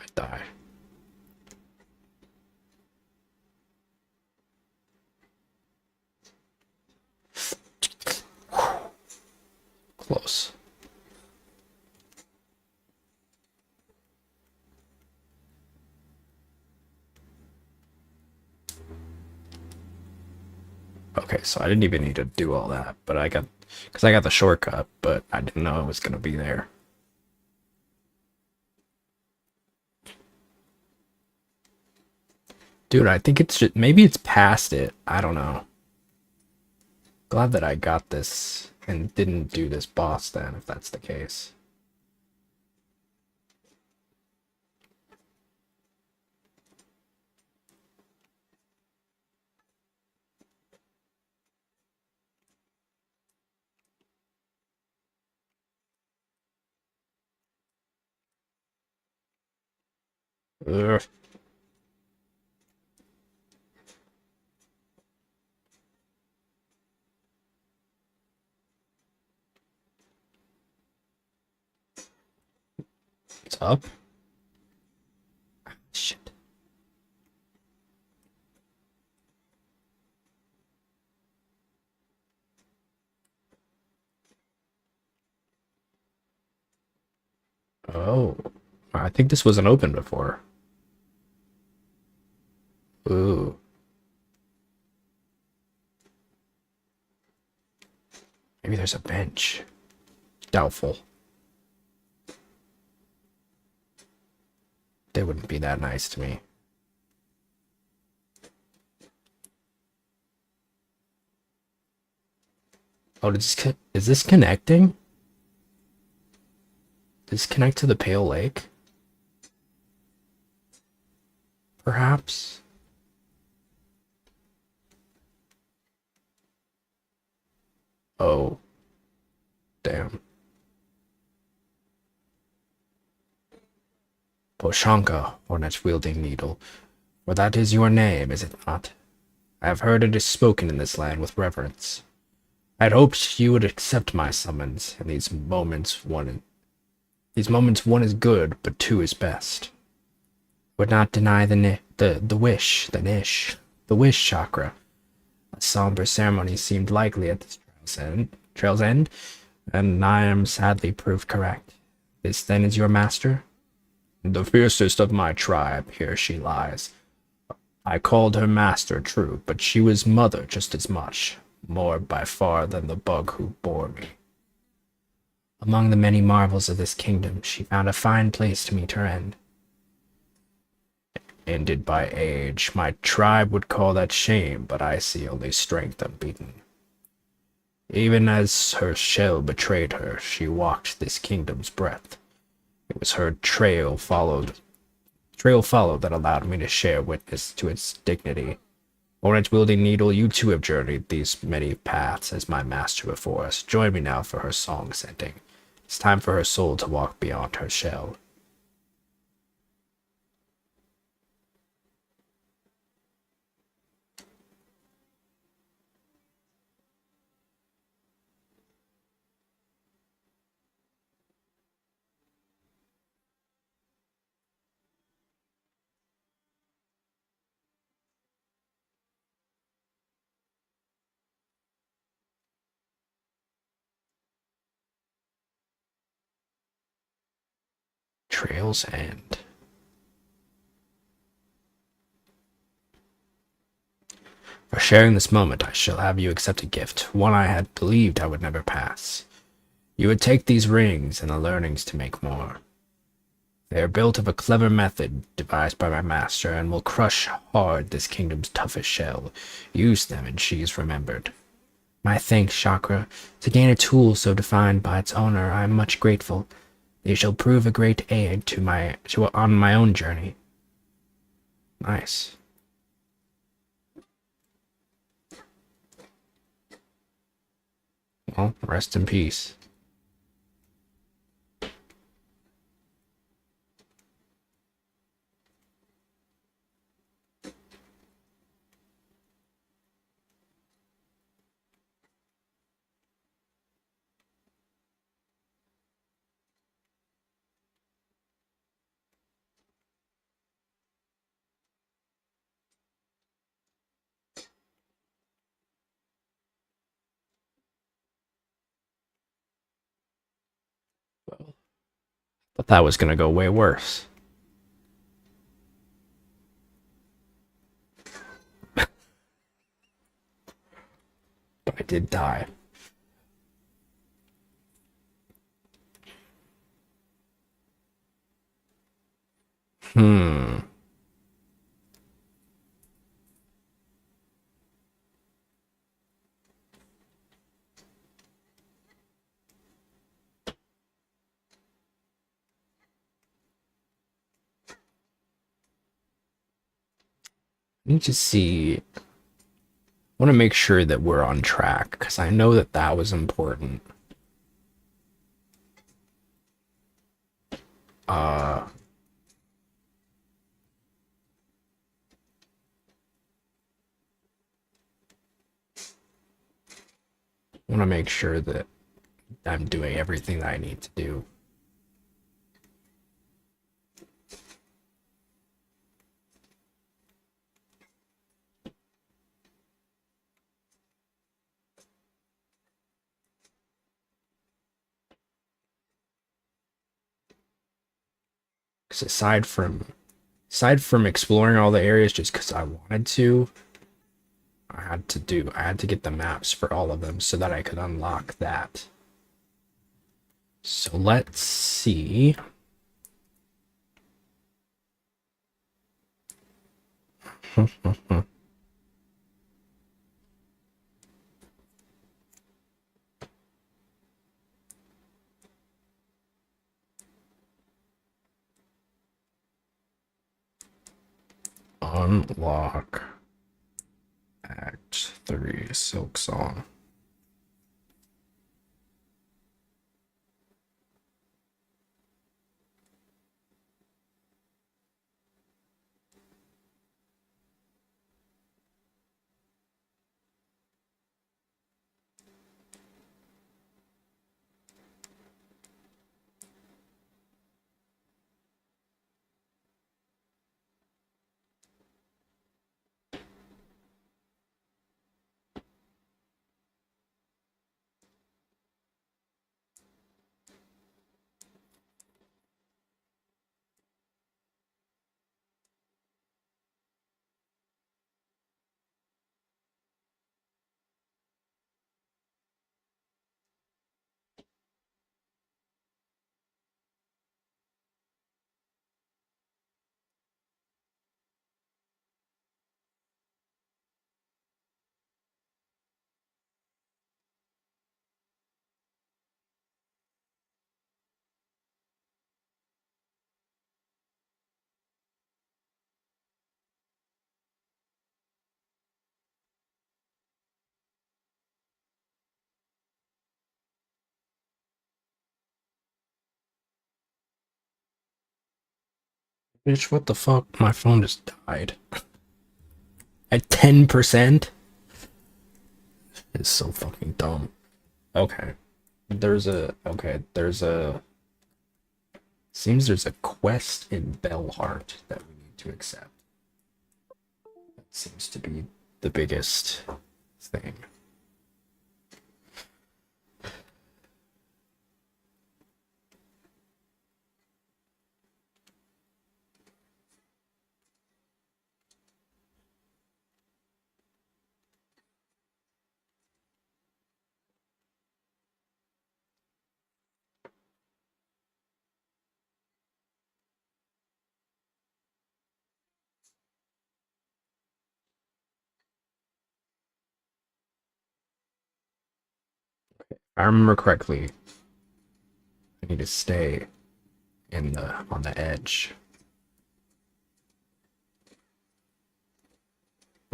Might die. Close. Okay, so I didn't even need to do all that, but I got, because I got the shortcut, but I didn't know it was gonna be there. Dude, I think it's just, maybe it's past it. I don't know. Glad that I got this and didn't do this boss then, if that's the case. Ugh. It's up. Shit. Oh, I think this wasn't open before. Ooh. Maybe there's a bench. Doubtful. They wouldn't be that nice to me. Oh, is this connecting? Does this connect to the Pale Lake? Perhaps? Oh, damn. Poshanka, hornet-wielding needle. For that is your name, is it not? I have heard it is spoken in this land with reverence. I had hoped you would accept my summons. In these moments one is good, but two is best. Would not deny the wish, the wish chakra. A somber ceremony seemed likely at this trail's end, and I am sadly proved correct. This then is your master? The fiercest of my tribe, here she lies. I called her master, true, but she was mother just as much, more by far than the bug who bore me. Among the many marvels of this kingdom, she found a fine place to meet her end. Ended by age, my tribe would call that shame, but I see only strength unbeaten. Even as her shell betrayed her, she walked this kingdom's breadth. It was her trail followed that allowed me to share witness to its dignity. Orange-wielding needle, you too have journeyed these many paths as my master before us. Join me now for her song sending. It's time for her soul to walk beyond her shell. Trail's End. For sharing this moment, I shall have you accept a gift, one I had believed I would never pass. You would take these rings and the learnings to make more. They are built of a clever method devised by my master and will crush hard this kingdom's toughest shell. Use them and she is remembered. My thanks, Chakra. To gain a tool so defined by its owner, I am much grateful. They shall prove a great aid on my own journey. Nice. Well, rest in peace. But that was gonna go way worse. But I did die. Hmm. I need to see. I want to make sure that we're on track because I know that that was important. Uh, I want to make sure that I'm doing everything that I need to do. Because aside from exploring all the areas just because I wanted to, I had to get the maps for all of them so that I could unlock that. So let's see. Unlock Act 3 Silksong. Bitch, what the fuck? My phone just died. At 10%? It's so fucking dumb. Okay. Seems there's a quest in Bellheart that we need to accept. That seems to be the biggest thing. If I remember correctly, I need to stay in the on the edge.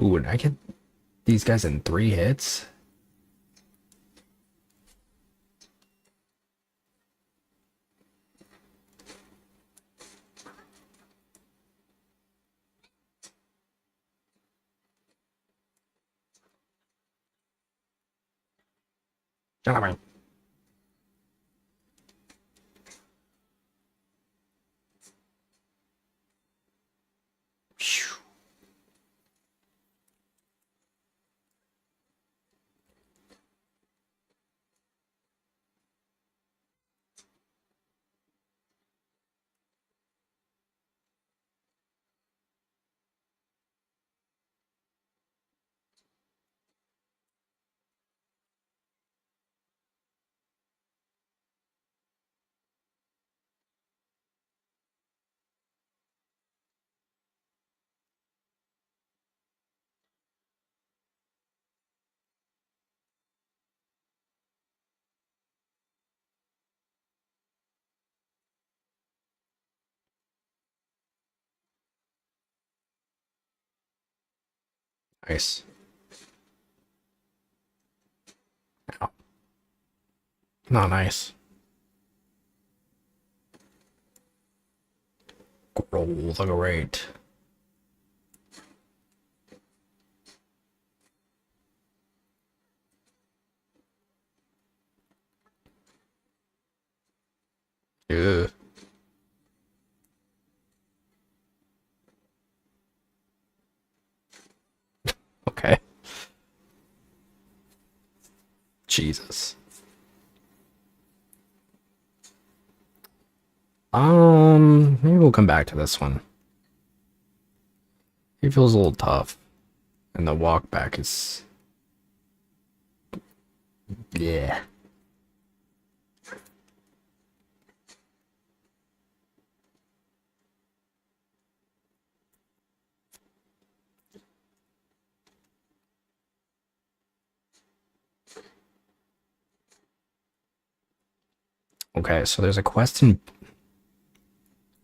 Ooh, and I get these guys in 3 hits? Gentlemen. Nice. Ow. Not nice. Roll the great. Ugh. Okay. Jesus. Maybe we'll come back to this one. He feels a little tough. And the walk back is... yeah. Okay, so there's a quest in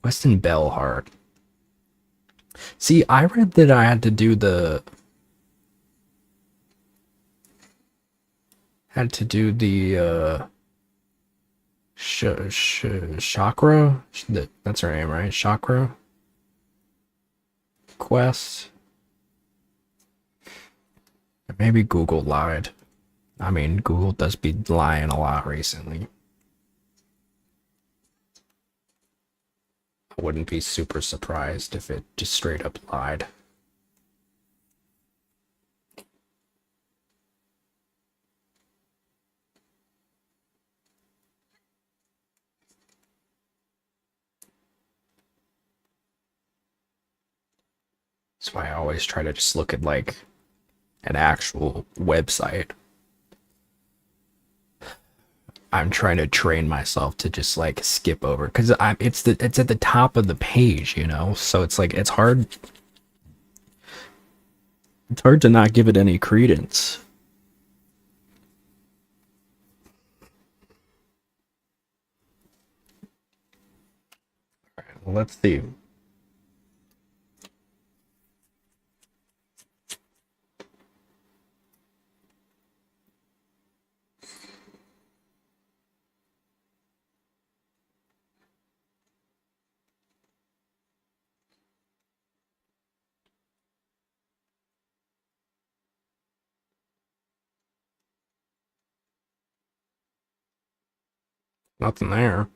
Bellheart. See, I read that I had to do the chakra. That's her name, right? Chakra quest. Maybe Google lied. I mean, Google does be lying a lot recently. I wouldn't be super surprised if it just straight up lied. That's why I always try to just look at like an actual website. I'm trying to train myself to just like skip over because it's at the top of the page, you know. So it's like it's hard to not give it any credence. All right, well, let's see. Nothing there.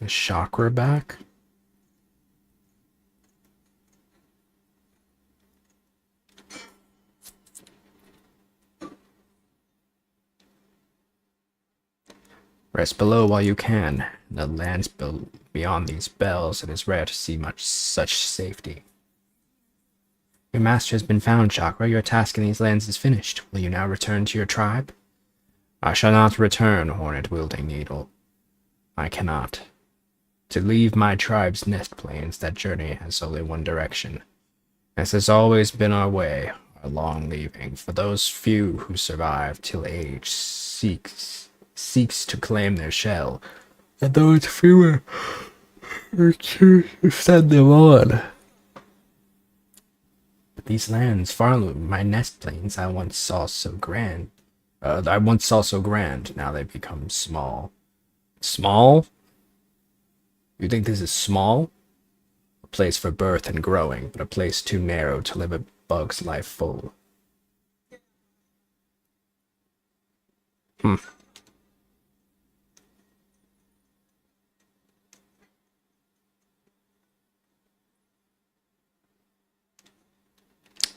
The chakra back. Rest below while you can. In the lands beyond these bells, it is rare to see much such safety. Your master has been found, Chakra. Your task in these lands is finished. Will you now return to your tribe? I shall not return, hornet-wielding needle. I cannot. To leave my tribe's nest plains, that journey has only one direction. This has always been our way, our long leaving, for those few who survive till age seeks to claim their shell, and those fewer who choose to send them on. These lands, far my nest plains I once saw so grand. Now they become small. Small? You think this is small? A place for birth and growing, but a place too narrow to live a bug's life full.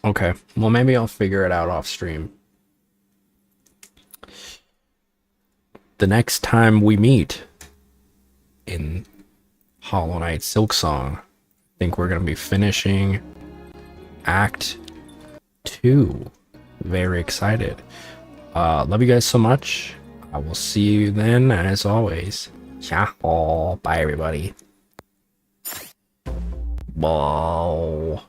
Okay, well maybe I'll figure it out off stream. The next time we meet in Hollow Knight Silksong, I think we're going to be finishing Act 2. Very excited. Love you guys so much. I will see you then, as always. Ciao. Bye, everybody. Bye.